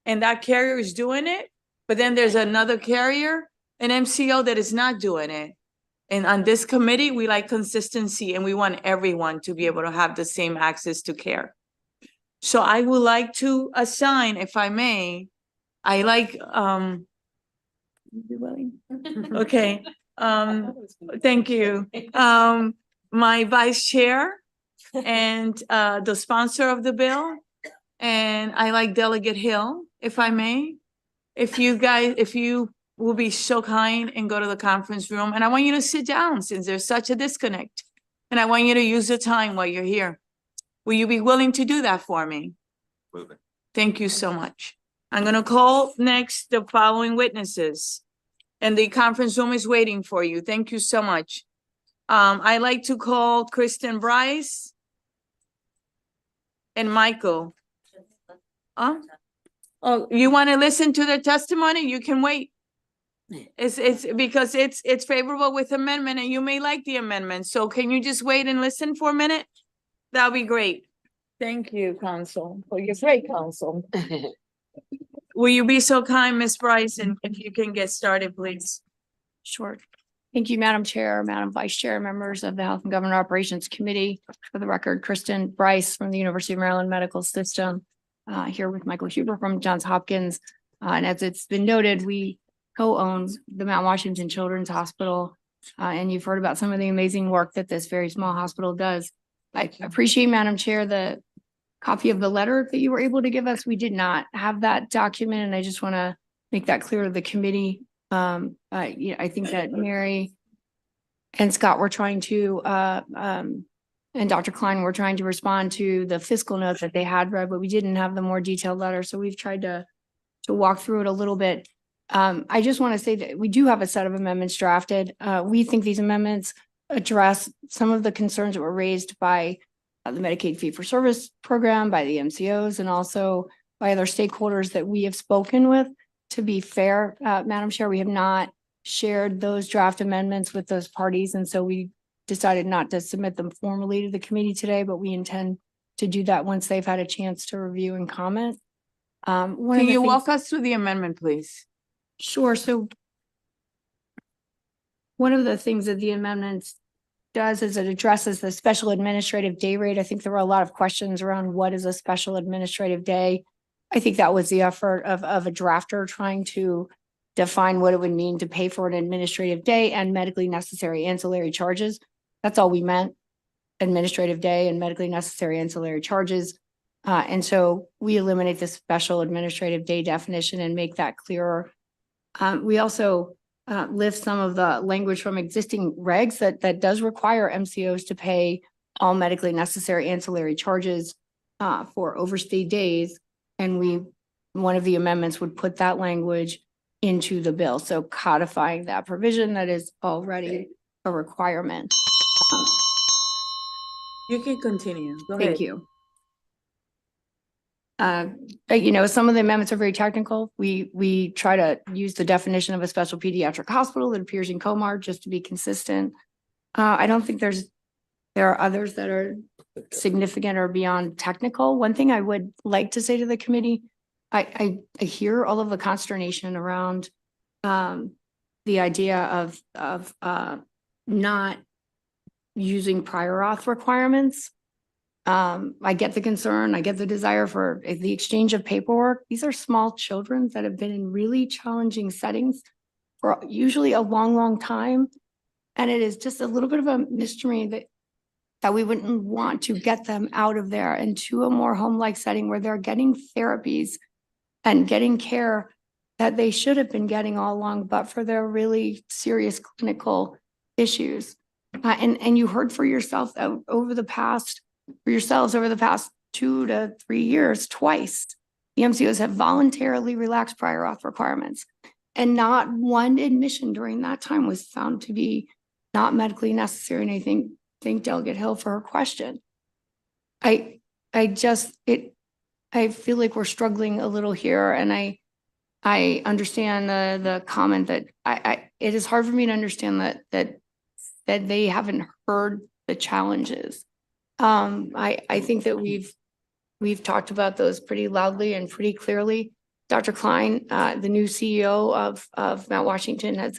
and that carrier is doing it, but then there's another carrier, an MCO that is not doing it. And on this committee, we like consistency and we want everyone to be able to have the same access to care. So I would like to assign, if I may, I like, okay, thank you. My vice chair and the sponsor of the bill, and I like Delegate Hill, if I may. If you will be so kind and go to the conference room, and I want you to sit down since there's such a disconnect, and I want you to use the time while you're here. Will you be willing to do that for me? Absolutely. Thank you so much. I'm gonna call next the following witnesses. And the conference room is waiting for you. Thank you so much. I'd like to call Kristen Bryce and Michael. Oh, you want to listen to their testimony? You can wait. It's because it's favorable with amendment and you may like the amendment. So can you just wait and listen for a minute? That'll be great. Thank you, counsel, for your great counsel. Will you be so kind, Ms. Bryce, and if you can get started, please? Sure. Thank you, Madam Chair, Madam Vice Chair, members of the Health and Government Operations Committee. For the record, Kristen Bryce from the University of Maryland Medical System, here with Michael Huber from Johns Hopkins. And as it's been noted, we co-own the Mount Washington Children's Hospital. And you've heard about some of the amazing work that this very small hospital does. I appreciate, Madam Chair, the copy of the letter that you were able to give us. We did not have that document, and I just want to make that clear to the committee. I think that Mary and Scott were trying to, and Dr. Klein were trying to respond to the fiscal note that they had read, but we didn't have the more detailed letter. So we've tried to walk through it a little bit. I just want to say that we do have a set of amendments drafted. We think these amendments address some of the concerns that were raised by the Medicaid fee-for-service program, by the MCOs, and also by other stakeholders that we have spoken with. To be fair, Madam Chair, we have not shared those draft amendments with those parties, and so we decided not to submit them formally to the committee today, but we intend to do that once they've had a chance to review and comment. Can you walk us through the amendment, please? Sure. So one of the things that the amendments does is it addresses the special administrative day rate. I think there were a lot of questions around what is a special administrative day. I think that was the effort of a drafter trying to define what it would mean to pay for an administrative day and medically necessary ancillary charges. That's all we meant, administrative day and medically necessary ancillary charges. And so we eliminate the special administrative day definition and make that clearer. We also lift some of the language from existing regs that does require MCOs to pay all medically necessary ancillary charges for overstay days. And one of the amendments would put that language into the bill. So codifying that provision that is already a requirement. You can continue. Go ahead. Thank you. Some of the amendments are very technical. We try to use the definition of a special pediatric hospital that appears in COMAR just to be consistent. I don't think there are others that are significant or beyond technical. One thing I would like to say to the committee, I hear all of the consternation around the idea of not using prior auth requirements. I get the concern, I get the desire for the exchange of paperwork. These are small children that have been in really challenging settings for usually a long, long time. And it is just a little bit of a mystery that we wouldn't want to get them out of there into a more home-like setting where they're getting therapies and getting care that they should have been getting all along, but for their really serious clinical issues. And you heard for yourself over the past 2 to 3 years, twice, the MCOs have voluntarily relaxed prior auth requirements. And not one admission during that time was found to be not medically necessary. And I think Delegate Hill for her question. I feel like we're struggling a little here. And I understand the comment that it is hard for me to understand that they haven't heard the challenges. I think that we've talked about those pretty loudly and pretty clearly. Dr. Klein, the new CEO of Mount Washington,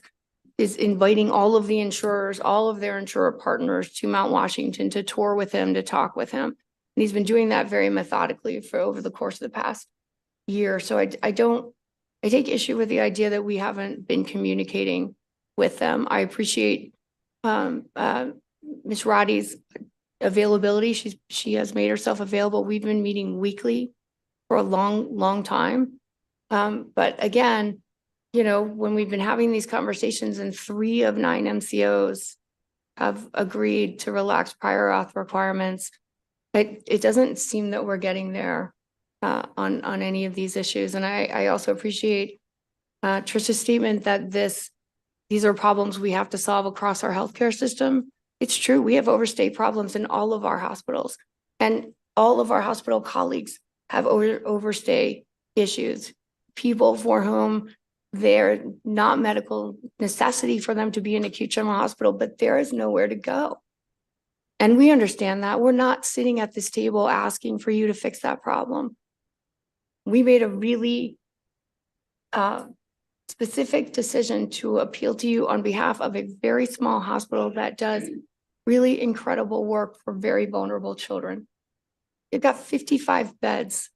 is inviting all of the insurers, all of their insurer partners to Mount Washington to tour with him, to talk with him. And he's been doing that very methodically for over the course of the past year. So I take issue with the idea that we haven't been communicating with them. I appreciate Ms. Roddy's availability. She has made herself available. We've been meeting weekly for a long, long time. But again, when we've been having these conversations and 3 of 9 MCOs have agreed to relax prior auth requirements, it doesn't seem that we're getting there on any of these issues. And I also appreciate Tricia's statement that these are problems we have to solve across our healthcare system. It's true. We have overstay problems in all of our hospitals, and all of our hospital colleagues have overstay issues. People for whom they're not medical necessity for them to be in acute general hospital, but there is nowhere to go. And we understand that. We're not sitting at this table asking for you to fix that problem. We made a really specific decision to appeal to you on behalf of a very small hospital that does really incredible work for very vulnerable children. You've got 55 beds,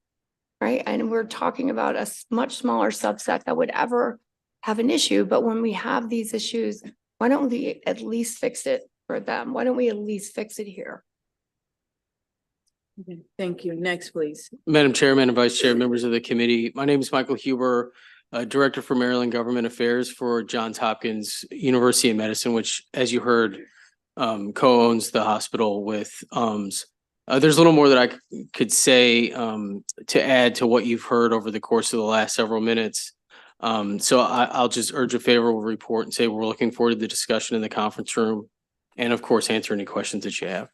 right? And we're talking about a much smaller subset that would ever have an issue. But when we have these issues, why don't we at least fix it for them? Why don't we at least fix it here? Okay, thank you. Next, please. Madam Chairman and Vice Chair, members of the committee, my name is Michael Huber, Director for Maryland Government Affairs for Johns Hopkins University of Medicine, which, as you heard, co-owns the hospital with there's a little more that I could say to add to what you've heard over the course of the last several minutes. So I'll just urge a favorable report and say we're looking forward to the discussion in the conference room and, of course, answer any questions that you have.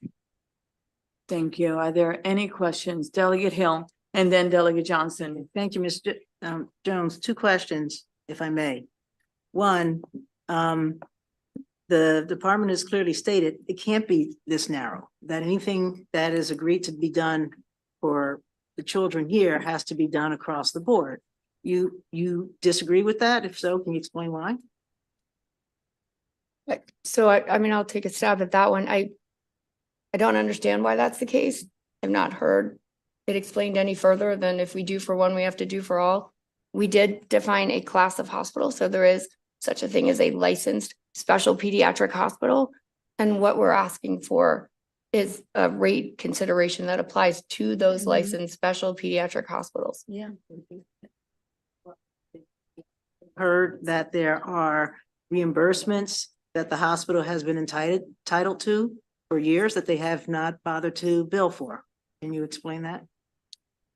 Thank you. Are there any questions? Delegate Hill and then Delegate Johnson. Thank you, Mr. Jones. Two questions, if I may. One, the department has clearly stated it can't be this narrow, that anything that is agreed to be done for the children here has to be done across the board. You disagree with that? If so, can you explain why? So I mean, I'll take a stab at that one. I don't understand why that's the case. I've not heard it explained any further than if we do for one, we have to do for all. We did define a class of hospital. So there is such a thing as a licensed special pediatric hospital. And what we're asking for is a rate consideration that applies to those licensed special pediatric hospitals. Yeah. Heard that there are reimbursements that the hospital has been entitled to for years that they have not bothered to bill for. Can you explain that?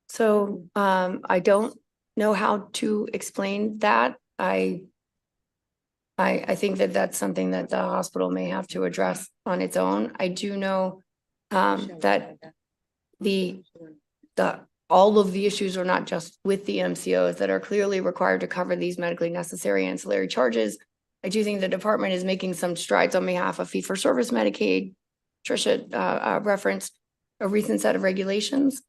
So I don't know how to explain that. I think that that's something that the hospital may have to address on its own. I do know that all of the issues are not just with the MCOs that are clearly required to cover these medically necessary ancillary charges. I do think the department is making some strides on behalf of fee-for-service Medicaid. Tricia referenced a recent set of regulations.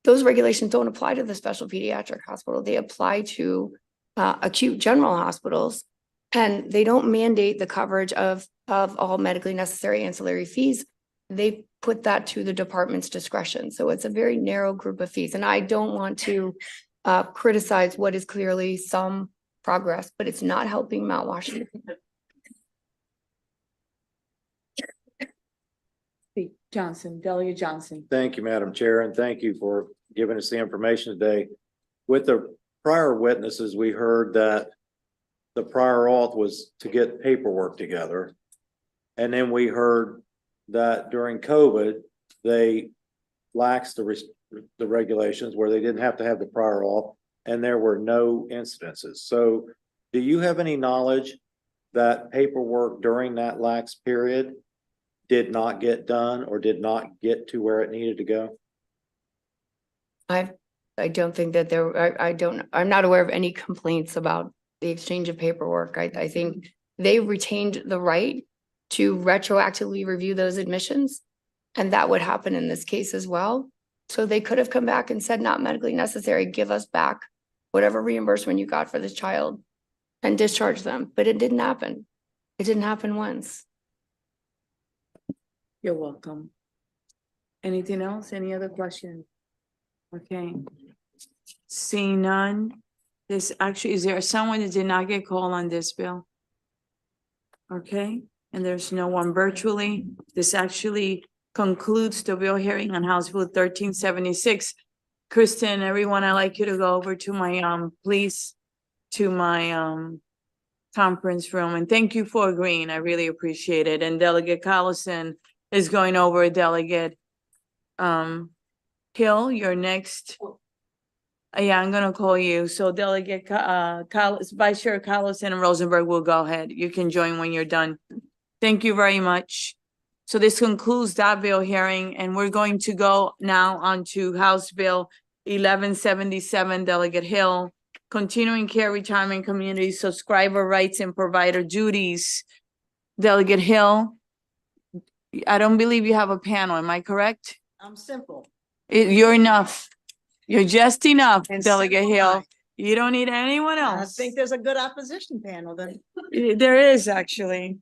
Those regulations don't apply to the special pediatric hospital. They apply to acute general hospitals, and they don't mandate the coverage of all medically necessary ancillary fees. They put that to the department's discretion. So it's a very narrow group of fees. And I don't want to criticize what is clearly some progress, but it's not helping Mount Washington. Johnson, Delegate Johnson. Thank you, Madam Chair, and thank you for giving us the information today. With the prior witnesses, we heard that the prior auth was to get paperwork together. And then we heard that during COVID, they laxed the regulations where they didn't have to have the prior auth, and there were no incidences. So do you have any knowledge that paperwork during that lax period did not get done or did not get to where it needed to go? I don't think that I'm not aware of any complaints about the exchange of paperwork. I think they retained the right to retroactively review those admissions, and that would happen in this case as well. So they could have come back and said, not medically necessary, give us back whatever reimbursement you got for this child and discharge them. But it didn't happen. It didn't happen once. You're welcome. Anything else? Any other questions? Okay. Seeing none, is there someone that did not get called on this bill? Okay, and there's no one virtually. This actually concludes the bill hearing on House Bill 1376. Kristen, everyone, I'd like you to go over to my please to my conference room, and thank you for agreeing. I really appreciate it. And Delegate Collison is going over. Delegate Hill, you're next Yeah, I'm gonna call you. So Delegate Carlos, Vice Chair Carlos and Rosenberg will go ahead. You can join when you're done. Thank you very much. So this concludes that bill hearing, and we're going to go now on to House Bill 1177, Delegate Hill, Continuing Care Retirement Community Subscriber Rights and Provider Duties. Delegate Hill, I don't believe you have a panel, am I correct? I'm simple. You're enough. You're just enough, And Delegate simple Hill. mind. You don't need anyone I else. think there's a good opposition panel then. There is actually.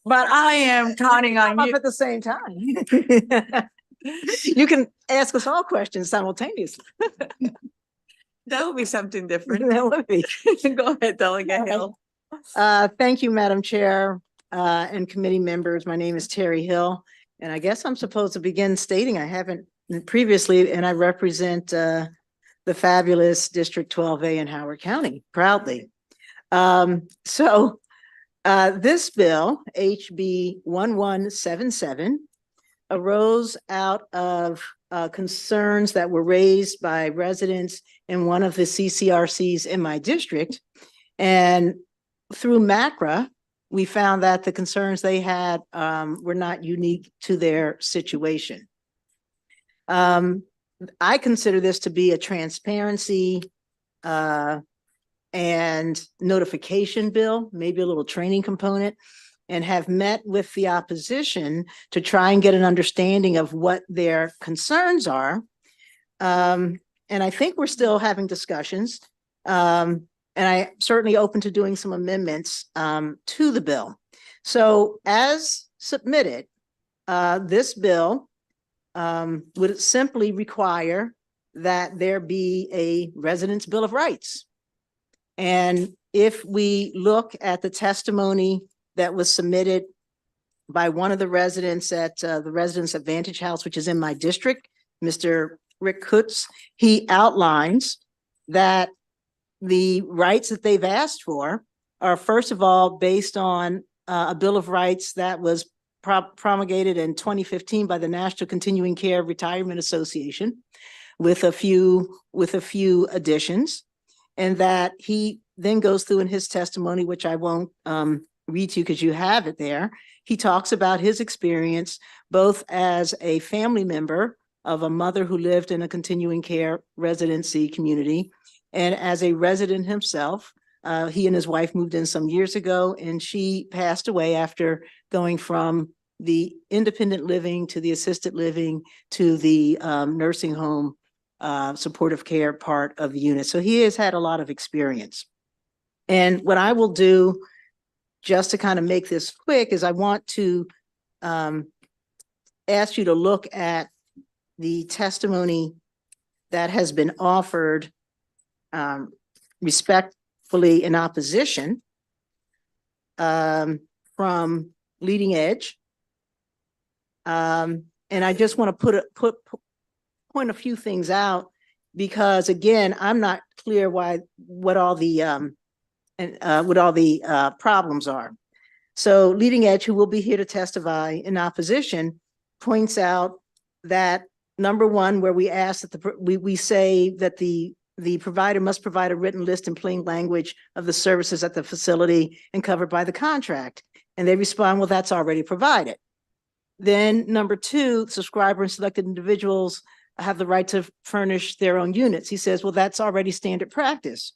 But I am counting on Up you. at the same time. You can ask us all questions simultaneously. That would be something different. That would be. Go ahead, Delegate Hill. Thank you, Madam Chair, and committee members. My name is Terry Hill, and I guess I'm supposed to begin stating I haven't previously, and I represent the fabulous District 12A in Howard County proudly. This bill, HB 1177, arose out of concerns that were raised by residents in one of the CCRCs in my district. And through MACRA, we found that the concerns they had were not unique to their situation. I consider this to be a transparency and notification bill, maybe a little training component, and have met with the opposition to try and get an understanding of what their concerns are. And I think we're still having discussions. And I'm certainly open to doing some amendments to the bill. So as submitted, this bill would simply require that there be a resident's Bill of Rights. And if we look at the testimony that was submitted by one of the residents at the Residents Advantage House, which is in my district, Mr. Rick Kutz, he outlines that the rights that they've asked for are, first of all, based on a Bill of Rights that was promulgated in 2015 by the National Continuing Care Retirement Association with a few additions. And that he then goes through in his testimony, which I won't read to you because you have it there. He talks about his experience both as a family member of a mother who lived in a continuing care residency community and as a resident himself. He and his wife moved in some years ago, and she passed away after going from the independent living to the assisted living to the nursing home supportive care part of the unit. So he has had a lot of experience. And what I will do, just to kind of make this quick, is I want to ask you to look at the testimony that has been offered respectfully in opposition from Leading Edge. And I just want to point a few things out because, again, I'm not clear what all the problems are. So Leading Edge, who will be here to testify in opposition, points out that number one, where we ask that we say that the provider must provide a written list in plain language of the services at the facility and covered by the contract. And they respond, well, that's already provided. Then number two, subscriber and selected individuals have the right to furnish their own units. He says, well, that's already standard practice.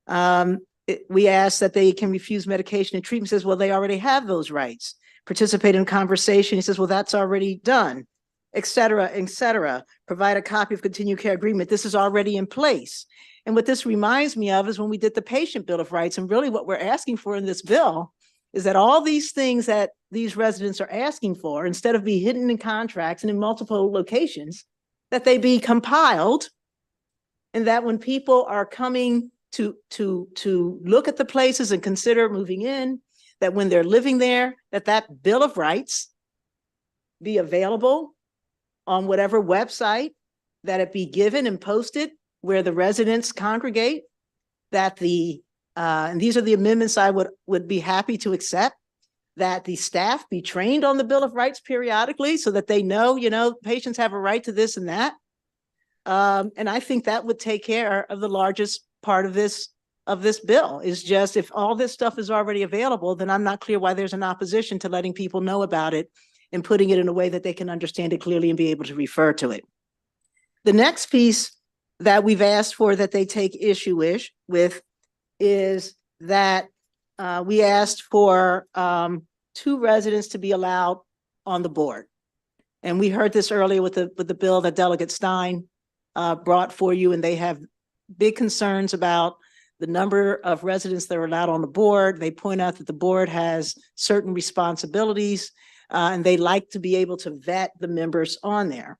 We ask that they can refuse medication and treatment. He says, well, they already have those rights. Participate in conversation. He says, well, that's already done, et cetera, et cetera. Provide a copy of continued care agreement. This is already in place. And what this reminds me of is when we did the patient Bill of Rights, and really what we're asking for in this bill is that all these things that these residents are asking for, instead of be hidden in contracts and in multiple locations, that they be compiled, and that when people are coming to look at the places and consider moving in, that when they're living there, that Bill of Rights be available on whatever website, that it be given and posted where the residents congregate, that and these are the amendments I would be happy to accept, that the staff be trained on the Bill of Rights periodically so that they know, patients have a right to this and that. And I think that would take care of the largest part of this bill. Is just if all this stuff is already available, then I'm not clear why there's an opposition to letting people know about it and putting it in a way that they can understand it clearly and be able to refer to it. The next piece that we've asked for that they take issue with is that we asked for 2 residents to be allowed on the board. And we heard this earlier with the bill that Delegate Stein brought for you, and they have big concerns about the number of residents that are allowed on the board. They point out that the board has certain responsibilities, and they like to be able to vet the members on there.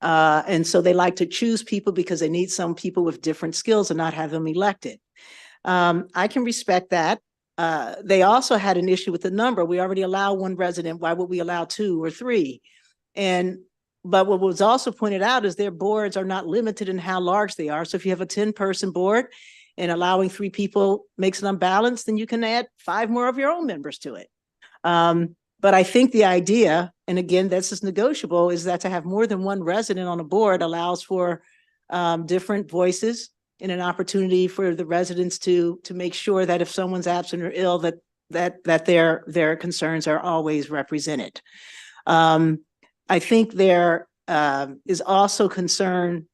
And so they like to choose people because they need some people with different skills and not have them elected. I can respect that. They also had an issue with the number. We already allow 1 resident. Why would we allow 2 or 3? But what was also pointed out is their boards are not limited in how large they are. So if you have a 10-person board and allowing 3 people makes it unbalanced, then you can add 5 more of your own members to it. But I think the idea, and again, this is negotiable, is that to have more than 1 resident on a board allows for different voices and an opportunity for the residents to make sure that if someone's absent or ill, that their concerns are always represented. I think there is also concern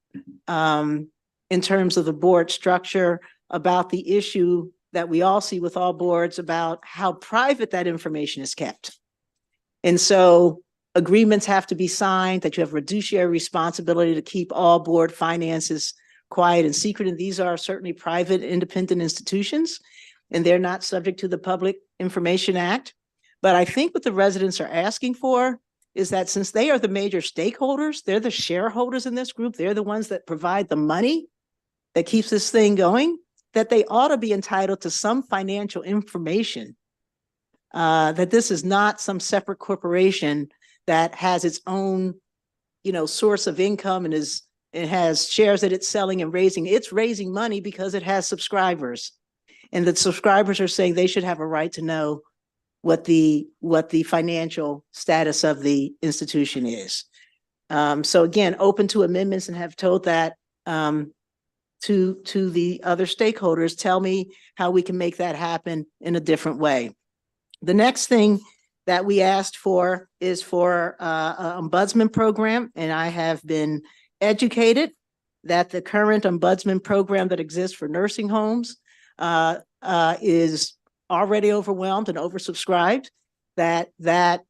in terms of the board structure about the issue that we all see with all boards about how private that information is kept. And so agreements have to be signed that you have fiduciary responsibility to keep all board finances quiet and secret. And these are certainly private, independent institutions, and they're not subject to the Public Information Act. But I think what the residents are asking for is that since they are the major stakeholders, they're the shareholders in this group, they're the ones that provide the money that keeps this thing going, that they ought to be entitled to some financial information, that this is not some separate corporation that has its own, source of income and it has shares that it's selling and raising. It's raising money because it has subscribers, and the subscribers are saying they should have a right to know what the financial status of the institution is. So again, open to amendments, and have told that to the other stakeholders, tell me how we can make that happen in a different way. The next thing that we asked for is for an ombudsman program, and I have been educated that the current ombudsman program that exists for nursing homes is already overwhelmed and oversubscribed, that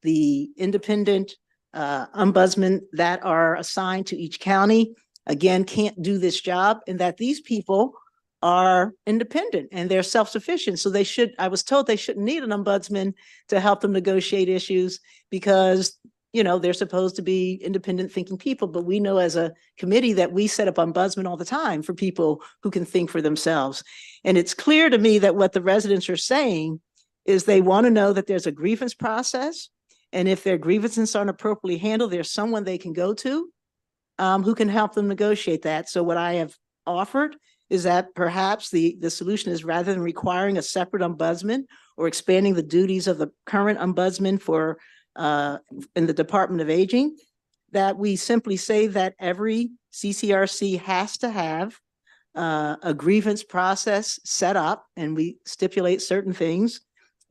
the independent ombudsmen that are assigned to each county, again, can't do this job, and that these people are independent and they're self-sufficient. So I was told they shouldn't need an ombudsman to help them negotiate issues because, they're supposed to be independent thinking people. But we know as a committee that we set up ombudsmen all the time for people who can think for themselves. And it's clear to me that what the residents are saying is they want to know that there's a grievance process. And if their grievances aren't appropriately handled, there's someone they can go to who can help them negotiate that. So what I have offered is that perhaps the solution is, rather than requiring a separate ombudsman or expanding the duties of the current ombudsman for in the Department of Aging, that we simply say that every CCRC has to have a grievance process set up, and we stipulate certain things,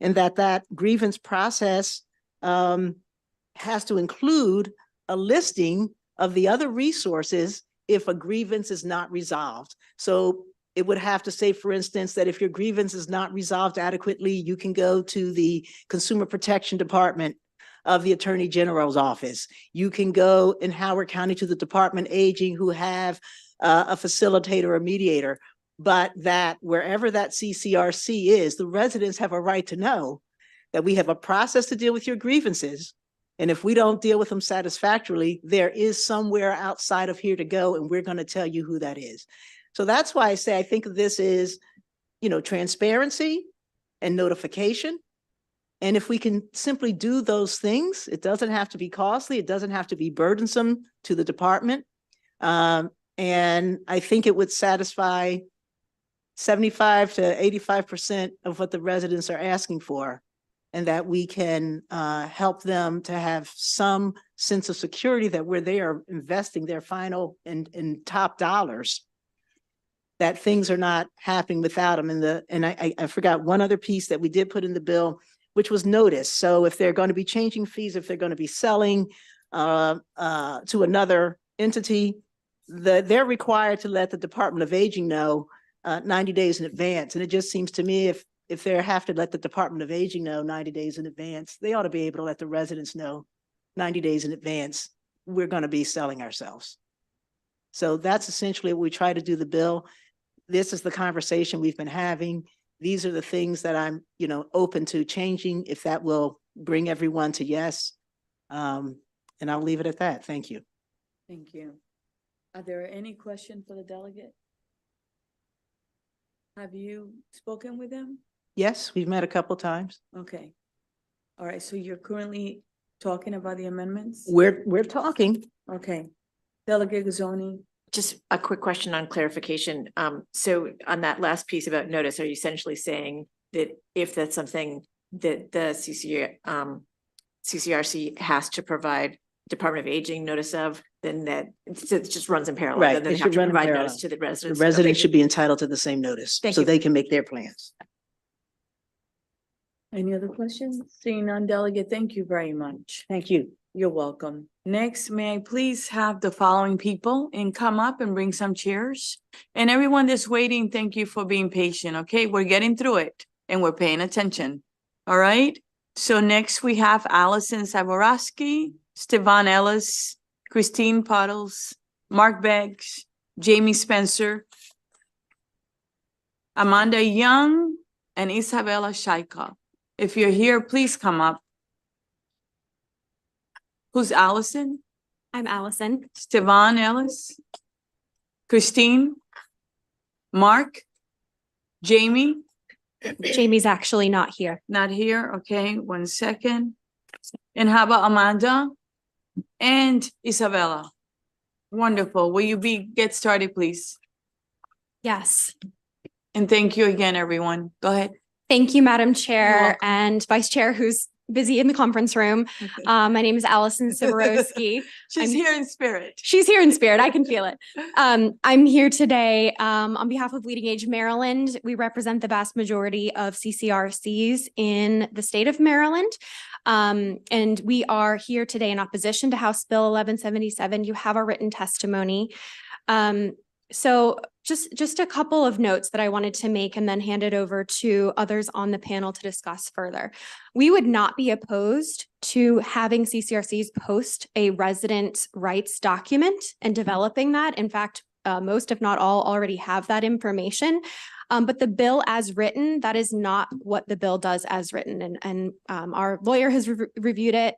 and that grievance process has to include a listing of the other resources if a grievance is not resolved. So it would have to say, for instance, that if your grievance is not resolved adequately, you can go to the Consumer Protection Department of the Attorney General's office. You can go in Howard County to the Department of Aging, who have a facilitator or mediator. But that wherever that CCRC is, the residents have a right to know that we have a process to deal with your grievances. And if we don't deal with them satisfactorily, there is somewhere outside of here to go, and we're going to tell you who that is. So that's why I say I think of this is, transparency and notification. And if we can simply do those things, it doesn't have to be costly. It doesn't have to be burdensome to the department. And I think it would satisfy 75 to 85% of what the residents are asking for. and that we can help them to have some sense of security that where they are investing their final and top dollars, that things are not happening without them. And I forgot one other piece that we did put in the bill, which was notice. So if they're going to be changing fees, if they're going to be selling to another entity, they're required to let the Department of Aging know 90 days in advance. And it just seems to me if they have to let the Department of Aging know 90 days in advance, they ought to be able to let the residents know 90 days in advance, we're going to be selling ourselves. So that's essentially what we try to do the bill. This is the conversation we've been having. These are the things that I'm, open to changing if that will bring everyone to yes. And I'll leave it at that. Thank you. Thank you. Are there any questions for the delegate? Have you spoken with them? Yes, we've met a couple times. Okay. All right, so you're currently talking about the amendments? We're talking. Okay. Delegate Gazzoni. Just a quick question on clarification. So on that last piece about notice, are you essentially saying that if that's something that the CCRC has to provide Department of Aging notice of, then that it just runs in parallel? Right. Then they It have should to run in provide parallel. notice to the residents. The residents Okay. should be entitled to the same notice Thank so you. they can make their plans. Any other questions? Seeing none, delegate, thank you very much. Thank you. You're welcome. Next, may I please have the following people and come up and bring some chairs? And everyone that's waiting, thank you for being patient, okay? We're getting through it and we're paying attention. All right? So next we have Allison Zaborowski, Stevan Ellis, Christine Puddles, Mark Beggs, Jamie Spencer, Amanda Young, and Isabella Shaikov. If you're here, please come up. Who's Allison? I'm Allison. Stevan Ellis? Christine? Mark? Jamie? Jamie's actually not here. Not here, okay, 1 second. And how about Amanda? And Isabella? Wonderful, will you get started, please? Yes. And thank you again, everyone, go ahead. Thank you, Madam Chair welcome. and Vice Chair, who's busy in the conference room. My name is Allison Zaborowski. She's here in spirit. She's here in spirit. I can feel it. I'm here today on behalf of Leading Age Maryland. We represent the vast majority of CCRCs in the state of Maryland. And we are here today in opposition to House Bill 1177. You have our written testimony. So just a couple of notes that I wanted to make and then hand it over to others on the panel to discuss further. We would not be opposed to having CCRCs post a resident rights document and developing that. In fact, most, if not all, already have that information. But the bill as written, that is not what the bill does as written. And our lawyer has reviewed it.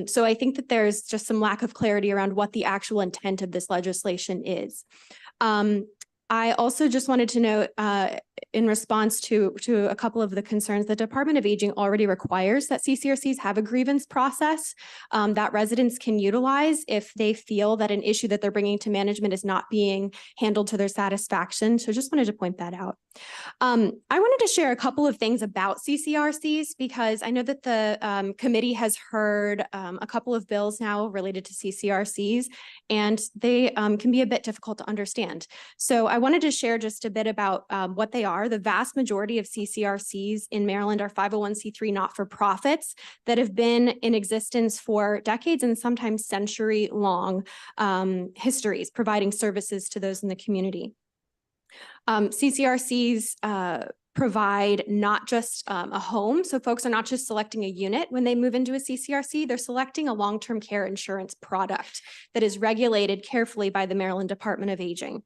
So I think that there's just some lack of clarity around what the actual intent of this legislation is. I also just wanted to note, in response to a couple of the concerns, the Department of Aging already requires that CCRCs have a grievance process that residents can utilize if they feel that an issue that they're bringing to management is not being handled to their satisfaction. So just wanted to point that out. I wanted to share a couple of things about CCRCs because I know that the committee has heard a couple of bills now related to CCRCs, and they can be a bit difficult to understand. So I wanted to share just a bit about what they are. The vast majority of CCRCs in Maryland are 501c3 not-for-profits that have been in existence for decades and sometimes century-long histories, providing services to those in the community. CCRCs provide not just a home. So folks are not just selecting a unit when they move into a CCRC, they're selecting a long-term care insurance product that is regulated carefully by the Maryland Department of Aging.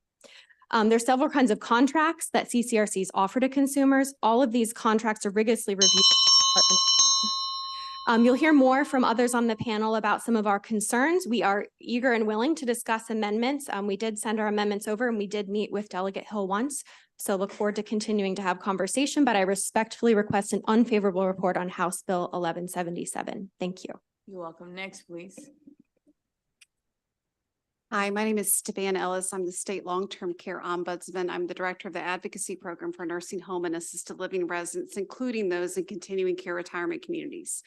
There's several kinds of contracts that CCRCs offer to consumers. All of these contracts are rigorously reviewed. You'll hear more from others on the panel about some of our concerns. We are eager and willing to discuss amendments. We did send our amendments over and we did meet with Delegate Hill once. So look forward to continuing to have conversation, but I respectfully request an unfavorable report on House Bill 1177. Thank you. You're welcome. Next, please. Hi, my name is Steban Ellis. I'm the State Long-Term Care Ombudsman. I'm the Director of the Advocacy Program for Nursing Home and Assisted Living residents, including those in continuing care retirement communities.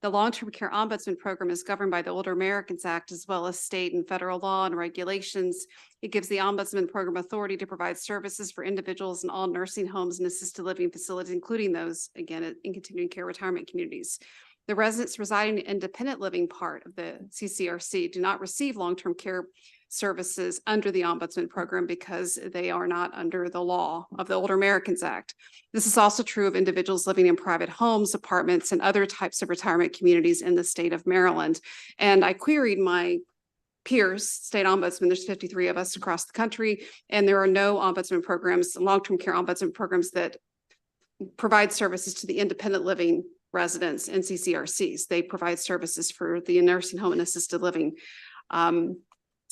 The Long-Term Care Ombudsman Program is governed by the Older Americans Act, as well as state and federal law and regulations. It gives the Ombudsman Program authority to provide services for individuals in all nursing homes and assisted living facilities, including those, again, in continuing care retirement communities. The residents residing in the independent living part of the CCRC do not receive long-term care services under the Ombudsman Program because they are not under the law of the Older Americans Act. This is also true of individuals living in private homes, apartments, and other types of retirement communities in the state of Maryland. And I queried my peers, state ombudsman, there's 53 of us across the country, and there are no ombudsman programs, long-term care ombudsman programs that provide services to the independent living residents and CCRCs. They provide services for the nursing home and assisted living.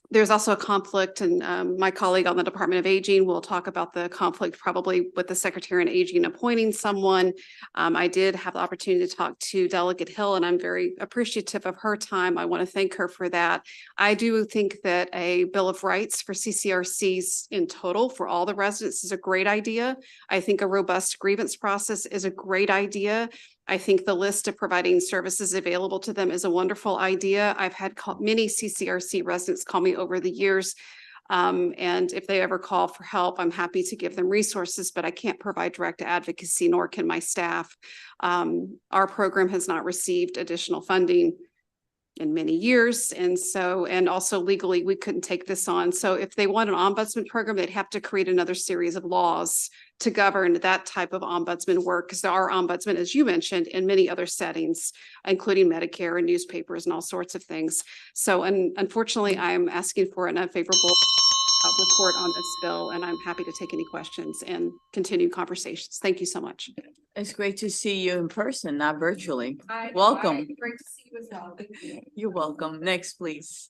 There's also a conflict, and my colleague on the Department of Aging will talk about the conflict probably with the Secretary on Aging appointing someone. I did have the opportunity to talk to Delegate Hill, and I'm very appreciative of her time. I want to thank her for that. I do think that a Bill of Rights for CCRCs in total for all the residents is a great idea. I think a robust grievance process is a great idea. I think the list of providing services available to them is a wonderful idea. I've had many CCRC residents call me over the years. And if they ever call for help, I'm happy to give them resources, but I can't provide direct advocacy, nor can my staff. Our program has not received additional funding in many years. And also legally, we couldn't take this on. So if they want an ombudsman program, they'd have to create another series of laws to govern that type of ombudsman work, because there are ombudsmen, as you mentioned, in many other settings, including Medicare and newspapers and all sorts of things. So unfortunately, I'm asking for an unfavorable report on this bill, and I'm happy to take any questions and continue conversations. Thank you so much. It's great to see you in person, not virtually. Welcome. Great to see you as well. You're welcome. Next, please.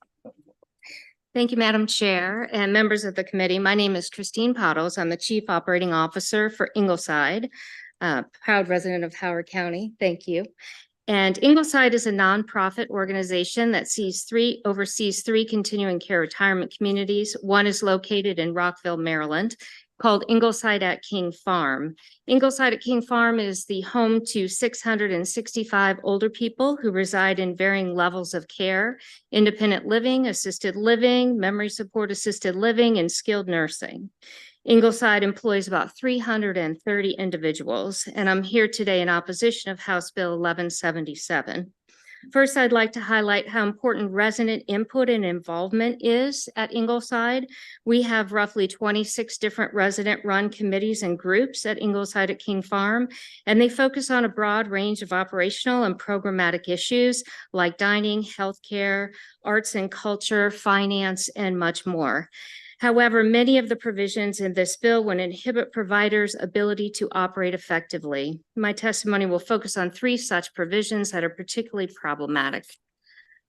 Thank you, Madam Chair and members of the committee. My name is Christine Pottles. I'm the Chief Operating Officer for Ingleside, proud resident of Howard County. Thank you. And Ingleside is a nonprofit organization that oversees three continuing care retirement communities. One is located in Rockville, Maryland, called Ingleside at King Farm. Ingleside at King Farm is the home to 665 older people who reside in varying levels of care, independent living, assisted living, memory support assisted living, and skilled nursing. Ingleside employs about 330 individuals, and I'm here today in opposition of House Bill 1177. First, I'd like to highlight how important resident input and involvement is at Ingleside. We have roughly 26 different resident-run committees and groups at Ingleside at King Farm, and they focus on a broad range of operational and programmatic issues like dining, healthcare, arts and culture, finance, and much more. However, many of the provisions in this bill would inhibit providers' ability to operate effectively. My testimony will focus on three such provisions that are particularly problematic.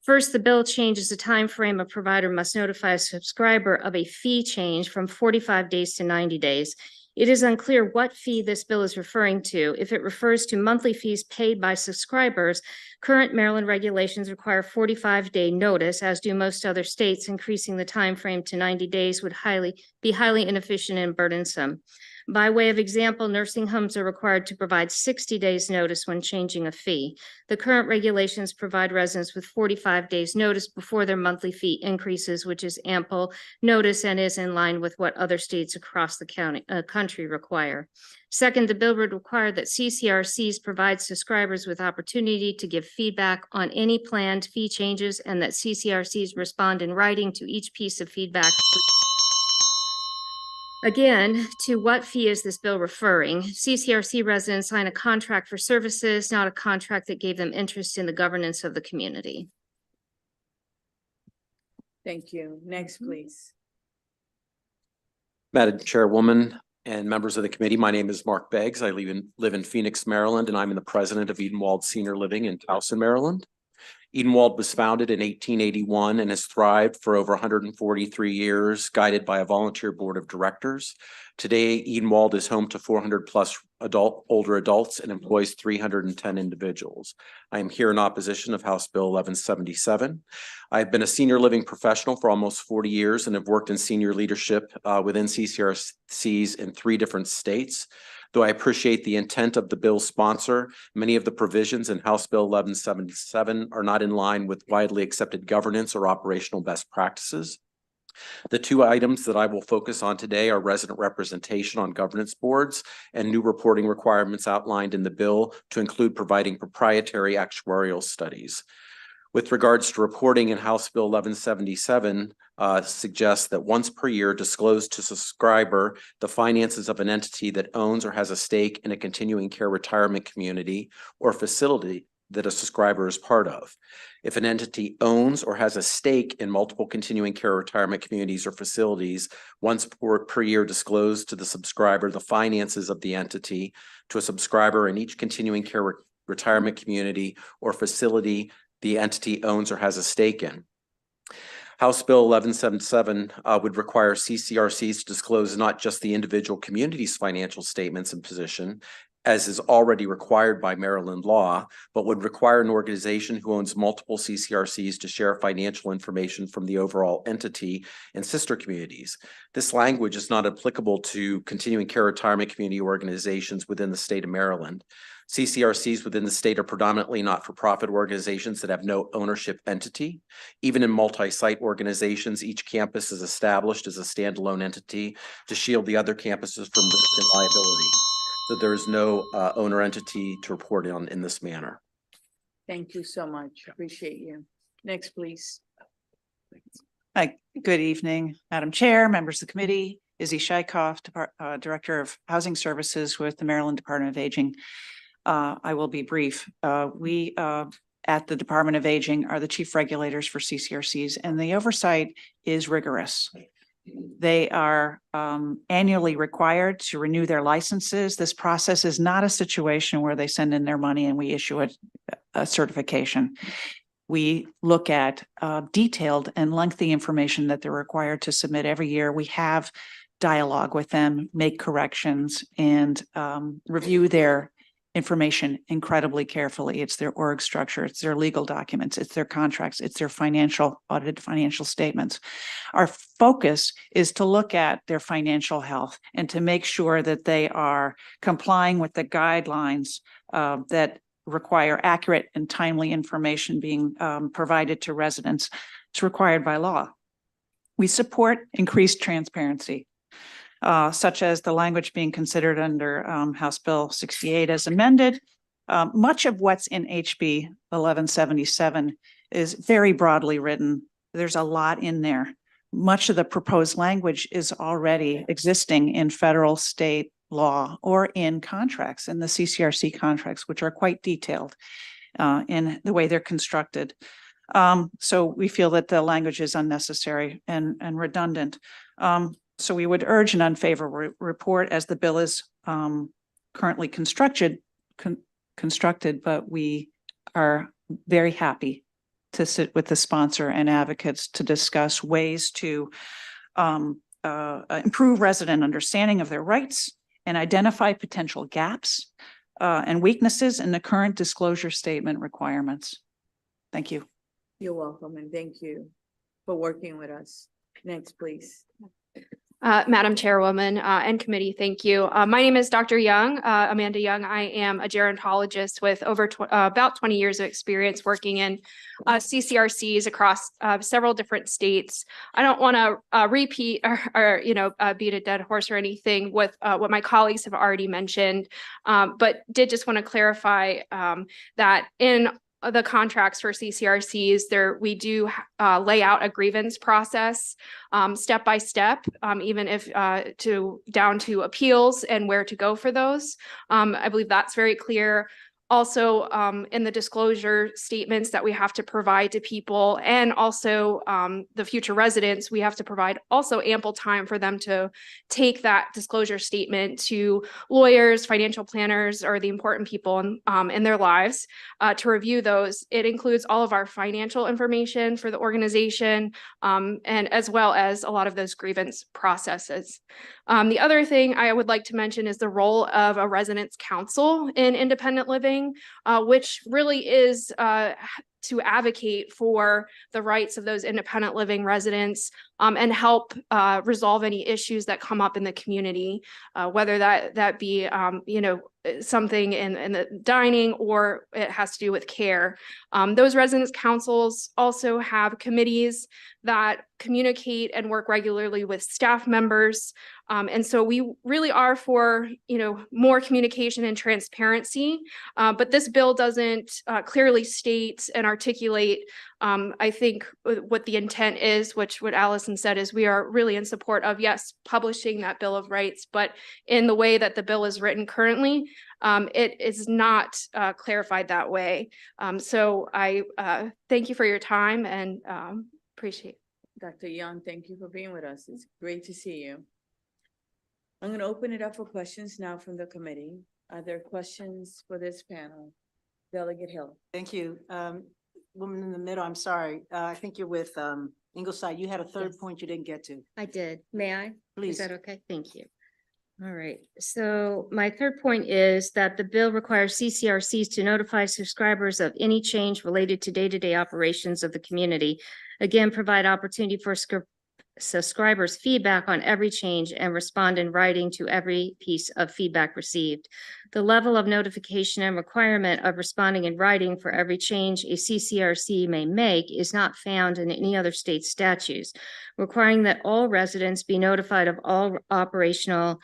First, the bill changes the time frame a provider must notify a subscriber of a fee change from 45 days to 90 days. It is unclear what fee this bill is referring to. If it refers to monthly fees paid by subscribers, current Maryland regulations require 45-day notice, as do most other states. Increasing the time frame to 90 days would be highly inefficient and burdensome. By way of example, nursing homes are required to provide 60 days notice when changing a fee. The current regulations provide residents with 45 days notice before their monthly fee increases, which is ample notice and is in line with what other states across the country require. Second, the bill would require that CCRCs provide subscribers with opportunity to give feedback on any planned fee changes, and that CCRCs respond in writing to each piece of feedback. Again, to what fee is this bill referring? CCRC residents sign a contract for services, not a contract that gave them interest in the governance of the community. Thank you. Next, please. Madam Chairwoman and members of the committee, my name is Mark Beggs. I live in Phoenix, Maryland, and I'm the president of Edenwald Senior Living in Towson, Maryland. Edenwald was founded in 1881 and has thrived for over 143 years, guided by a volunteer board of directors. Today, Edenwald is home to 400 plus older adults and employs 310 individuals. I am here in opposition of House Bill 1177. I've been a senior living professional for almost 40 years and have worked in senior leadership within CCRCs in 3 different states. Though I appreciate the intent of the bill's sponsor, many of the provisions in House Bill 1177 are not in line with widely accepted governance or operational best practices. The 2 items that I will focus on today are resident representation on governance boards and new reporting requirements outlined in the bill to include providing proprietary actuarial studies. With regards to reporting in House Bill 1177, suggests that once per year disclose to subscriber the finances of an entity that owns or has a stake in a continuing care retirement community or facility that a subscriber is part of. If an entity owns or has a stake in multiple continuing care retirement communities or facilities, once per year disclose to the subscriber the finances of the entity to a subscriber in each continuing care retirement community or facility the entity owns or has a stake in. House Bill 1177 would require CCRCs to disclose not just the individual community's financial statements and position, as is already required by Maryland law, but would require an organization who owns multiple CCRCs to share financial information from the overall entity and sister communities. This language is not applicable to continuing care retirement community organizations within the state of Maryland. CCRCs within the state are predominantly not-for-profit organizations that have no ownership entity. Even in multi-site organizations, each campus is established as a standalone entity to shield the other campuses from risk and liability. So there is no owner entity to report on in this manner. Thank you so much. Appreciate you. Next, please. Hi, good evening, Madam Chair, members of the committee. Izzy Scheikoff, Director of Housing Services with the Maryland Department of Aging. I will be brief. We at the Department of Aging are the chief regulators for CCRCs, and the oversight is rigorous. They are annually required to renew their licenses. This process is not a situation where they send in their money and we issue a certification. We look at detailed and lengthy information that they're required to submit every year. We have dialogue with them, make corrections, and review their information incredibly carefully. It's their org structure, it's their legal documents, it's their contracts, it's their audited financial statements. Our focus is to look at their financial health and to make sure that they are complying with the guidelines that require accurate and timely information being provided to residents. It's required by law. We support increased transparency, such as the language being considered under House Bill 68 as amended. Much of what's in HB 1177 is very broadly written. There's a lot in there. Much of the proposed language is already existing in federal, state law or in contracts, in the CCRC contracts, which are quite detailed in the way they're constructed. So we feel that the language is unnecessary and redundant. So we would urge an unfavorable report as the bill is currently constructed, but we are very happy to sit with the sponsor and advocates to discuss ways to improve resident understanding of their rights and identify potential gaps and weaknesses in the current disclosure statement requirements. Thank you. You're welcome, and thank you for working with us. Next, please. Madam Chairwoman and committee, thank you. My name is Dr. Young, Amanda Young. I am a gerontologist with over about 20 years of experience working in CCRCs across several different states. I don't want to repeat or beat a dead horse or anything with what my colleagues have already mentioned, but did just want to clarify that in the contracts for CCRCs, we do lay out a grievance process step by step, even if down to appeals and where to go for those. I believe that's very clear. Also, in the disclosure statements that we have to provide to people and also the future residents, we have to provide also ample time for them to take that disclosure statement to lawyers, financial planners, or the important people in their lives to review those. It includes all of our financial information for the organization and as well as a lot of those grievance processes. The other thing I would like to mention is the role of a residence council in independent living, which really is to advocate for the rights of those independent living residents and help resolve any issues that come up in the community, whether that be something in the dining or it has to do with care. Those residence councils also have committees that communicate and work regularly with staff members. And so we really are for, more communication and transparency, but this bill doesn't clearly state and articulate, I think, what the intent is, which what Allison said is we are really in support of, yes, publishing that Bill of Rights, but in the way that the bill is written currently, it is not clarified that way. So I thank you for your time and appreciate it. Dr. Young, thank you for being with us. It's great to see you. I'm going to open it up for questions now from the committee. Are there questions for this panel? Delegate Hill. Thank you. Woman in the middle, I'm sorry. I think you're with Ingleside. You had a third point you didn't get to. I did. May I? Please. Is that okay? Thank you. All right. So my third point is that the bill requires CCRCs to notify subscribers of any change related to day-to-day operations of the community. Again, provide opportunity for subscribers' feedback on every change and respond in writing to every piece of feedback received. The level of notification and requirement of responding in writing for every change a CCRC may make is not found in any other state statutes, requiring that all residents be notified of all operational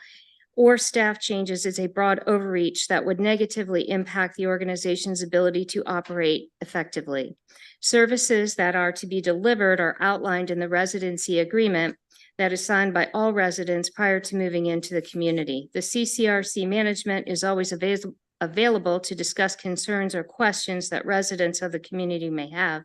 or staff changes is a broad overreach that would negatively impact the organization's ability to operate effectively. Services that are to be delivered are outlined in the residency agreement that is signed by all residents prior to moving into the community. The CCRC management is always available to discuss concerns or questions that residents of the community may have.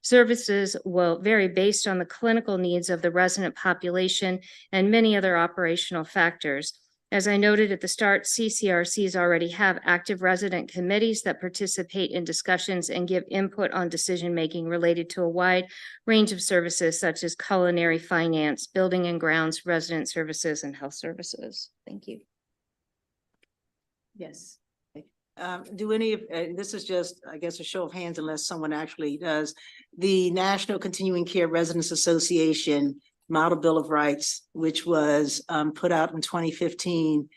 Services will vary based on the clinical needs of the resident population and many other operational factors. As I noted at the start, CCRCs already have active resident committees that participate in discussions and give input on decision-making related to a wide range of services such as culinary, finance, building and grounds, resident services, and health services. Thank you. Yes. Do any of, this is just, I guess, a show of hands unless someone actually does, the National Continuing Care Residents Association Model Bill of Rights, which was put out in 2015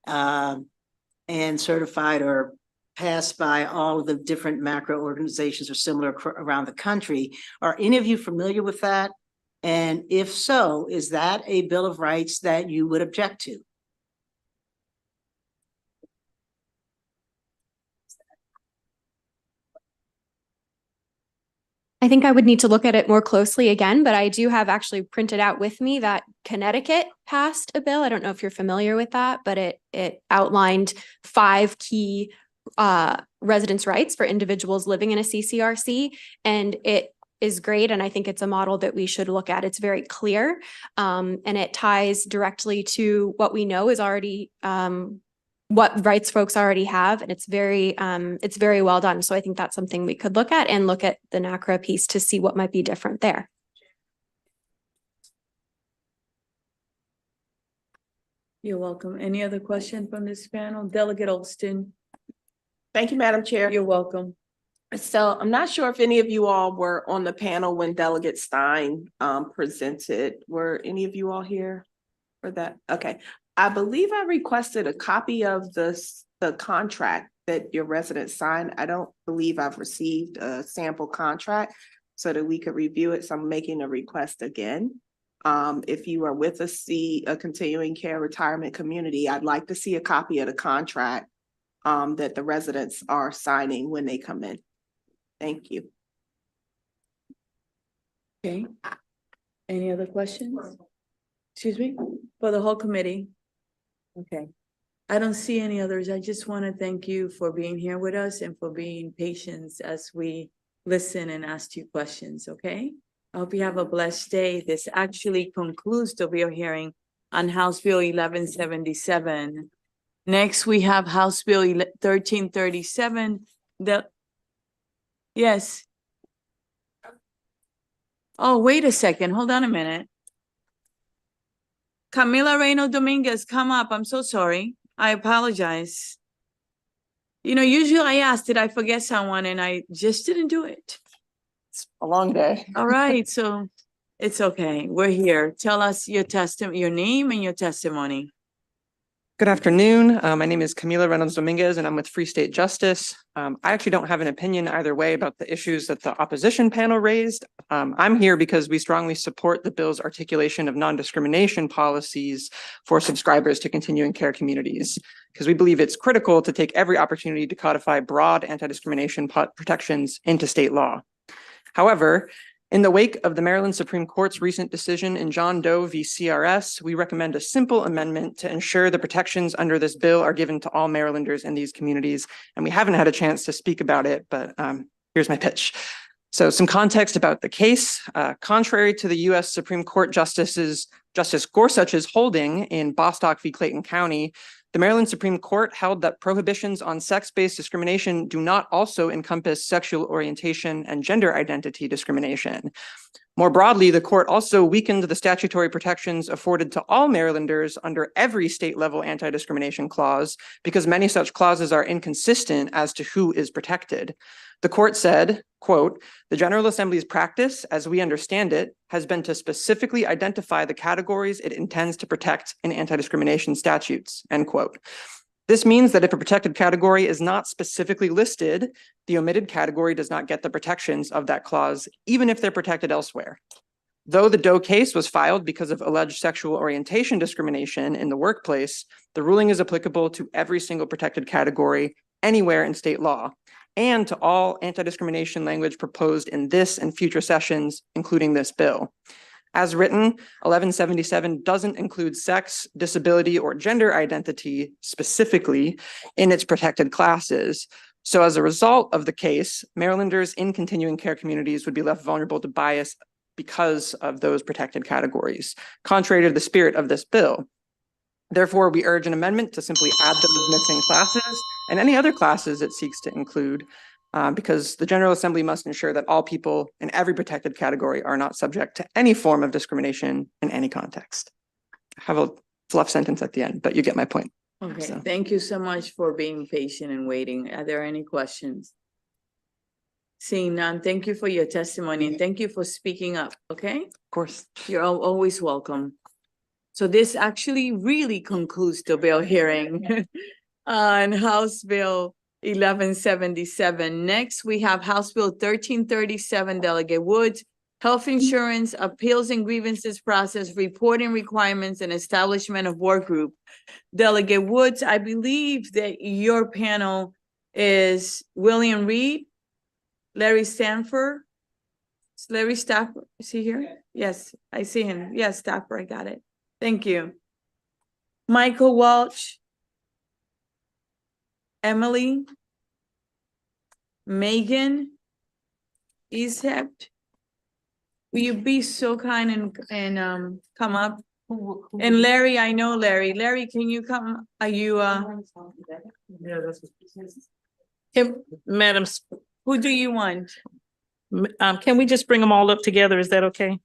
and certified or passed by all of the different macro organizations or similar around the country. Are any of you familiar with that? And if so, is that a Bill of Rights that you would object to? I think I would need to look at it more closely again, but I do have actually printed out with me that Connecticut passed a bill. I don't know if you're familiar with that, but it outlined 5 key residence rights for individuals living in a CCRC, and it is great. And I think it's a model that we should look at. It's very clear, and it ties directly to what we know is already what rights folks already have, and it's very well done. So I think that's something we could look at and look at the NACRA piece to see what might be different there. You're welcome. Any other question from this panel? Delegate Olston. Thank you, Madam Chair. You're welcome. So I'm not sure if any of you all were on the panel when Delegate Stein presented. Were any of you all here for that? Okay. I believe I requested a copy of the contract that your residents signed. I don't believe I've received a sample contract so that we could review it. So I'm making a request again. If you are with a continuing care retirement community, I'd like to see a copy of the contract that the residents are signing when they come in. Thank you. Okay. Any other questions? Excuse me, for the whole committee? Okay. I don't see any others. I just want to thank you for being here with us and for being patient as we listen and ask you questions, okay? I hope you have a blessed day. This actually concludes the bill hearing on House Bill 1177. Next, we have House Bill 1337. Yes. Oh, wait a second. Hold on a minute. Camila Reyno Dominguez, come up. I'm so sorry. I apologize. You know, usually I ask, did I forget someone? And I just didn't do it. It's a long day. All right, so it's okay. We're here. Tell us your your name and your testimony. Good afternoon. My name is Camila Reynolds Dominguez, and I'm with Free State Justice. I actually don't have an opinion either way about the issues that the opposition panel raised. I'm here because we strongly support the bill's articulation of non-discrimination policies for subscribers to continuing care communities, because we believe it's critical to take every opportunity to codify broad anti-discrimination protections into state law. However, in the wake of the Maryland Supreme Court's recent decision in John Doe v. CRS, we recommend a simple amendment to ensure the protections under this bill are given to all Marylanders in these communities. And we haven't had a chance to speak about it, but here's my pitch. So some context about the case. Contrary to the U.S. Supreme Court Justice Gorsuch's holding in Bostock v. Clayton County, the Maryland Supreme Court held that prohibitions on sex-based discrimination do not also encompass sexual orientation and gender identity discrimination. More broadly, the court also weakened the statutory protections afforded to all Marylanders under every state-level anti-discrimination clause because many such clauses are inconsistent as to who is protected. The court said, quote, "The General Assembly's practice, as we understand it, has been to specifically identify the categories it intends to protect in anti-discrimination statutes," end quote. This means that if a protected category is not specifically listed, the omitted category does not get the protections of that clause, even if they're protected elsewhere. Though the Doe case was filed because of alleged sexual orientation discrimination in the workplace, the ruling is applicable to every single protected category anywhere in state law, and to all anti-discrimination language proposed in this and future sessions, including this bill. As written, 1177 doesn't include sex, disability, or gender identity specifically in its protected classes. So as a result of the case, Marylanders in continuing care communities would be left vulnerable to bias because of those protected categories, contrary to the spirit of this bill. Therefore, we urge an amendment to simply add those missing classes and any other classes it seeks to include, because the General Assembly must ensure that all people in every protected category are not subject to any form of discrimination in any context. I have a fluff sentence at the end, but you get my point. Okay, So. thank you so much for being patient and waiting. Are there any questions? Seeing none, thank you for your testimony and thank you for speaking up, okay? Of course. You're always welcome. So this actually really concludes the bill hearing on House Bill 1177. Next, we have House Bill 1337, Delegate Woods, Health Insurance, Appeals and Grievances Process, Reporting Requirements, and Establishment of Work Group. Delegate Woods, I believe that your panel is William Reed, Larry Stanford. Is Larry Stafford, is he here? Yes, I see him. Yes, Stafford, I got it. Thank you. Michael Walsh, Emily, Megan, Esept. Will you be so kind and come up? And Larry, I know Larry. Larry, can you come? Are you Madam, who do you want? can we just bring them all up together? Is that okay?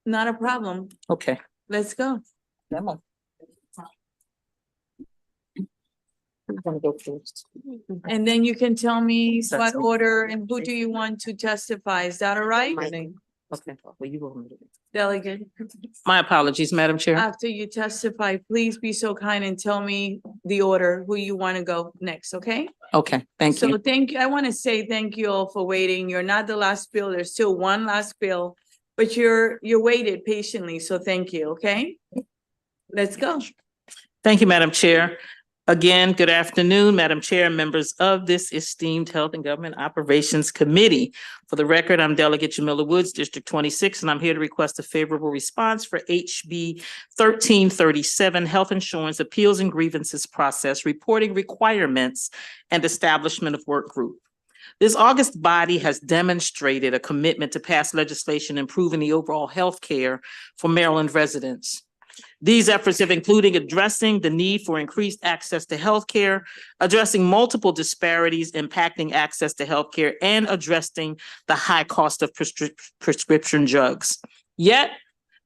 Not a problem. Okay. Let's go. And then you can tell me what order and who do you want to testify? Is that all right? Okay. Well, you will. Delegate, My apologies, Madam Chair. after you testify, please be so kind and tell me the order, who you want to go next, okay? Okay, thank So you. thank you. I want to say thank you all for waiting. You're not the last bill. There's still one last bill, but you're waited patiently. So thank you, okay? Let's go. Thank you, Madam Chair. Again, good afternoon, Madam Chair, and members of this esteemed Health and Government Operations Committee. For the record, I'm Delegate Jamila Woods, District 26, and I'm here to request a favorable response for HB 1337, Health Insurance Appeals and Grievances Process, Reporting Requirements, and Establishment of Work Group. This August body has demonstrated a commitment to pass legislation improving the overall health care for Maryland residents. These efforts have included addressing the need for increased access to healthcare, addressing multiple disparities impacting access to healthcare, and addressing the high cost of prescription drugs. Yet,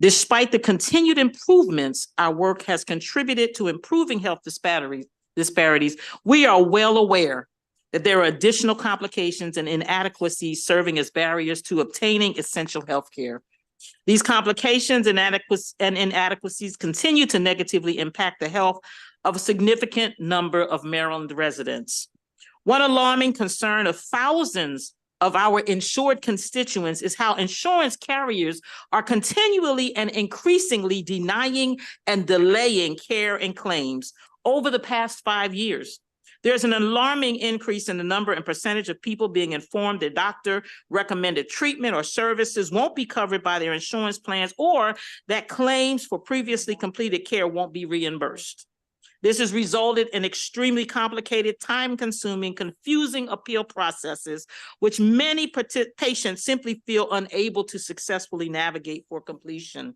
despite the continued improvements our work has contributed to improving health disparities, we are well aware that there are additional complications and inadequacies serving as barriers to obtaining essential healthcare. These complications and inadequacies continue to negatively impact the health of a significant number of Maryland residents. One alarming concern of thousands of our insured constituents is how insurance carriers are continually and increasingly denying and delaying care and claims over the past 5 years. There's an alarming increase in the number and percentage of people being informed that doctor-recommended treatment or services won't be covered by their insurance plans, or that claims for previously completed care won't be reimbursed. This has resulted in extremely complicated, time-consuming, confusing appeal processes, which many patients simply feel unable to successfully navigate for completion.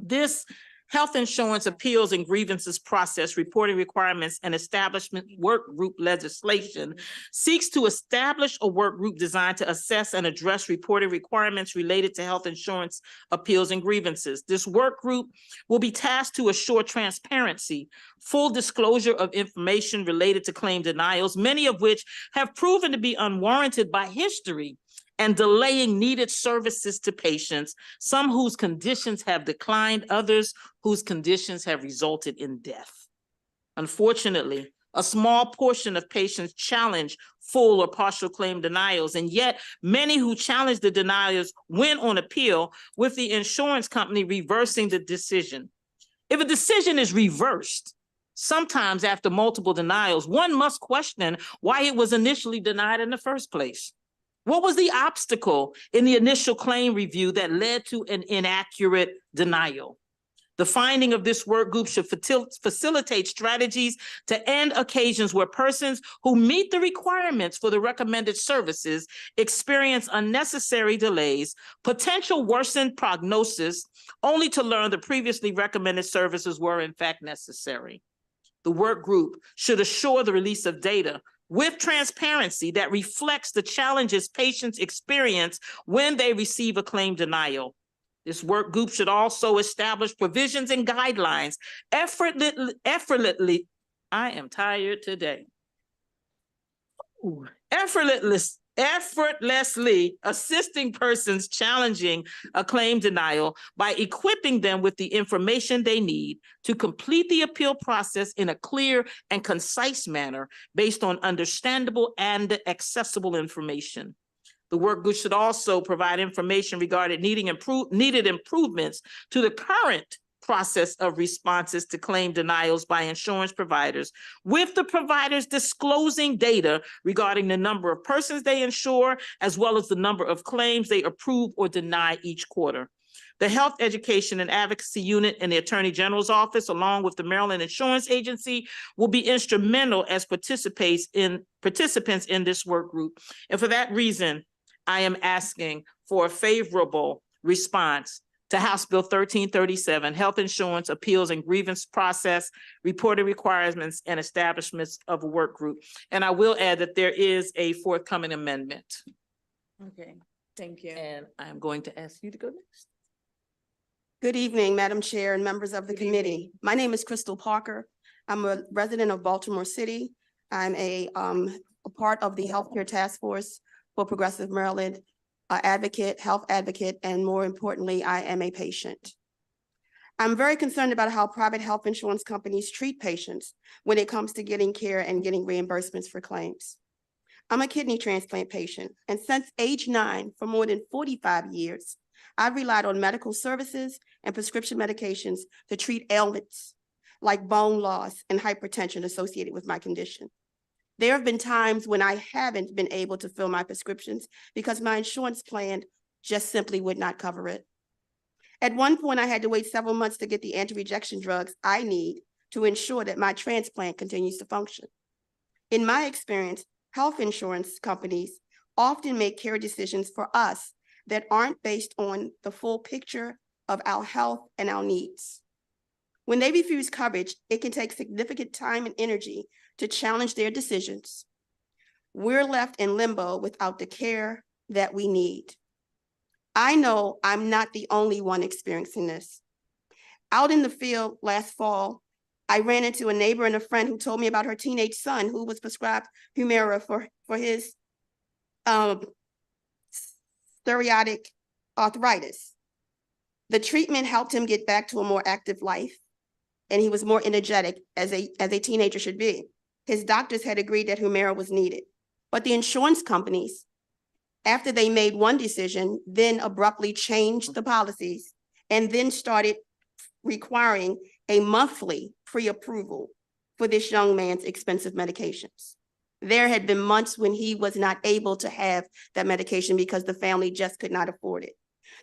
This Health Insurance Appeals and Grievances Process, Reporting Requirements, and Establishment Work Group legislation seeks to establish a work group designed to assess and address reporting requirements related to health insurance appeals and grievances. This work group will be tasked to assure transparency, full disclosure of information related to claim denials, many of which have proven to be unwarranted by history, and delaying needed services to patients, some whose conditions have declined, others whose conditions have resulted in death. Unfortunately, a small portion of patients challenge full or partial claim denials, and yet many who challenge the denials win on appeal, with the insurance company reversing the decision. If a decision is reversed, sometimes after multiple denials, one must question why it was initially denied in the first place. What was the obstacle in the initial claim review that led to an inaccurate denial? The finding of this work group should facilitate strategies to end occasions where persons who meet the requirements for the recommended services experience unnecessary delays, potential worsened prognosis, only to learn the previously recommended services were in fact necessary. The work group should assure the release of data with transparency that reflects the challenges patients experience when they receive a claim denial. This work group should also establish provisions and guidelines effortlessly assisting persons challenging a claim denial by equipping them with the information they need to complete the appeal process in a clear and concise manner based on understandable and accessible information. The work group should also provide information regarding needed improvements to the current process of responses to claim denials by insurance providers, with the providers disclosing data regarding the number of persons they insure, as well as the number of claims they approve or deny each quarter. The Health Education and Advocacy Unit in the Attorney General's Office, along with the Maryland Insurance Agency, will be instrumental as participants in this work group. And for that reason, I am asking for a favorable response to House Bill 1337, Health Insurance Appeals and Grievance Process, Reporting Requirements, and Establishments of a Work Group. And I will add that there is a forthcoming amendment. Okay, thank you. And I'm going to ask you to go next. Good evening, Madam Chair and members of the committee. My name is Crystal Parker. I'm a resident of Baltimore City. I'm a part of the Healthcare Task Force for Progressive Maryland, advocate, health advocate, and more importantly, I am a patient. I'm very concerned about how private health insurance companies treat patients when it comes to getting care and getting reimbursements for claims. I'm a kidney transplant patient, and since age 9, for more than 45 years, I've relied on medical services and prescription medications to treat ailments like bone loss and hypertension associated with my condition. There have been times when I haven't been able to fill my prescriptions because my insurance plan just simply would not cover it. At one point, I had to wait several months to get the anti-rejection drugs I need to ensure that my transplant continues to function. In my experience, health insurance companies often make care decisions for us that aren't based on the full picture of our health and our needs. When they refuse coverage, it can take significant time and energy to challenge their decisions. We're left in limbo without the care that we need. I know I'm not the only one experiencing this. Out in the field last fall, I ran into a neighbor and a friend who told me about her teenage son who was prescribed Humira for his psoriatic arthritis. The treatment helped him get back to a more active life, and he was more energetic as a teenager should be. His doctors had agreed that Humira was needed, but the insurance companies, after they made one decision, then abruptly changed the policies and then started requiring a monthly pre-approval for this young man's expensive medications. There had been months when he was not able to have that medication because the family just could not afford it.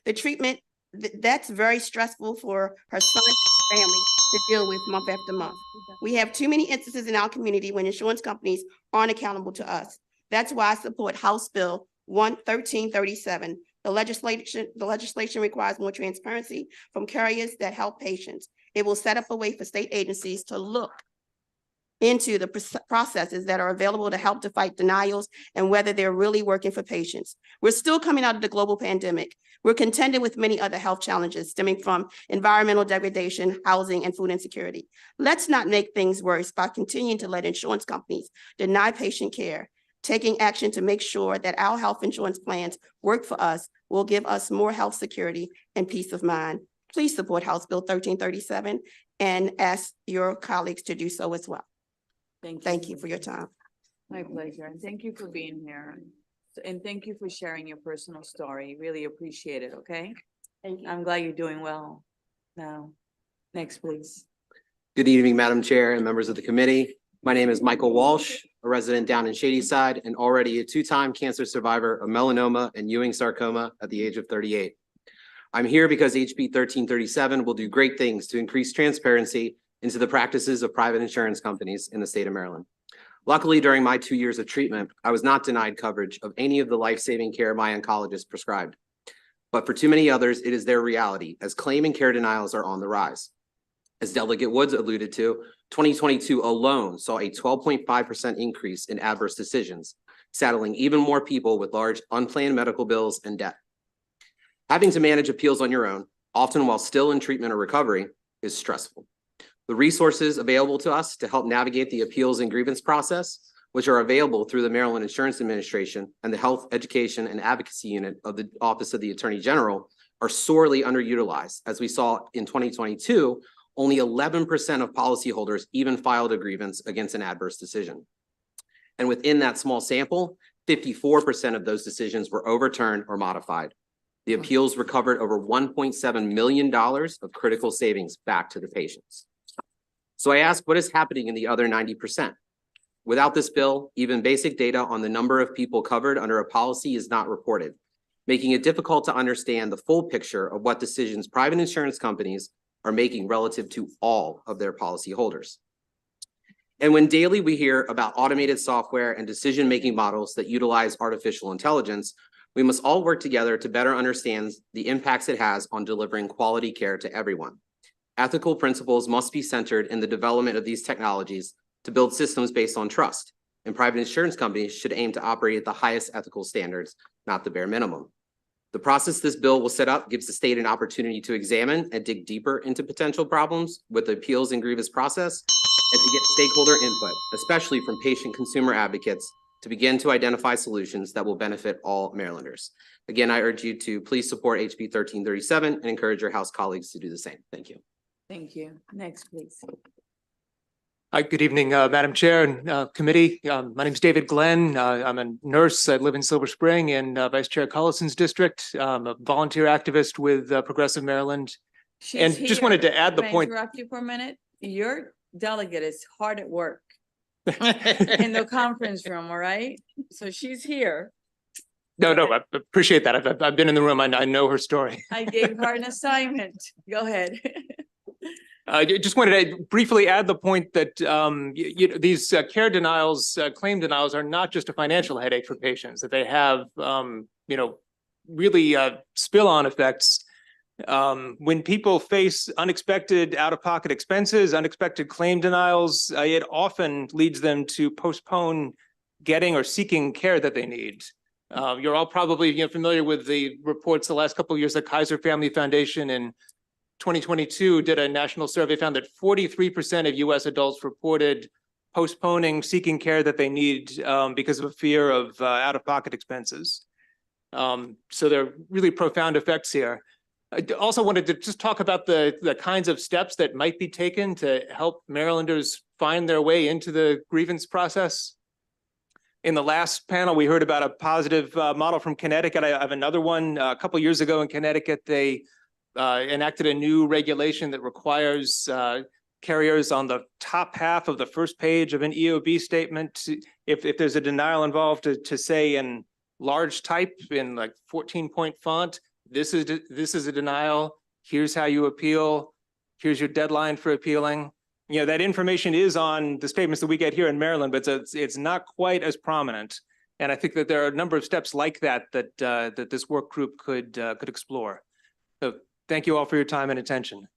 The treatment, that's very stressful for her son's family to deal with month after month. We have too many instances in our community when insurance companies aren't accountable to us. That's why I support House Bill 1337. The legislation requires more transparency from carriers that help patients. It will set up a way for state agencies to look into the processes that are available to help to fight denials and whether they're really working for patients. We're still coming out of the global pandemic. We're contending with many other health challenges stemming from environmental degradation, housing, and food insecurity. Let's not make things worse by continuing to let insurance companies deny patient care. Taking action to make sure that our health insurance plans work for us will give us more health security and peace of mind. Please support House Bill 1337 and ask your colleagues to do so as well. Thank you for your time. My pleasure. And thank you for being here. And thank you for sharing your personal story. Really appreciate it, okay? Thank you. I'm glad you're doing well. Now, next, please. Good evening, Madam Chair and members of the committee. My name is Michael Walsh, a resident down in Shadyside and already a two-time cancer survivor of melanoma and Ewing sarcoma at the age of 38. I'm here because HB 1337 will do great things to increase transparency into the practices of private insurance companies in the state of Maryland. Luckily, during my 2 years of treatment, I was not denied coverage of any of the life-saving care my oncologist prescribed. But for too many others, it is their reality, as claim and care denials are on the rise. As Delegate Woods alluded to, 2022 alone saw a 12.5% increase in adverse decisions, saddling even more people with large unplanned medical bills and debt. Having to manage appeals on your own, often while still in treatment or recovery, is stressful. The resources available to us to help navigate the appeals and grievance process, which are available through the Maryland Insurance Administration and the Health, Education, and Advocacy Unit of the Office of the Attorney General, are sorely underutilized. As we saw in 2022, only 11% of policyholders even filed a grievance against an adverse decision. And within that small sample, 54% of those decisions were overturned or modified. The appeals recovered over $1.7 million of critical savings back to the patients. So I ask, what is happening in the other 90%? Without this bill, even basic data on the number of people covered under a policy is not reported, making it difficult to understand the full picture of what decisions private insurance companies are making relative to all of their policyholders. And when daily we hear about automated software and decision-making models that utilize artificial intelligence, we must all work together to better understand the impacts it has on delivering quality care to everyone. Ethical principles must be centered in the development of these technologies to build systems based on trust, and private insurance companies should aim to operate at the highest ethical standards, not the bare minimum. The process this bill will set up gives the state an opportunity to examine and dig deeper into potential problems with the appeals and grievance process and to get stakeholder input, especially from patient consumer advocates, to begin to identify solutions that will benefit all Marylanders. Again, I urge you to please support HB 1337 and encourage your House colleagues to do the same. Thank you. Thank you. Next, please. Hi, good evening, Madam Chair and committee. My name is David Glenn. I'm a nurse. I live in Silver Spring in Vice Chair Collison's district. I'm a volunteer activist with Progressive Maryland. She's and just here. wanted to add the Can I point. interrupt you for a minute? your delegate is hard at work in the conference room, all right? So she's here. No, I appreciate that. I've been in the room. I know her story. I gave her an assignment. Go ahead. I just wanted to briefly add the point that these care denials, claim denials are not just a financial headache for patients, that they have, really spill-on effects. When people face unexpected out-of-pocket expenses, unexpected claim denials, it often leads them to postpone getting or seeking care that they need. You're all probably familiar with the reports the last couple of years. The Kaiser Family Foundation in 2022 did a national survey, found that 43% of US adults reported postponing seeking care that they need because of a fear of out-of-pocket expenses. So there are really profound effects here. I also wanted to just talk about the kinds of steps that might be taken to help Marylanders find their way into the grievance process. In the last panel, we heard about a positive model from Connecticut. I have another one. A couple years ago in Connecticut, they enacted a new regulation that requires carriers on the top half of the first page of an EOB statement, if there's a denial involved, to say in large type in like 14-point font, this is a denial. Here's how you appeal. Here's your deadline for appealing. That information is on the statements that we get here in Maryland, but it's not quite as prominent. And I think that there are a number of steps like that that this work group could explore. So thank you all for your time and attention.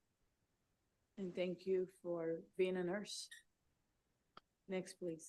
And thank you for being a nurse. Next, please.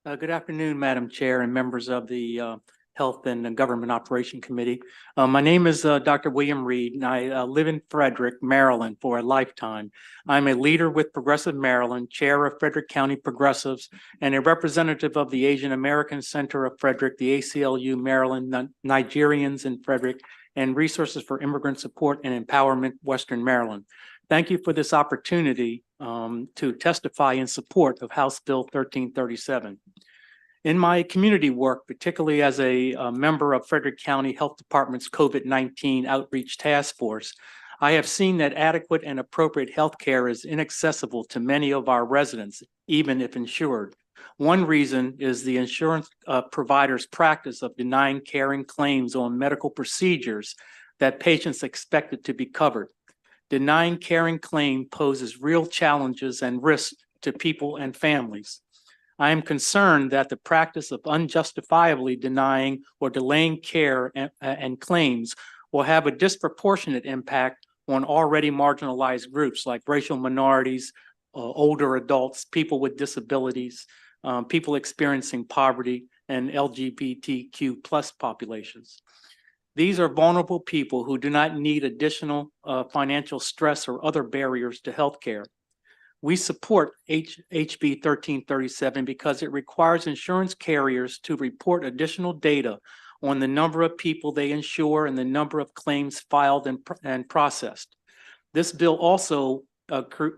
Good afternoon, Madam Chair and members of the Health and Government Operation Committee. My name is Dr. William Reed, and I live in Frederick, Maryland for a lifetime. I'm a leader with Progressive Maryland, chair of Frederick County Progressives, and a representative of the Asian American Center of Frederick, the ACLU Maryland Nigerians in Frederick, and Resources for Immigrant Support and Empowerment, Western Maryland. Thank you for this opportunity to testify in support of House Bill 1337. In my community work, particularly as a member of Frederick County Health Department's COVID-19 Outreach Task Force, I have seen that adequate and appropriate health care is inaccessible to many of our residents, even if insured. One reason is the insurance provider's practice of denying caring claims on medical procedures that patients expected to be covered. Denying caring claim poses real challenges and risks to people and families. I am concerned that the practice of unjustifiably denying or delaying care and claims will have a disproportionate impact on already marginalized groups like racial minorities, older adults, people with disabilities, people experiencing poverty, and LGBTQ+ populations. These are vulnerable people who do not need additional financial stress or other barriers to healthcare. We support HB 1337 because it requires insurance carriers to report additional data on the number of people they insure and the number of claims filed and processed. This bill also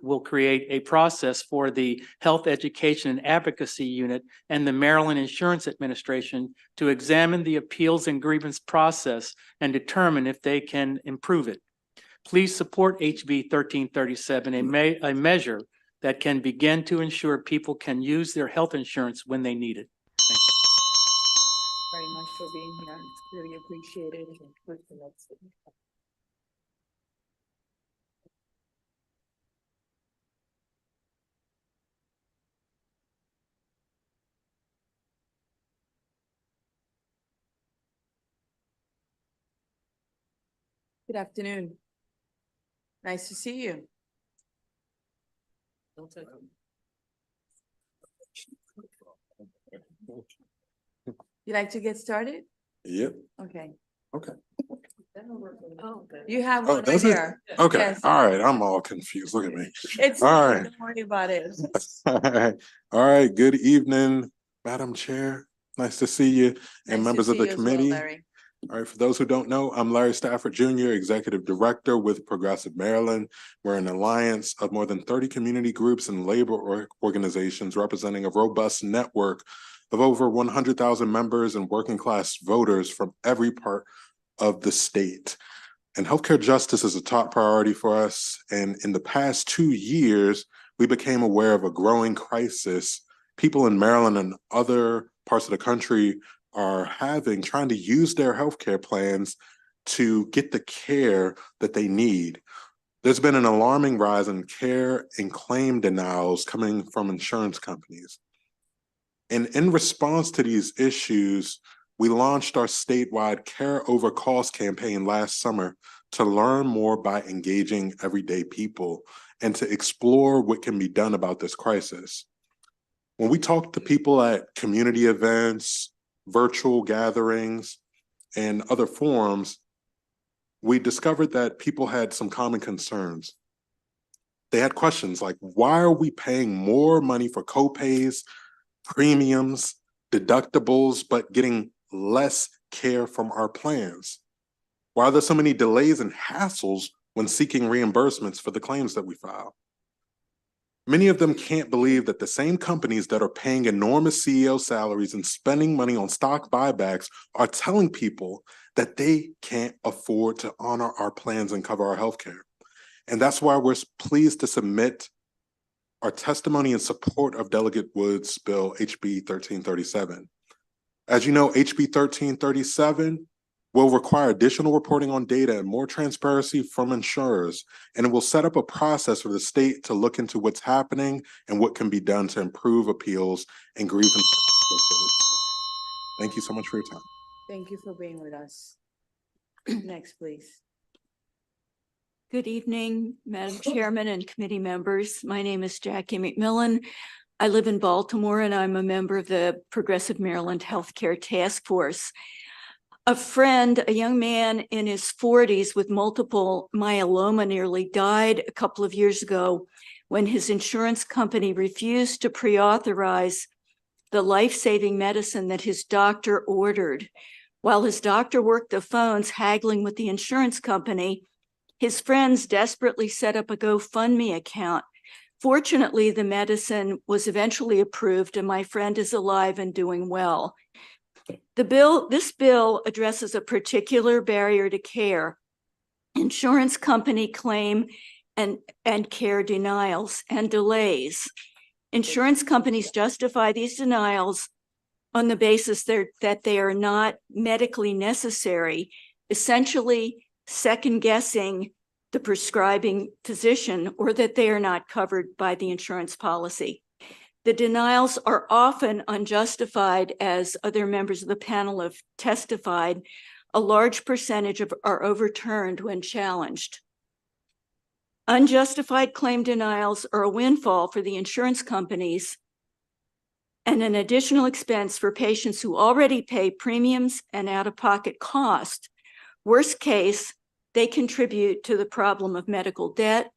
will create a process for the Health Education and Advocacy Unit and the Maryland Insurance Administration to examine the appeals and grievance process and determine if they can improve it. Please support HB 1337, a measure that can begin to ensure people can use their health insurance when they need it. Thank you. Very much for being here. It's really appreciated. Good afternoon. Nice to see you. You like to get started? Yep. Okay. Okay. You have Oh, one right does it? there. Okay. Yes. All right. I'm all confused. Look at me. It's, all right. don't worry about it. All right. All right. Good evening, Madam Chair. Nice to see you and Nice members to of see the you as well, committee. Larry. All right, for those who don't know, I'm Larry Stafford Jr., Executive Director with Progressive Maryland. We're an alliance of more than 30 community groups and labor organizations representing a robust network of over 100,000 members and working class voters from every part of the state. And healthcare justice is a top priority for us. And in the past 2 years, we became aware of a growing crisis people in Maryland and other parts of the country are trying to use their healthcare plans to get the care that they need. There's been an alarming rise in care and claim denials coming from insurance companies. And in response to these issues, we launched our statewide Care Over Cost campaign last summer to learn more by engaging everyday people and to explore what can be done about this crisis. When we talk to people at community events, virtual gatherings, and other forums, we discovered that people had some common concerns. They had questions like, why are we paying more money for copays, premiums, deductibles, but getting less care from our plans? Why are there so many delays and hassles when seeking reimbursements for the claims that we file? Many of them can't believe that the same companies that are paying enormous CEO salaries and spending money on stock buybacks are telling people that they can't afford to honor our plans and cover our healthcare. And that's why we're pleased to submit our testimony in support of Delegate Wood's bill, HB 1337. As you know, HB 1337 will require additional reporting on data and more transparency from insurers, and it will set up a process for the state to look into what's happening and what can be done to improve appeals and grievance processes. Thank you so much for your time. Thank you for being with us. Next, please. Good evening, Madam Chairman and committee members. My name is Jackie McMillan. I live in Baltimore and I'm a member of the Progressive Maryland Healthcare Task Force. A friend, a young man in his 40s with multiple myeloma, nearly died a couple of years ago when his insurance company refused to pre-authorize the life-saving medicine that his doctor ordered. While his doctor worked the phones haggling with the insurance company, his friends desperately set up a GoFundMe account. Fortunately, the medicine was eventually approved and my friend is alive and doing well. This bill addresses a particular barrier to care, insurance company claim and care denials and delays. Insurance companies justify these denials on the basis that they are not medically necessary, essentially second-guessing the prescribing physician or that they are not covered by the insurance policy. The denials are often unjustified, as other members of the panel have testified. A large percentage are overturned when challenged. Unjustified claim denials are a windfall for the insurance companies and an additional expense for patients who already pay premiums and out-of-pocket cost. Worst case, they contribute to the problem of medical debt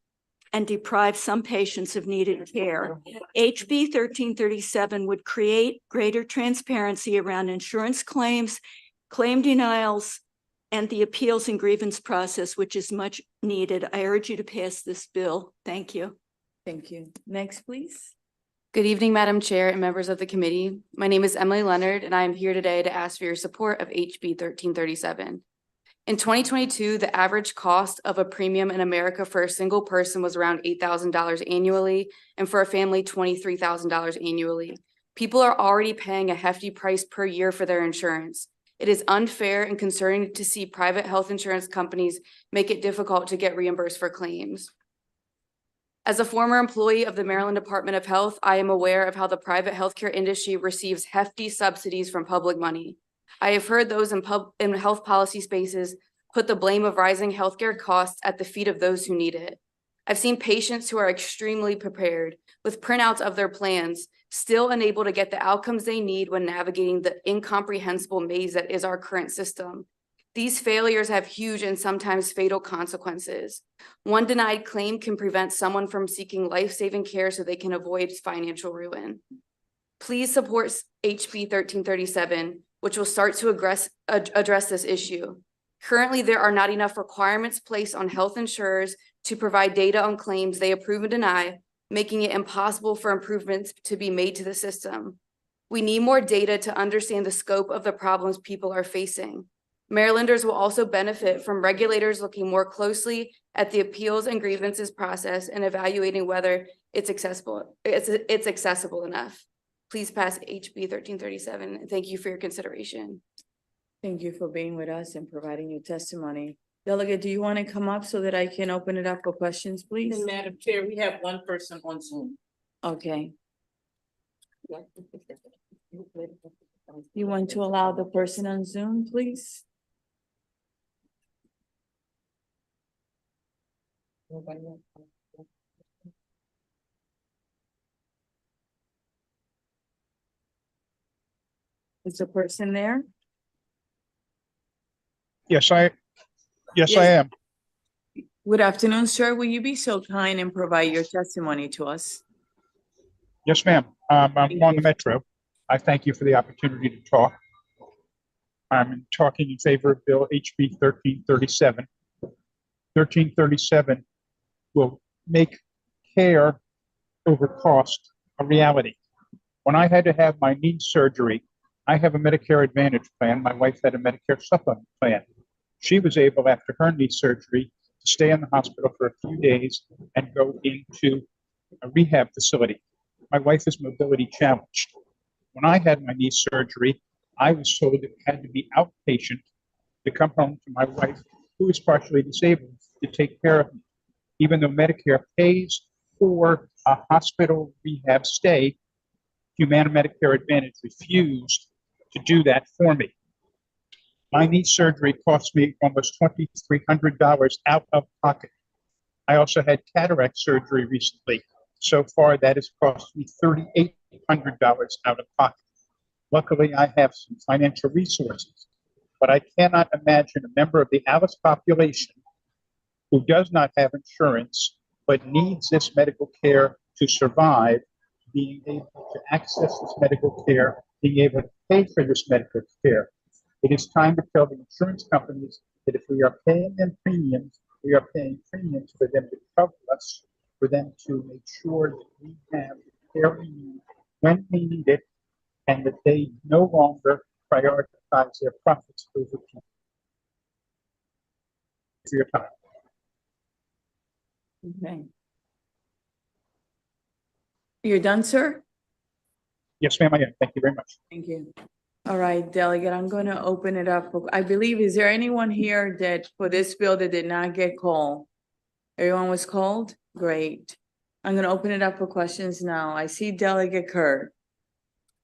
and deprive some patients of needed care. HB 1337 would create greater transparency around insurance claims, claim denials, and the appeals and grievance process, which is much needed. I urge you to pass this bill. Thank you. Thank you. Next, please. Good evening, Madam Chair and members of the committee. My name is Emily Leonard, and I am here today to ask for your support of HB 1337. In 2022, the average cost of a premium in America for a single person was around $8,000 annually, and for a family, $23,000 annually. People are already paying a hefty price per year for their insurance. It is unfair and concerning to see private health insurance companies make it difficult to get reimbursed for claims. As a former employee of the Maryland Department of Health, I am aware of how the private healthcare industry receives hefty subsidies from public money. I have heard those in health policy spaces put the blame of rising healthcare costs at the feet of those who need it. I've seen patients who are extremely prepared with printouts of their plans, still unable to get the outcomes they need when navigating the incomprehensible maze that is our current system. These failures have huge and sometimes fatal consequences. One denied claim can prevent someone from seeking life-saving care so they can avoid financial ruin. Please support HB 1337, which will start to address this issue. Currently, there are not enough requirements placed on health insurers to provide data on claims they approve and deny, making it impossible for improvements to be made to the system. We need more data to understand the scope of the problems people are facing. Marylanders will also benefit from regulators looking more closely at the appeals and grievances process and evaluating whether it's accessible enough. Please pass HB 1337. Thank you for your consideration. Thank you for being with us and providing your testimony. Delegate, do you want to come up so that I can open it up for questions, please? Madam Chair, we have one person on Zoom. Okay. You want to allow the person on Zoom, please? Is the person there? Yes, I Yes. am. Good afternoon, sir. Will you be so kind and provide your testimony to us? Yes, ma'am. I'm on the Metro. I thank you for the opportunity to talk. I'm talking in favor of Bill HB 1337. 1337 will make care over cost a reality. When I had to have my knee surgery, I have a Medicare Advantage plan. My wife had a Medicare Supplement plan. She was able, after her knee surgery, to stay in the hospital for a few days and go into a rehab facility. My wife is mobility challenged. When I had my knee surgery, I was told it had to be outpatient to come home to my wife, who is partially disabled, to take care of me. Even though Medicare pays for a hospital rehab stay, Humana Medicare Advantage refused to do that for me. My knee surgery cost me almost $2,300 out of pocket. I also had cataract surgery recently. So far, that has cost me $3,800 out of pocket. Luckily, I have some financial resources, but I cannot imagine a member of the Alice population who does not have insurance but needs this medical care to survive, being able to access this medical care, being able to pay for this medical care. It is time to tell the insurance companies that if we are paying them premiums, we are paying premiums for them to cover us, for them to make sure that we have the care we need when we need it, and that they no longer prioritize their profits over people. For your time. Okay. You're done, sir? Yes, ma'am, I am. Thank you very much. Thank you. All right, Delegate, I'm going to open it up. I believe, is there anyone here that for this bill that did not get called? Everyone was called? Great. I'm going to open it up for questions now. I see Delegate Kerr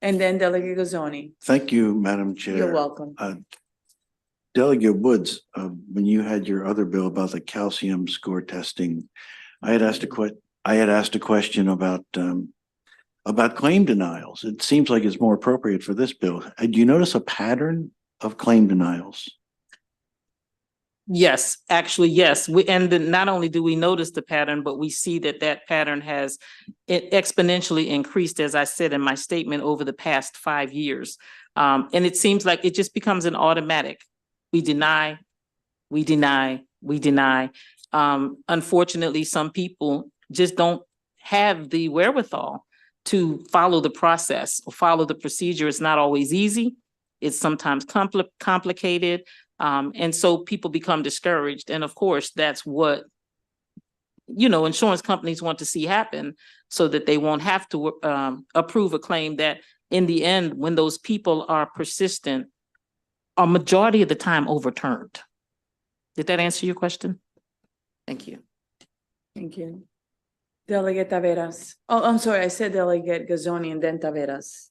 and then Delegate Gazzoni. Thank you, Madam Chair. You're welcome. Delegate Woods, when you had your other bill about the calcium score testing, I had asked a question about claim denials. It seems like it's more appropriate for this bill. Do you notice a pattern of claim denials? Yes, actually, yes. Not only do we notice the pattern, but we see that pattern has exponentially increased, as I said in my statement, over the past 5 years. And it seems like it just becomes an automatic. We deny, we deny, we deny. Unfortunately, some people just don't have the wherewithal to follow the process or follow the procedure. It's not always easy. It's sometimes complicated. And so people become discouraged. And of course, that's what, insurance companies want to see happen so that they won't have to approve a claim that in the end, when those people are persistent, a majority of the time overturned. Did that answer your question? Thank you. Thank you. Delegate Taveras. Oh, I'm sorry, I said Delegate Gazzoni and then Taveras.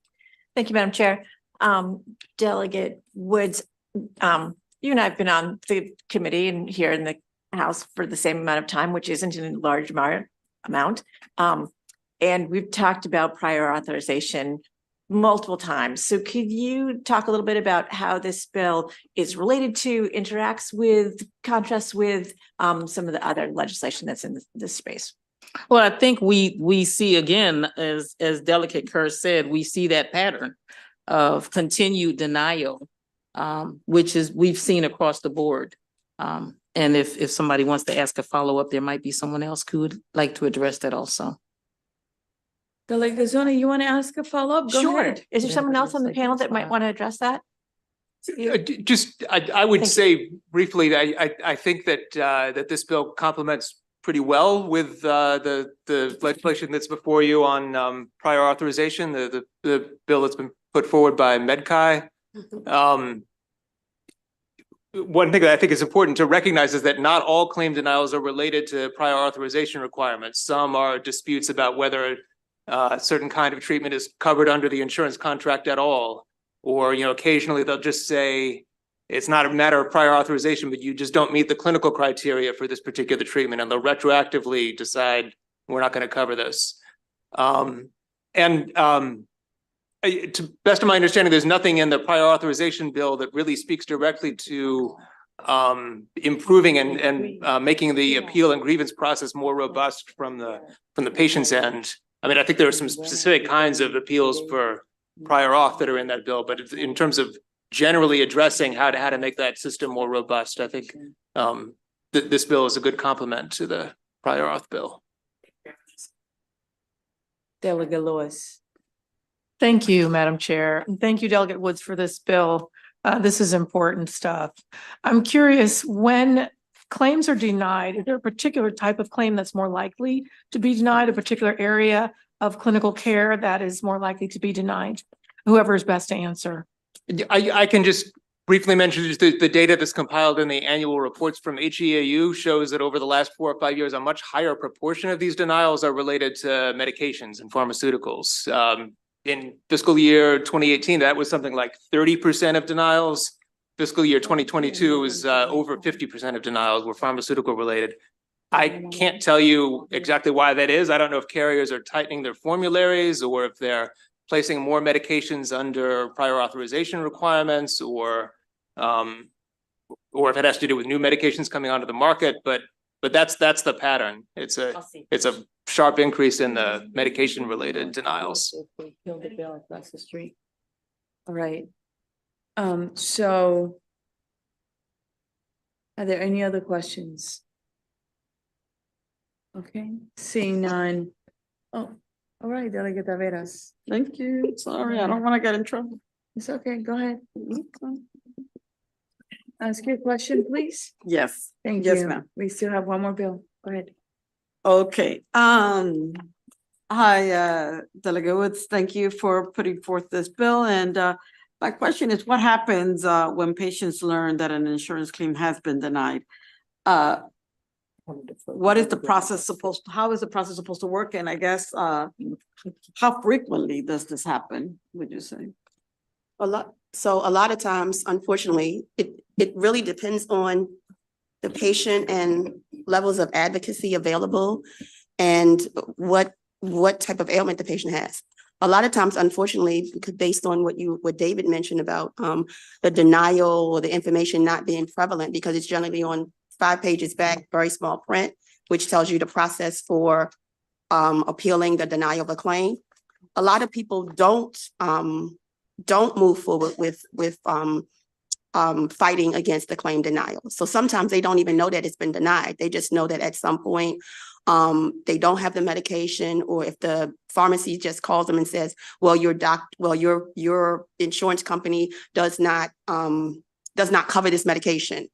Thank you, Madam Chair. Delegate Woods, you and I have been on the committee and here in the House for the same amount of time, which isn't a large amount. And we've talked about prior authorization multiple times. So could you talk a little bit about how this bill is related to, interacts with, contrasts with some of the other legislation that's in this space? Well, I think we see again, as Delegate Kerr said, we see that pattern of continued denial, which is we've seen across the board. And if somebody wants to ask a follow-up, there might be someone else who would like to address that also. Delegate Gazzoni, you want to ask a follow-up? Go Sure. ahead. Is there someone else on the panel that might want to address that? I would say briefly that I think that that this bill complements pretty well with the legislation that's before you on prior authorization, the bill that's been put forward by MedCai. One thing that I think is important to recognize is that not all claim denials are related to prior authorization requirements. Some are disputes about whether a certain kind of treatment is covered under the insurance contract at all. Or, occasionally they'll just say, it's not a matter of prior authorization, but you just don't meet the clinical criteria for this particular treatment. And they'll retroactively decide, we're not going to cover this. To best of my understanding, there's nothing in the prior authorization bill that really speaks directly to improving and making the appeal and grievance process more robust from the patient's end. I mean, I think there are some specific kinds of appeals for prior auth that are in that bill, but in terms of generally addressing how to make that system more robust, I think this bill is a good complement to the prior auth bill. Delegate Lewis. Thank you, Madam Chair. And thank you, Delegate Woods, for this bill. This is important stuff. I'm curious, when claims are denied, is there a particular type of claim that's more likely to be denied, a particular area of clinical care that is more likely to be denied? Whoever is best to answer. I can just briefly mention just the data that's compiled in the annual reports from HGAU shows that over the last 4 or 5 years, a much higher proportion of these denials are related to medications and pharmaceuticals. In fiscal year 2018, that was something like 30% of denials. Fiscal year 2022 was over 50% of denials were pharmaceutical related. I can't tell you exactly why that is. I don't know if carriers are tightening their formularies or if they're placing more medications under prior authorization requirements or if it has to do with new medications coming onto the market, but that's the pattern. It's a sharp increase in the medication related denials. Killed the bill across the street. All right. So are there any other questions? Okay, seeing none. Oh, all right, Delegate Taveras. Thank you. Sorry, I don't want to get in trouble. It's okay, go ahead. Ask your question, please. Yes. Thank Yes, you. ma'am. We still have one more bill. Go ahead. Okay. Hi, Delegate Woods. Thank you for putting forth this bill. And my question is, what happens when patients learn that an insurance claim has been denied? What is the process how is the process supposed to work? And I guess, how frequently does this happen, would you say? A lot of times, unfortunately, it really depends on the patient and levels of advocacy available and what type of ailment the patient has. A lot of times, unfortunately, based on what David mentioned about the denial or the information not being prevalent, because it's generally on 5 pages back, very small print, which tells you the process for appealing the denial of a claim. A lot of people don't move forward with fighting against the claim denial. So sometimes they don't even know that it's been denied. They just know that at some point they don't have the medication, or if the pharmacy just calls them and says, well, your insurance company does not cover this medication.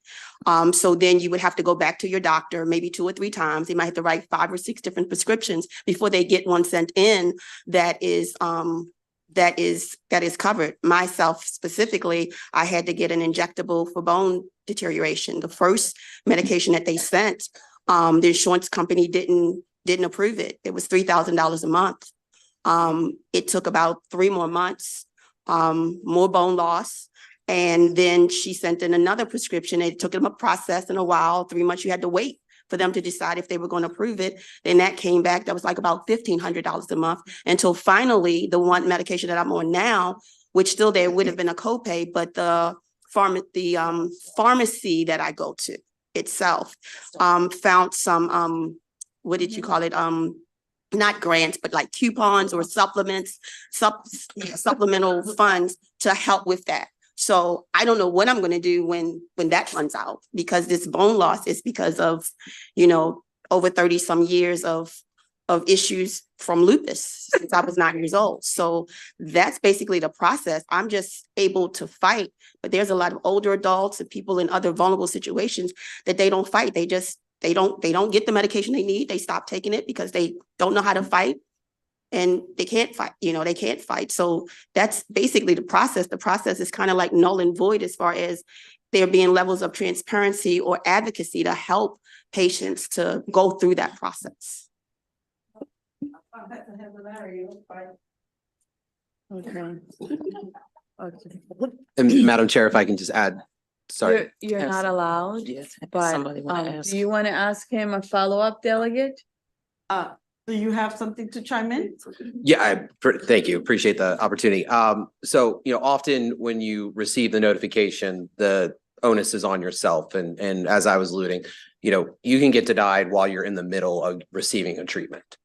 So then you would have to go back to your doctor maybe 2 or 3 times. They might have to write 5 or 6 different prescriptions before they get one sent in that is covered. Myself specifically, I had to get an injectable for bone deterioration. The first medication that they sent, the insurance company didn't approve it. It was $3,000 a month. It took about 3 more months, more bone loss. And then she sent in another prescription. It took them a process and a while, 3 months you had to wait for them to decide if they were going to approve it. Then that came back, that was like about $1,500 a month, until finally the one medication that I'm on now, which still there would have been a copay, but the pharmacy that I go to itself found some, what did you call it? Not grants, but like coupons or supplements, supplemental funds to help with that. So I don't know what I'm going to do when that runs out, because this bone loss is because of, over 30 some years of of issues from lupus since I was 9 years old. So that's basically the process. I'm just able to fight, but there's a lot of older adults and people in other vulnerable situations that they don't fight. They don't get the medication they need. They stop taking it because they don't know how to fight. And they can't fight, they can't fight. So that's basically the process. The process is kind of like null and void as far as there being levels of transparency or advocacy to help patients to go through that process. Okay. And Madam Chair, if I can just add, sorry. You're not allowed, but Somebody wanna ask. do you want to ask him a follow-up, Delegate? Do you have something to chime in? Yeah, thank you. Appreciate the opportunity. So, often when you receive the notification, the onus is on yourself. And as I was alluding, you can get denied while you're in the middle of receiving a treatment.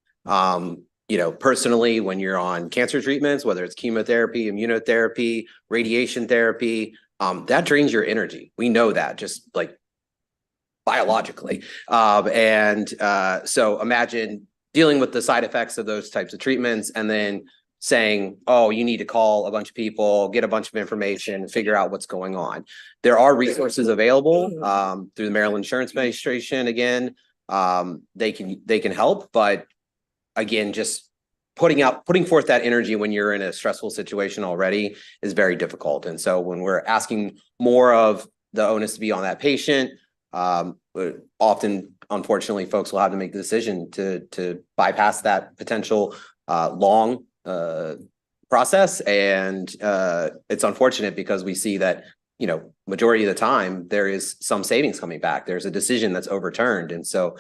Personally, when you're on cancer treatments, whether it's chemotherapy, immunotherapy, radiation therapy, that drains your energy. We know that just like biologically. So imagine dealing with the side effects of those types of treatments and then saying, oh, you need to call a bunch of people, get a bunch of information, figure out what's going on. There are resources available through the Maryland Insurance Administration. Again, they can help, but again, just putting forth that energy when you're in a stressful situation already is very difficult. And so when we're asking more of the onus to be on that patient, often, unfortunately, folks will have to make the decision to bypass that potential long process. And it's unfortunate because we see that, majority of the time there is some savings coming back. There's a decision that's overturned. And so,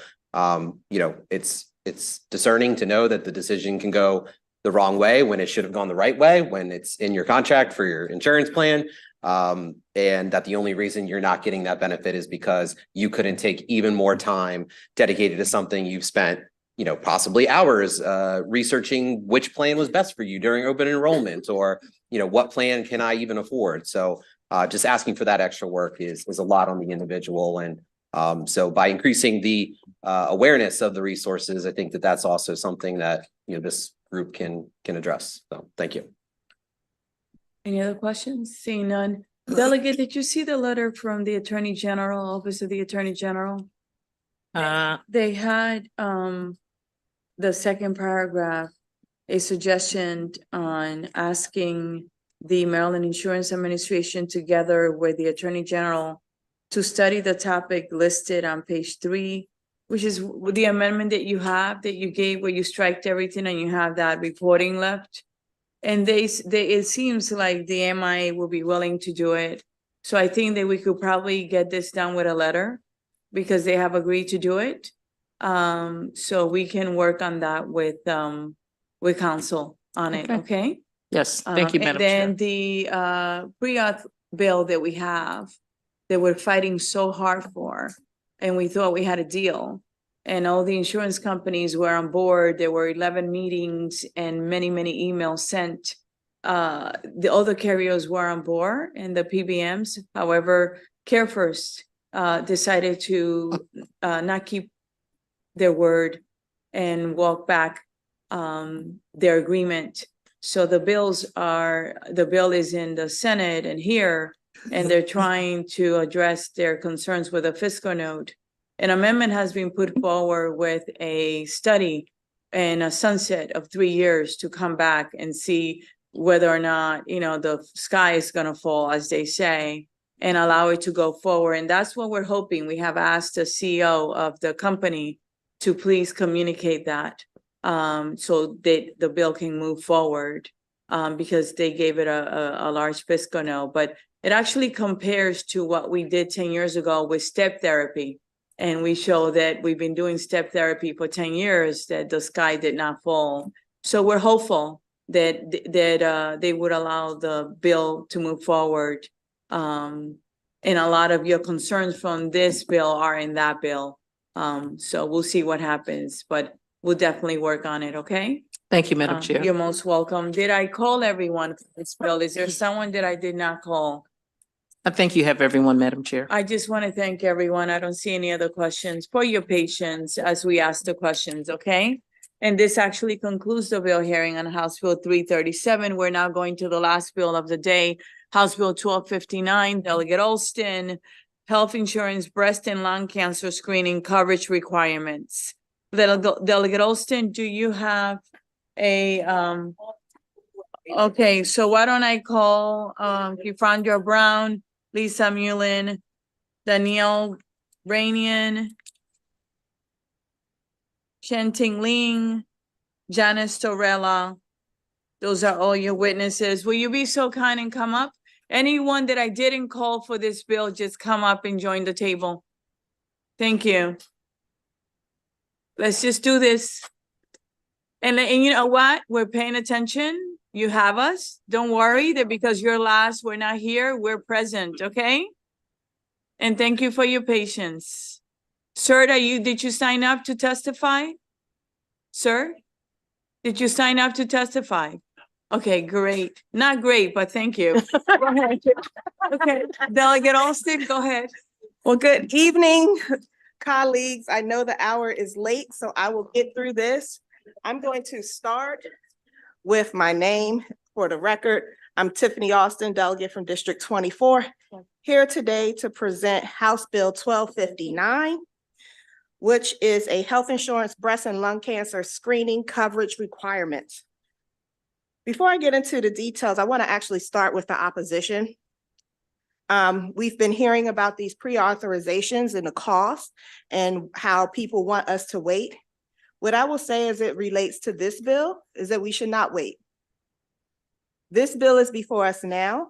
it's discerning to know that the decision can go the wrong way when it should have gone the right way, when it's in your contract for your insurance plan. And that the only reason you're not getting that benefit is because you couldn't take even more time dedicated to something you've spent, possibly hours researching which plan was best for you during open enrollment, or, what plan can I even afford? So just asking for that extra work is a lot on the individual. And so by increasing the awareness of the resources, I think that that's also something that, this group can address. So thank you. Any other questions? Seeing none. Delegate, did you see the letter from the Attorney General, Office of the Attorney General? They had the second paragraph, a suggestion on asking the Maryland Insurance Administration together with the Attorney General to study the topic listed on page 3, which is the amendment that you gave where you striked everything and you have that reporting left. And it seems like the MIA will be willing to do it. So I think that we could probably get this done with a letter because they have agreed to do it. So we can work on that with counsel on it, okay? Yes, thank you, Madam Chair. And then the pre-auth bill that we have, that we're fighting so hard for, and we thought we had a deal. And all the insurance companies were on board. There were 11 meetings and many, many emails sent. The other carriers were on board and the PBMs. However, CareFirst decided to not keep their word and walk back their agreement. So the bill is in the Senate and here, and they're trying to address their concerns with a fiscal note. An amendment has been put forward with a study and a sunset of 3 years to come back and see whether or not, the sky is going to fall, as they say, and allow it to go forward. And that's what we're hoping. We have asked the CEO of the company to please communicate that so that the bill can move forward because they gave it a large fiscal note. But it actually compares to what we did 10 years ago with step therapy. And we show that we've been doing step therapy for 10 years, that the sky did not fall. So we're hopeful that they would allow the bill to move forward. And a lot of your concerns from this bill are in that bill. So we'll see what happens, but we'll definitely work on it, okay? Thank you, Madam Chair. You're most welcome. Did I call everyone for this bill? Is there someone that I did not call? I think you have everyone, Madam Chair. I just want to thank everyone. I don't see any other questions, for your patience as we ask the questions, okay? And this actually concludes the bill hearing on House Bill 337. We're now going to the last bill of the day, House Bill 1259, Delegate Alston, Health Insurance Breast and Lung Cancer Screening Coverage Requirements. Delegate Alston, do you have a, okay, so why don't I call, Kefandra Brown, Lisa Mullen, Danielle Rainian, Shenting Ling, Janice Torella. Those are all your witnesses. Will you be so kind and come up? Anyone that I didn't call for this bill, just come up and join the table. Thank you. Let's just do this. And you know what? We're paying attention. You have us. Don't worry that because you're last, we're not here. We're present, okay? And thank you for your patience. Sir, did you sign up to testify? Sir, did you sign up to testify? Okay, great. Not great, but thank you. Go ahead. Okay, Delegate Alston, go ahead. Well, good evening, colleagues. I know the hour is late, so I will get through this. I'm going to start with my name for the record. I'm Tiffany Austin, delegate from District 24, here today to present House Bill 1259, which is a health insurance breast and lung cancer screening coverage requirement. Before I get into the details, I want to actually start with the opposition. We've been hearing about these pre-authorizations and the cost and how people want us to wait. What I will say as it relates to this bill is that we should not wait. This bill is before us now.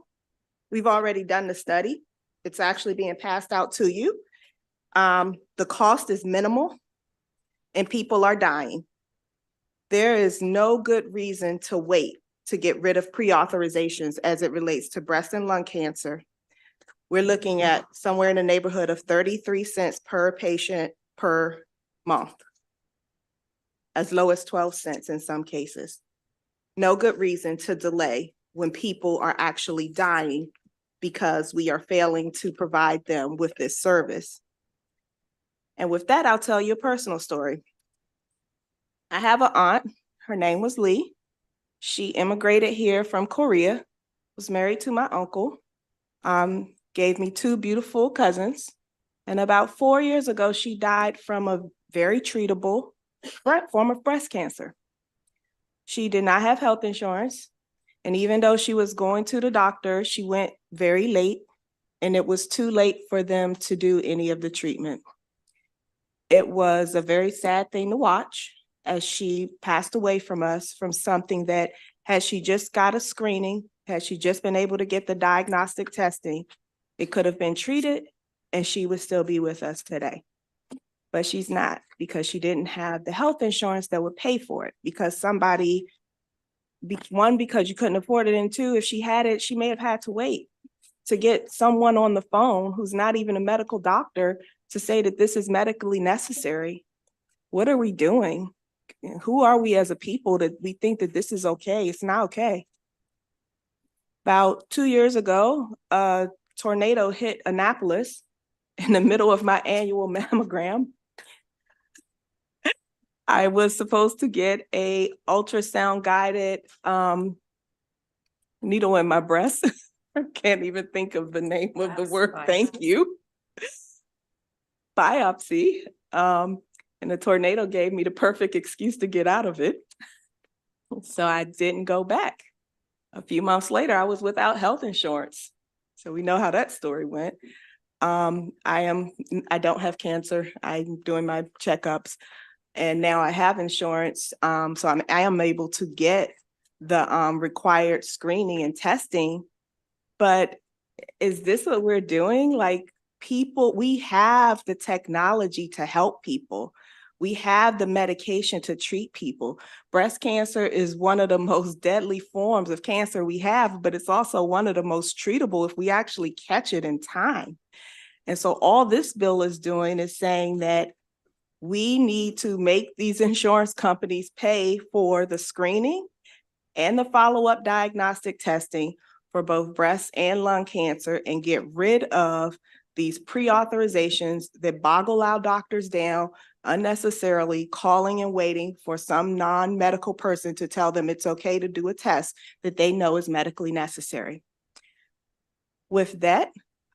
We've already done the study. It's actually being passed out to you. The cost is minimal and people are dying. There is no good reason to wait to get rid of pre-authorizations as it relates to breast and lung cancer. We're looking at somewhere in the neighborhood of 33 cents per patient per month, as low as 12 cents in some cases. No good reason to delay when people are actually dying because we are failing to provide them with this service. And with that, I'll tell you a personal story. I have an aunt, her name was Lee. She immigrated here from Korea, was married to my uncle, gave me two beautiful cousins. And about 4 years ago, she died from a very treatable form of breast cancer. She did not have health insurance. And even though she was going to the doctor, she went very late and it was too late for them to do any of the treatment. It was a very sad thing to watch as she passed away from us from something that had she just got a screening, had she just been able to get the diagnostic testing, it could have been treated and she would still be with us today. But she's not because she didn't have the health insurance that would pay for it because somebody, one, because you couldn't afford it, and two, if she had it, she may have had to wait to get someone on the phone who's not even a medical doctor to say that this is medically necessary. What are we doing? Who are we as a people that we think that this is okay? It's not okay. About 2 years ago, a tornado hit Annapolis in the middle of my annual mammogram. I was supposed to get a ultrasound guided needle in my breast. I can't even think of the name of the word. Thank you. Biopsy. And the tornado gave me the perfect excuse to get out of it. So I didn't go back. A few months later, I was without health insurance. So we know how that story went. I don't have cancer. I'm doing my checkups. And now I have insurance, so I am able to get the required screening and testing. But is this what we're doing? Like people, we have the technology to help people. We have the medication to treat people. Breast cancer is one of the most deadly forms of cancer we have, but it's also one of the most treatable if we actually catch it in time. And so all this bill is doing is saying that we need to make these insurance companies pay for the screening and the follow-up diagnostic testing for both breast and lung cancer and get rid of these pre-authorizations that boggle our doctors down, unnecessarily calling and waiting for some non-medical person to tell them it's okay to do a test that they know is medically necessary. With that,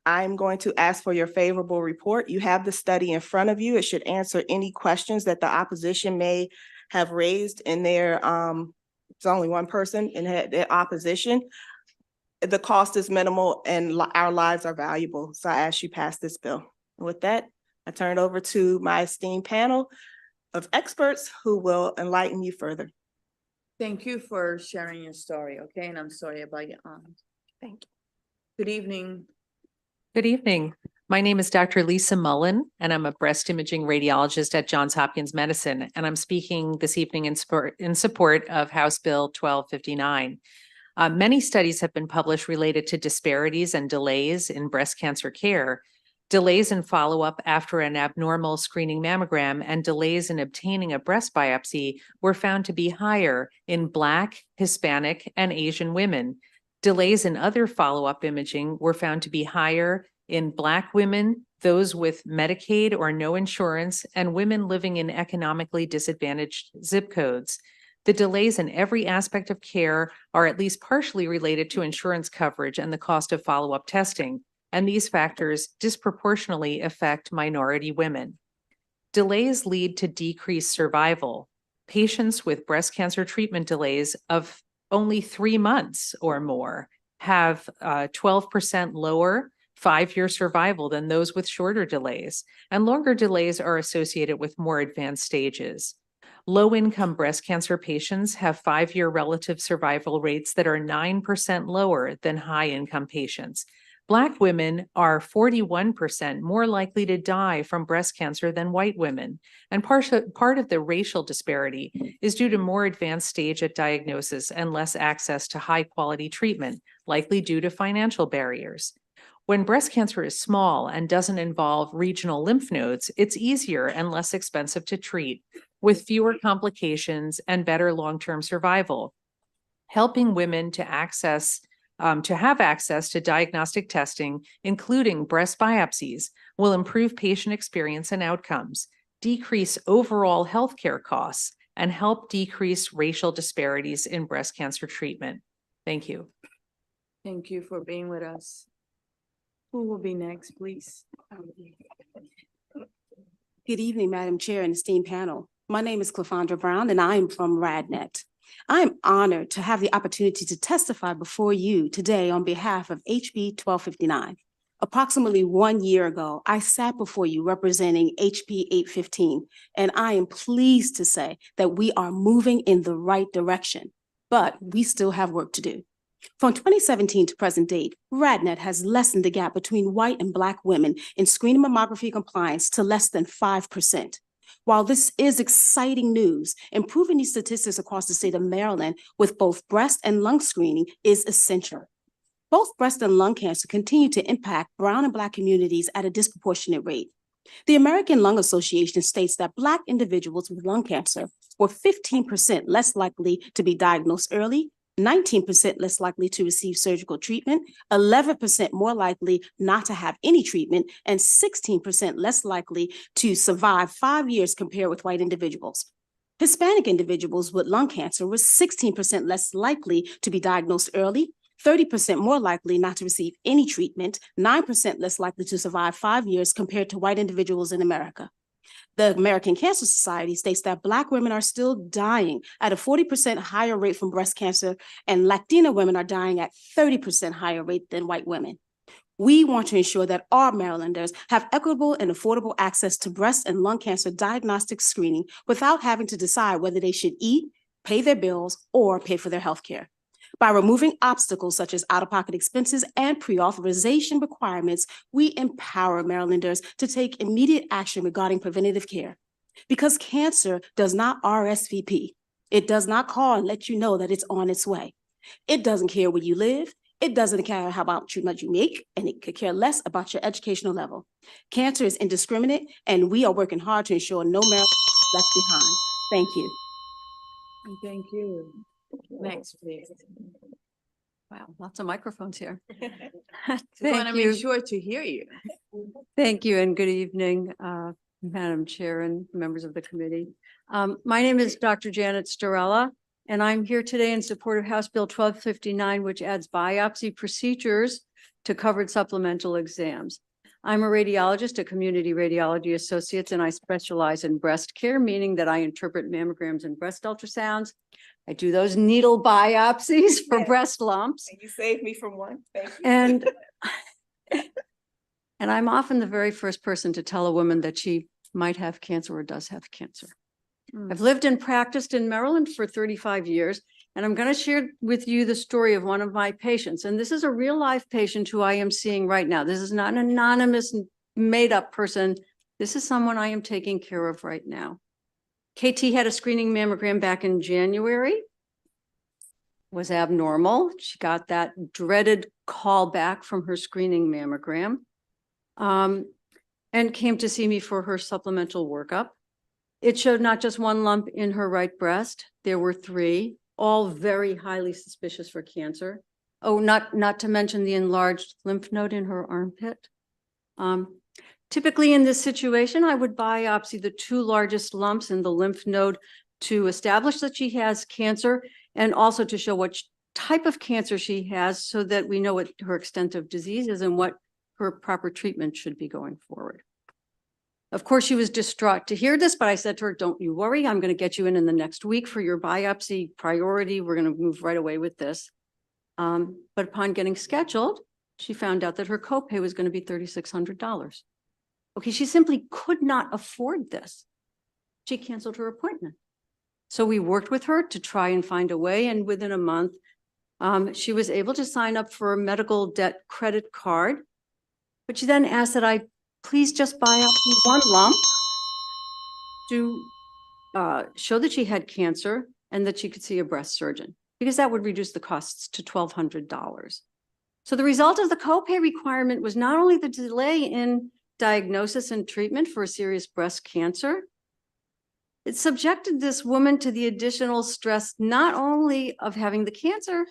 I'm going to ask for your favorable report. You have the study in front of you. It should answer any questions that the opposition may have raised in their, it's only one person in their opposition. The cost is minimal and our lives are valuable. So I ask you pass this bill. And with that, I turn it over to my esteemed panel of experts who will enlighten you further. Thank you for sharing your story, okay? And I'm sorry about your aunt. Thank you. Good evening. Good evening. My name is Dr. Lisa Mullen, and I'm a breast imaging radiologist at Johns Hopkins Medicine. And I'm speaking this evening in support of House Bill 1259. Many studies have been published related to disparities and delays in breast cancer care, delays in follow-up after an abnormal screening mammogram, and delays in obtaining a breast biopsy were found to be higher in Black, Hispanic, and Asian women. Delays in other follow-up imaging were found to be higher in Black women, those with Medicaid or no insurance, and women living in economically disadvantaged zip codes. The delays in every aspect of care are at least partially related to insurance coverage and the cost of follow-up testing, and these factors disproportionately affect minority women. Delays lead to decreased survival. Patients with breast cancer treatment delays of only 3 months or more have 12% lower 5-year survival than those with shorter delays, and longer delays are associated with more advanced stages. Low-income breast cancer patients have 5-year relative survival rates that are 9% lower than high-income patients. Black women are 41% more likely to die from breast cancer than white women. And part of the racial disparity is due to more advanced stage at diagnosis and less access to high-quality treatment, likely due to financial barriers. When breast cancer is small and doesn't involve regional lymph nodes, it's easier and less expensive to treat, with fewer complications and better long-term survival. Helping women to have access to diagnostic testing, including breast biopsies, will improve patient experience and outcomes, decrease overall healthcare costs, and help decrease racial disparities in breast cancer treatment. Thank you. Thank you for being with us. Who will be next, please? Good evening, Madam Chair and esteemed panel. My name is Clefandra Brown, and I am from RadNet. I am honored to have the opportunity to testify before you today on behalf of HB 1259. Approximately 1 year ago, I sat before you representing HB 815, and I am pleased to say that we are moving in the right direction, but we still have work to do. From 2017 to present date, RadNet has lessened the gap between white and Black women in screening mammography compliance to less than 5%. While this is exciting news, improving these statistics across the state of Maryland with both breast and lung screening is essential. Both breast and lung cancer continue to impact Brown and Black communities at a disproportionate rate. The American Lung Association states that Black individuals with lung cancer were 15% less likely to be diagnosed early, 19% less likely to receive surgical treatment, 11% more likely not to have any treatment, and 16% less likely to survive 5 years compared with white individuals. Hispanic individuals with lung cancer were 16% less likely to be diagnosed early, 30% more likely not to receive any treatment, 9% less likely to survive 5 years compared to white individuals in America. The American Cancer Society states that Black women are still dying at a 40% higher rate from breast cancer, and Latina women are dying at 30% higher rate than white women. We want to ensure that all Marylanders have equitable and affordable access to breast and lung cancer diagnostic screening without having to decide whether they should eat, pay their bills, or pay for their health care. By removing obstacles such as out-of-pocket expenses and pre-authorization requirements, we empower Marylanders to take immediate action regarding preventative care. Because cancer does not RSVP. It does not call and let you know that it's on its way. It doesn't care where you live. It doesn't care how much you make, and it could care less about your educational level. Cancer is indiscriminate, and we are working hard to ensure no Marylander is left behind. Thank you. Thank you. Next, please. Wow, lots of microphones here. We want Thank to you. make sure to hear you. Thank you and good evening. Madam Chair and members of the committee. My name is Dr. Janet Starella, and I'm here today in support of House Bill 1259, which adds biopsy procedures to covered supplemental exams. I'm a radiologist at Community Radiology Associates, and I specialize in breast care, meaning that I interpret mammograms and breast ultrasounds. I do those needle biopsies for breast lumps. You saved me from one. Thank you. And and I'm often the very first person to tell a woman that she might have cancer or does have cancer. I've lived and practiced in Maryland for 35 years, and I'm going to share with you the story of one of my patients. And this is a real life patient who I am seeing right now. This is not an anonymous made up person. This is someone I am taking care of right now. KT had a screening mammogram back in January, was abnormal. She got that dreaded call back from her screening mammogram, and came to see me for her supplemental workup. It showed not just one lump in her right breast, there were 3, all very highly suspicious for cancer. Oh, not to mention the enlarged lymph node in her armpit. Typically in this situation, I would biopsy the 2 largest lumps in the lymph node to establish that she has cancer and also to show what type of cancer she has so that we know what her extent of disease is and what her proper treatment should be going forward. Of course, she was distraught to hear this, but I said to her, don't you worry, I'm going to get you in the next week for your biopsy priority. We're going to move right away with this. But upon getting scheduled, she found out that her copay was going to be $3,600. Okay, she simply could not afford this. She canceled her appointment. So we worked with her to try and find a way, and within a month, she was able to sign up for a medical debt credit card, but she then asked that I please just biopsy 1 lump to show that she had cancer and that she could see a breast surgeon, because that would reduce the costs to $1,200. So the result of the copay requirement was not only the delay in diagnosis and treatment for a serious breast cancer, it subjected this woman to the additional stress, not only of having the cancer,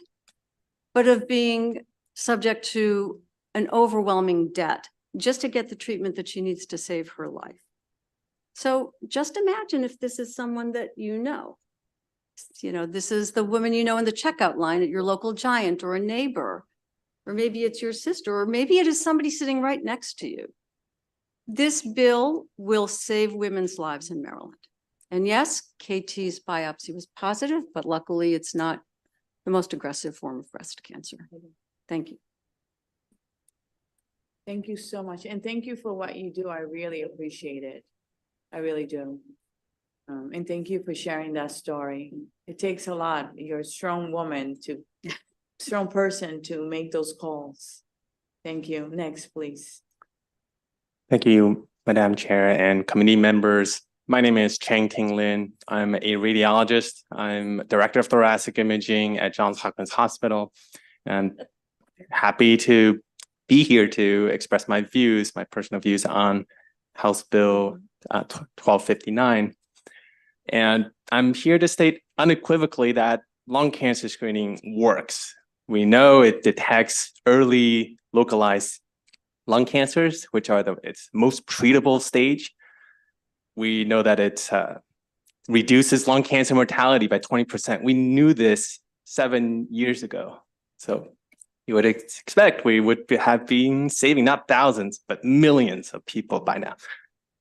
but of being subject to an overwhelming debt just to get the treatment that she needs to save her life. So just imagine if this is someone that you know. You know, this is the woman you know in the checkout line at your local Giant, or a neighbor, or maybe it's your sister, or maybe it is somebody sitting right next to you. This bill will save women's lives in Maryland. And yes, KT's biopsy was positive, but luckily it's not the most aggressive form of breast cancer. Thank you. Thank you so much. And thank you for what you do. I really appreciate it. I really do. And thank you for sharing that story. It takes a lot. You're a strong woman strong person to make those calls. Thank you. Next, please. Thank you, Madam Chair and committee members. My name is Chang Ting Lin. I'm a radiologist. I'm Director of Thoracic Imaging at Johns Hopkins Hospital. And happy to be here to express my views, my personal views on House Bill 1259. And I'm here to state unequivocally that lung cancer screening works. We know it detects early localized lung cancers, which are its most treatable stage. We know that it reduces lung cancer mortality by 20%. We knew this 7 years ago. So you would expect we would have been saving not thousands, but millions of people by now.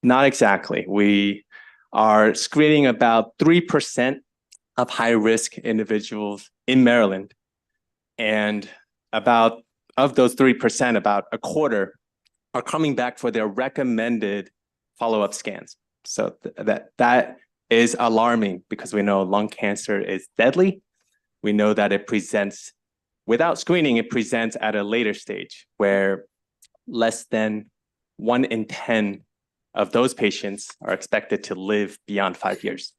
Not exactly. We are screening about 3% of high-risk individuals in Maryland. And of those 3%, about a quarter are coming back for their recommended follow-up scans. So that is alarming, because we know lung cancer is deadly. We know that it presents, without screening, it presents at a later stage where less than 1 in 10 of those patients are expected to live beyond 5 years.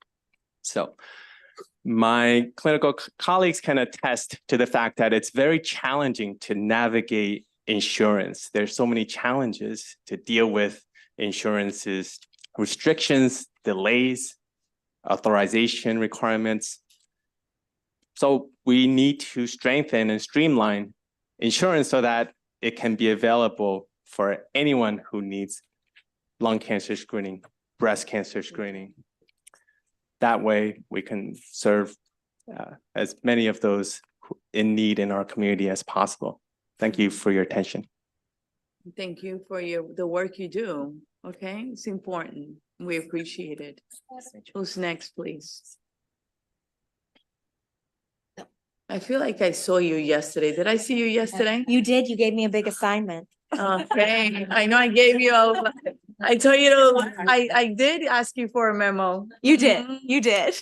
So my clinical colleagues can attest to the fact that it's very challenging to navigate insurance. There's so many challenges to deal with insurance's restrictions, delays, authorization requirements. So we need to strengthen and streamline insurance so that it can be available for anyone who needs lung cancer screening breast cancer screening. That way, we can serve as many of those in need in our community as possible. Thank you for your attention. Thank you for the work you do. Okay, it's important. We appreciate it. Who's next, please? I feel like I saw you yesterday. Did I see you yesterday? You did. You gave me a big assignment. Okay, I know I gave you I told you I did ask you for a memo. You did. You did.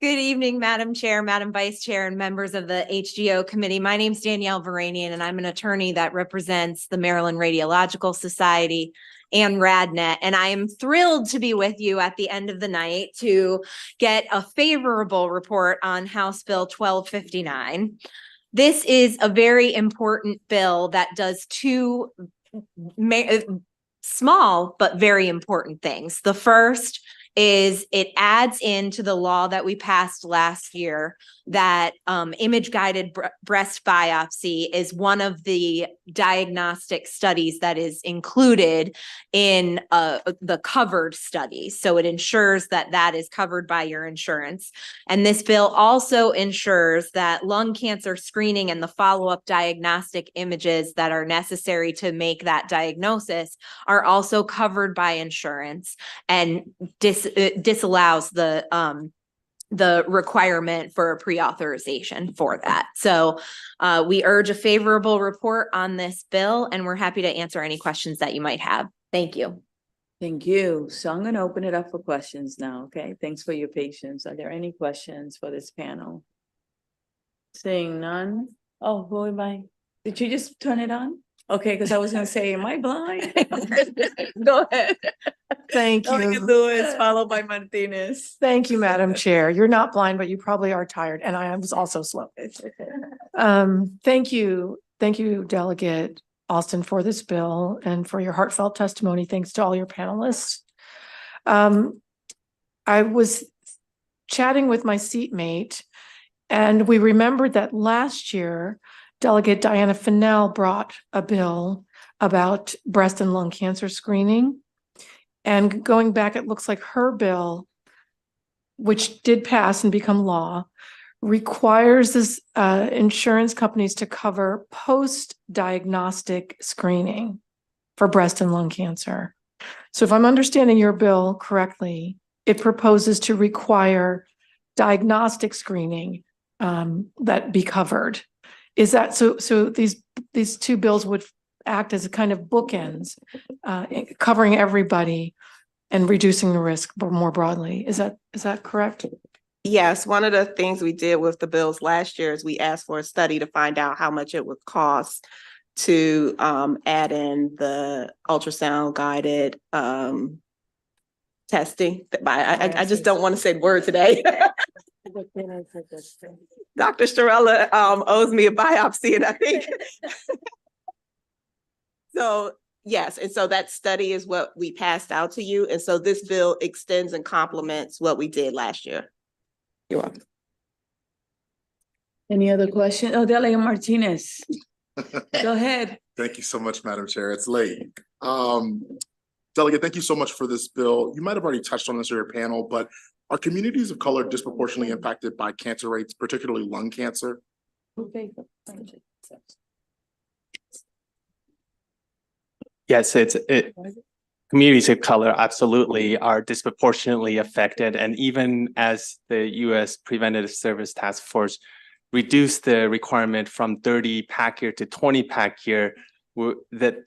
Good evening, Madam Chair, Madam Vice Chair, and members of the HGO Committee. My name is Danielle Varanian, and I'm an attorney that represents the Maryland Radiological Society and RadNet. And I am thrilled to be with you at the end of the night to get a favorable report on House Bill 1259. This is a very important bill that does two small but very important things. The first is it adds into the law that we passed last year that image-guided breast biopsy is one of the diagnostic studies that is included in the covered studies. So it ensures that that is covered by your insurance. And this bill also ensures that lung cancer screening and the follow-up diagnostic images that are necessary to make that diagnosis are also covered by insurance and disallows the requirement for a pre-authorization for that. So we urge a favorable report on this bill, and we're happy to answer any questions that you might have. Thank you. Thank you. So I'm going to open it up for questions now. Okay. Thanks for your patience. Are there any questions for this panel? Seeing none. Oh, who am I? Did you just turn it on? Okay, because I was going to say, am I blind? Go ahead. Thank you. Lewis, followed by Martinez. Thank you, Madam Chair. You're not blind, but you probably are tired, and I was also slow. Thank you. Thank you, Delegate Alston, for this bill and for your heartfelt testimony. Thanks to all your panelists. I was chatting with my seatmate, and we remembered that last year, Delegate Diana Fennell brought a bill about breast and lung cancer screening. And going back, it looks like her bill, which did pass and become law, requires this insurance companies to cover post-diagnostic screening for breast and lung cancer. So if I'm understanding your bill correctly, it proposes to require diagnostic screening that be covered. Is that so? So these two bills would act as a kind of bookends, covering everybody and reducing the risk more broadly. Is that correct? Yes, one of the things we did with the bills last year is we asked for a study to find out how much it would cost to add in the ultrasound guided testing. I just don't want to say the word today. Dr. Starella owes me a biopsy, and I think so. Yes, and so that study is what we passed out to you, and so this bill extends and complements what we did last year. You're welcome. Any other question? Oh, Delegate Martinez. Go ahead. Thank you so much, Madam Chair. It's late. Delegate, thank you so much for this bill. You might have already touched on this in your panel, but are communities of color disproportionately impacted by cancer rates, particularly lung cancer? Yes, communities of color absolutely are disproportionately affected. And even as the U.S. Preventative Service Task Force reduced the requirement from 30 pack year to 20 pack year, that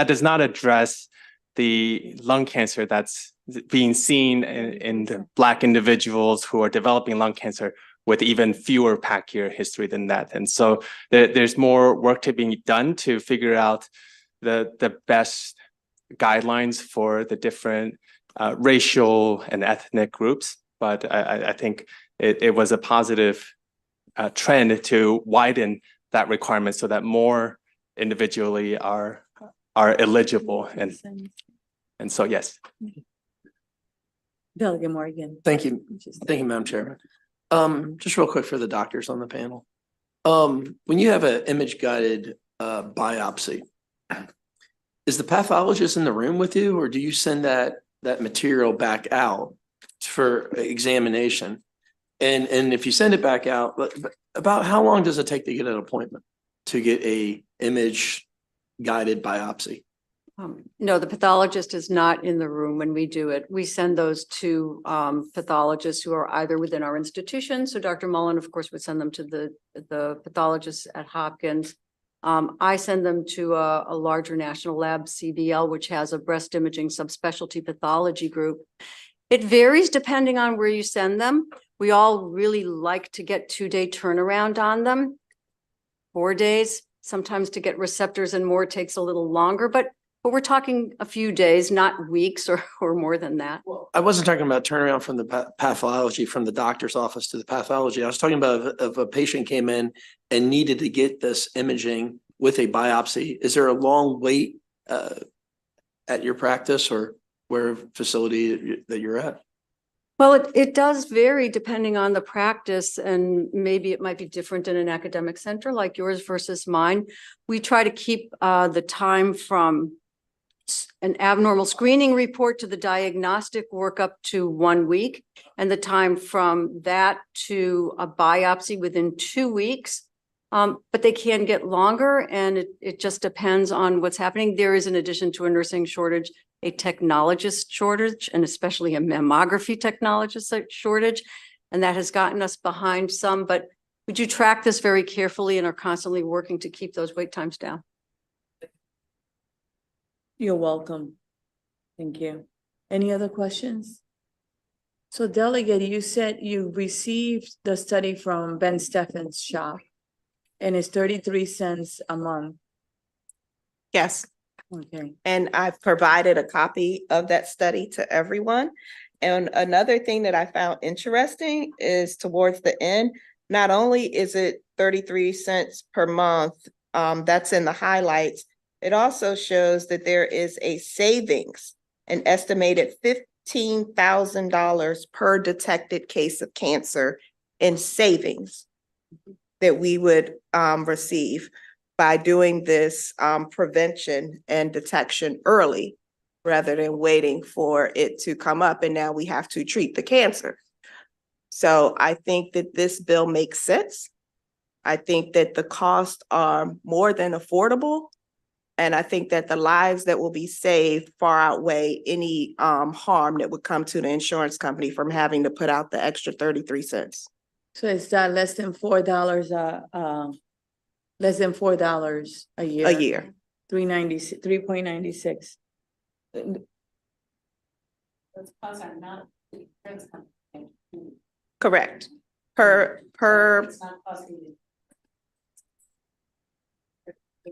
does not address the lung cancer that's being seen in the Black individuals who are developing lung cancer with even fewer pack year history than that. And so there's more work to be done to figure out the best guidelines for the different racial and ethnic groups. But I think it was a positive trend to widen that requirement so that more individually are eligible. And so, yes. Delegate Morgan. Thank you. Thank you, Madam Chairman. Just real quick for the doctors on the panel. When you have an image guided biopsy, Is the pathologist in the room with you, or do you send that material back out for examination? And if you send it back out, but about how long does it take to get an appointment to get a image guided biopsy? No, the pathologist is not in the room when we do it. We send those to pathologists who are either within our institution. So Dr. Mullen, of course, would send them to the pathologists at Hopkins. I send them to a larger national lab, CBL, which has a breast imaging subspecialty pathology group. It varies depending on where you send them. We all really like to get 2-day turnaround on them. 4 days, sometimes to get receptors and more takes a little longer, but we're talking a few days, not weeks or more than that. I wasn't talking about turnaround from the pathology from the doctor's office to the pathology. I was talking about if a patient came in and needed to get this imaging with a biopsy. Is there a long wait at your practice or where facility that you're at? Well, it does vary depending on the practice, and maybe it might be different in an academic center like yours versus mine. We try to keep the time from an abnormal screening report to the diagnostic workup to 1 week, and the time from that to a biopsy within 2 weeks. But they can get longer, and it just depends on what's happening. There is, in addition to a nursing shortage, a technologist shortage, and especially a mammography technologist shortage. And that has gotten us behind some, but we do track this very carefully and are constantly working to keep those wait times down. You're welcome. Thank you. Any other questions? So Delegate, you said you received the study from Ben Steffen's shop and it's 33 cents a month. Yes. Okay. And I've provided a copy of that study to everyone. And another thing that I found interesting is towards the end, not only is it 33 cents per month, that's in the highlights, it also shows that there is a savings, an estimated $15,000 per detected case of cancer in savings that we would receive by doing this prevention and detection early rather than waiting for it to come up and now we have to treat the cancer. So I think that this bill makes sense. I think that the costs are more than affordable. And I think that the lives that will be saved far outweigh any harm that would come to the insurance company from having to put out the extra 33 cents. So it's less than $4 less than $4 a year. A year. 3.96. Correct. Per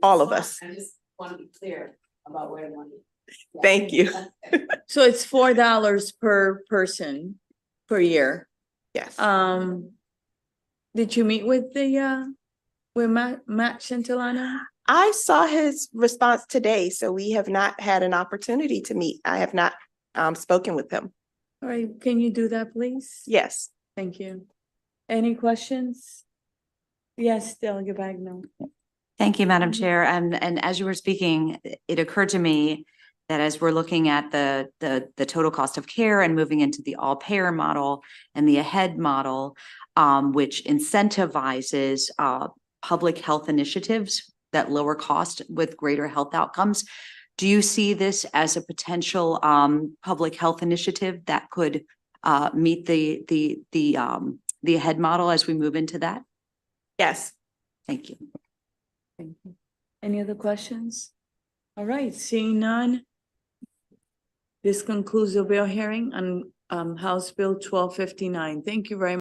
all of us. I just want to be clear about where the money is. Thank you. So it's $4 per person per year. Yes. Did you meet with the with Matt Centilano? I saw his response today, so we have not had an opportunity to meet. I have not spoken with him. All right, can you do that, please? Yes. Thank you. Any questions? Yes, Delegate Bagno. Thank you, Madam Chair. And as you were speaking, it occurred to me that as we're looking at the total cost of care and moving into the all-payer model and the AHEAD model, which incentivizes public health initiatives that lower cost with greater health outcomes, do you see this as a potential public health initiative that could meet the AHEAD model as we move into that? Yes. Thank you. Thank you. Any other questions? All right, seeing none. This concludes the bill hearing on House Bill 1259. Thank you very much.